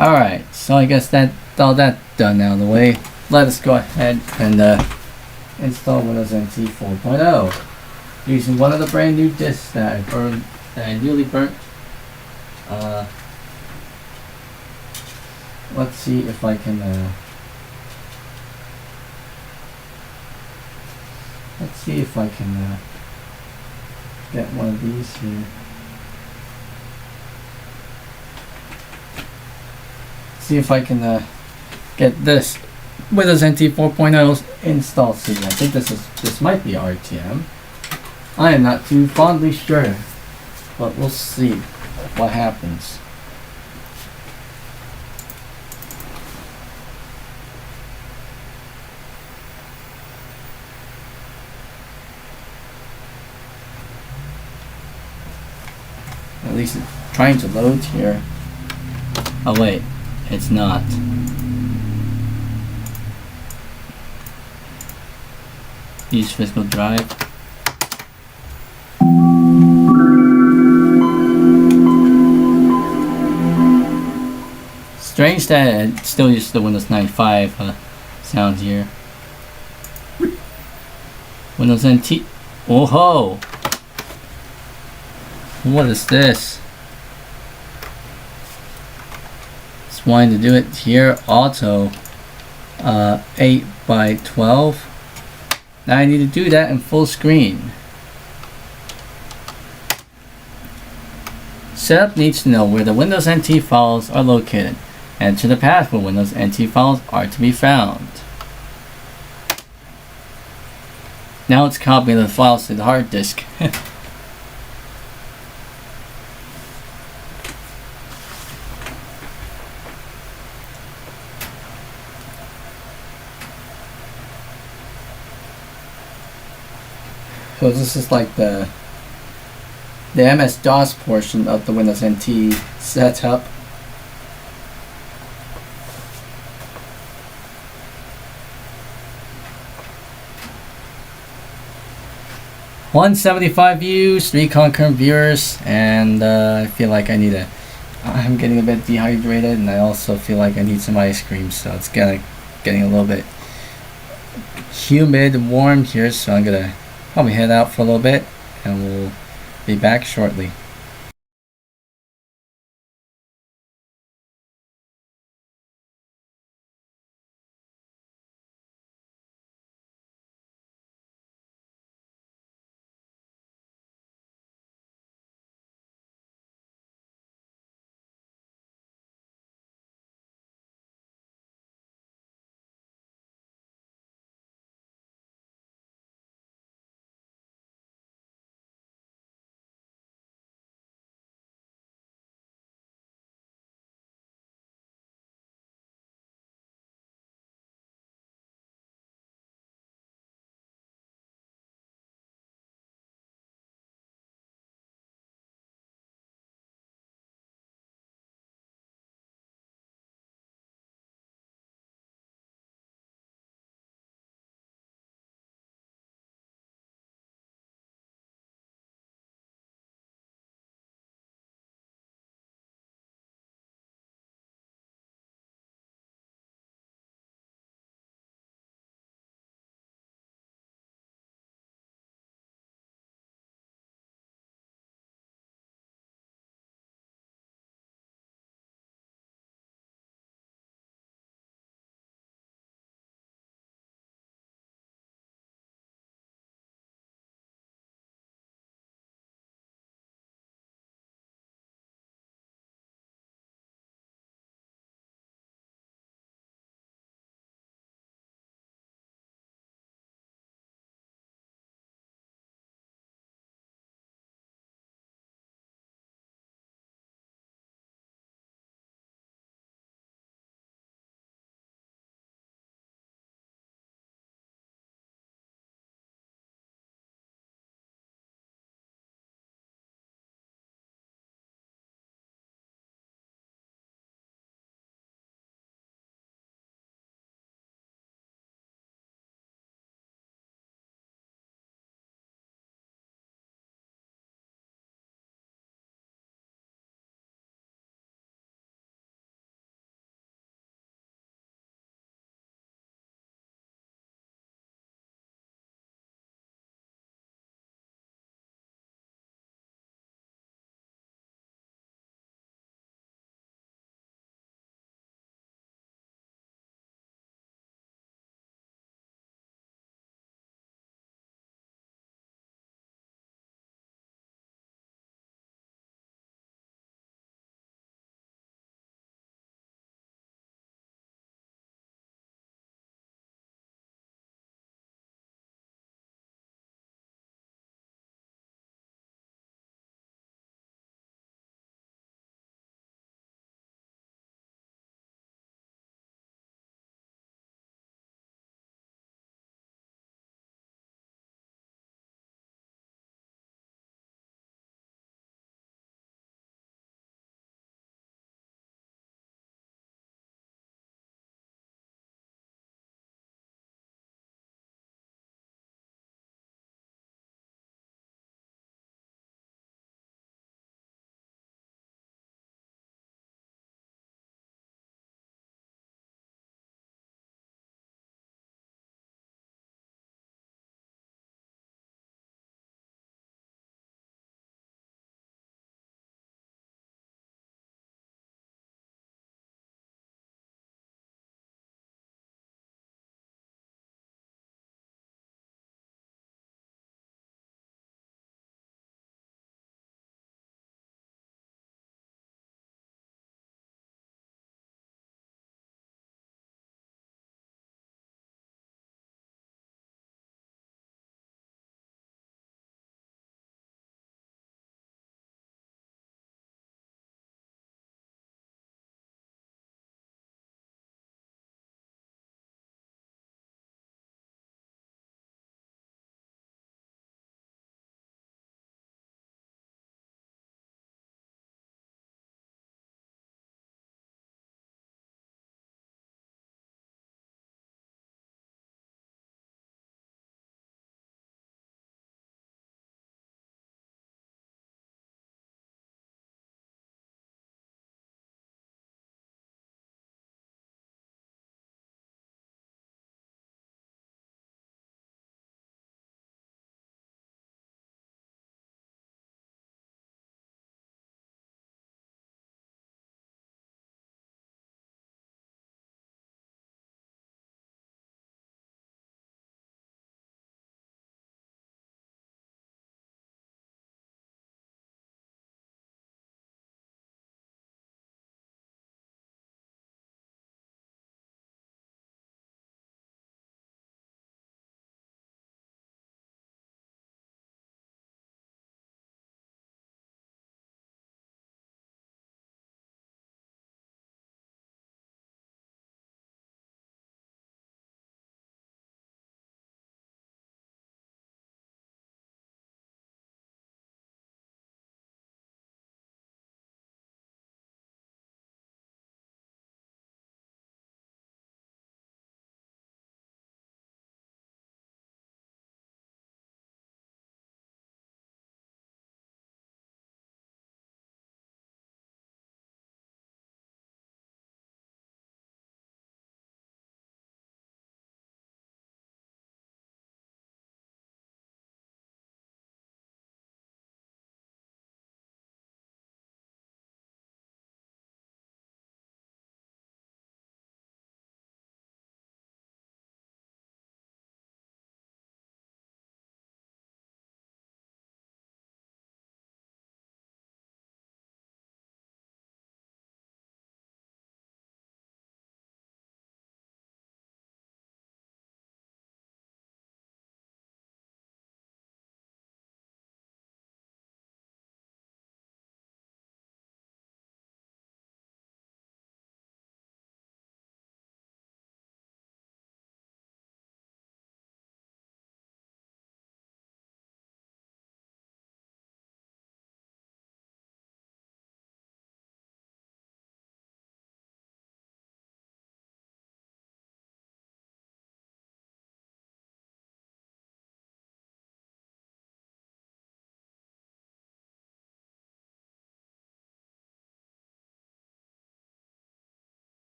S1: Alright, so I guess that all that done out of the way. Let us go ahead and install Windows NT 4.0 using one of the brand new disks that I newly burnt. Let's see if I can get one of these here. See if I can get this Windows NT 4.0 installed. See, I think this might be RTM. I am not too fondly sure, but we'll see what happens. At least it's trying to load here. Oh wait, it's not. Use physical drive. Strange that it still uses the Windows 95 sound here. Windows NT. Oh ho! What is this? Just wanting to do it here. Auto 8 by 12. Now I need to do that in full screen. Setup needs to know where the Windows NT files are located. Enter the path where Windows NT files are to be found. Now it's copying the files to the hard disk. So this is like the MS-DOS portion of the Windows NT setup. $175 views, 3 concurrent viewers, and I feel like I'm getting a bit dehydrated, and I also feel like I need some ice cream, so it's getting a little bit humid and warm here, so I'm gonna probably head out for a little bit, and we'll be back shortly.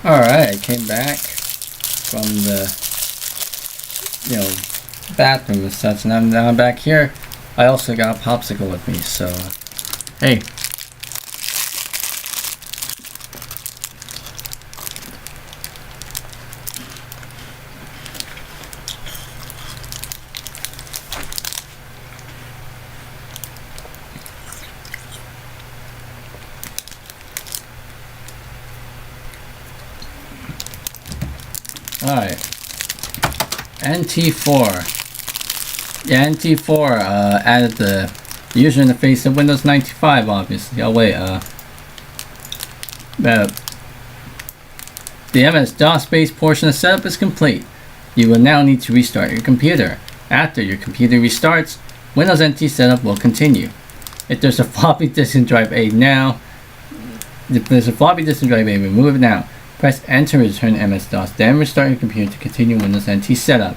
S1: Alright, I came back from the bathroom and such, and now I'm back here. I also got a popsicle with me, so hey. Alright, NT4. Yeah, NT4 added the user interface of Windows 95, obviously. Oh wait, the MS-DOS based portion of setup is complete. You will now need to restart your computer. After your computer restarts, Windows NT setup will continue. If there's a floppy disk drive A, remove it now. Press Enter to return MS-DOS, then restart your computer to continue Windows NT setup.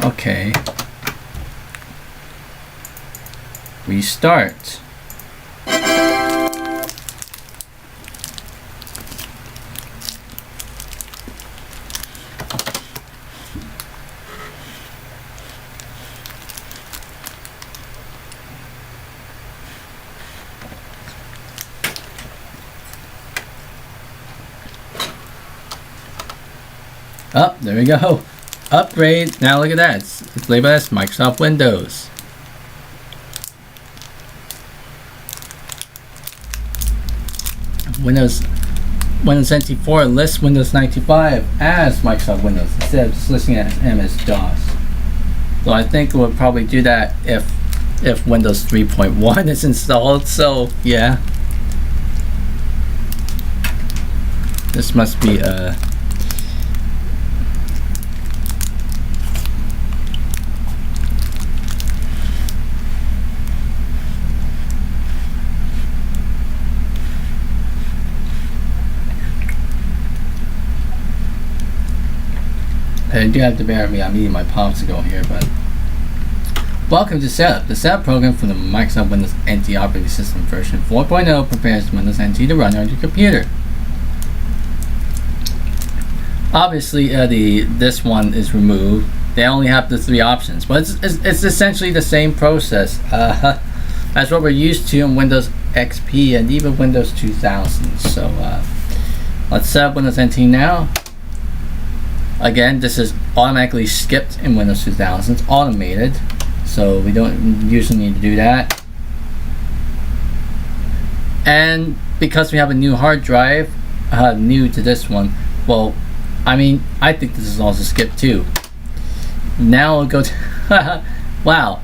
S1: Okay. Restart. Oh, there we go. Upgrade. Now look at that. It's labeled as Microsoft Windows. Windows NT4 lists Windows 95 as Microsoft Windows instead of just listing it as MS-DOS. So I think we'll probably do that if Windows 3.1 is installed. So yeah, this must be I do have to bear with me, I'm eating my popsicle here, but welcome to Setup, the setup program for the Microsoft Windows NT operating system version 4.0 prepares Windows NT to run on your computer. Obviously, this one is removed. They only have the 3 options, but it's essentially the same process as what we're used to in Windows XP and even Windows 2000. So let's set up Windows NT now. Again, this is automatically skipped in Windows 2000. It's automated, so we don't usually need to do that. And because we have a new hard drive, new to this one, well, I mean, I think this is also skipped too. Now we'll go to wow.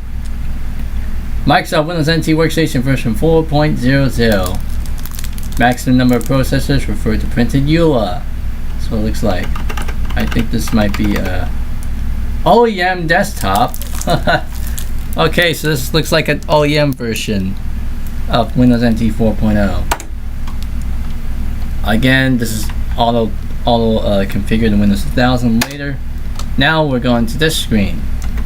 S1: Microsoft Windows NT Workstation version 4.00. Maximum number of processors referred to printed EULA. That's what it looks like. I think this might be a OEM desktop. Okay, so this looks like an OEM version of Windows NT 4.0. Again, this is auto configured in Windows 2000 later. Now we're going to this screen.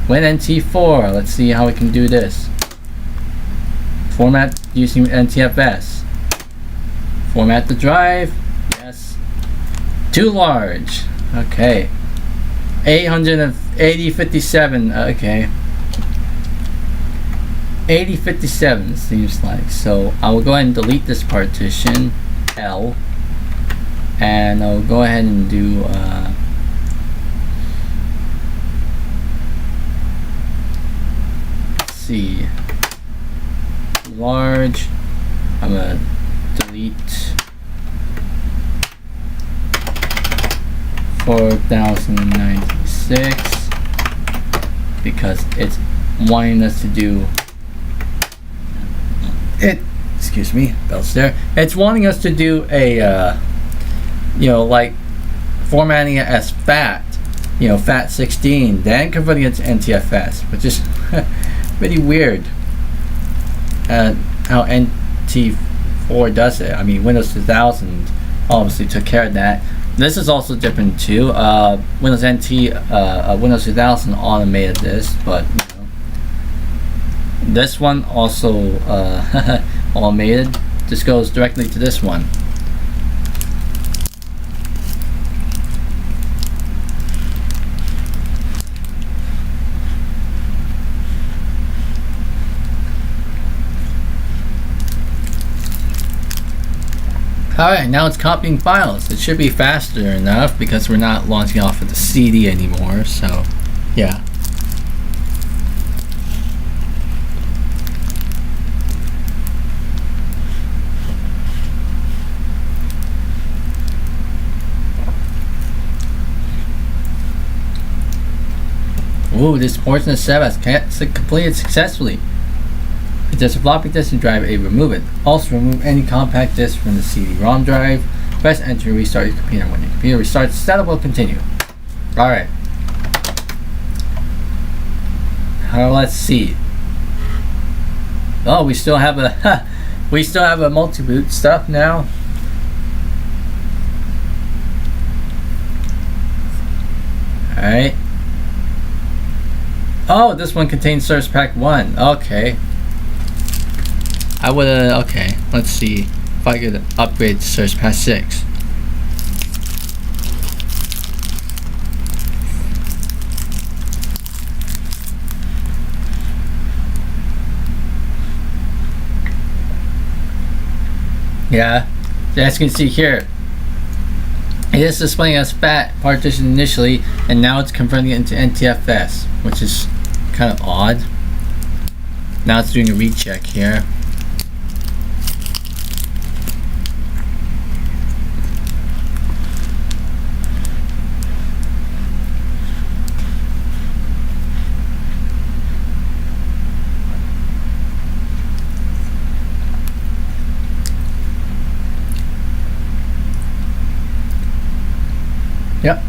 S1: WinNT4. Let's see how we can do this. Format using NTFS. Format the drive. Yes. Too large. Okay. 8057. Okay. 8057 seems like. So I will go ahead and delete this partition L, and I'll go ahead and do let's see, large. I'm gonna delete 4096 because it's wanting us to do it. Excuse me, belts there. It's wanting us to do a like formatting it as FAT, FAT16, then converting it to NTFS, which is pretty weird. How NT4 does it. I mean, Windows 2000 obviously took care of that. This is also different too. Windows NT, Windows 2000 automated this, but this one also automated. This goes directly to this one. Alright, now it's copying files. It should be faster enough because we're not launching off of the CD anymore, so yeah. Ooh, this portion of 7 has completed successfully. If there's a floppy disk in drive A, remove it. Also remove any compact disk from the CD-ROM drive. Press enter to restart your computer. When your computer restarts, setup will continue. Alright. Let's see. Oh, we still have a multi-boot stuff now. Alright. Oh, this one contains Source Pack 1. Okay. I would okay, let's see if I could upgrade to Source Pack 6. Yeah, as you can see here, it is displaying as FAT partition initially, and now it's converting it into NTFS, which is kind of odd. Now it's doing a recheck here. Yep,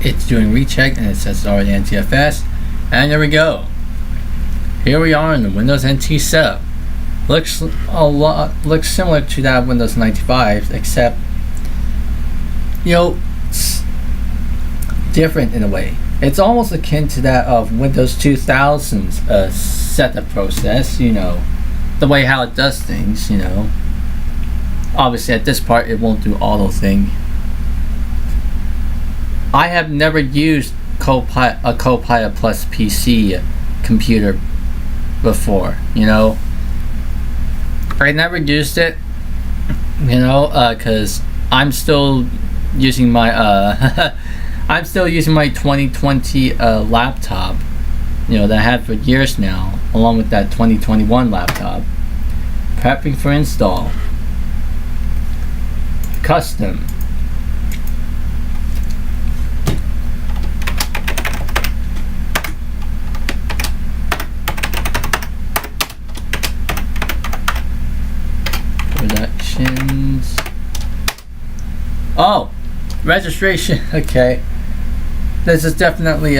S1: it's doing recheck and it says it's already NTFS, and there we go. Here we are in the Windows NT setup. Looks similar to that of Windows 95, except it's different in a way. It's almost akin to that of Windows 2000's setup process. The way how it does things. Obviously at this part it won't do auto thing. I have never used a Copilot Plus PC computer before, I never used it, because I'm still using my I'm still using my 2020 laptop, that I had for years now, along with that 2021 laptop. Prepping for install. Custom. Productions. Oh, registration. Okay, this is definitely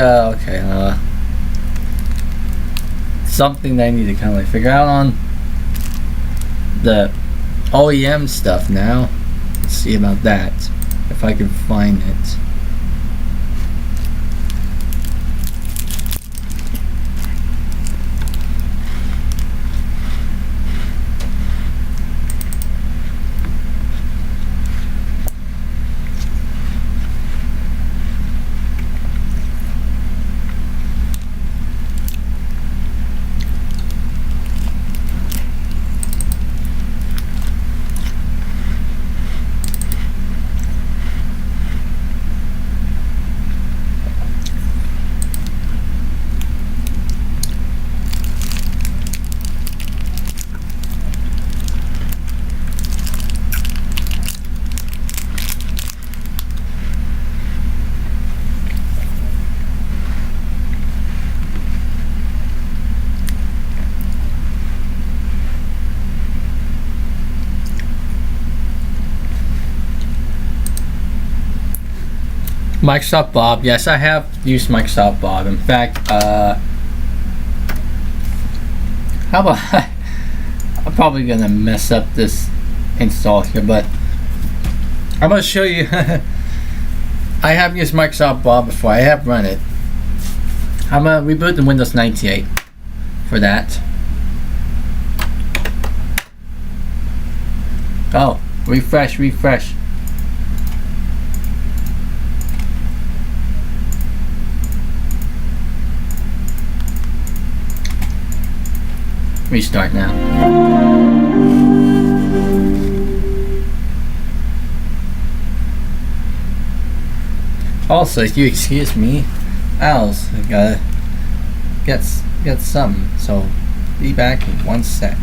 S1: something that I need to kind of figure out on the OEM stuff now. Let's see about that, if I can find it. Microsoft Bob. Yes, I have used Microsoft Bob. In fact, how about I'm probably gonna mess up this install here, but I'm gonna show you. I have used Microsoft Bob before. I have run it. I'm gonna reboot the Windows 98 for that. Oh, refresh. Restart now. Also, if you excuse me, I also gotta get some. So be back in 1 sec.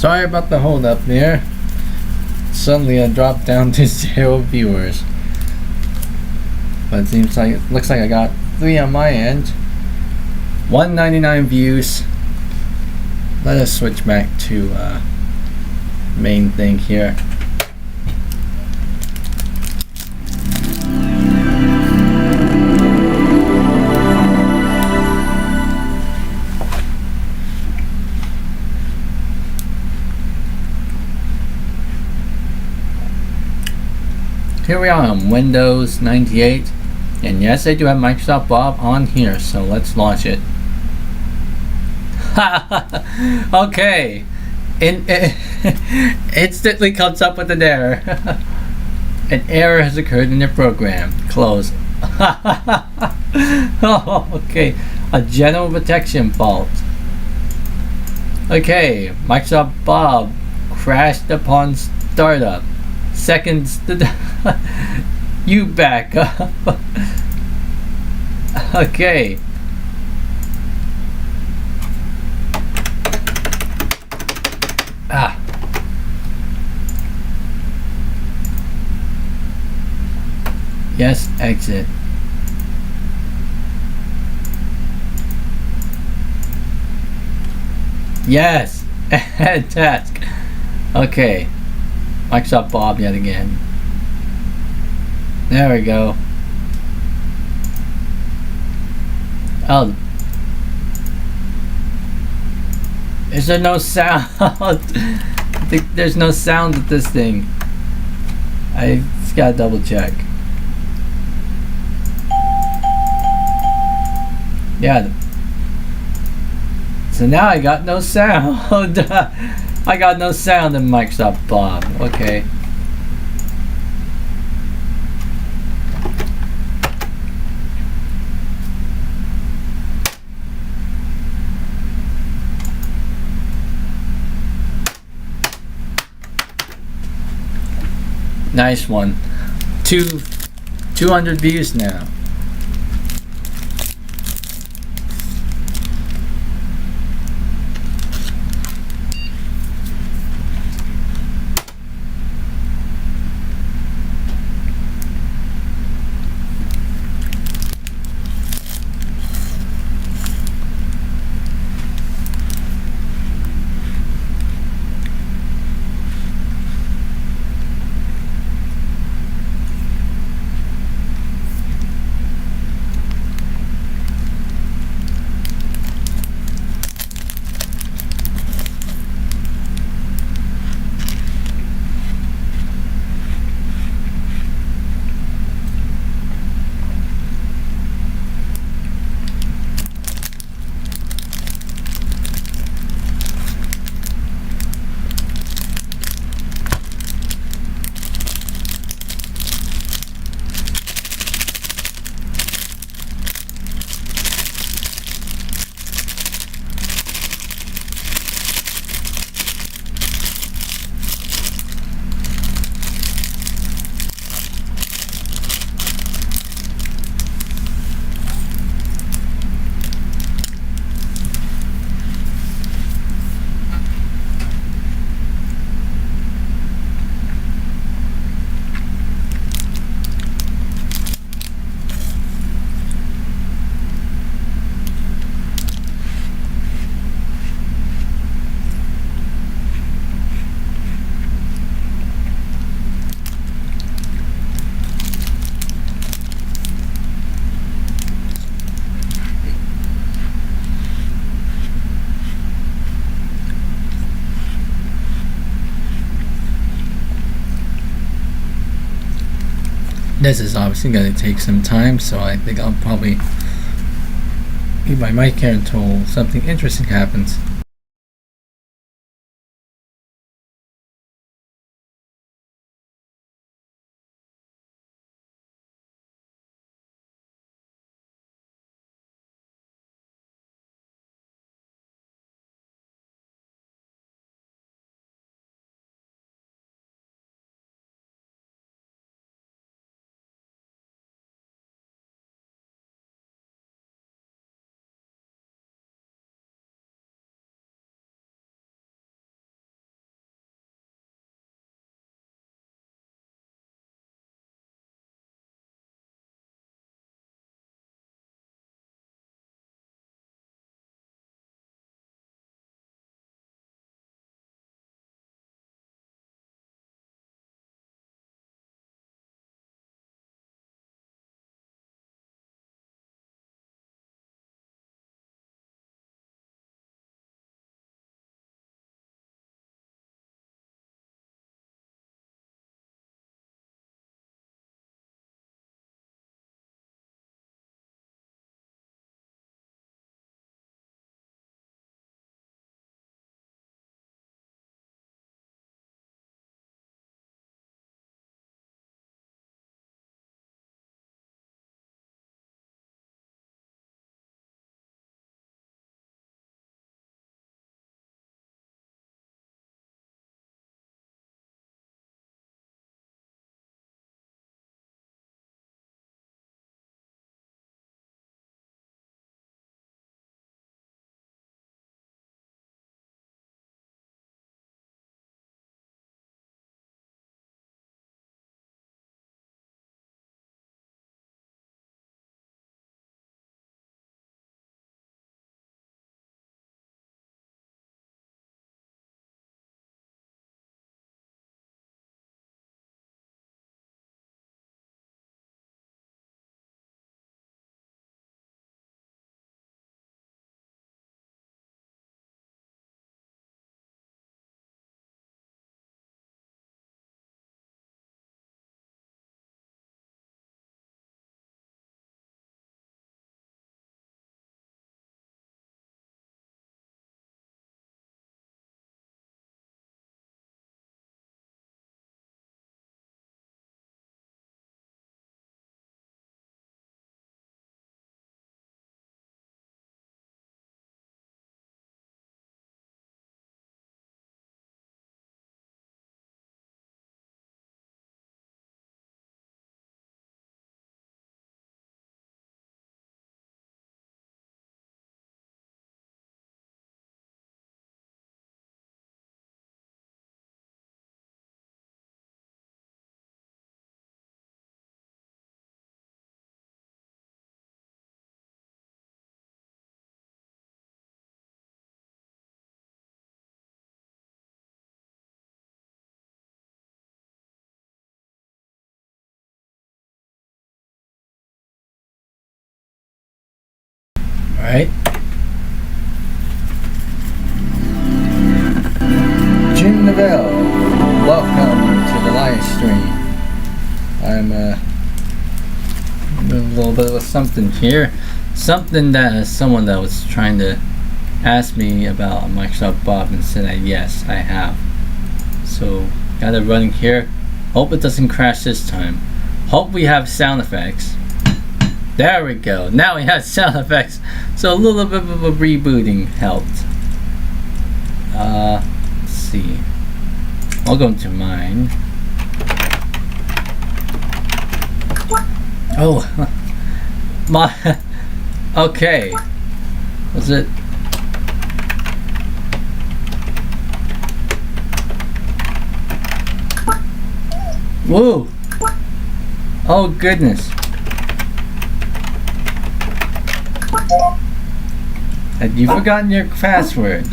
S1: Sorry about the hold up there. Suddenly I dropped down to 0 viewers. But it looks like I got 3 on my end. 199 views. Let us switch back to main thing here. Here we are on Windows 98, and yes, I do have Microsoft Bob on here, so let's launch it. Okay, instantly comes up with an error. An error has occurred in the program. Close. Oh, okay, a general protection fault. Okay, Microsoft Bob crashed upon startup. Seconds to you back up. Okay. Yes, exit. Yes. Add task. Okay. Microsoft Bob yet again. There we go. Oh. Is there no sound? There's no sound with this thing. I just gotta double check. Yeah. So now I got no sound. I got no sound in Microsoft Bob. Okay. Nice one. 200 views now. This is obviously going to take some time, so I think I'll probably leave my mic here until something interesting happens. Alright. Jim Neville, welcome to the live stream. I'm a little bit of something here. Something that someone that was trying to ask me about Microsoft Bob and said yes, I have. So got it running here. Hope it doesn't crash this time. Hope we have sound effects. There we go. Now we have sound effects. So a little bit of a rebooting helped. Let's see. I'll go into mine. Oh, my. Okay. Was it? Whoa! Oh goodness! Have you forgotten your password?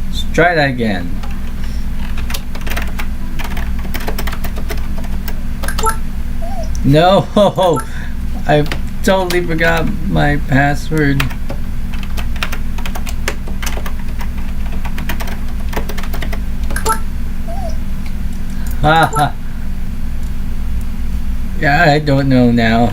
S1: Let's try that again. No! I totally forgot my password. Haha. Yeah, I don't know now.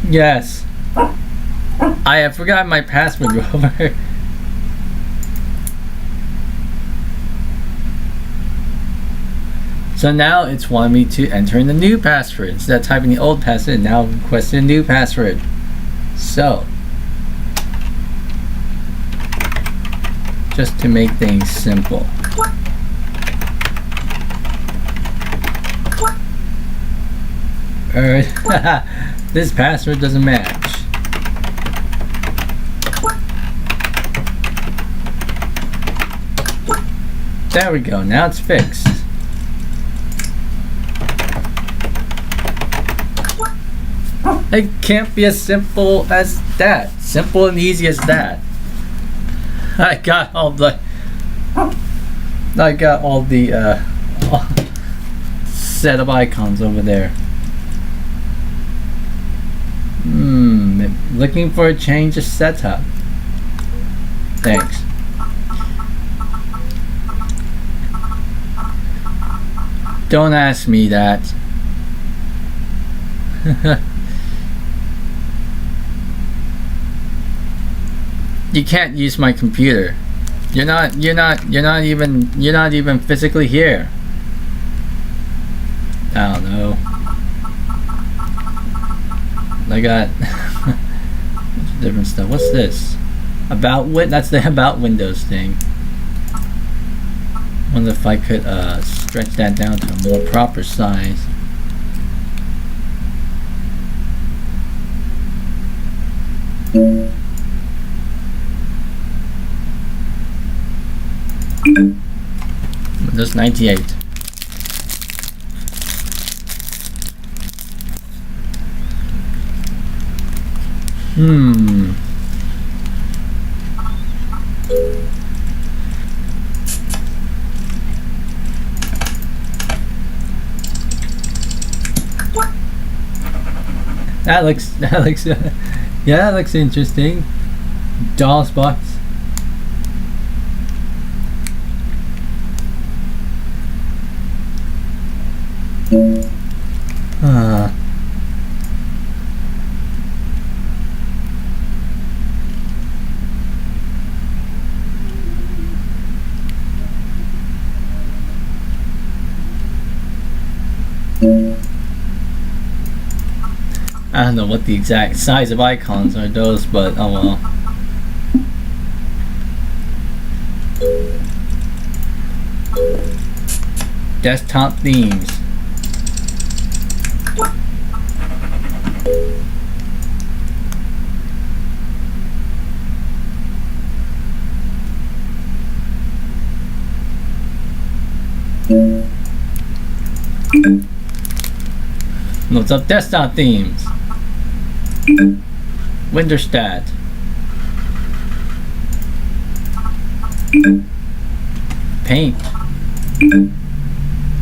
S1: Yes. I have forgotten my password, Rover. So now it's wanting me to enter in the new password. Instead of typing the old password, now requesting a new password. So, just to make things simple. This password doesn't match. There we go, now it's fixed. It can't be as simple as that. Simple and easy as that. I got all the set of icons over there. Looking for a change of setup. Thanks. Don't ask me that. You can't use my computer. You're not even physically here. I don't know. I got different stuff. What's this? That's the about Windows thing. I wonder if I could stretch that down to a more proper size. Windows 98. That looks yeah, that looks interesting. DOS box. I don't know what the exact size of icons are those, but oh well. Desktop themes. What's up, desktop themes? Winterstat. Paint.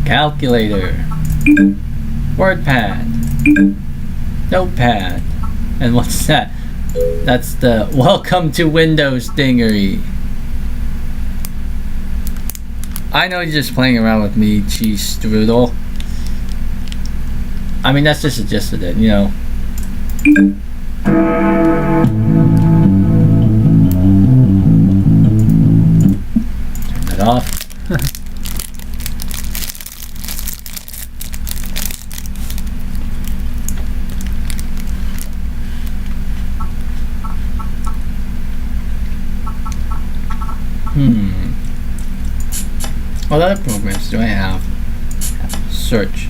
S1: Calculator. WordPad, Notepad, and what's that? That's the Welcome to Windows thingery. I know you're just playing around with me, cheese strudel. I mean, that's just the gist of it, you know. Turn that off. What other programs do I have? Search.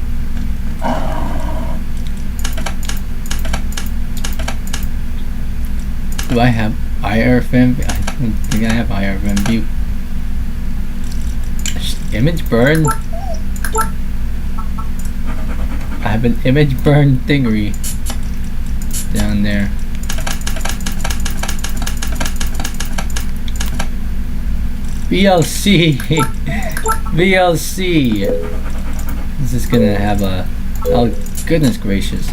S1: Do I have IRFM? I don't think I have IRFM view. Image burn? I have an image burn thingery down there. VLC. VLC. This is gonna have a, oh goodness gracious,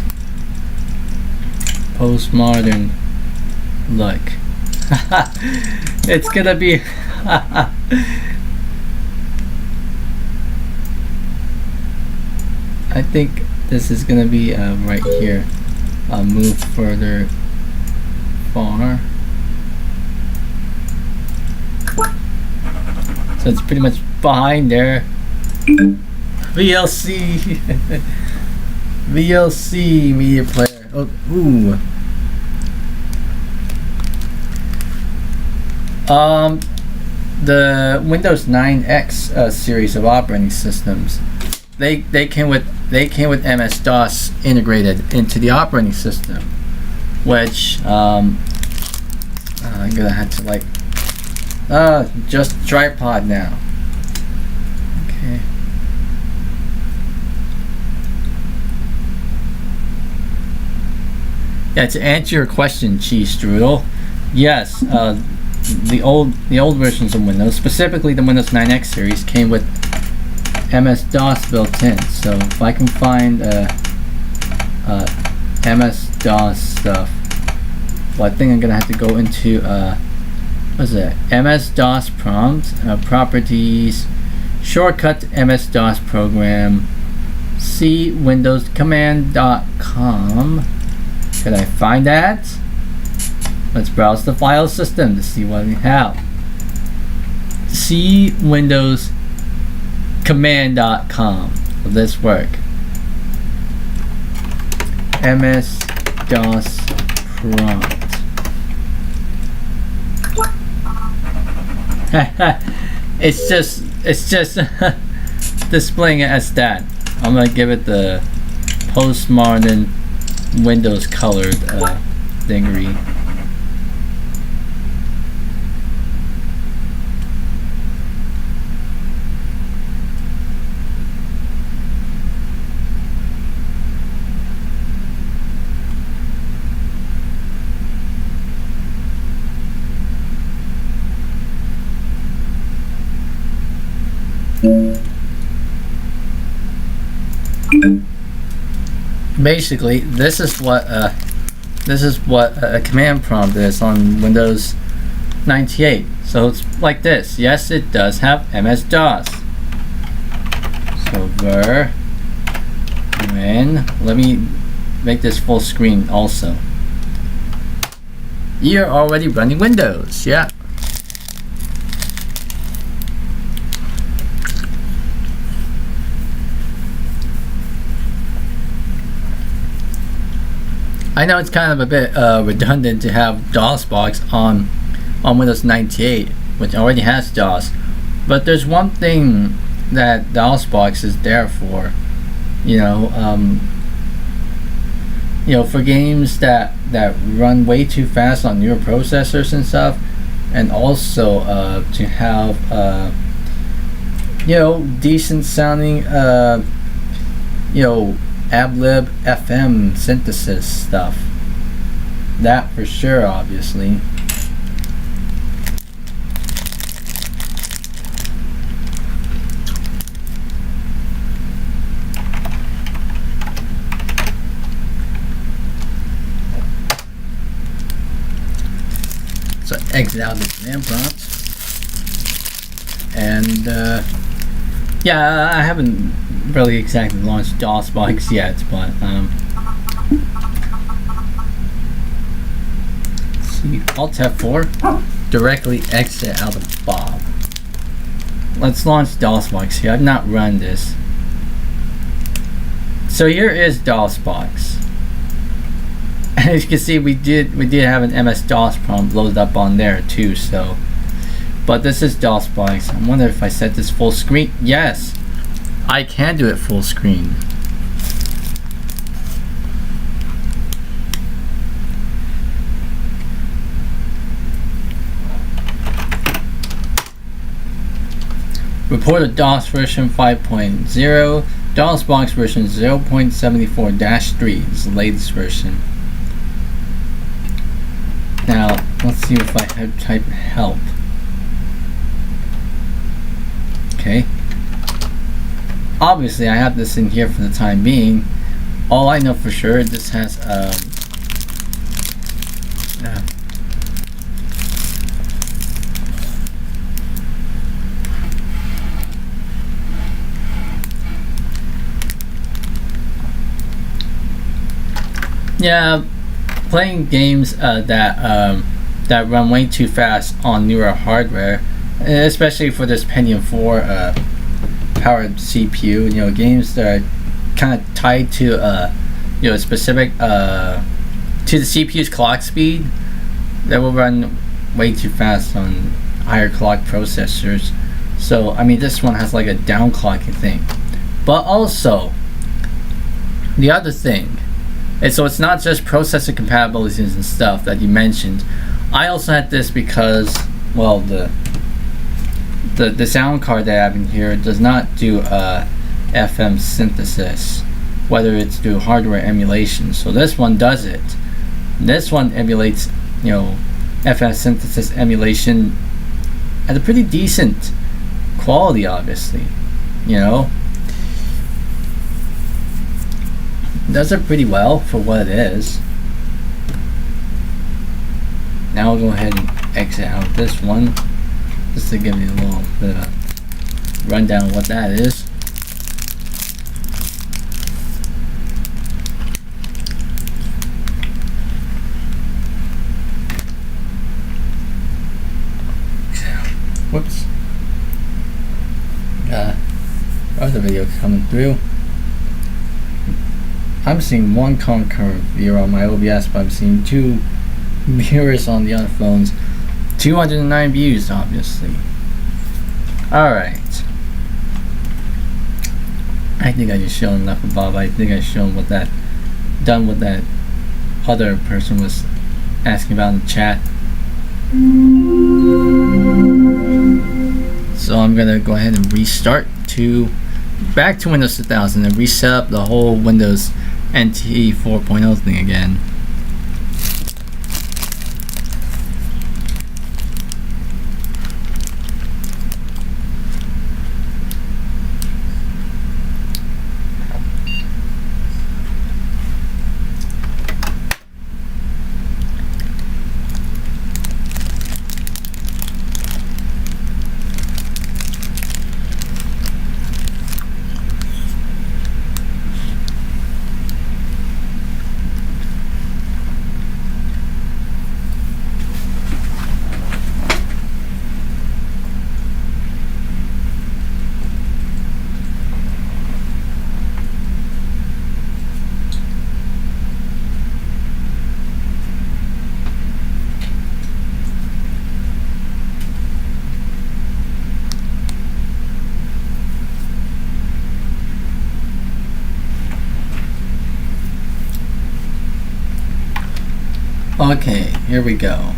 S1: postmodern look. It's gonna be I think this is gonna be right here. I'll move further far. So it's pretty much behind there. VLC. VLC media player. Oh, ooh. The Windows 9X series of operating systems, they came with MS-DOS integrated into the operating system, which I'm gonna have to like just tripod now. Okay. Yeah, to answer your question, cheese strudel, yes, the old versions of Windows, specifically the Windows 9X series, came with MS-DOS built in. So if I can find MS-DOS stuff, well, I think I'm gonna have to go into what's that? MS-DOS prompt, properties, shortcut to MS-DOS program, C Windows command.com. Could I find that? Let's browse the file system to see what we have. C Windows command.com. Will this work? MS-DOS prompt. it's just displaying it as that. I'm gonna give it the postmodern Windows colored thingery. Basically, this is what a command prompt is on Windows 98. So it's like this. Yes, it does have MS-DOS. So ver when, let me make this full screen also. You're already running Windows, yeah. I know it's kind of a bit redundant to have DOSBox on Windows 98, which already has DOS. But there's one thing that DOSBox is there for, for games that run way too fast on newer processors and stuff, and also to have decent sounding ABLIB FM synthesis stuff. That for sure, obviously. exit out the command prompt. And yeah, I haven't really exactly launched DOSBox yet, but let's see, Alt F4, directly exit out of Bob. Let's launch DOSBox here. I've not run this. So here is DOSBox. As you can see, we did have an MS-DOS prompt loaded up on there too. So, but this is DOSBox. I wonder if I set this full screen. Yes, I can do it full screen. Reported DOS version 5.0. DOSBox version 0.74-3 is the latest version. Now, let's see if I type help. Okay. Obviously, I have this in here for the time being. All I know for sure, this has yeah, playing games that run way too fast on newer hardware, especially for this Pentium 4 powered CPU. You know, games that are kind of tied to you know, specific to the CPU's clock speed, that will run way too fast on higher clock processors. So I mean, this one has like a downclocking thing, but also the other thing. And so it's not just processor compatibilities and stuff that you mentioned. I also had this because, well, the sound card that I have in here does not do FM synthesis, whether it's through hardware emulation. So this one does it. This one emulates, you know, FM synthesis emulation at a pretty decent quality, obviously. You know, does it pretty well for what it is. Now we'll go ahead and exit out this one, just to give you a little bit of a rundown of what that is. Whoops. Other video coming through. I'm seeing one concurrent viewer on my OBS, but I'm seeing 2 viewers on the other phones. 209 views, obviously. Alright. I think I just shown enough of Bob. I think I shown what that other person was asking about in the chat. So I'm gonna go ahead and restart back to Windows 2000 and reset up the whole Windows NT 4.0 thing again. Okay, here we go.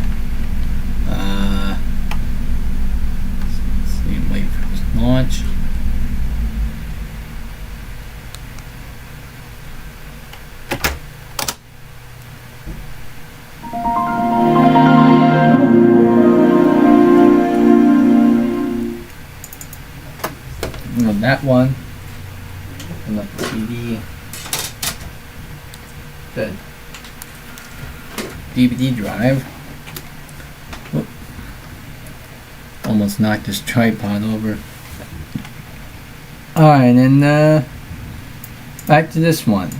S1: Let's see, wait for this launch. That one. Open up the CD. Good. DVD drive. Whoop. almost knocked this tripod over. Alright, and back to this one.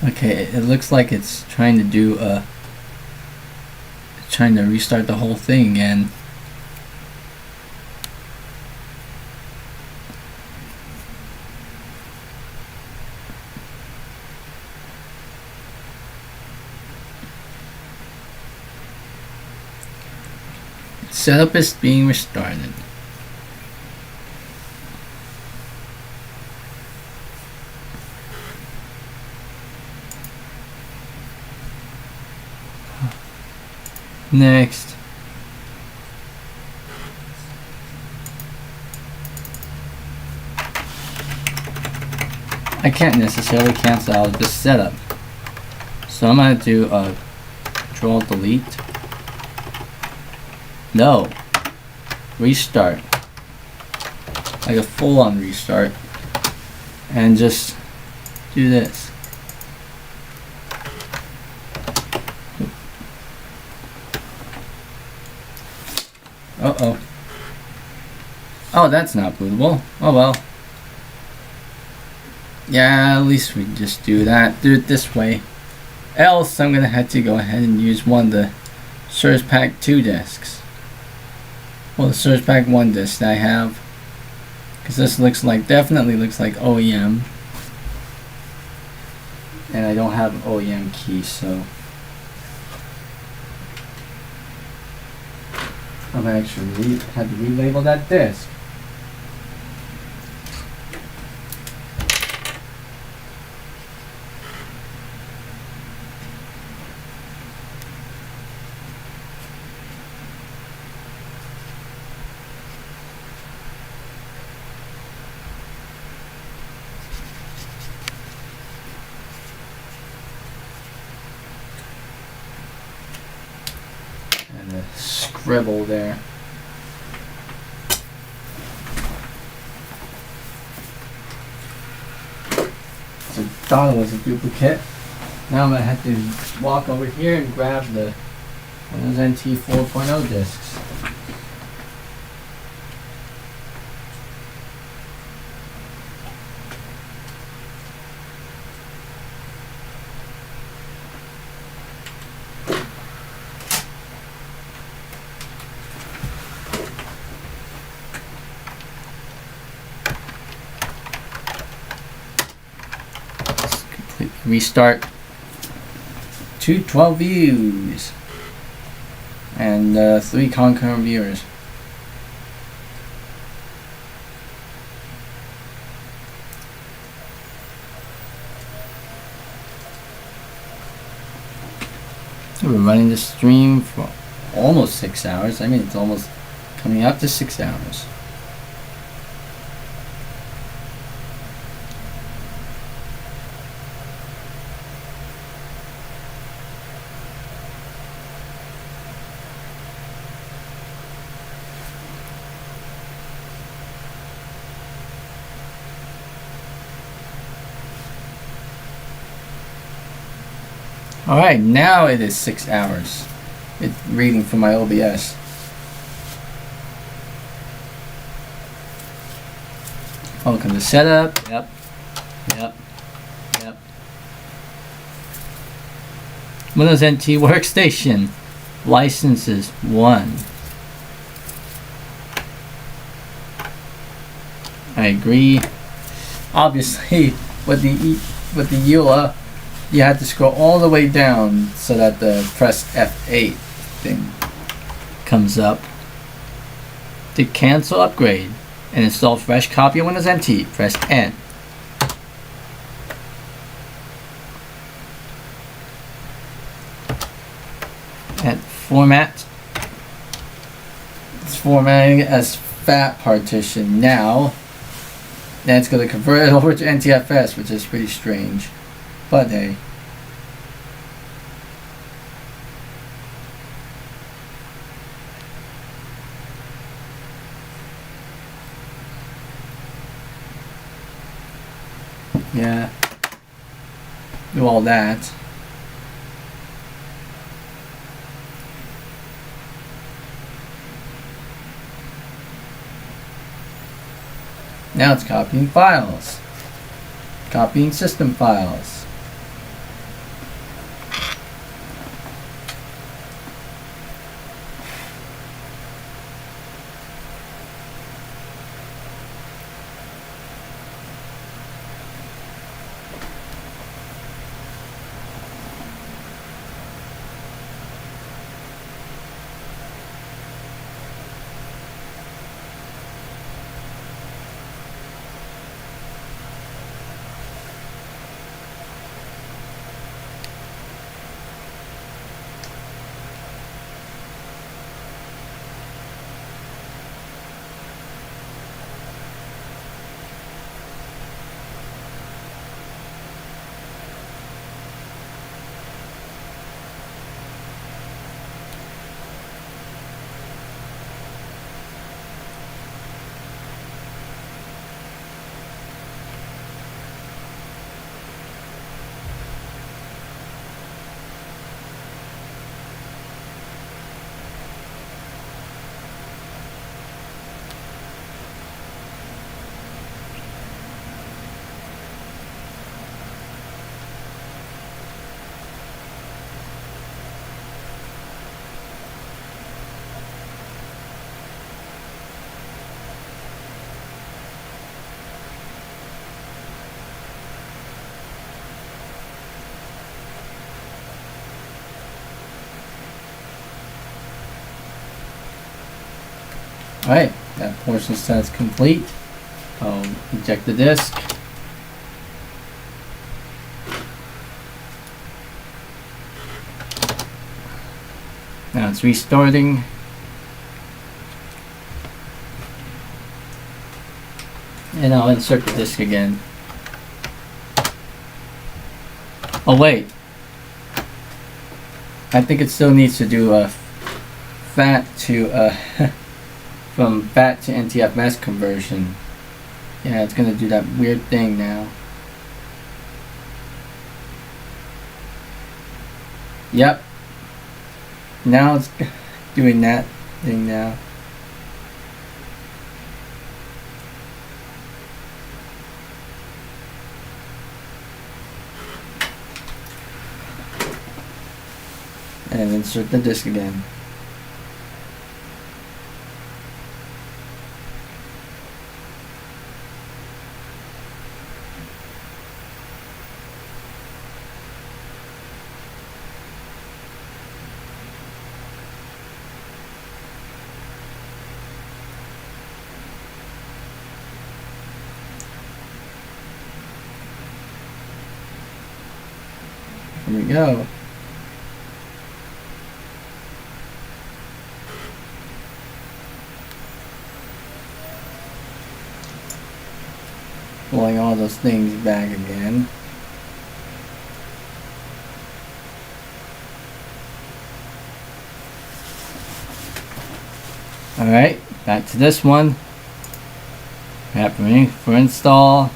S1: Okay, it looks like it's trying to do trying to restart the whole thing again. Setup is being restarted. Next. I can't necessarily cancel out this setup, so I'm gonna do a Control Delete. No, restart, like a full-on restart, and just do this. Uh-oh. Oh, that's not bootable. Oh well. Yeah, at least we just do that. Do it this way. Else, I'm gonna have to go ahead and use one of the Surge Pack 2 discs. Well, the Surge Pack 1 disc that I have. Because this looks like, definitely looks like OEM. And I don't have an OEM key, so I'm actually had to relabel that disc. And a scribble there. So thought it was a duplicate. Now I'm gonna have to walk over here and grab the Windows NT 4.0 discs. Restart 212 views and 3 concurrent viewers. We're running the stream for almost 6 hours. I mean, it's almost coming up to 6 hours. Alright, now it is 6 hours. It's reading from my OBS. Welcome to setup. Yep. Windows NT Workstation. Licenses 1. I agree. Obviously, with the EULA, you have to scroll all the way down so that the press F8 thing comes up. To cancel upgrade and install fresh copy of Windows NT, press N. And format. It's formatting as FAT partition now. Then it's going to convert it over to NTFS, which is pretty strange. But hey. Yeah. Do all that. Now it's copying files. Copying system files. Alright, that portion says complete. I'll eject the disk. Now it's restarting. And I'll insert the disk again. Oh wait. I think it still needs to do a FAT to from FAT to NTFS conversion. Yeah, it's gonna do that weird thing now. Yep. Now it's doing that thing now. And insert the disk again. Here we go. Pulling all those things back again. Alright, back to this one. Happening for install.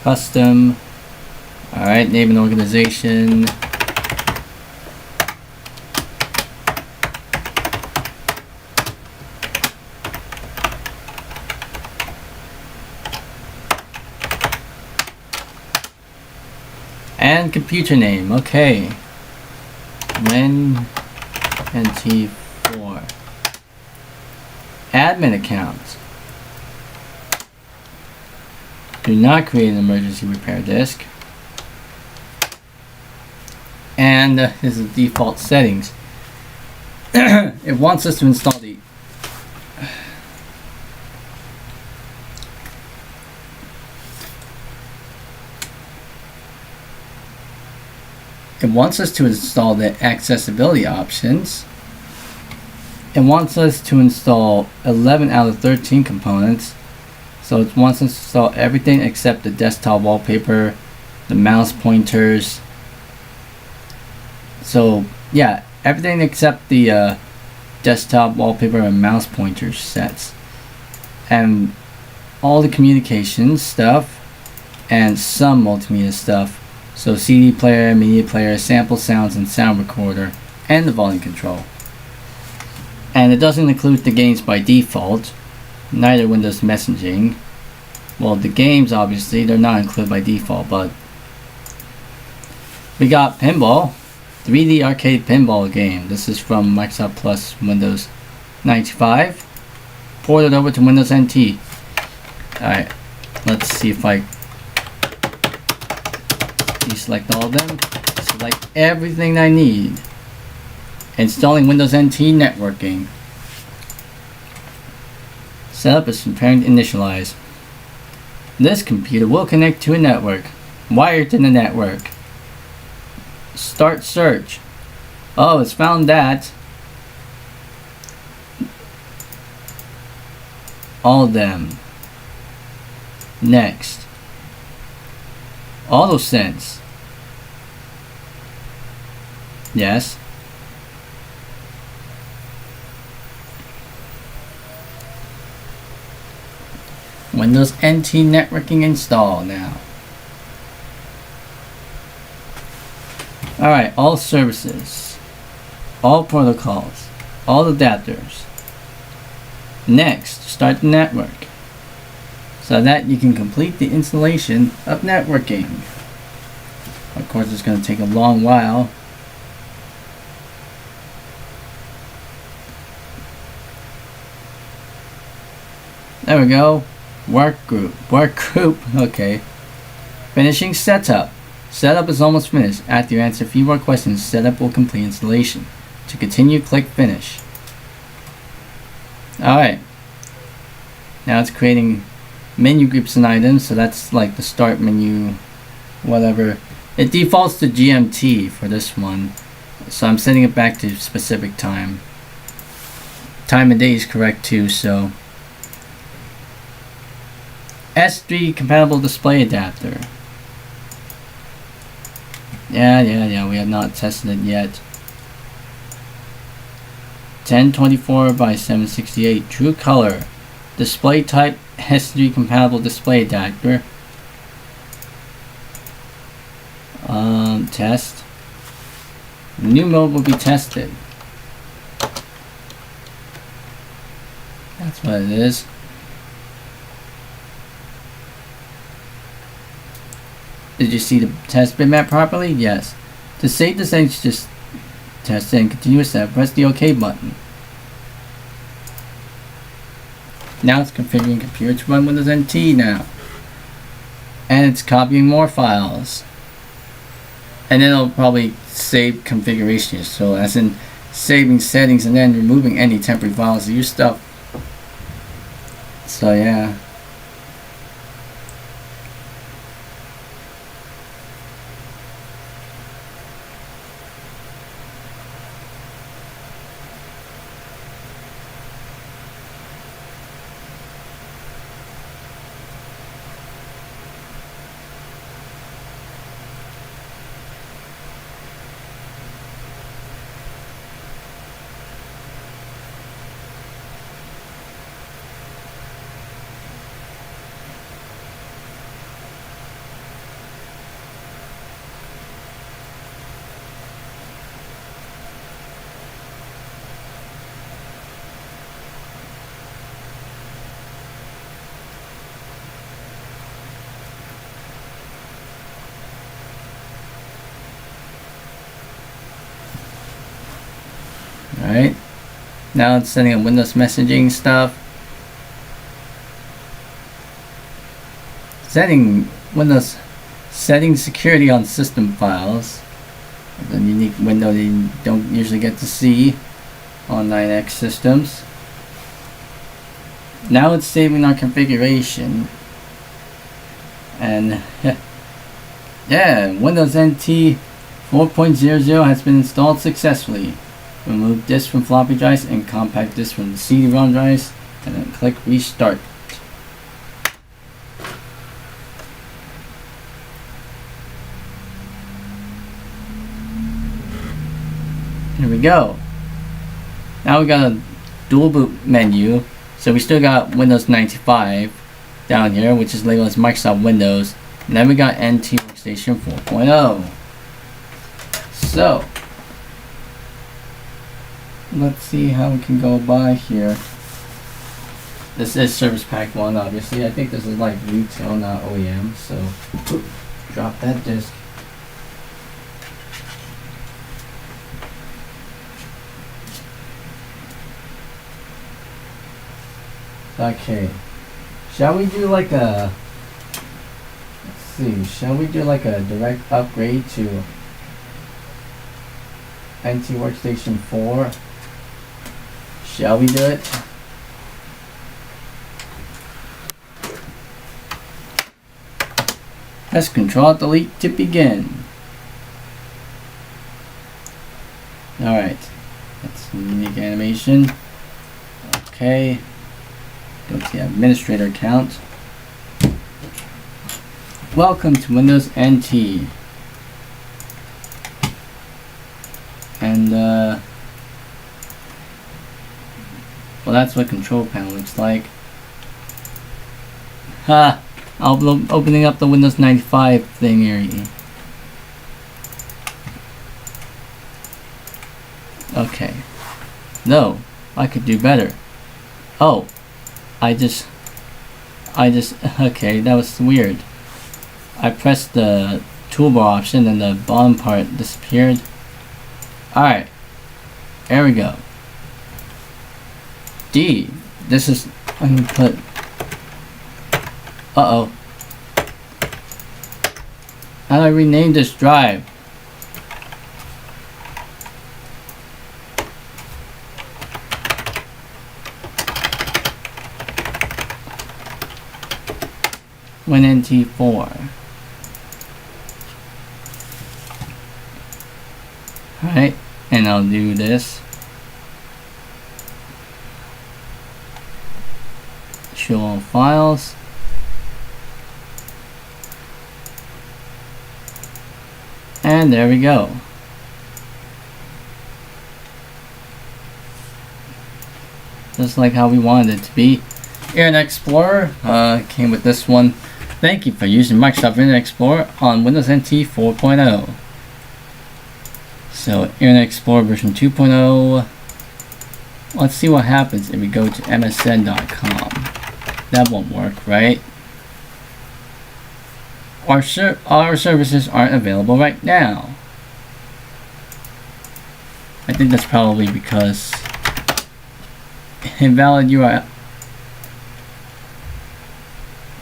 S1: Custom. Alright, name and organization. And computer name, okay. WinNT4. Admin account. Do not create an emergency repair disk. And this is default settings. It wants us to install the accessibility options. It wants us to install 11 out of 13 components. So it wants us to install everything except the desktop wallpaper, the mouse pointers. So yeah, everything except the desktop wallpaper and mouse pointer sets. And all the communications stuff and some multimedia stuff. So CD player, media player, sample sounds and sound recorder, and the volume control. And it doesn't include the games by default, neither Windows messaging. Well, the games obviously, they're not included by default, but we got pinball, 3D arcade pinball game. This is from Microsoft Plus Windows 95, ported over to Windows NT. Alright, let's see if I deselect all of them, select everything I need. Installing Windows NT networking. Setup is preparing to initialize. This computer will connect to a network, wired to the network. Start search. Oh, it's found that. All of them. Next. AutoSense. Yes. Windows NT networking install now. Alright, all services, all protocols, all adapters. Next, start the network so that you can complete the installation of networking. Of course, it's going to take a long while. There we go. Work group, okay. Finishing setup. Setup is almost finished. After you answer a few more questions, setup will complete installation. To continue, click finish. Alright. Now it's creating menu groups and items, so that's like the start menu, whatever. It defaults to GMT for this one, so I'm setting it back to specific time. Time of day is correct too, so. S3 compatible display adapter. Yeah, we have not tested it yet. 1024 by 768 true color display type S3 compatible display adapter. Test. New mode will be tested. That's what it is. Did you see the test bitmap properly? Yes. To save the settings, just test it and continue set. Press the OK button. Now it's configuring computer to run Windows NT now. And it's copying more files. And then it'll probably save configurations. So as in saving settings and then removing any temporary files of your stuff. So yeah. Alright, now it's setting up Windows messaging stuff. Setting Windows setting security on system files. It's a unique window that you don't usually get to see on 9X systems. Now it's saving our configuration. And yeah, Windows NT 4.00 has been installed successfully. Remove disk from floppy drives and compact disk from the CD-ROM drives, and then click restart. Here we go. Now we got a dual boot menu, so we still got Windows 95 down here, which is labeled as Microsoft Windows, And then we got NT Workstation 4.0. So, let's see how we can go by here. This is Service Pack 1, obviously. I think this is like retail, not OEM. So, drop that disc. Okay. Shall we do like a... Let's see. Shall we do like a direct upgrade to NT Workstation 4? Shall we do it? Press Control Delete to begin. Alright. That's unique animation. Okay. Go to the administrator account. Welcome to Windows NT. And well, that's what control panel looks like. Ha! Opening up the Windows 95 thing area. Okay. No, I could do better. Oh, I just, okay, that was weird. I pressed the toolbar option and the bottom part disappeared. Alright, there we go. D, this is, I'm gonna put, uh-oh. How do I rename this drive? WinNT4. Alright, and I'll do this. Show all files. And there we go. Just like how we wanted it to be. Internet Explorer came with this one. Thank you for using Microsoft Internet Explorer on Windows NT 4.0. So Internet Explorer version 2.0. Let's see what happens if we go to msn.com. That won't work, right? Our services aren't available right now. I think that's probably because invalid URL.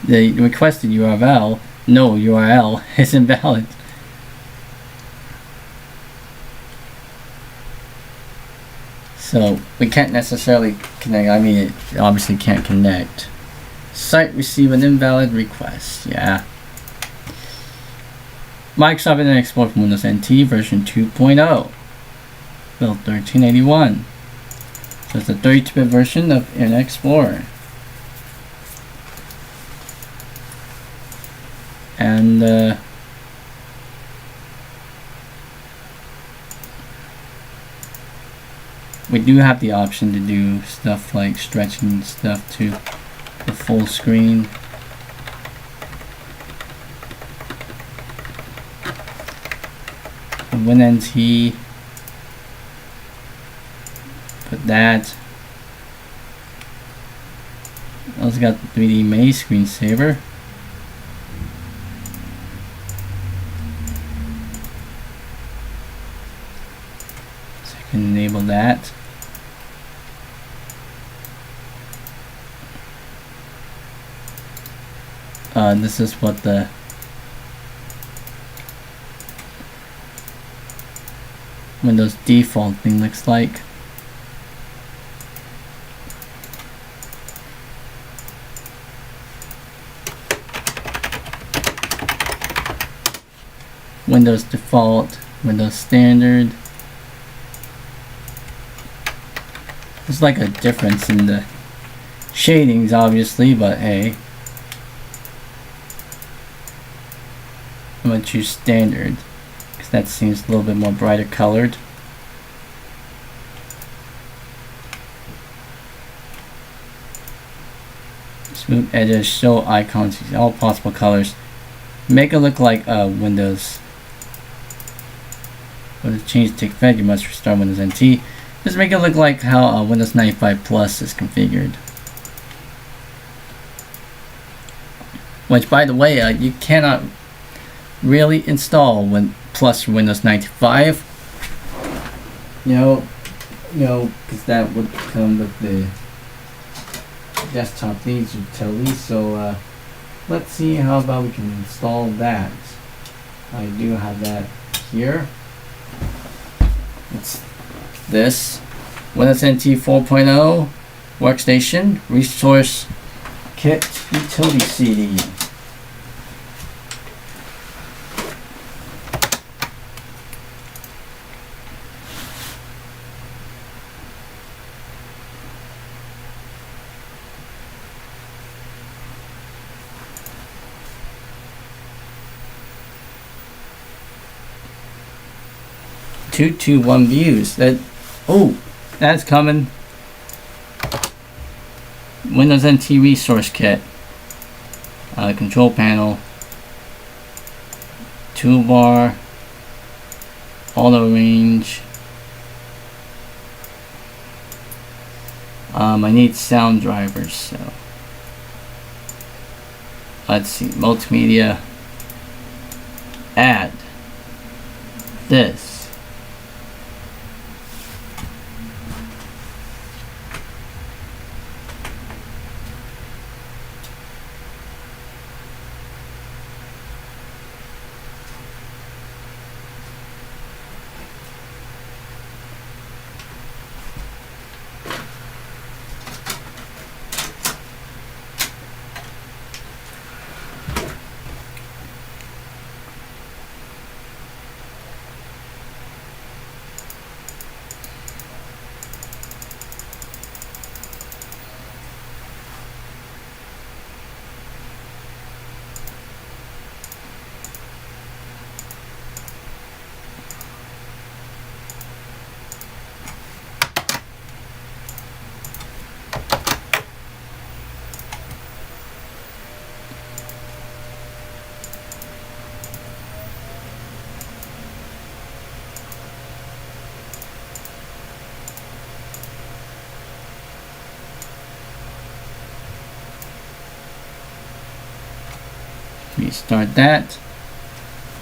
S1: The requested URL, no URL, is invalid. So we can't necessarily connect. I mean, it obviously can't connect. Site receive an invalid request. Yeah. Microsoft Internet Explorer from Windows NT version 2.0. Build 1381. So it's a 32-bit version of Internet Explorer. And we do have the option to do stuff like stretching stuff to the full screen. WinNT, put that. Also got the 3D Maze screensaver. So you can enable that. This is what the Windows default thing looks like. Windows default, Windows standard. There's like a difference in the shadings obviously, but hey. I'm gonna choose standard because that seems a little bit more brighter colored. Smooth edges, show icons, use all possible colors. Make it look like Windows. When the change take effect, you must restart Windows NT. Just make it look like how Windows 95 Plus is configured. Which, by the way, you cannot really install Plus for Windows 95. Because that would come with the desktop needs utility. So let's see how about we can install that. I do have that here. It's this Windows NT 4.0 workstation resource kit utility CD. One views. That's coming. Windows NT resource kit. Control panel. Toolbar. Auto range. I need sound drivers. So let's see. Multimedia. Add this. Restart that.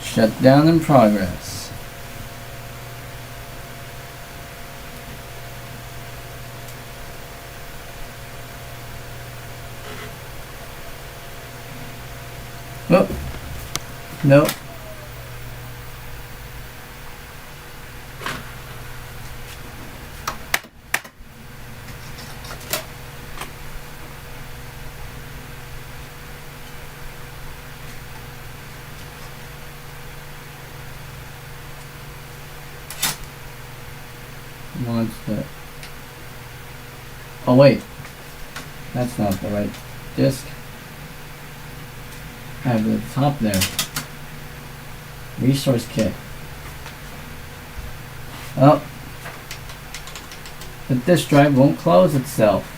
S1: Shut down in progress. Oh, no. Launch that. Oh wait, that's not the right disk. I have the top there. Resource kit. Oh, the disk drive won't close itself.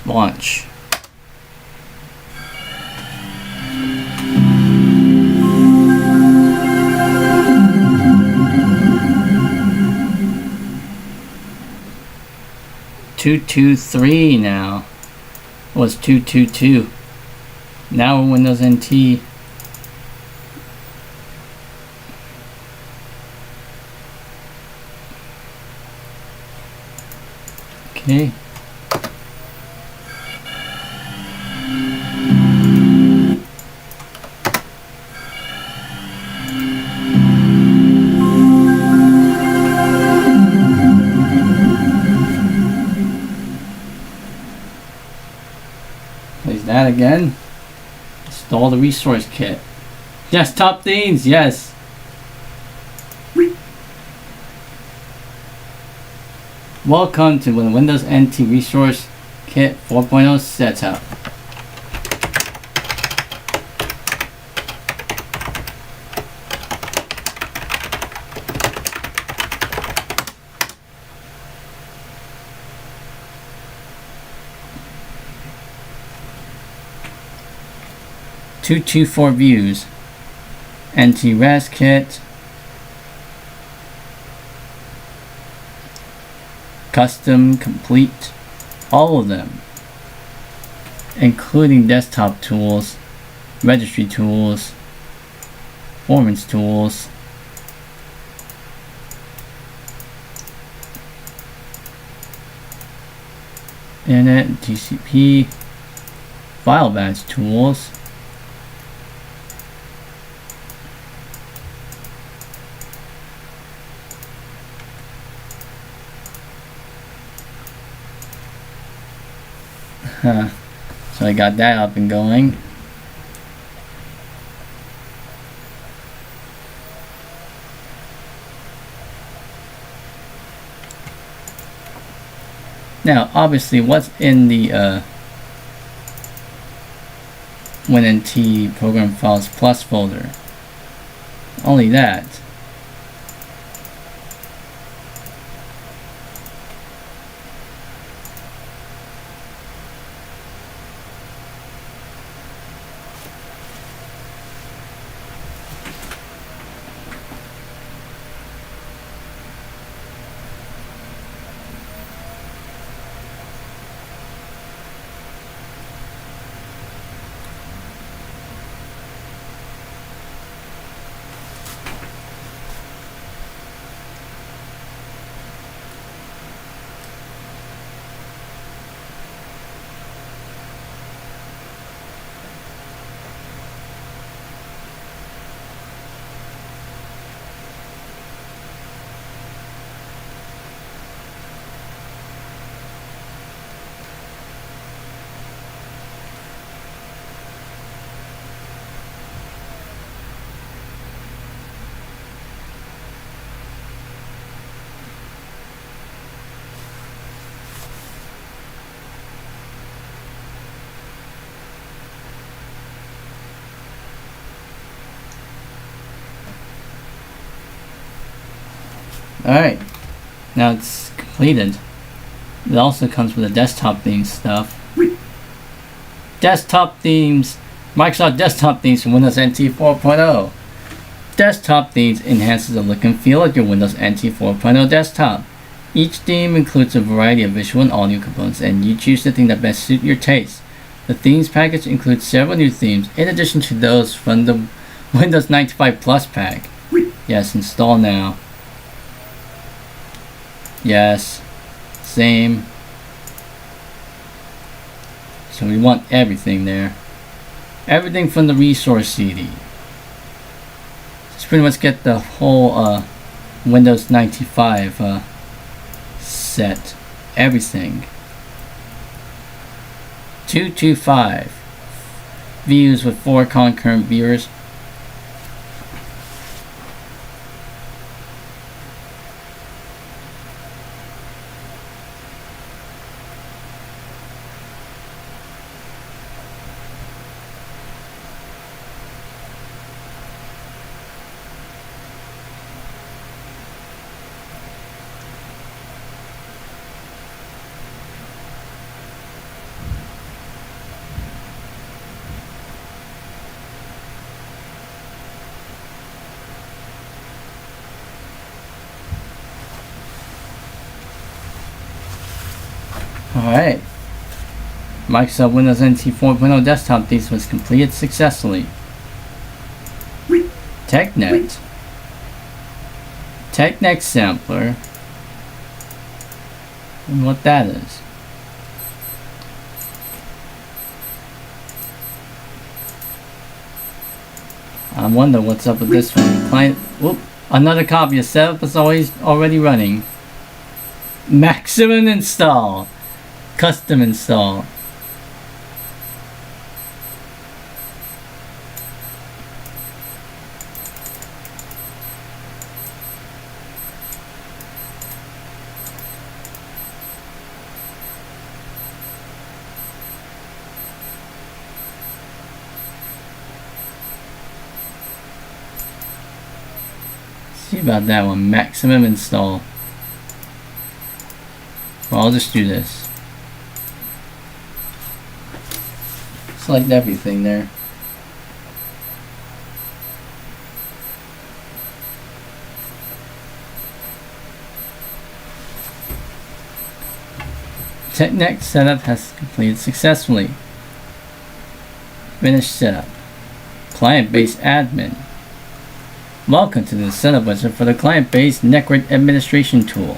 S1: Launch. .223 now. It was 222. Now Windows NT. Okay. That again. Install the resource kit. Desktop themes, yes. Welcome to the Windows NT Resource Kit 4.0 setup. 224 views. Anti-res kit. Custom complete. All of them. Including desktop tools, registry tools, performance tools, internet, TCP, file batch tools, so I got that up and going. Now, obviously, what's in the WinNT Program Files Plus folder? Only that. Alright, now it's completed. It also comes with the desktop themes stuff. Desktop themes, Microsoft desktop themes for Windows NT 4.0. Desktop themes enhances the look and feel of your Windows NT 4.0 desktop. Each theme includes a variety of visual and audio components, and you choose the theme that best suits your taste. The themes package includes several new themes, in addition to those from the Windows 95 Plus pack. Yes, install now. Yes, same. So we want everything there. Everything from the resource CD. Just pretty much get the whole Windows 95 set. Everything. 225 views with 4 concurrent viewers. Alright. Microsoft Windows NT 4.0 desktop themes was completed successfully. TechNet. TechNet sampler. And what that is. I wonder what's up with this one. Client. Whoop. Another copy of setup is already running. Maximum install. Custom install. See about that one. Maximum install. Well, I'll just do this. Select everything there. TechNet setup has completed successfully. Finish setup. Client-based admin. Welcome to the setup wizard for the client-based network administration tool.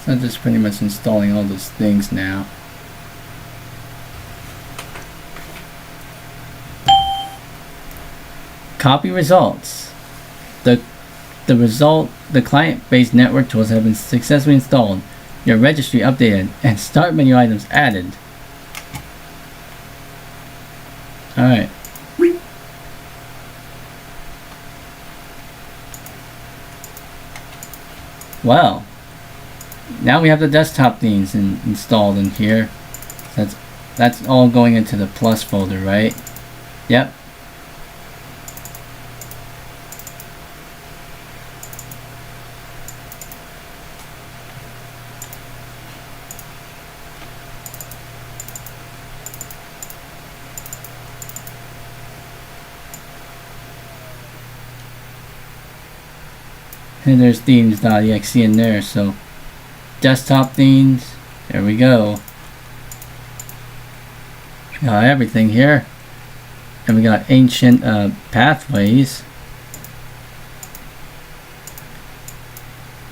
S1: So I'm just pretty much installing all those things now. Copy results. The client-based network tools have been successfully installed. Your registry updated and start menu items added. Alright. Well, now we have the desktop themes installed in here. That's all going into the plus folder, right? Yep. And there's themes.exe in there, so desktop themes, there we go. We got everything here. And we got ancient pathways.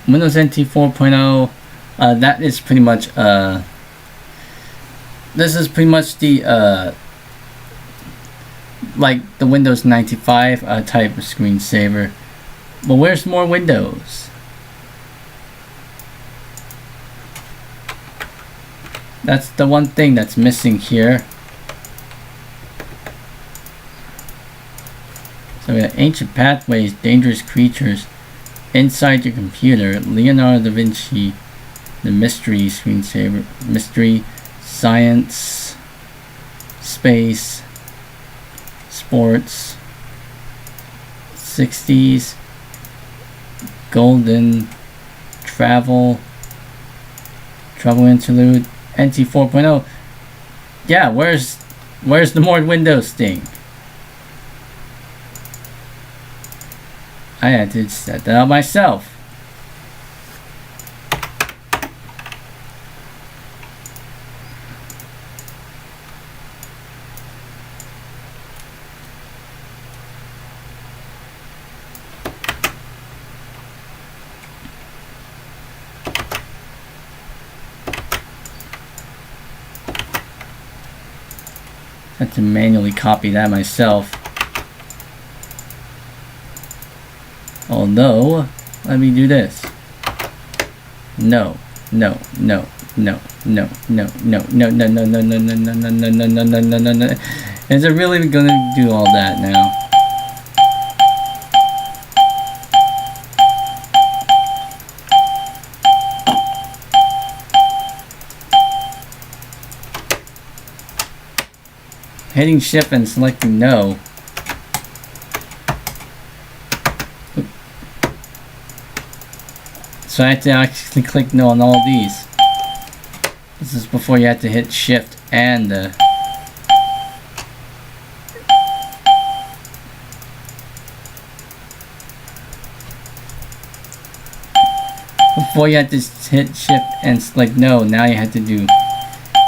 S1: Windows NT 4.0, that is pretty much this is pretty much the like the Windows 95 type of screensaver. But where's more Windows? That's the one thing that's missing here. So we got ancient pathways, dangerous creatures, inside your computer, Leonardo da Vinci, the mystery screensaver, mystery, science, space, sports, 60s, golden, travel interlude, NT 4.0. Yeah, where's the more Windows thing? I had to set that up myself. I have to manually copy that myself. Although, let me do this. No. Is it really gonna do all that now? Hitting shift and selecting no. So I have to actually click no on all of these. This is before you have to hit shift and before you had to hit shift and select no. Now you have to do,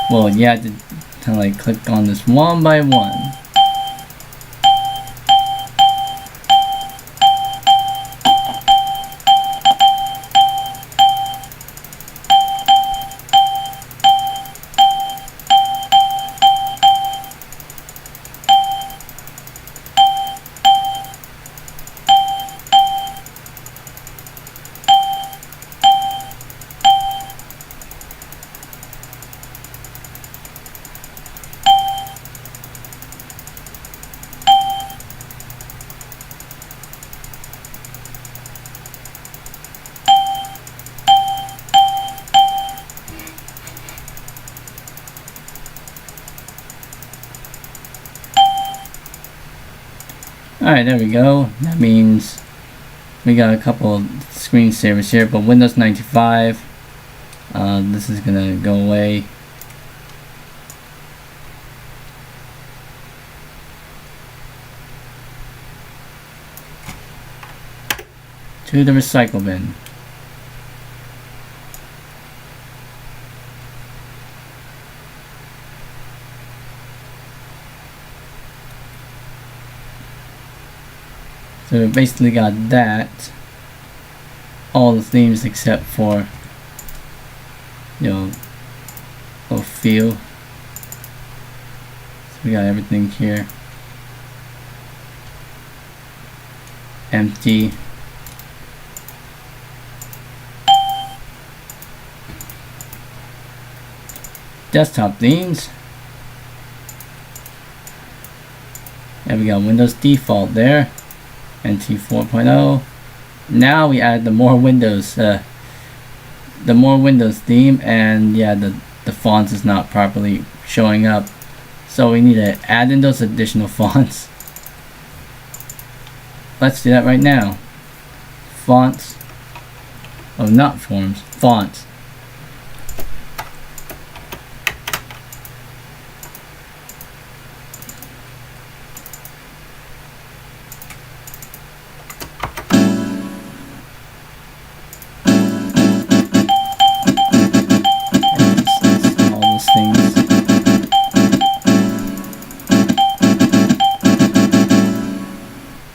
S1: well, you had to kind of like click on this one by one. Alright, there we go. That means we got a couple of screensavers here, but Windows 95, this is gonna go away. to the recycle bin. So we basically got that. All the themes except for, you know, a few. So we got everything here. Empty. Desktop themes. And we got Windows default there. NT 4.0. Now we add the more Windows theme, and yeah, the fonts is not properly showing up, so we need to add in those additional fonts. Let's do that right now. Fonts. Oh, not forms. Fonts.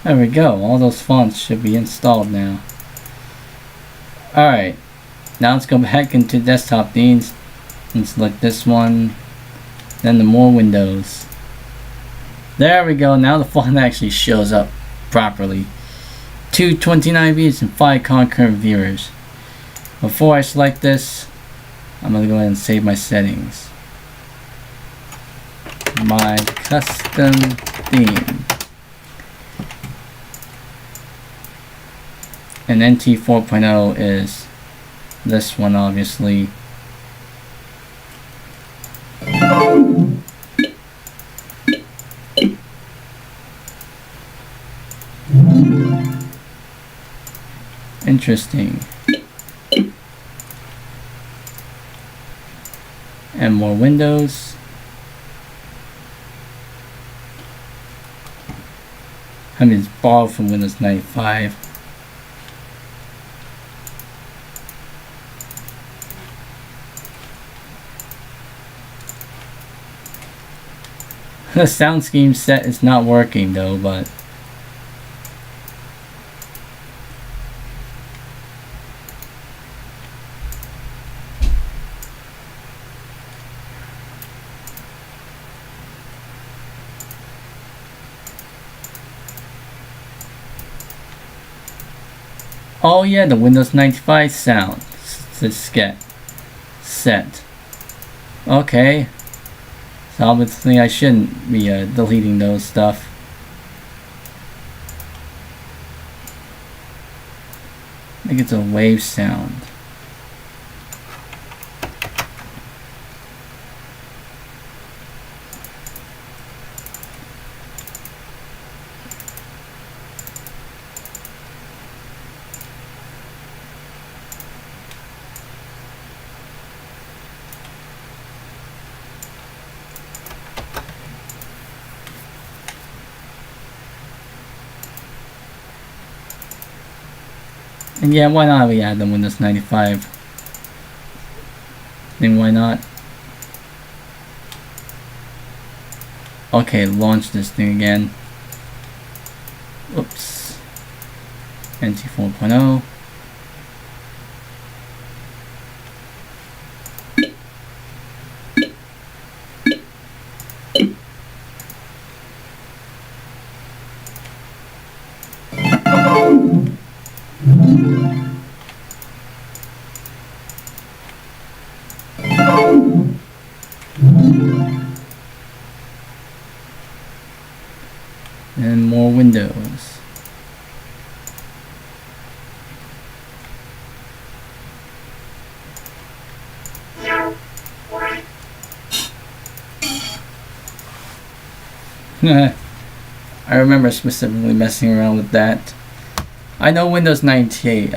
S1: There we go, all those fonts should be installed now. Alright, now let's go back into desktop themes and select this one, then the more windows. There we go, now the font actually shows up properly. 229 views and 5 concurrent viewers. Before I select this, I'm going to go ahead and save my settings. My custom theme. And NT 4.0 is this one, obviously. Interesting. And more windows. I mean, it's borrowed from Windows 95. The sound scheme set is not working though, but oh yeah, the Windows 95 sound set. Okay. So obviously I shouldn't be deleting those stuff. I think it's a wave sound. And yeah, why not we add the Windows 95? Then why not? Okay, launch this thing again. Oops. NT 4.0. And more windows. I remember specifically messing around with that. I know Windows 98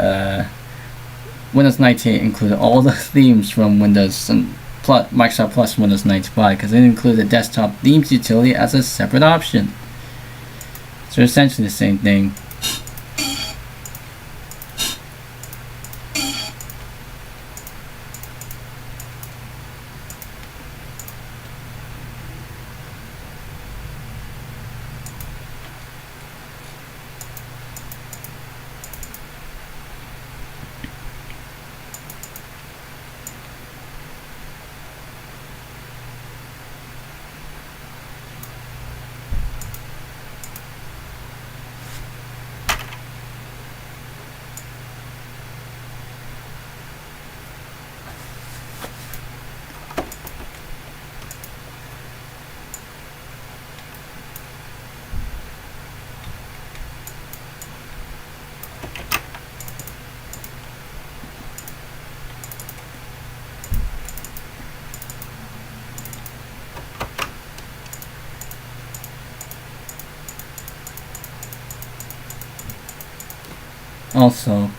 S1: included all the themes from Windows and Microsoft Plus Windows 95 because it included the desktop themes utility as a separate option. So essentially the same thing. also.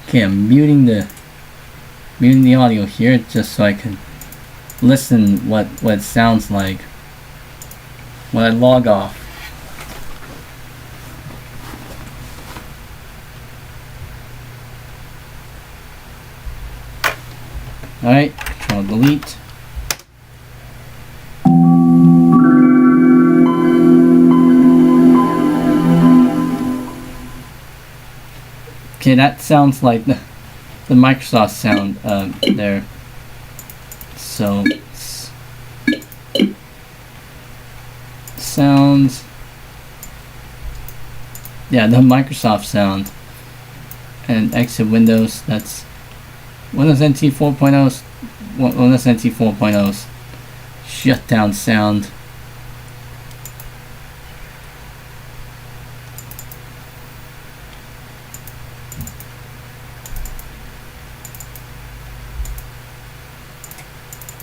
S1: Okay, I'm muting the audio here just so I can listen what it sounds like when I log off. Alright, Control Delete. Okay, that sounds like the Microsoft sound there. So sounds, yeah, the Microsoft sound. And exit Windows. That's Windows NT 4.0's Windows NT 4.0's shutdown sound.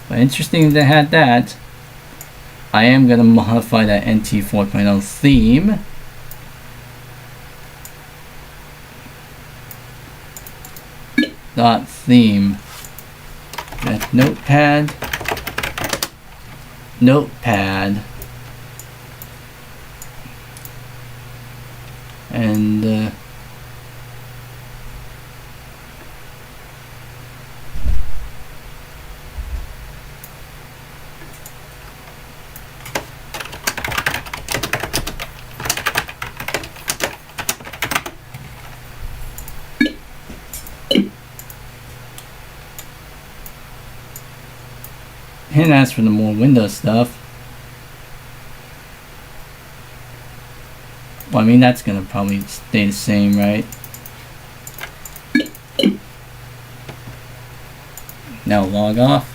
S1: But interesting they had that. I am going to modify that NT 4.0 theme. Dot theme. That's notepad. And and as for the more Windows stuff, well, I mean, that's gonna probably stay the same, right? Now log off.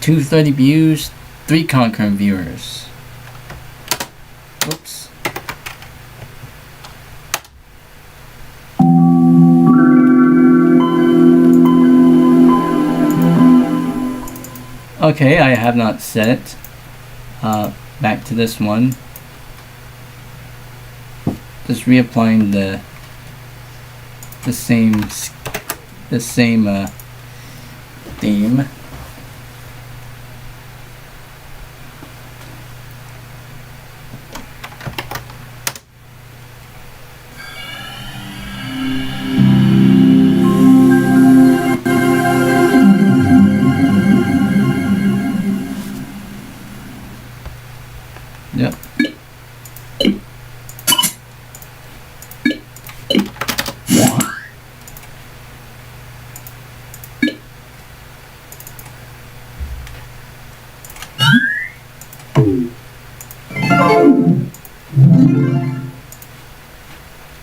S1: 230 views, 3 concurrent viewers. Whoops. Okay, I have not set it. Back to this one. Just reapplying the same theme. Yep.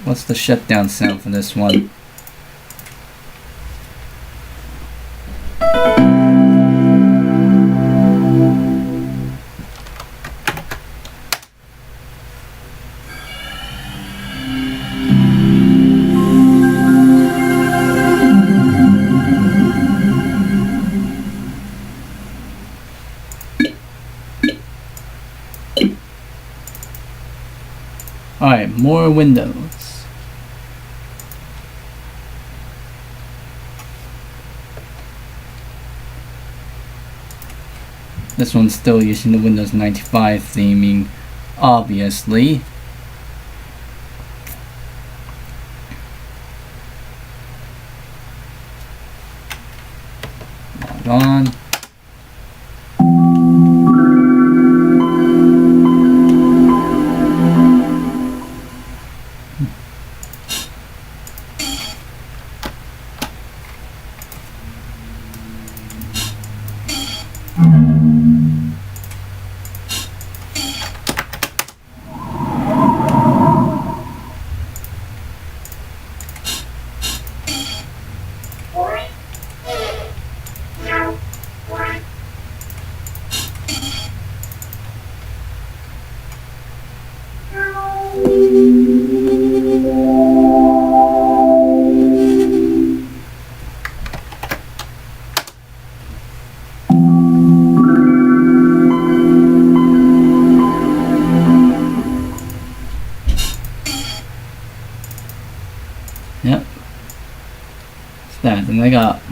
S1: What's the shutdown sound for this one? Alright, more Windows. This one's still using the Windows 95 theming, obviously. Log on.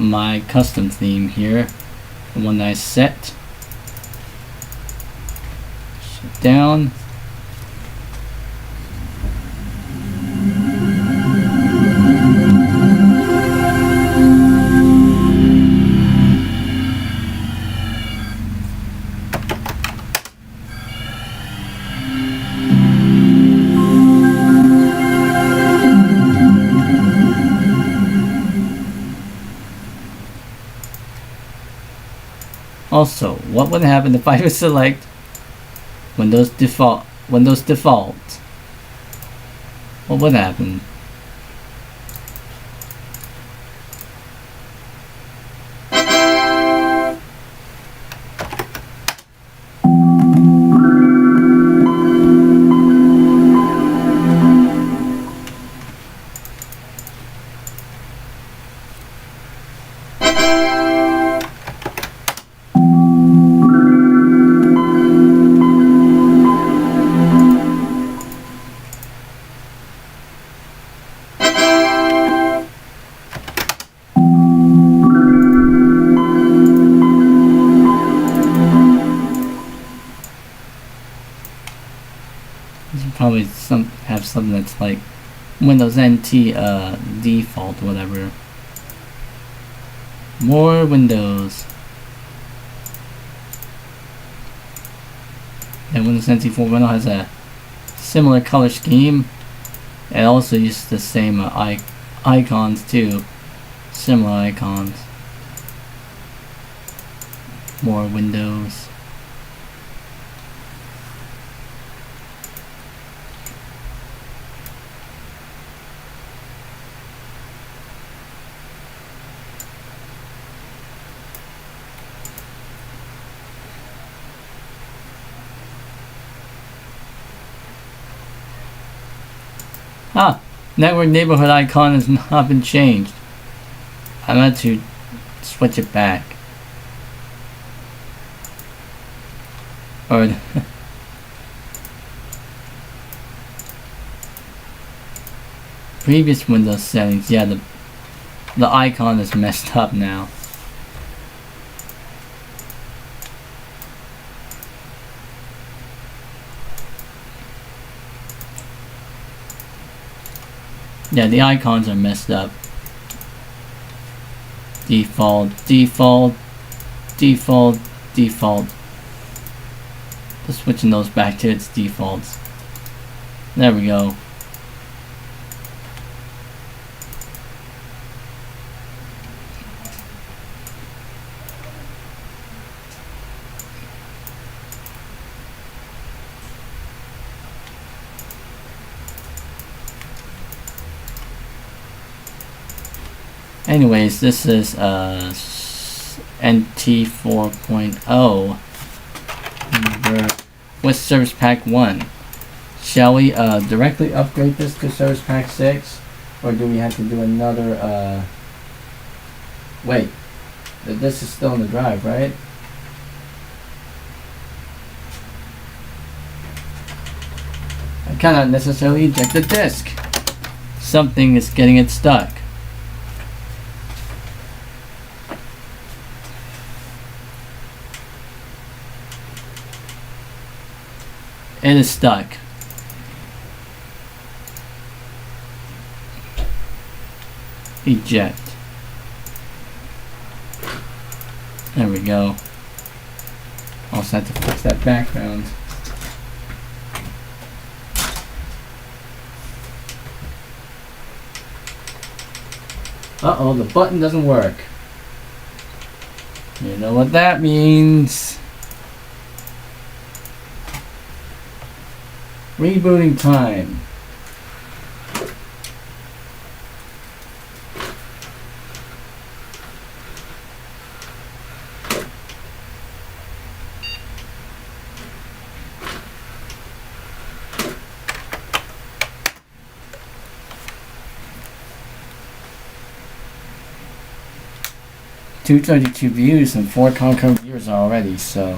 S1: my custom theme here, the one that I set. Shut down. Also, what would happen if I would select Windows Default? What would happen? Probably have something that's like Windows NT default, whatever. More Windows. And Windows NT 4.0 has a similar color scheme. It also uses the same icons too. Similar icons. More Windows. Network neighborhood icon has not been changed. I'm going to switch it back. Or previous Windows settings, yeah, the icon is messed up now. Yeah, the icons are messed up. Default. Just switching those back to its defaults. There we go. Anyways, this is NT 4.0 with Service Pack 1. Shall we directly upgrade this to Service Pack 6? Or do we have to do another wait, this is still in the drive, right? I cannot necessarily eject the disk. Something is getting it stuck. It is stuck. Eject. There we go. Also have to fix that background. Uh-oh, the button doesn't work. You know what that means. Rebooting time. $232 views and 4 concurrent viewers already, so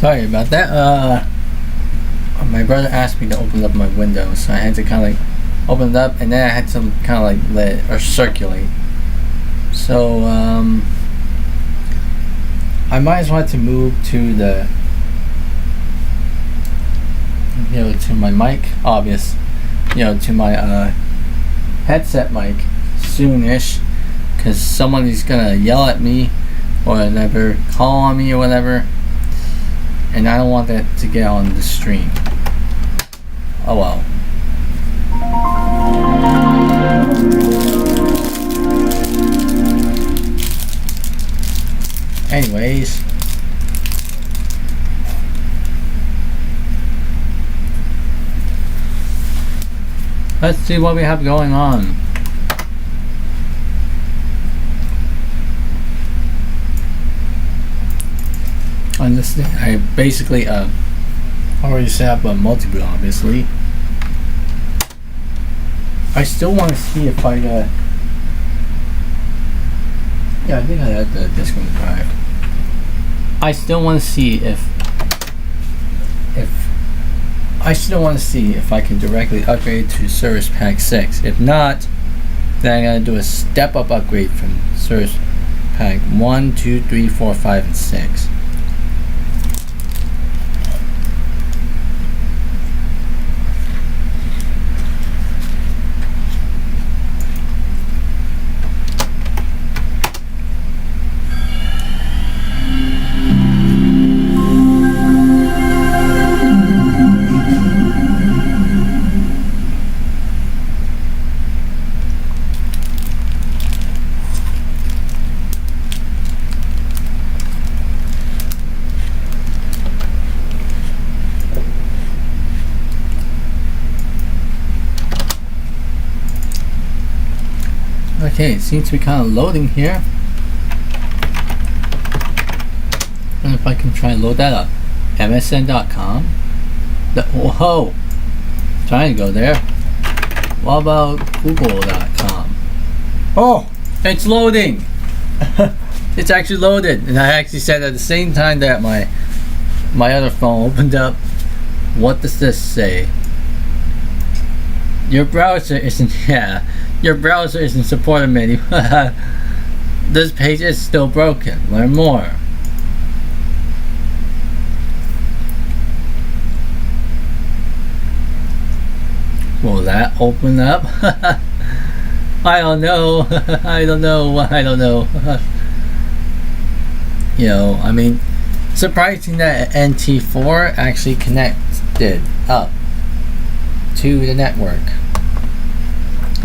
S1: Sorry about that. My brother asked me to open up my window, so I had to kind of like open it up, and then I had to kind of like let it or circulate. So I might as well to move to the to my mic, obvious, to my headset mic soonish, because someone is gonna yell at me or whatever, call on me or whatever, and I don't want that to get on the stream. Oh well. Anyways, let's see what we have going on. On this thing, I basically already set up a multi-boot, obviously. I still want to see if I yeah, I think I had the disk on the drive. I still want to see if I can directly upgrade to Service Pack 6. If not, then I'm gonna do a step up upgrade from Service Pack 1, 2, 3, 4, 5, and 6. Okay, it seems to be kind of loading here. And if I can try and load that up. MSN.com. Whoa! Trying to go there. What about Google.com? Oh! It's loading! It's actually loaded. And I actually said at the same time that my other phone opened up. What does this say? Your browser isn't... Yeah. Your browser isn't supported many. This page is still broken. Learn more. Will that open up? I don't know. I don't know. I mean, surprising that NT4 actually connected up to the network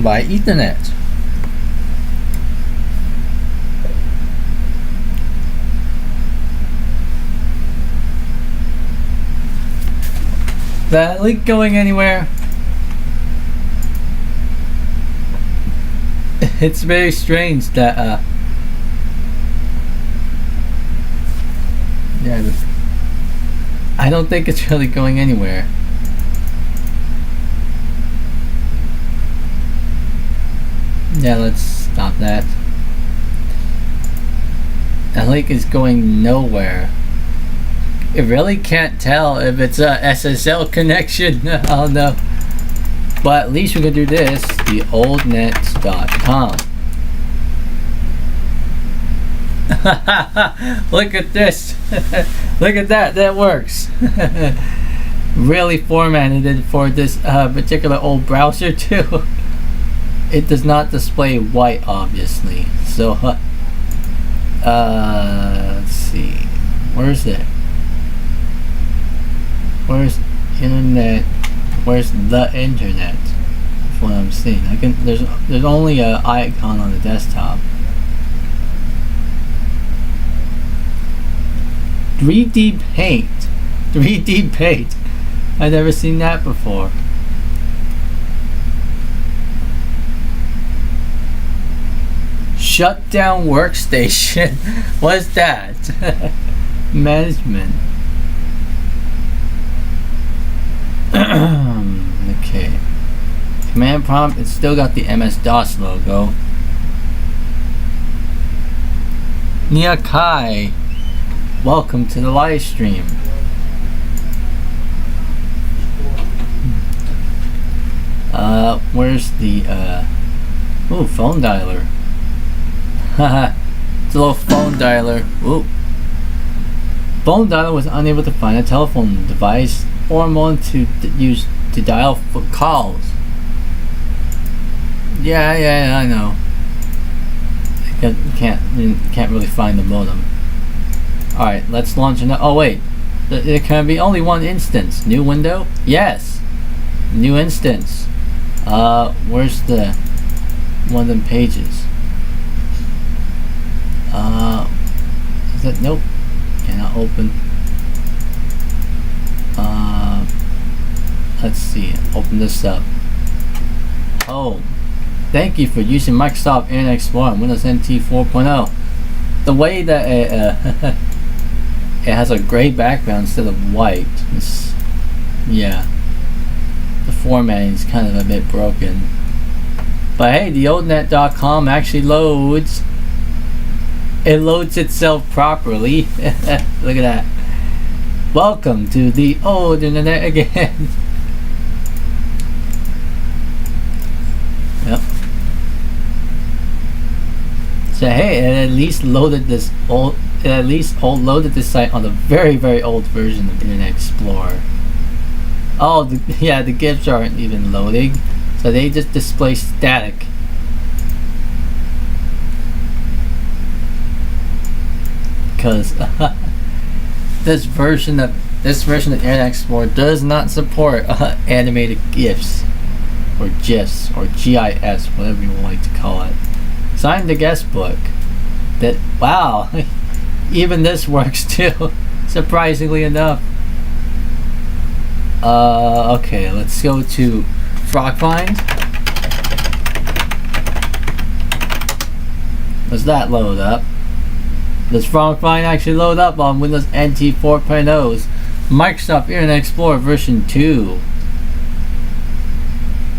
S1: by Ethernet. That link going anywhere? It's very strange that yeah, I don't think it's really going anywhere. Yeah, let's stop that. That link is going nowhere. It really can't tell if it's a SSL connection. Oh no. But at least we can do this, the oldnet.com. Look at this. Look at that. That works. Really formatted it for this particular old browser too. It does not display white, obviously. So, let's see. Where's it? Where's internet? Where's the internet? That's what I'm seeing. There's only an icon on the desktop. 3D Paint. 3D Paint. I've never seen that before. Shut down workstation. What is that? Management. Okay. Command prompt, it's still got the MS-DOS logo. Nia Kai, welcome to the live stream. where's the ooh, phone dialer. Haha. It's a little phone dialer. Ooh. Phone dialer was unable to find a telephone device or modem to use to dial for calls. Yeah, I know. Can't really find the modem. Alright, let's launch another. Oh wait, there can be only one instance. New window? Yes. New instance. Where's the one of them pages? Is that nope? Cannot open. Let's see. Open this up. Oh, thank you for using Microsoft Internet Explorer on Windows NT 4.0. The way that it has a gray background instead of white. Yeah, the formatting is kind of a bit broken. But hey, the oldnet.com actually loads. It loads itself properly. Look at that. Welcome to the old internet again. Yep. So hey, it at least loaded this old. It at least loaded this site on the very old version of Internet Explorer. Oh, the GIFs aren't even loading, so they just display static. Because this version of Internet Explorer does not support animated GIFs or GIFs or GIS, whatever you would like to call it. Sign the guest book. That wow, even this works too. Surprisingly enough. Okay, let's go to FrogFind. Does that load up? Does FrogFind actually load up on Windows NT 4.0's Microsoft Internet Explorer version 2?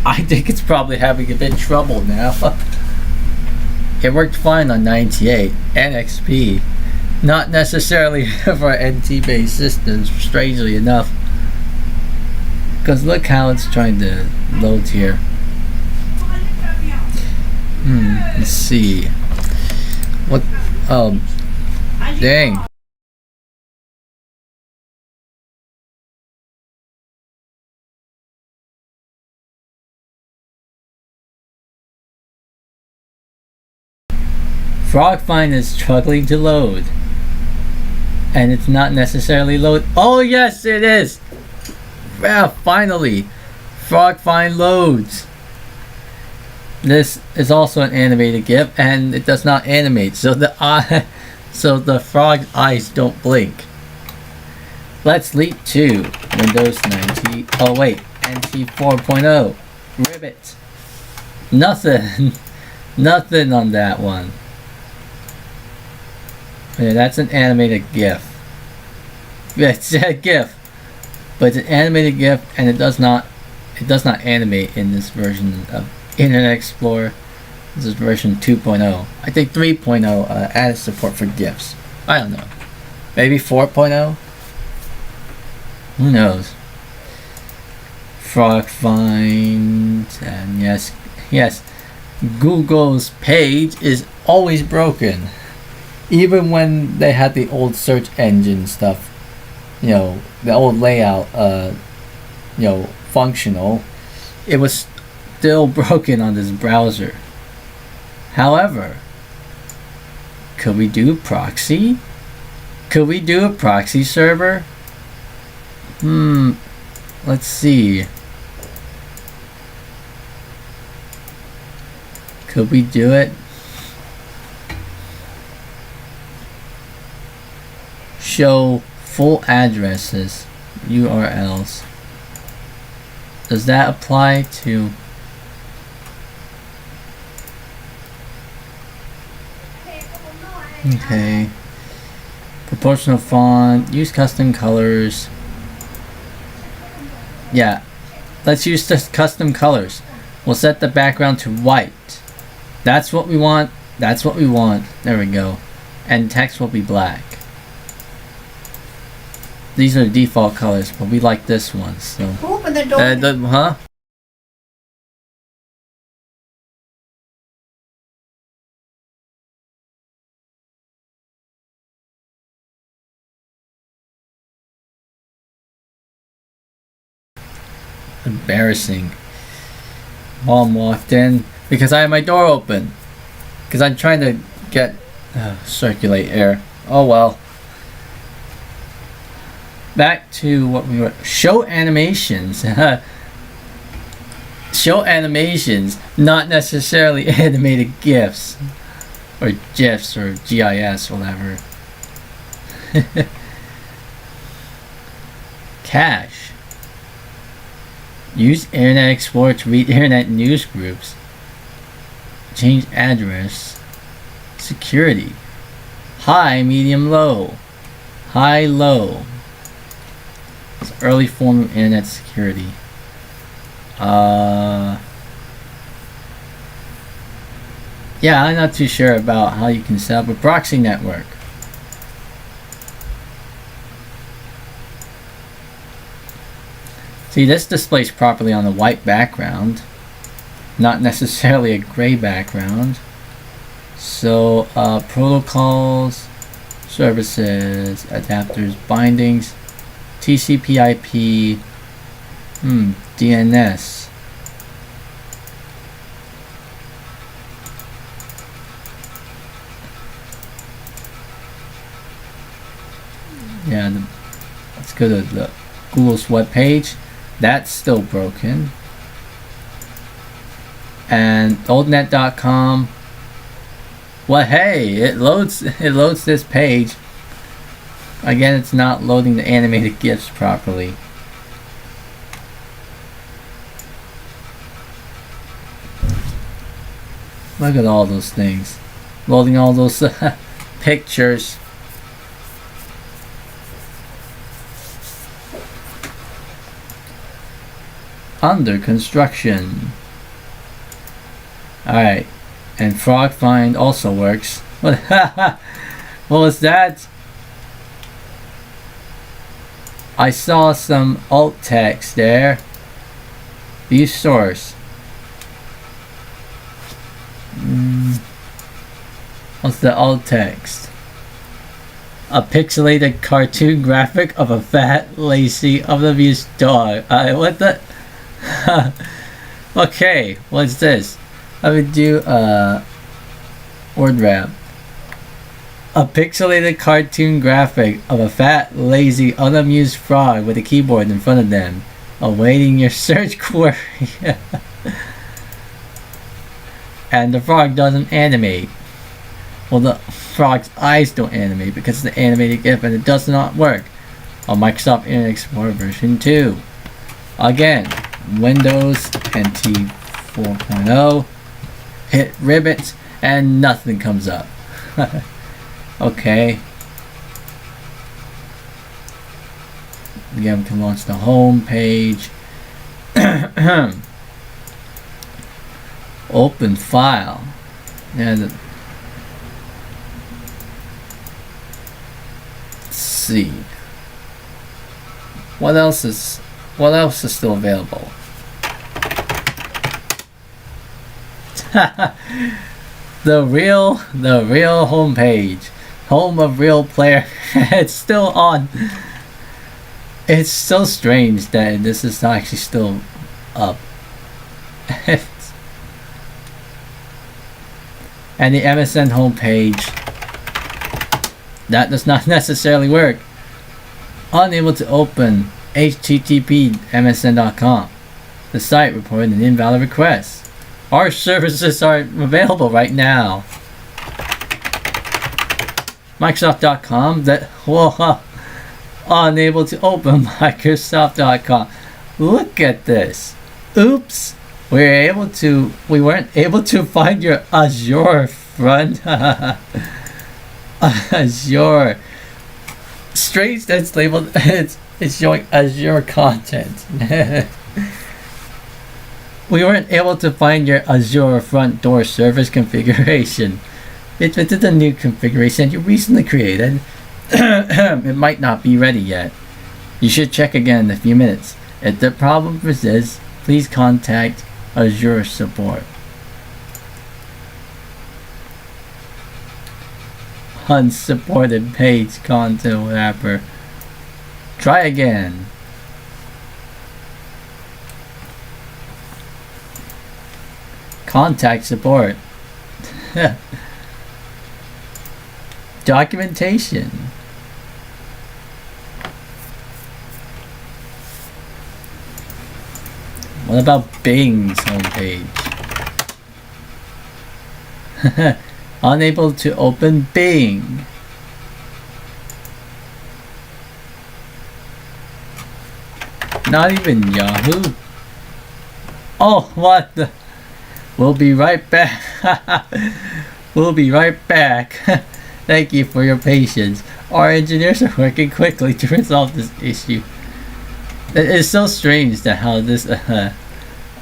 S1: I think it's probably having a bit of trouble now. It worked fine on 98 and XP. Not necessarily for NT based systems, strangely enough. Because look how it's trying to load here. Let's see. What? Oh, dang. FrogFind is struggling to load. And it's not necessarily load. Oh yes, it is. Yeah, finally, FrogFind loads. This is also an animated GIF, and it does not animate, so the frog eyes don't blink. Let's leap to Windows 90. Oh wait, NT 4.0. Ribbit. Nothing. Nothing on that one. Yeah, that's an animated GIF. Yeah, it's a GIF, but it's an animated GIF, and it does not animate in this version of Internet Explorer. This is version 2.0. I think 3.0 added support for GIFs. I don't know. Maybe 4.0. Who knows? FrogFind, and yes, Google's page is always broken. Even when they had the old search engine stuff, you know, the old layout, you know, functional, it was still broken on this browser. However, could we do proxy? Could we do a proxy server? Let's see. Could we do it? Show full addresses, URLs. Does that apply to? Okay. Proportional font, use custom colors. Yeah, let's use the custom colors. We'll set the background to white. That's what we want. That's what we want. There we go. And text will be black. These are the default colors, but we like this one. So.
S3: Open the door.
S1: Huh? Embarrassing. Mom walked in because I had my door open. Because I'm trying to get circulate air. Oh well. Back to what we were. Show animations. Show animations, not necessarily animated GIFs. Or GIFs or GIS, whatever. Cache. Use Internet Explorer to read Internet news groups. Change address. Security. High, medium, low. High, low. It's early form of Internet security. Yeah, I'm not too sure about how you can set up a proxy network. See, this displays properly on a white background, not necessarily a gray background. So, protocols, services, adapters, bindings, TCP/IP, DNS. Yeah, let's go to the Google's webpage. That's still broken. And oldnet.com. Well, hey, it loads this page. Again, it's not loading the animated GIFs properly. Look at all those things. Loading all those pictures. Under construction. Alright. And frog find also works. What was that? I saw some alt text there. View source. What's the alt text? A pixelated cartoon graphic of a fat, lazy, oblivious dog. What the? Okay, what's this? I would do word wrap. A pixelated cartoon graphic of a fat, lazy, unamused frog with a keyboard in front of them, awaiting your search query. And the frog doesn't animate. Well, the frog's eyes don't animate because it's an animated GIF and it does not work on Microsoft Internet Explorer version 2. Again, Windows NT 4.0, hit ribbit, and nothing comes up. Okay. Again, we can launch the home page. Open file. And let's see. What else is still available? the real homepage, home of real player. It's still on. It's so strange that this is actually still up. And the MSN homepage, that does not necessarily work. Unable to open http msn.com. The site reported an invalid request. Our services are available right now. Microsoft.com, unable to open Microsoft.com. Look at this. Oops. We weren't able to find your Azure front. Azure. Strange that's labeled, it's showing Azure content. We weren't able to find your Azure front door service configuration. It's within the new configuration you recently created. It might not be ready yet. You should check again in a few minutes. If the problem persists, please contact Azure support. Unsupported page content wrapper. Try again. Contact support. Documentation. What about Bing's homepage? Unable to open Bing. Not even Yahoo. Oh, what the? We'll be right back. We'll be right back. Thank you for your patience. Our engineers are working quickly to resolve this issue. It is so strange that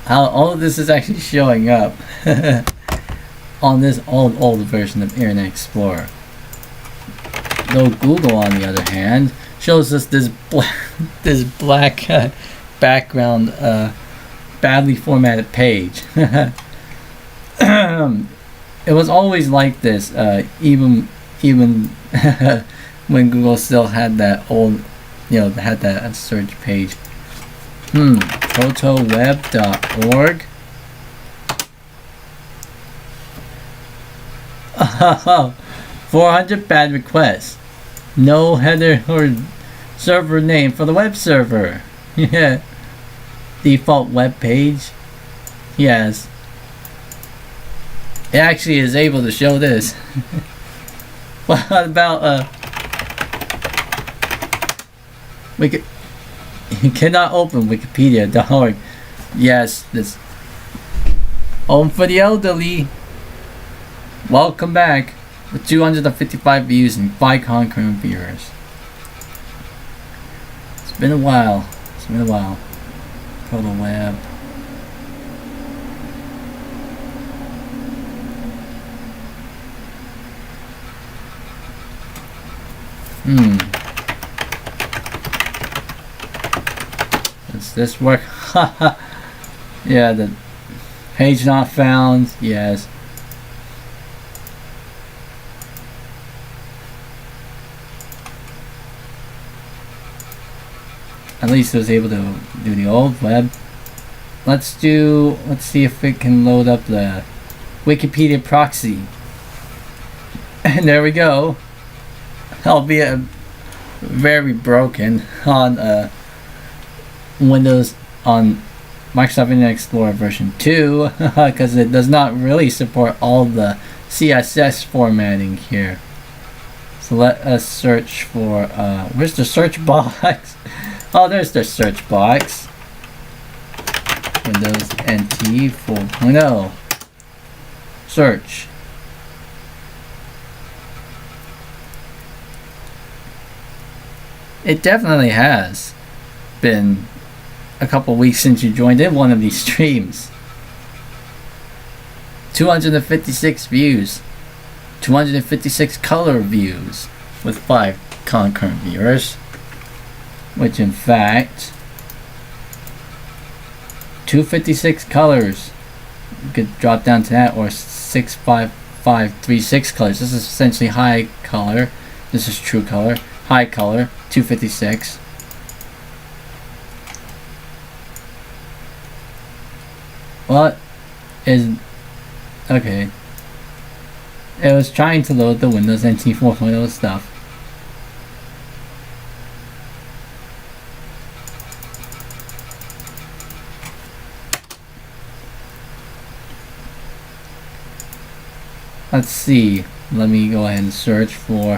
S1: how all of this is actually showing up on this old version of Internet Explorer. Though Google, on the other hand, shows us this black background, badly formatted page. It was always like this, even when Google still had that old, had that search page. Protoweb.org. 400 bad requests. No header or server name for the web server. Yeah. Default web page. Yes. It actually is able to show this. What about you cannot open Wikipedia.org. Yes, this Home for the Elderly. Welcome back with 255 views and 5 concurrent viewers. It's been a while. Proto Web. Does this work? Yeah, the page not found. Yes. At least it was able to do the old web. Let's see if it can load up the Wikipedia proxy. And there we go. Albeit very broken on Windows, on Microsoft Internet Explorer version 2, because it does not really support all the CSS formatting here. So let us search for where's the search box? Oh, there's the search box. Windows NT 4.0. Search. It definitely has been a couple weeks since you joined in one of these streams. 256 views. 256 color views with 5 concurrent viewers. Which in fact, 256 colors. You could drop down to that, or 65536 colors. This is essentially high color. This is true color. High color, 256. What is... Okay. It was trying to load the Windows NT 4.0 stuff. Let's see. Let me go ahead and search for...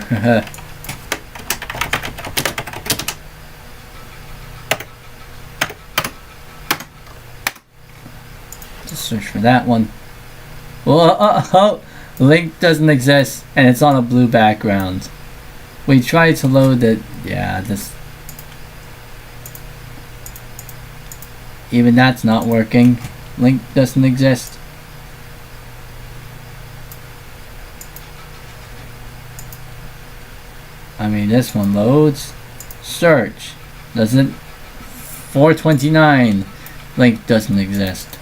S1: Just search for that one. Well, link doesn't exist, and it's on a blue background. We tried to load it. Yeah, this... Even that's not working. Link doesn't exist. I mean, this one loads. Search. Doesn't. 429. Link doesn't exist.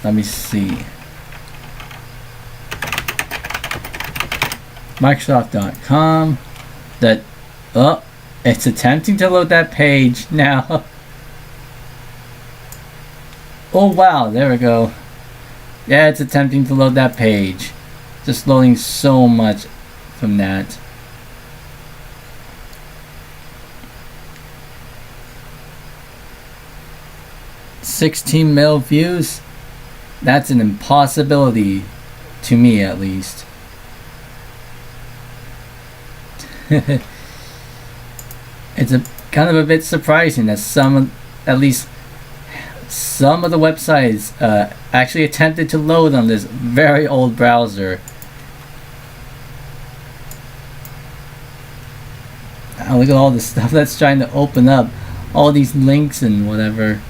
S1: Let me see. Microsoft.com. That. Oh, it's attempting to load that page now. Oh wow, there we go. Yeah, it's attempting to load that page. Just loading so much from that. $16 million views? That's an impossibility. To me, at least. It's kind of a bit surprising that at least some of the websites actually attempted to load on this very old browser. Oh, look at all the stuff that's trying to open up. All these links and whatever.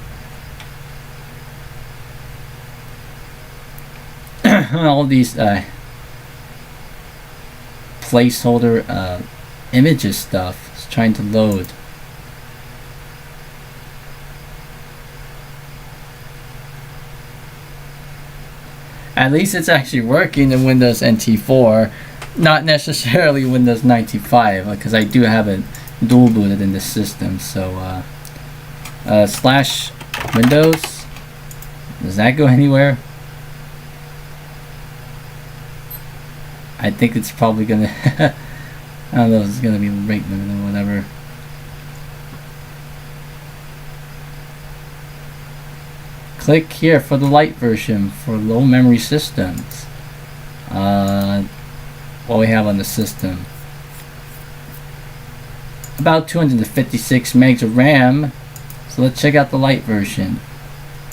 S1: All these placeholder images stuff is trying to load. At least it's actually working in Windows NT4, not necessarily Windows 95, because I do have it dual booted in the system. So slash Windows, does that go anywhere? I think it's probably gonna I don't know if it's gonna be rate limited or whatever. Click here for the light version for low memory systems. What we have on the system. About 256 megs of RAM. So let's check out the light version.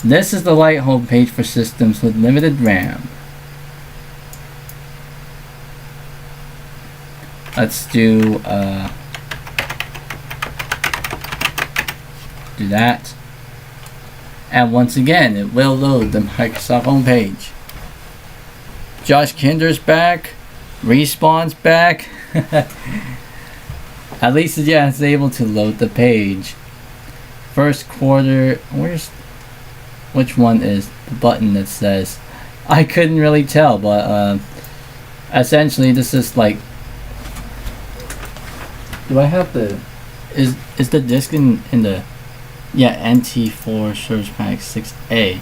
S1: This is the light homepage for systems with limited RAM. Let's do that. And once again, it will load the Microsoft homepage. Josh Kinder's back. Respawn's back. At least, yeah, it's able to load the page. First quarter. Which one is the button that says? I couldn't really tell, but essentially, this is like. Do I have the? Is the disk in the? Yeah, NT4 Surge Pack 6A.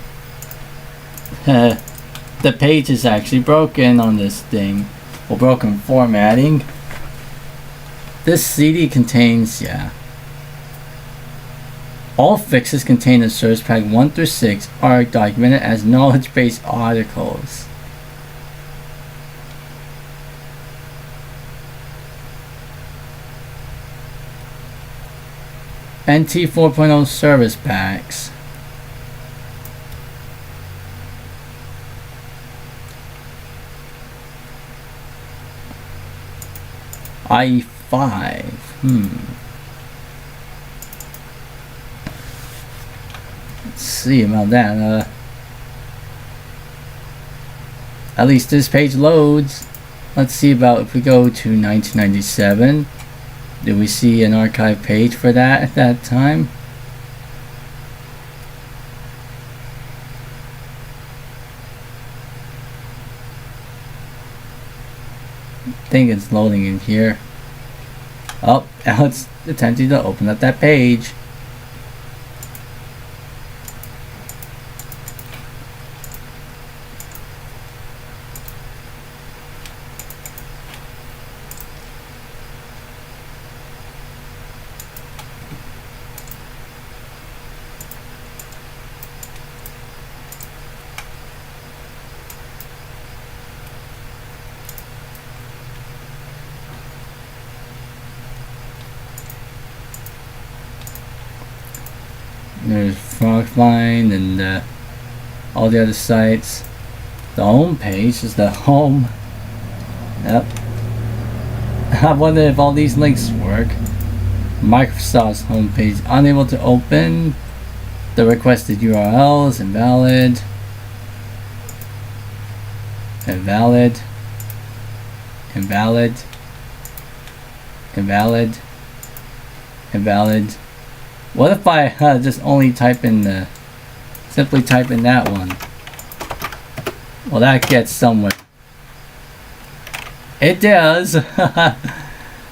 S1: The page is actually broken on this thing, or broken formatting. This CD contains, yeah. All fixes contained in Surge Pack 1 through 6 are documented as knowledge base articles. NT 4.0 service packs. IE5. Let's see about that. At least this page loads. Let's see about if we go to 1997. Do we see an archive page for that at that time? I think it's loading in here. Oh, now it's attempting to open up that page. There's Frogvine and all the other sites. The home page is the home. Yep. I wonder if all these links work. Microsoft's homepage unable to open. The requested URL is invalid. Invalid. Invalid. Invalid. Invalid. What if I just only type in simply type in that one? Well, that gets somewhere. It does.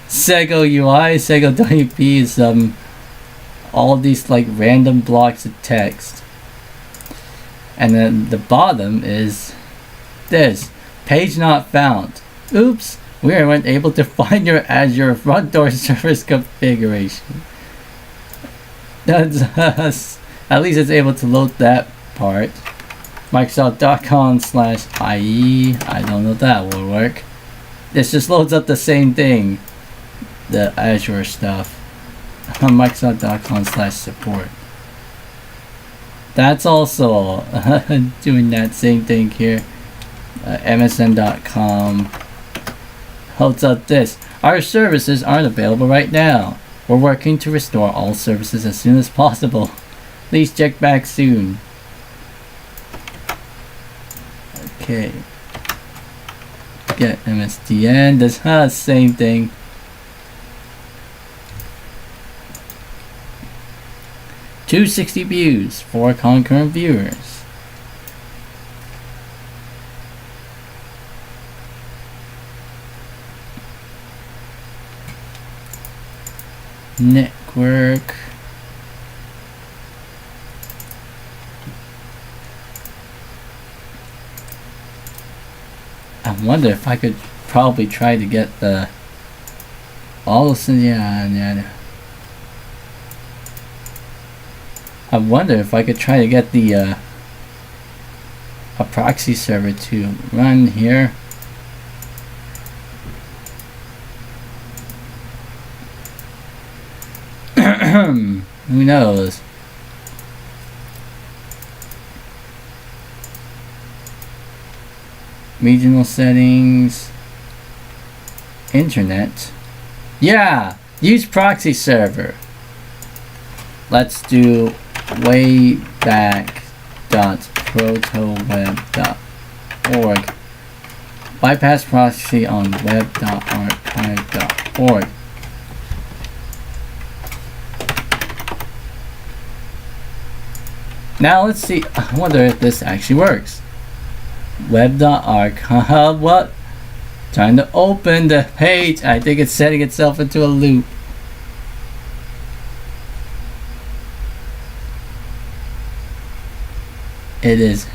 S1: Sego UI, Sego WP is all these like random blocks of text. And then the bottom is this. Page not found. Oops, we weren't able to find your Azure front door service configuration. That's at least it's able to load that part. Microsoft.com/IE. I don't know if that will work. This just loads up the same thing. The Azure stuff. Microsoft.com/support. That's also doing that same thing here. MSN.com holds up this. Our services aren't available right now. We're working to restore all services as soon as possible. Please check back soon. Okay. Get MSDN. This same thing. $260 views, 4 concurrent viewers. Network. I wonder if I could probably try to get the yeah. I wonder if I could try to get the a proxy server to run here. Who knows? Regional settings. Internet. Yeah! Use proxy server. Let's do wayback.protoweb.org. Bypass proxy on web.archive.org. Now let's see. I wonder if this actually works. Web.archive. What? Trying to open the page. I think it's setting itself into a loop. It is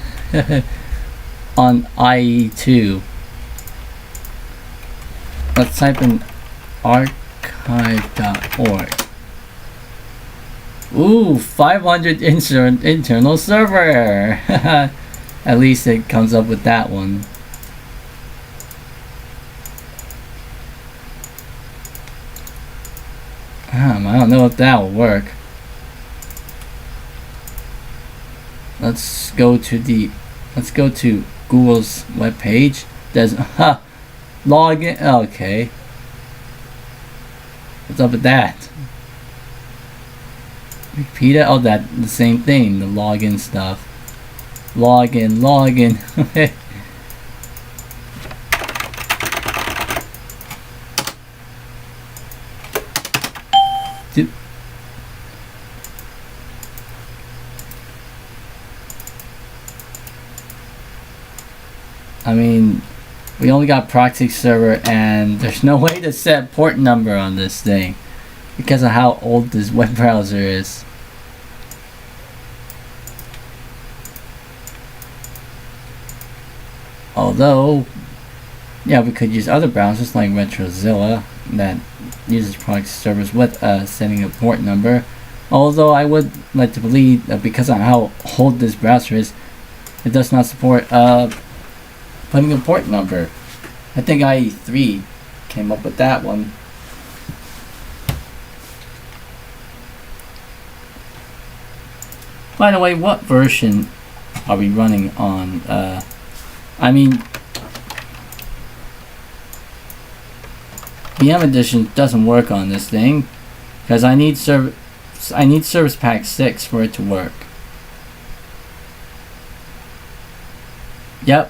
S1: on IE2. Let's type in archive.org. Ooh, 500 internal server. At least it comes up with that one. I don't know if that will work. Let's go to Google's webpage. There's login. Okay. What's up with that? Repeat it. Oh, that the same thing. The login stuff. Login. I mean, we only got proxy server and there's no way to set port number on this thing because of how old this web browser is. Although, yeah, we could use other browsers like RetroZilla that uses proxy servers with setting a port number. Although I would like to believe that because of how old this browser is, it does not support putting a port number. I think IE3 came up with that one. By the way, what version are we running on? I mean, VM Edition doesn't work on this thing because I need Service Pack 6 for it to work. Yep.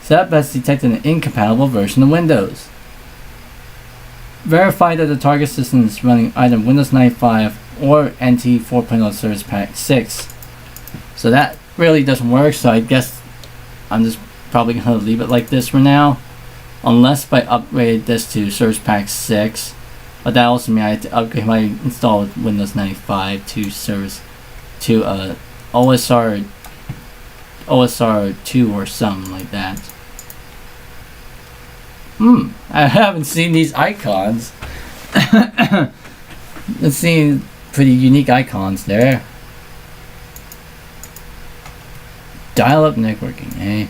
S1: Setup has detected an incompatible version of Windows. Verify that the target system is running either Windows 95 or NT 4.0 Service Pack 6. So that really doesn't work, so I guess I'm just probably going to leave it like this for now. Unless I upgrade this to Service Pack 6. But that also means I have to upgrade my installed Windows 95 to OSR OSR 2 or something like that. I haven't seen these icons. Let's see, pretty unique icons there. Dial-up networking, eh?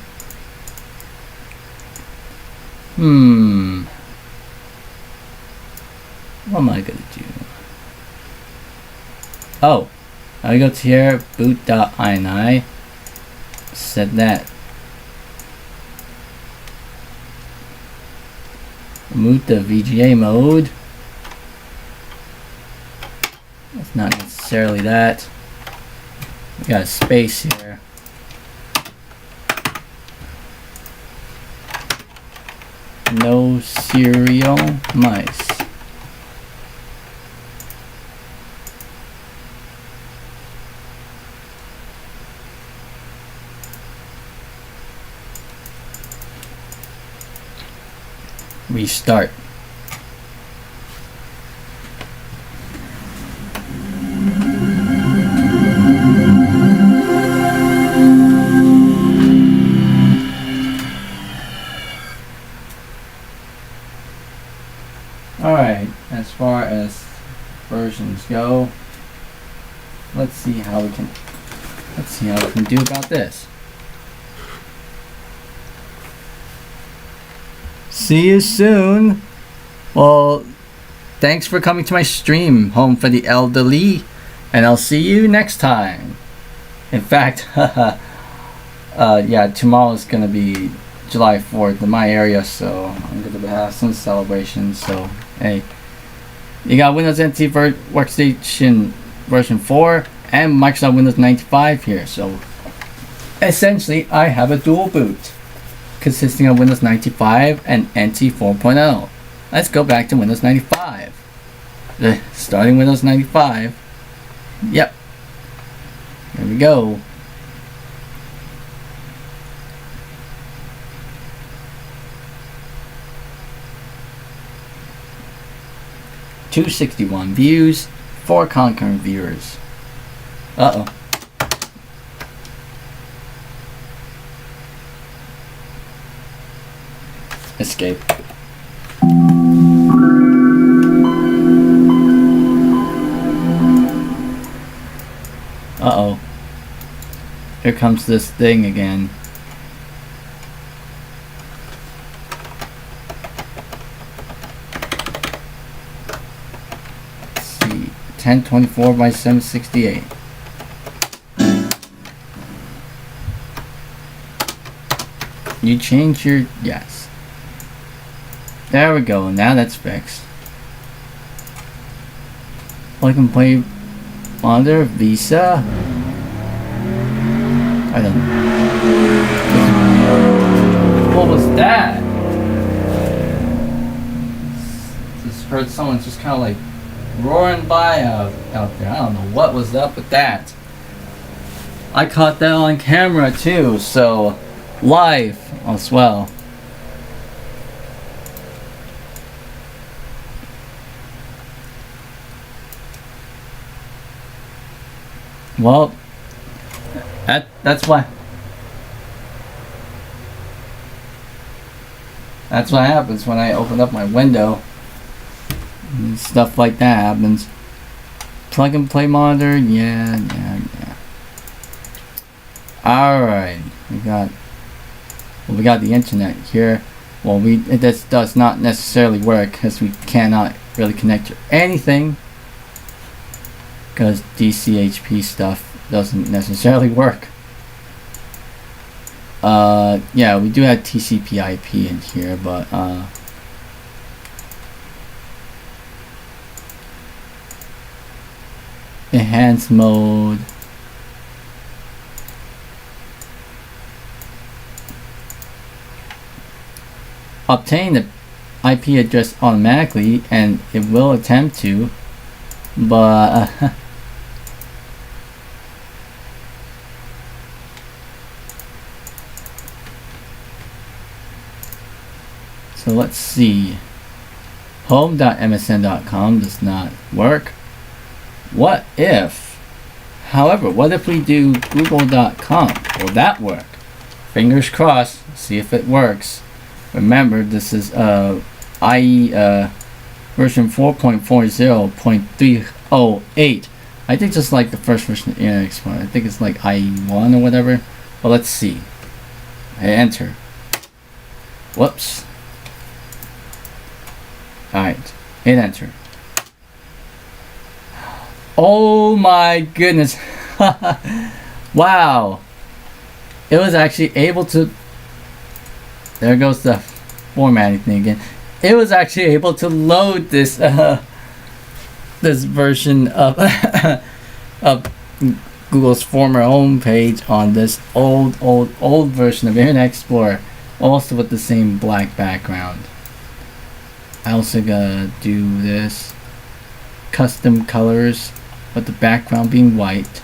S1: What am I gonna do? Oh, I go to here, boot.ini, set that. Remove the VGA mode. That's not necessarily that. We got a space here. No serial mice. Restart. Alright, as far as versions go, let's see how we can do about this. See you soon. Well, thanks for coming to my stream, Home for the Elderly, and I'll see you next time. In fact, yeah, tomorrow's gonna be July 4th in my area, so I'm gonna have some celebrations. So hey, you got Windows NT Workstation version 4 and Microsoft Windows 95 here. So essentially, I have a dual boot consisting of Windows 95 and NT 4.0. Let's go back to Windows 95. Starting Windows 95. Yep. Here we go. (261 views, 4 concurrent viewers). Uh-oh. Escape. Uh-oh. Here comes this thing again. Let's see. 1024 by 768. You change your... Yes. There we go. Now that's fixed. Plug and play monitor, Visa. I don't know. What was that? Just heard someone just kind of like roaring by out there. I don't know what was up with that. I caught that on camera too, so live as well. Well, that's why. That's what happens when I open up my window. And stuff like that happens. Plug and play monitor, yeah. Alright, we got the internet here. Well, this does not necessarily work because we cannot really connect to anything. Because DCHP stuff doesn't necessarily work. Yeah, we do have TCP/IP in here, but enhanced mode. Obtain the IP address automatically, and it will attempt to, but so let's see. Home.msn.com does not work. What if, however, what if we do google.com? Will that work? Fingers crossed. See if it works. Remember, this is IE version 4.40.308. I think just like the first version of Internet Explorer. I think it's like IE1 or whatever. But let's see. I enter. Whoops. Alright. Hit enter. Oh my goodness. Wow. It was actually able to... There goes the formatting thing again. It was actually able to load this this version of of Google's former homepage on this old version of Internet Explorer, also with the same black background. I also gotta do this custom colors with the background being white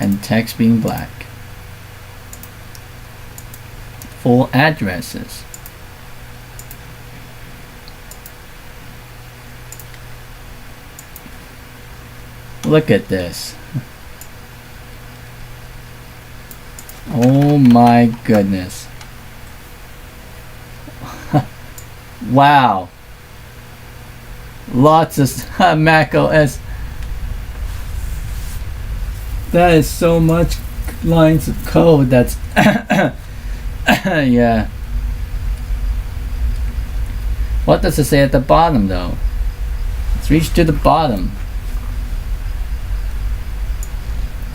S1: and text being black. Full addresses. Look at this. Oh my goodness. Wow. Lots of Mac OS. That is so much lines of code that's yeah. What does it say at the bottom though? Let's reach to the bottom.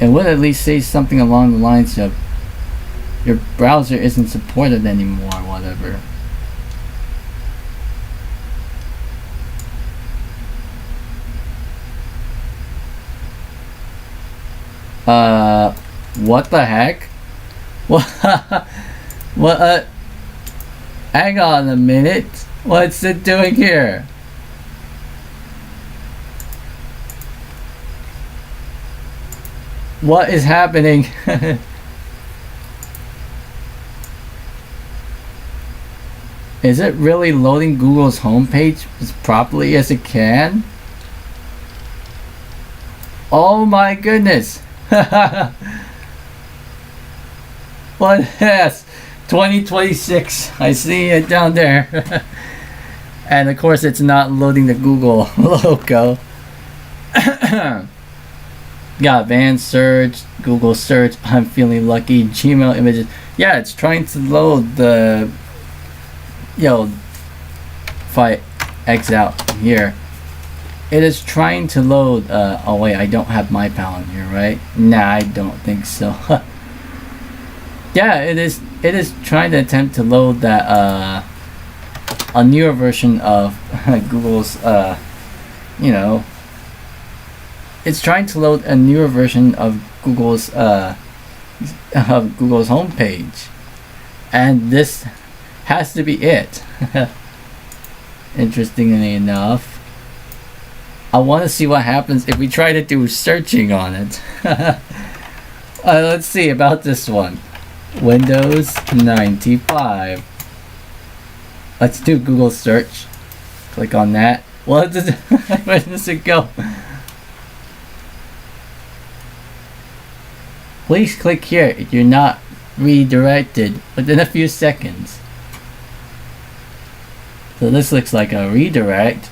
S1: It would at least say something along the lines of your browser isn't supported anymore or whatever. What the heck? What? Hang on a minute. What's it doing here? What is happening? Is it really loading Google's homepage as properly as it can? Oh my goodness! What? Yes, 2026. I see it down there. And of course, it's not loading the Google logo. Got advanced search, Google search, I'm feeling lucky, Gmail images. Yeah, it's trying to load the, if I X out here, it is trying to load, oh wait, I don't have my pal in here, right? Nah, I don't think so. Yeah, it is trying to attempt to load that, a newer version of Google's, it's trying to load a newer version of Google's homepage, and this has to be it. Interestingly enough, I want to see what happens if we try to do searching on it. Let's see about this one. Windows 95. Let's do Google search. Click on that. What does it, where does it go? Please click here if you're not redirected within a few seconds. So this looks like a redirect.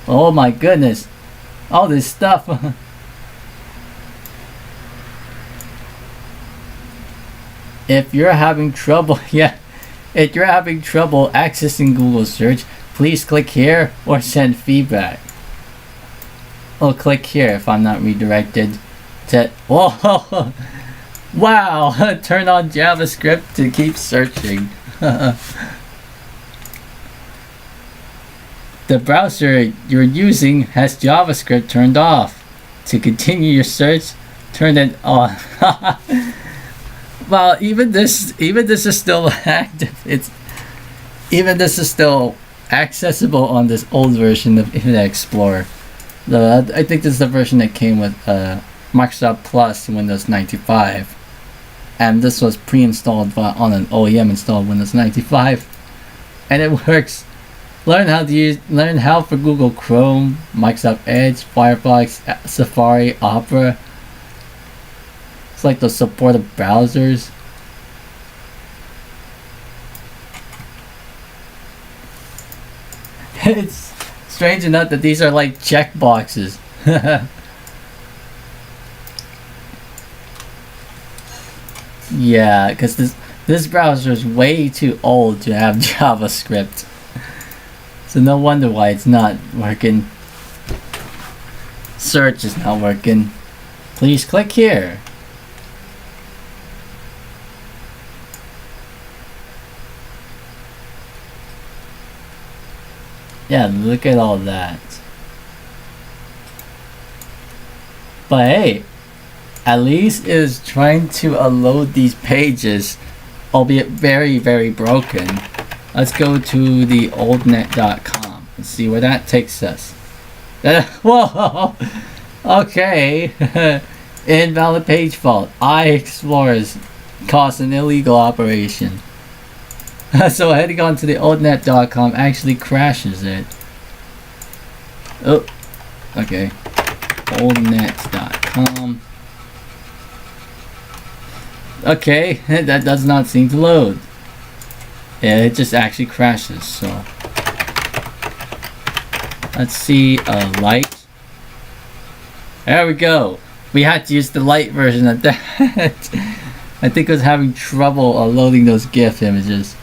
S1: Oh my goodness. All this stuff. If you're having trouble, if you're having trouble accessing Google search, please click here or send feedback. Or click here if I'm not redirected to, whoa, wow, turn on JavaScript to keep searching. The browser you're using has JavaScript turned off. To continue your search, turn it on. Well, even this is still active. This is still accessible on this old version of Internet Explorer. I think this is the version that came with Microsoft Plus Windows 95, and this was pre-installed on an OEM installed Windows 95, and it works. Learn how for Google Chrome, Microsoft Edge, Firefox, Safari, Opera. It's like the support of browsers. It's strange enough that these are like checkboxes. Yeah, because this browser is way too old to have JavaScript. So no wonder why it's not working. Search is not working. Please click here. Yeah, look at all that. But hey, at least it is trying to load these pages, albeit very, very broken. Let's go to the oldnet.com and see where that takes us. Whoa! Okay. Invalid page fault. iExplorers caused an illegal operation. So heading on to the oldnet.com actually crashes it. Oh, okay. Oldnet.com. Okay, that does not seem to load. Yeah, it just actually crashes, so. Let's see, light. There we go. We had to use the light version of that. I think I was having trouble loading those GIF images.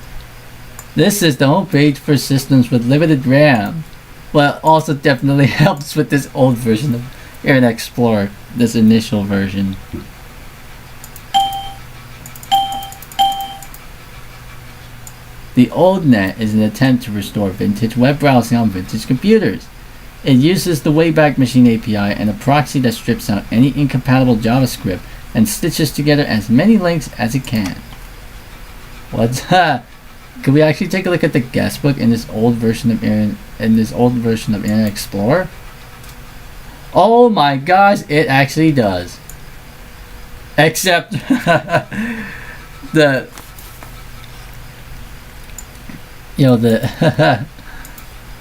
S1: This is the homepage for systems with limited RAM. Well, it also definitely helps with this old version of Internet Explorer, this initial version. The OldNet is an attempt to restore vintage web browsing on vintage computers. It uses the Wayback Machine API and a proxy that strips out any incompatible JavaScript and stitches together as many links as it can. What's that? Could we actually take a look at the guestbook in this old version of Internet Explorer? Oh my gosh, it actually does. Except the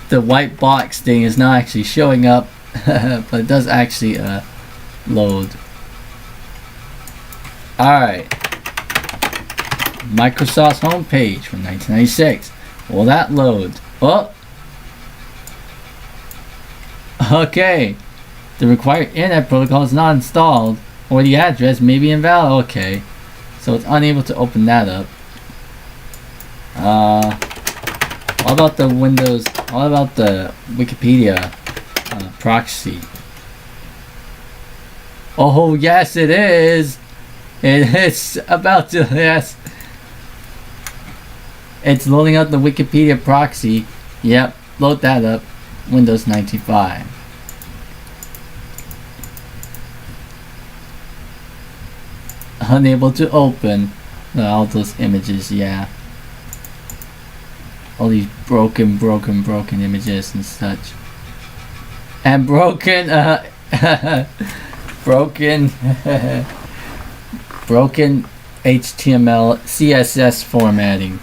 S1: the white box thing is not actually showing up, but it does actually load. Alright. Microsoft's homepage from 1996. Will that load? Oh! Okay. The required internet protocol is not installed, or the address may be invalid. Okay. So it's unable to open that up. What about the Windows? What about the Wikipedia proxy? Oh yes, it is. It's about to, yes. It's loading up the Wikipedia proxy. Yep, load that up. Windows 95. Unable to open all those images, yeah. All these broken images and such. And broken broken HTML CSS formatting,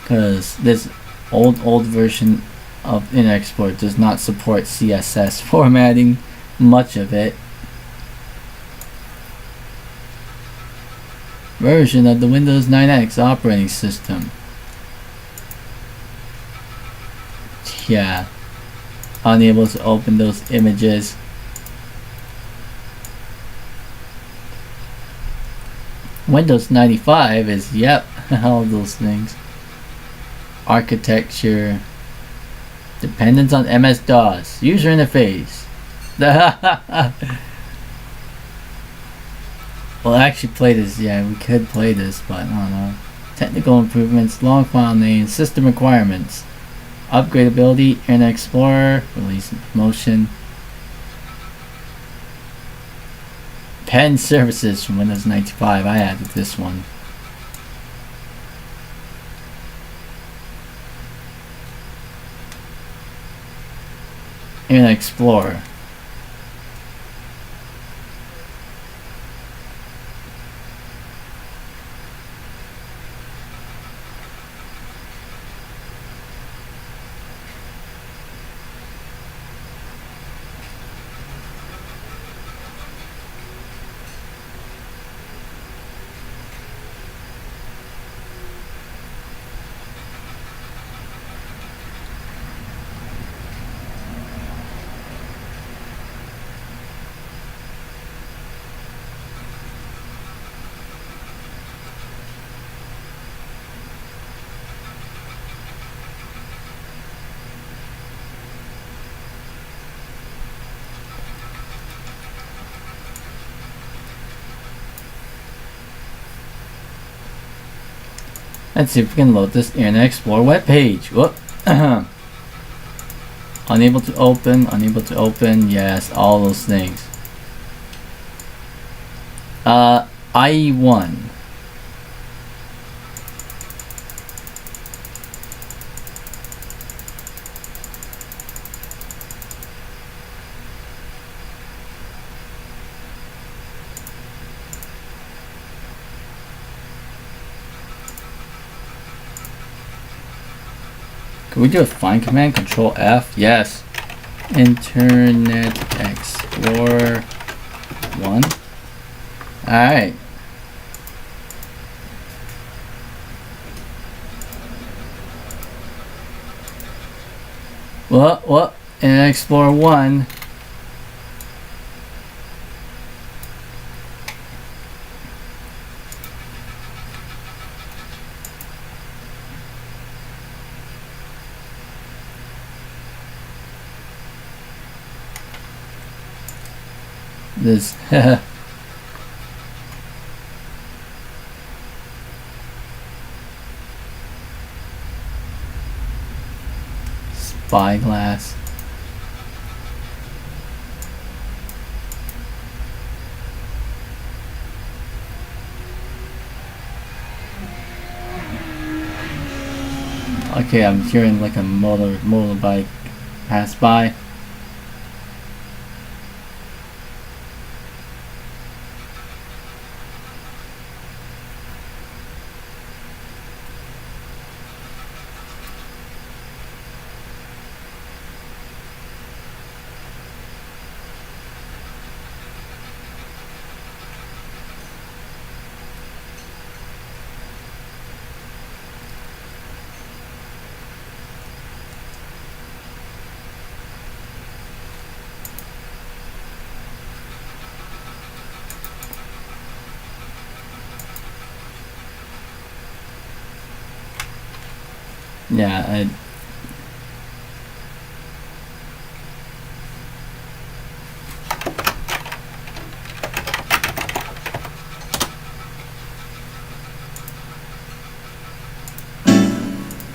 S1: because this old version of Internet Explorer does not support CSS formatting, much of it. Version of the Windows 9X operating system. Yeah, unable to open those images. Windows 95 is, yep, all those things. Architecture, dependence on MS-DOS, user interface. We'll actually play this, yeah, we could play this, but I don't know. Technical improvements, long file names, system requirements, upgradability, Internet Explorer, release and promotion. Pen services from Windows 95, I added this one. Internet Explorer. Let's see if we can load this Internet Explorer web page. Whoop. Unable to open, unable to open. Yes, all those things. IE1. Can we do a find command? Control F? Yes. Internet Explorer 1. Alright. What? Internet Explorer 1. This spyglass. Okay, I'm hearing like a motorbike pass by. Yeah,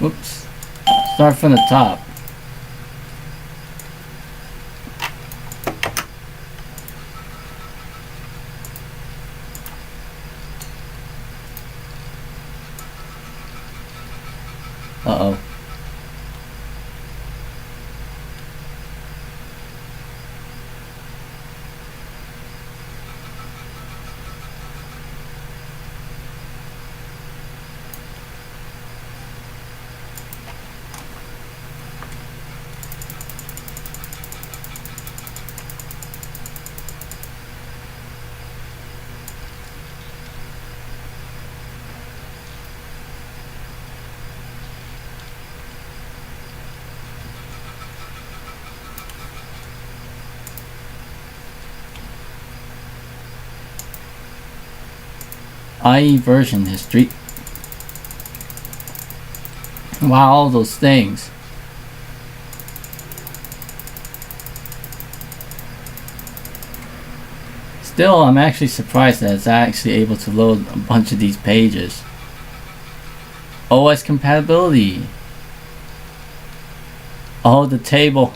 S1: whoops. Start from the top. Uh-oh. IE version history. Wow, all those things. Still, I'm actually surprised that it's actually able to load a bunch of these pages. OS compatibility. Oh, the table.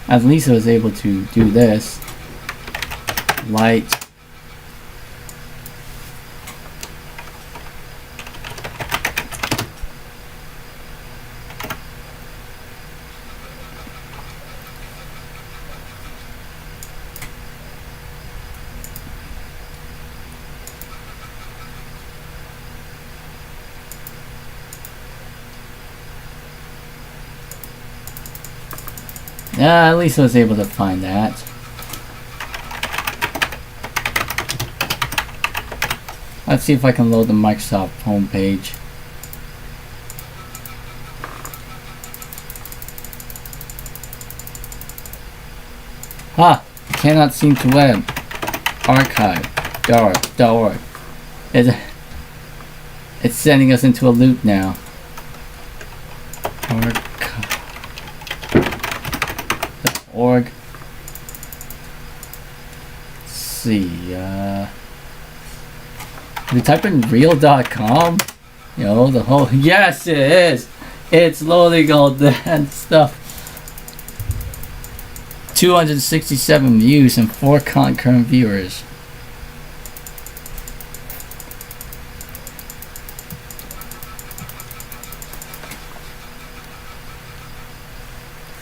S1: At least I was able to do this. Light. Yeah, at least I was able to find that. Let's see if I can load the Microsoft homepage. Cannot seem to web. Archive.org. It's sending us into a loop now. Archive.org. Let's see. We type in real.com. You know, the whole. Yes, it is. It's loading all that stuff. 267 views and 4 concurrent viewers.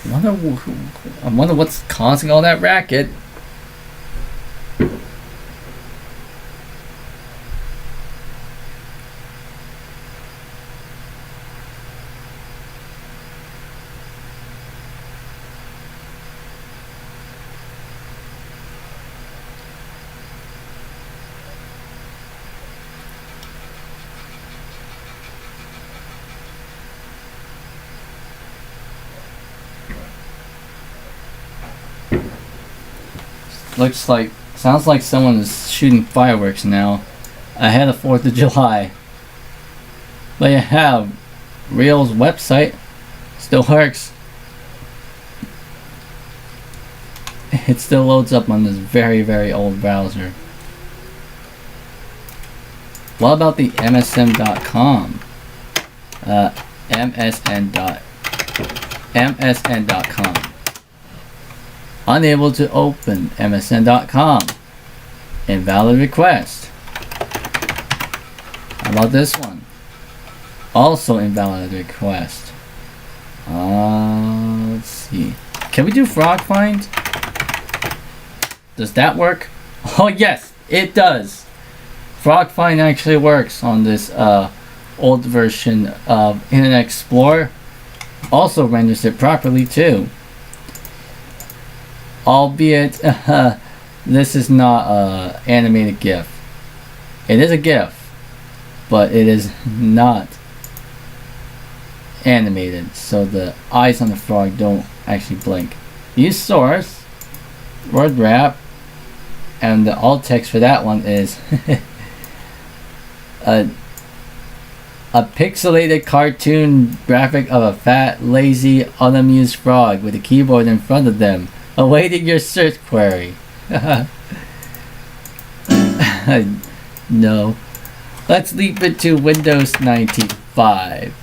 S1: I wonder what's causing all that racket. Sounds like someone is shooting fireworks now ahead of 4th of July. But you have Real's website still works. It still loads up on this very old browser. What about the MSN.com? MSN.com. Unable to open MSN.com. Invalid request. How about this one? Also invalid request. Let's see. Can we do frog find? Does that work? Oh yes, it does. Frog find actually works on this old version of Internet Explorer. Also renders it properly too. Albeit, this is not a animated GIF. It is a GIF, but it is not animated, so the eyes on the frog don't actually blink. Use source, word wrap, and the alt text for that one is a pixelated cartoon graphic of a fat, lazy, unamused frog with a keyboard in front of them, awaiting your search query. No. Let's leap into Windows 95.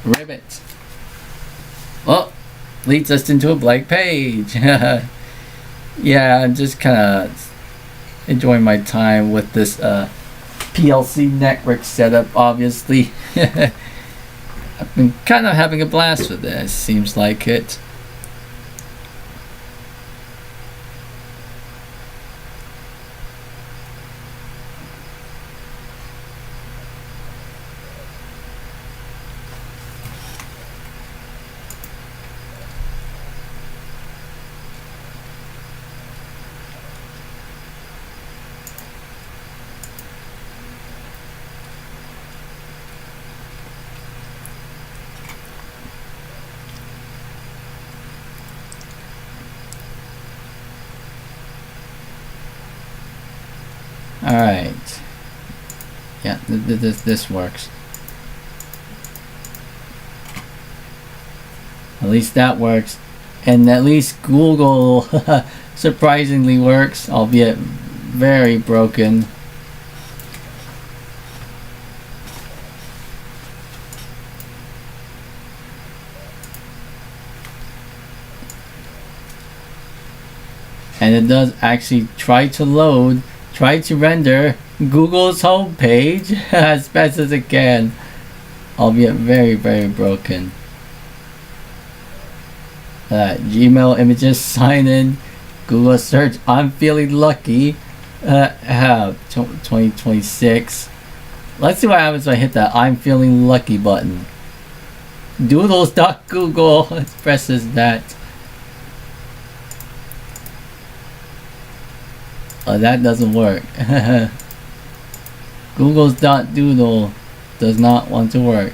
S1: Ribbit. Oh, leads us into a blank page. Yeah, I'm just kind of enjoying my time with this PLC network setup, obviously. I've been kind of having a blast with this, seems like it. Alright. Yeah, this works. At least that works. And at least Google surprisingly works, albeit very broken. And it does actually try to render Google's homepage as best as it can, albeit very broken. Gmail images, sign in, Google search, I'm feeling lucky. 2026. Let's see what happens when I hit that I'm feeling lucky button. Doodles.google expresses that. Oh, that doesn't work. Google's.doodle does not want to work.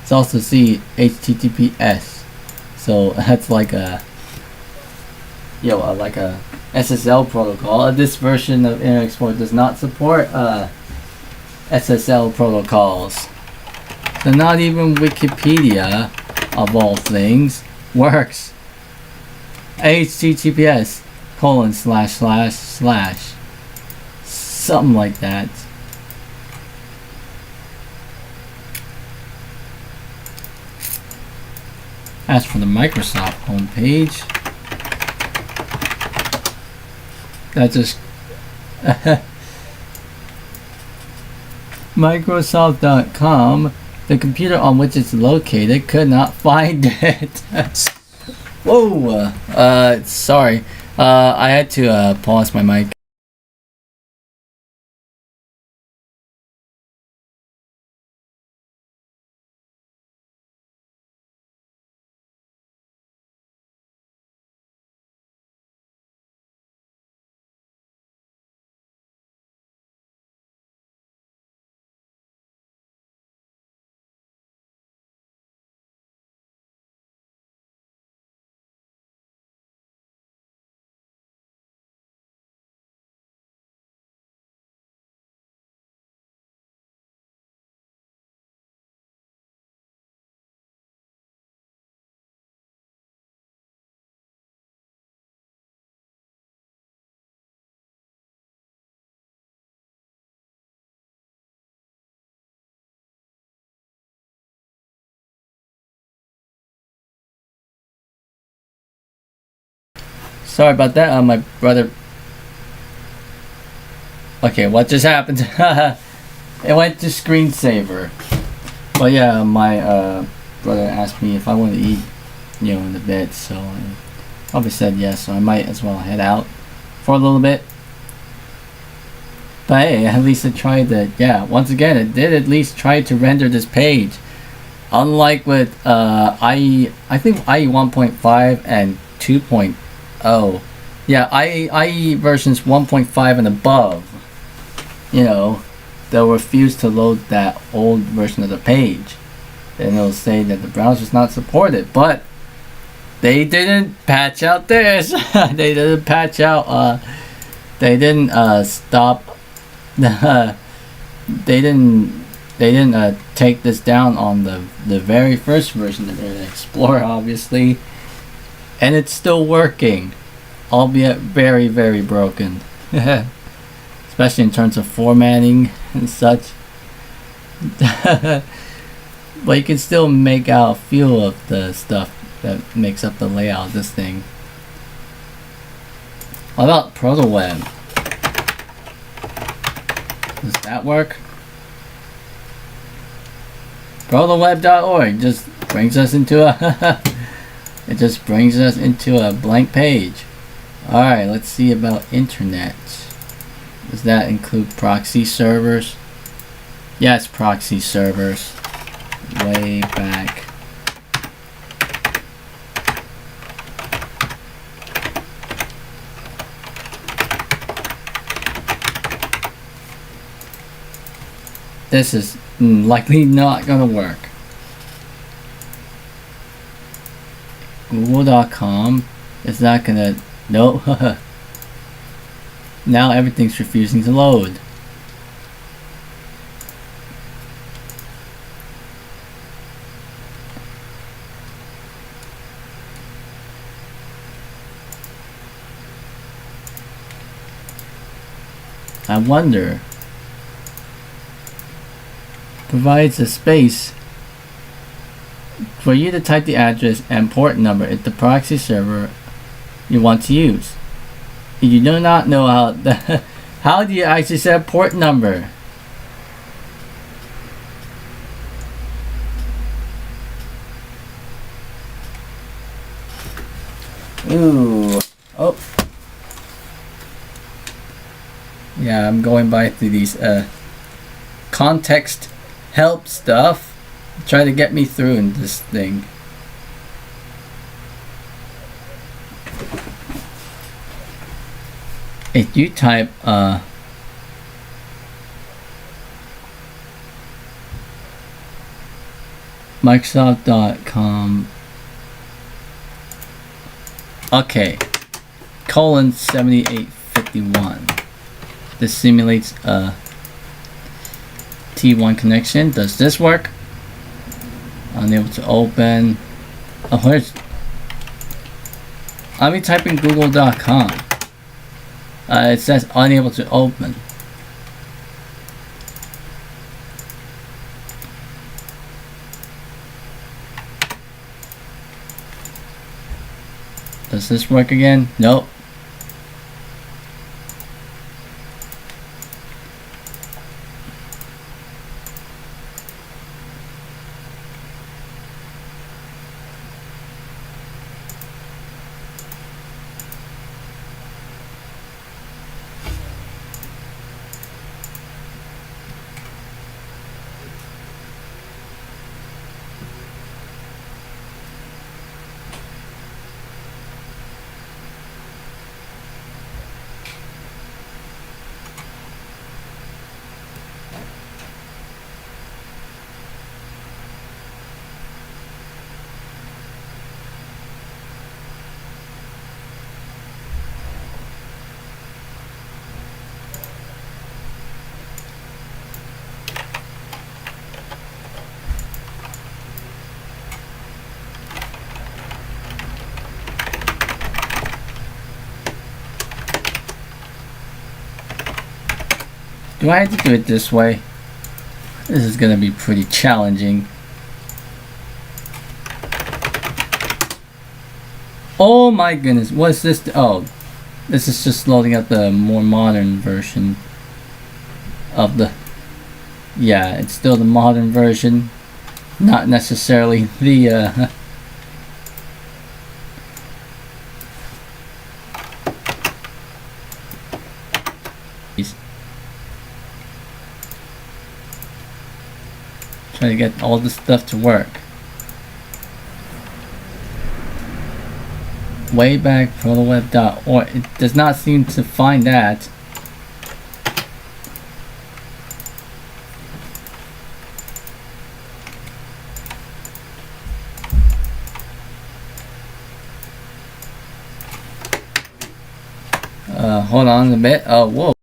S1: It's also C HTTPS. So that's like a like a SSL protocol. This version of Internet Explorer does not support SSL protocols. So not even Wikipedia, of all things, works. HTTPS : / something like that. As for the Microsoft homepage, that just Microsoft.com, the computer on which it's located could not find it. Whoa, sorry, I had to pause my mic. Sorry about that, my brother. Okay, what just happened? It went to screensaver. But yeah, my brother asked me if I wanted to eat, in a bit, so I probably said yes, so I might as well head out for a little bit. But hey, at least it tried to, once again, it did at least try to render this page. Unlike with I think IE 1.5 and 2.0. IE versions 1.5 and above, they'll refuse to load that old version of the page. And it'll say that the browser's not supported. But they didn't patch out this. They didn't patch out, they didn't stop, they didn't take this down on the very first version of Internet Explorer, obviously. And it's still working, albeit very, very broken. Especially in terms of formatting and such. But you can still make out a feel of the stuff that makes up the layout of this thing. What about ProtoWeb? Does that work? protoweb.org just brings us into a it just brings us into a blank page. Alright, let's see about internet. Does that include proxy servers? Yes, proxy servers. Way back. This is likely not gonna work. Google.com is not gonna. Nope. Now everything's refusing to load. I wonder. Provides a space for you to type the address and port number at the proxy server you want to use. You do not know how do you actually set a port number? Ooh. Oh. Yeah, I'm going by through these context help stuff. Try to get me through in this thing. If you type Microsoft.com okay colon 7851, this simulates a T1 connection. Does this work? Unable to open. Oh, where's I'll be typing google.com. It says unable to open. Does this work again? Nope. Do I have to do it this way? This is gonna be pretty challenging. Oh my goodness, what's this? Oh, this is just loading up the more modern version of the... Yeah, it's still the modern version, not necessarily the trying to get all this stuff to work. Wayback protoweb.org. It does not seem to find that. Hold on a bit. Oh, whoa.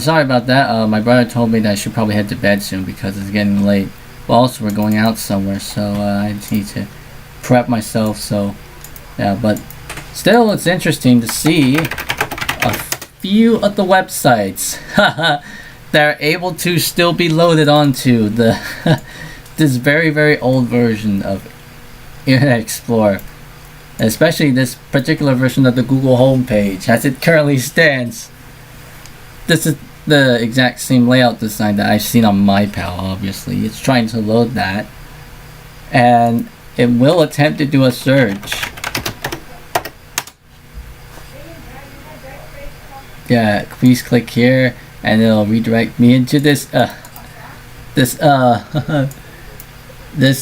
S1: Sorry about that. My brother told me that I should probably head to bed soon because it's getting late. Well, also we're going out somewhere, so I just need to prep myself. So, yeah, but still, it's interesting to see a few of the websites that are able to still be loaded onto the this very old version of Internet Explorer, especially this particular version of the Google homepage as it currently stands. This is the exact same layout design that I've seen on MyPal. Obviously, it's trying to load that, and it will attempt to do a search. Yeah, please click here, and it'll redirect me into this this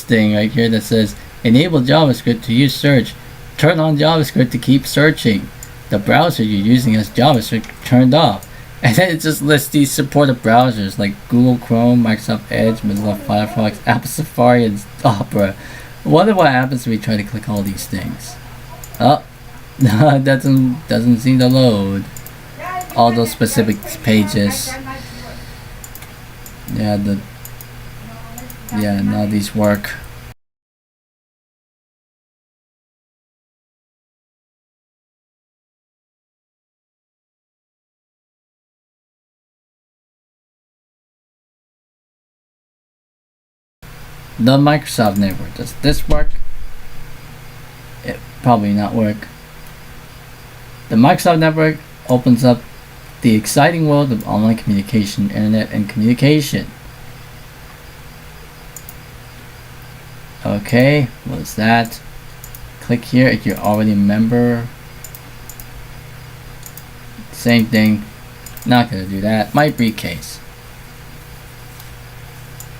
S1: thing right here that says enable JavaScript to use search. Turn on JavaScript to keep searching. The browser you're using has JavaScript turned off. And then it just lists these supported browsers like Google Chrome, Microsoft Edge, Mozilla Firefox, Apple Safari, and Opera. I wonder what happens if we try to click all these things. Oh, no, it doesn't seem to load all those specific pages. Yeah, Yeah, none of these work. The Microsoft network, does this work? It probably not work. The Microsoft network opens up the exciting world of online communication, internet and communication. Okay, what's that? Click here if you're already a member. Same thing. Not gonna do that. My briefcase.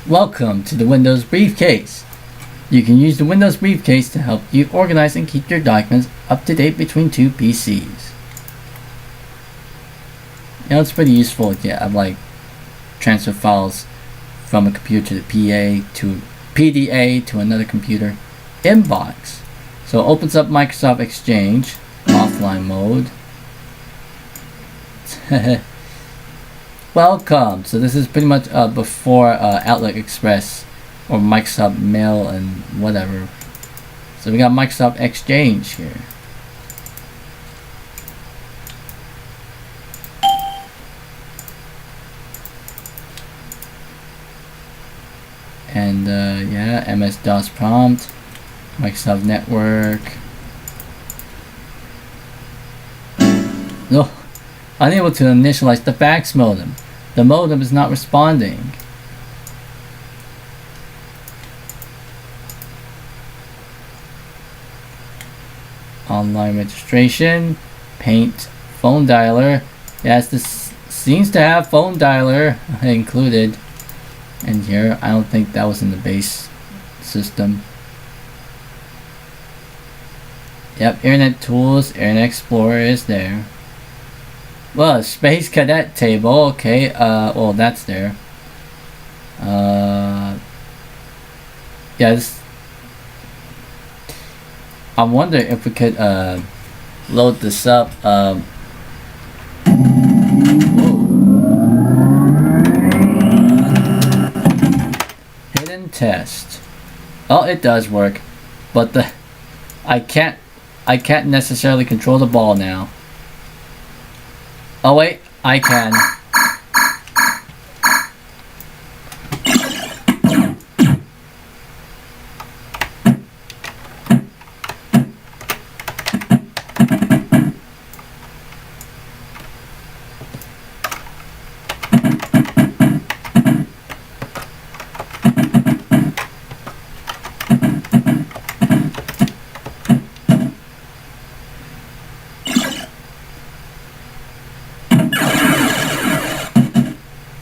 S1: Welcome to the Windows Briefcase. You can use the Windows Briefcase to help you organize and keep your documents up to date between two PCs. You know, it's pretty useful to like transfer files from a computer to PA to PDA to another computer. Inbox. So it opens up Microsoft Exchange, offline mode. Welcome. So this is pretty much before Outlook Express or Microsoft Mail and whatever. So we got Microsoft Exchange here. And yeah, MS-DOS prompt, Microsoft Network. No, unable to initialize the fax modem. The modem is not responding. Online registration, Paint, phone dialer. Yes, this seems to have phone dialer included in here. I don't think that was in the base system. Yep, Internet Tools, Internet Explorer is there. Well, Space Cadet table, okay, well that's there. Yes. I wonder if we could load this up. Hidden test. Oh, it does work, but I can't necessarily control the ball now. Oh wait, I can.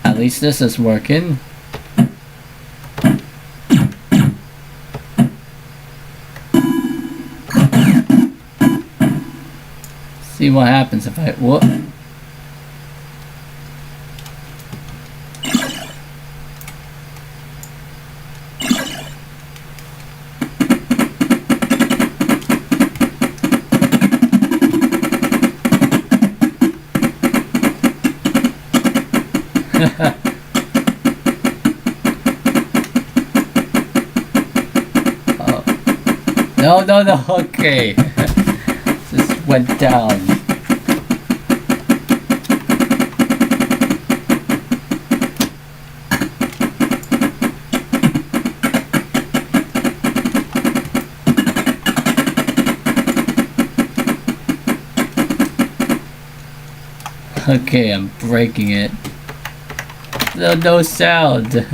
S1: At least this is working. See what happens if I whoop. Oh. No, okay. This went down. Okay, I'm breaking it. No sound.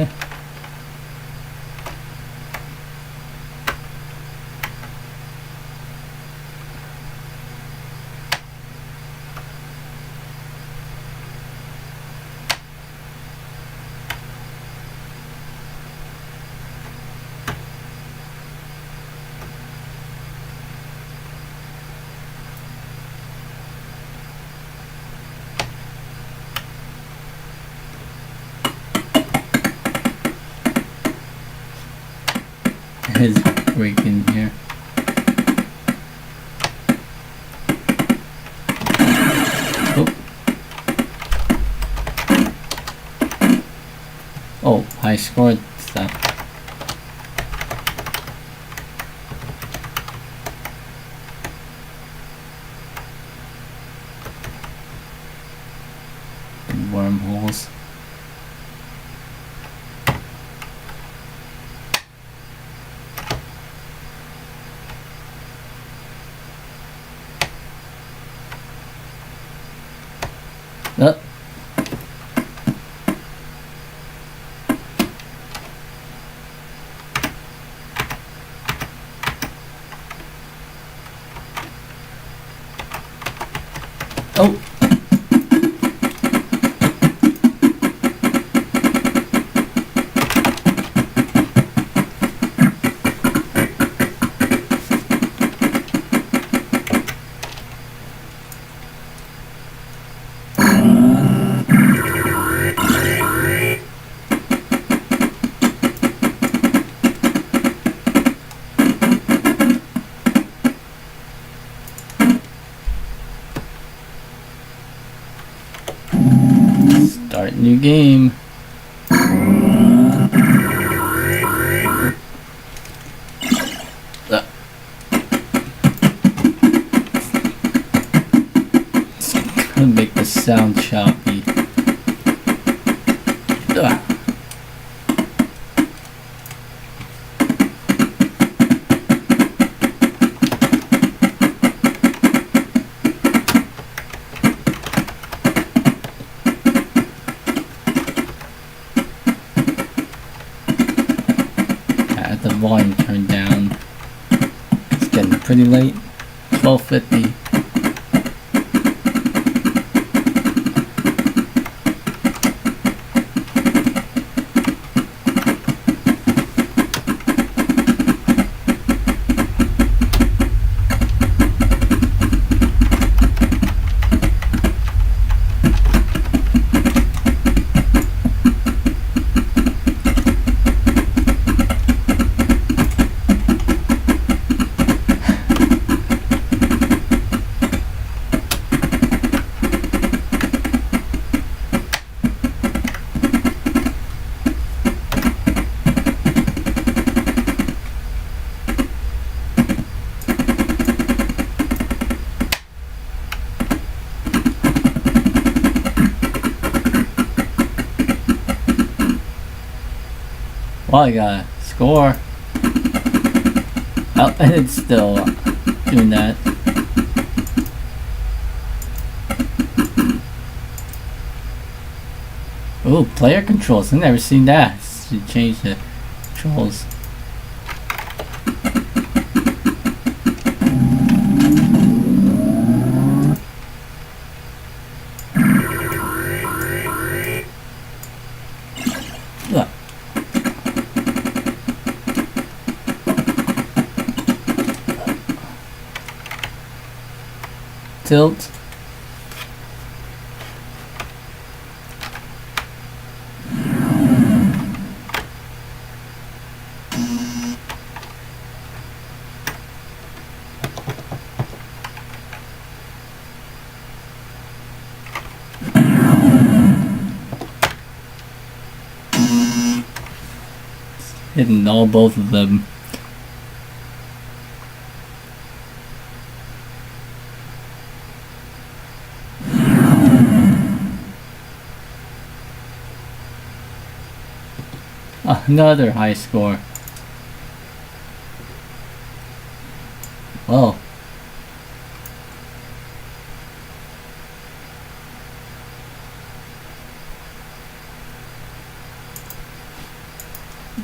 S1: Is breaking here. Oh, I scored stuff. wormholes. Oh. Oh. Start new game. It's gonna make the sound choppy. The volume turned down. It's getting pretty late. 12:50. Well, I got a score. Oh, and it's still doing that. Ooh, player controls. I've never seen that. You change the controls. Look. Tilt. Hitting both of them. Another high score. Well,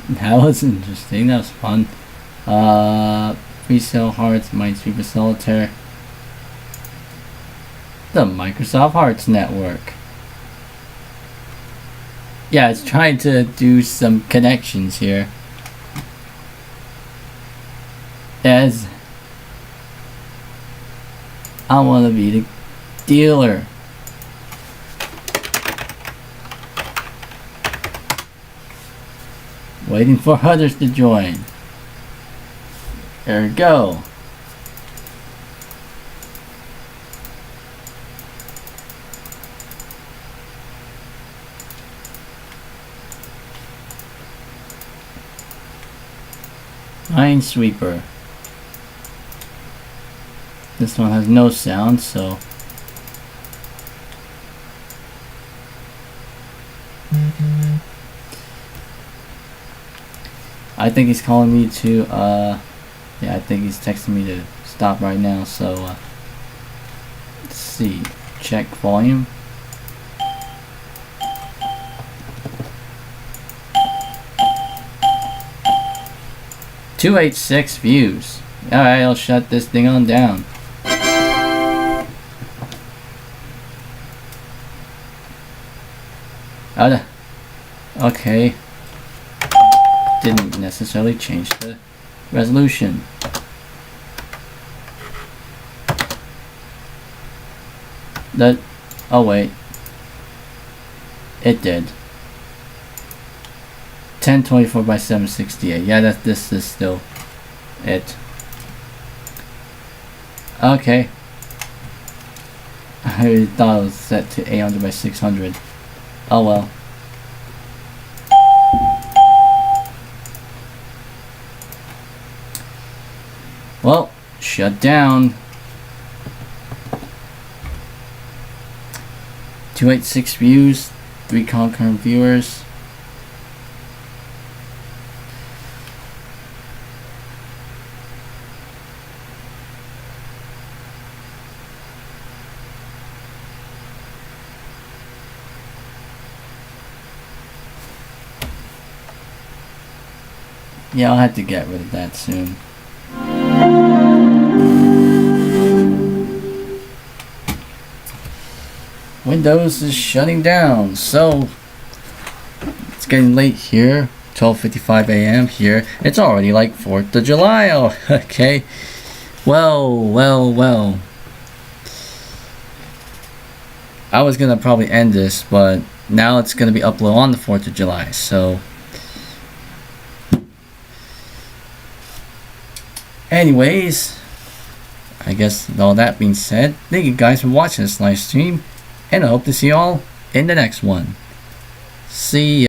S1: that was interesting. That was fun. Resale Hearts, Minesweeper Solitaire. The Microsoft Hearts Network. Yeah, it's trying to do some connections here. As I want to be the dealer. Waiting for others to join. There we go. Minesweeper. This one has no sound, so I think he's calling me to, yeah, I think he's texting me to stop right now, so, let's see, check volume. $286 views. Alright, I'll shut this thing on down. Okay. Didn't necessarily change the resolution. Oh wait. It did. 1024 by 768. Yeah, this is still it. Okay. I thought it was set to 800 by 600. Oh well. Well, shut down. 286 views, 3 concurrent viewers. Yeah, I'll have to get rid of that soon. Windows is shutting down, so it's getting late here. 12:55 a.m. here. It's already like 4th of July. Oh, okay. Well. I was gonna probably end this, but now it's gonna be uploaded on the 4th of July, so. Anyways, I guess with all that being said, thank you guys for watching this live stream, and I hope to see you all in the next one. See ya.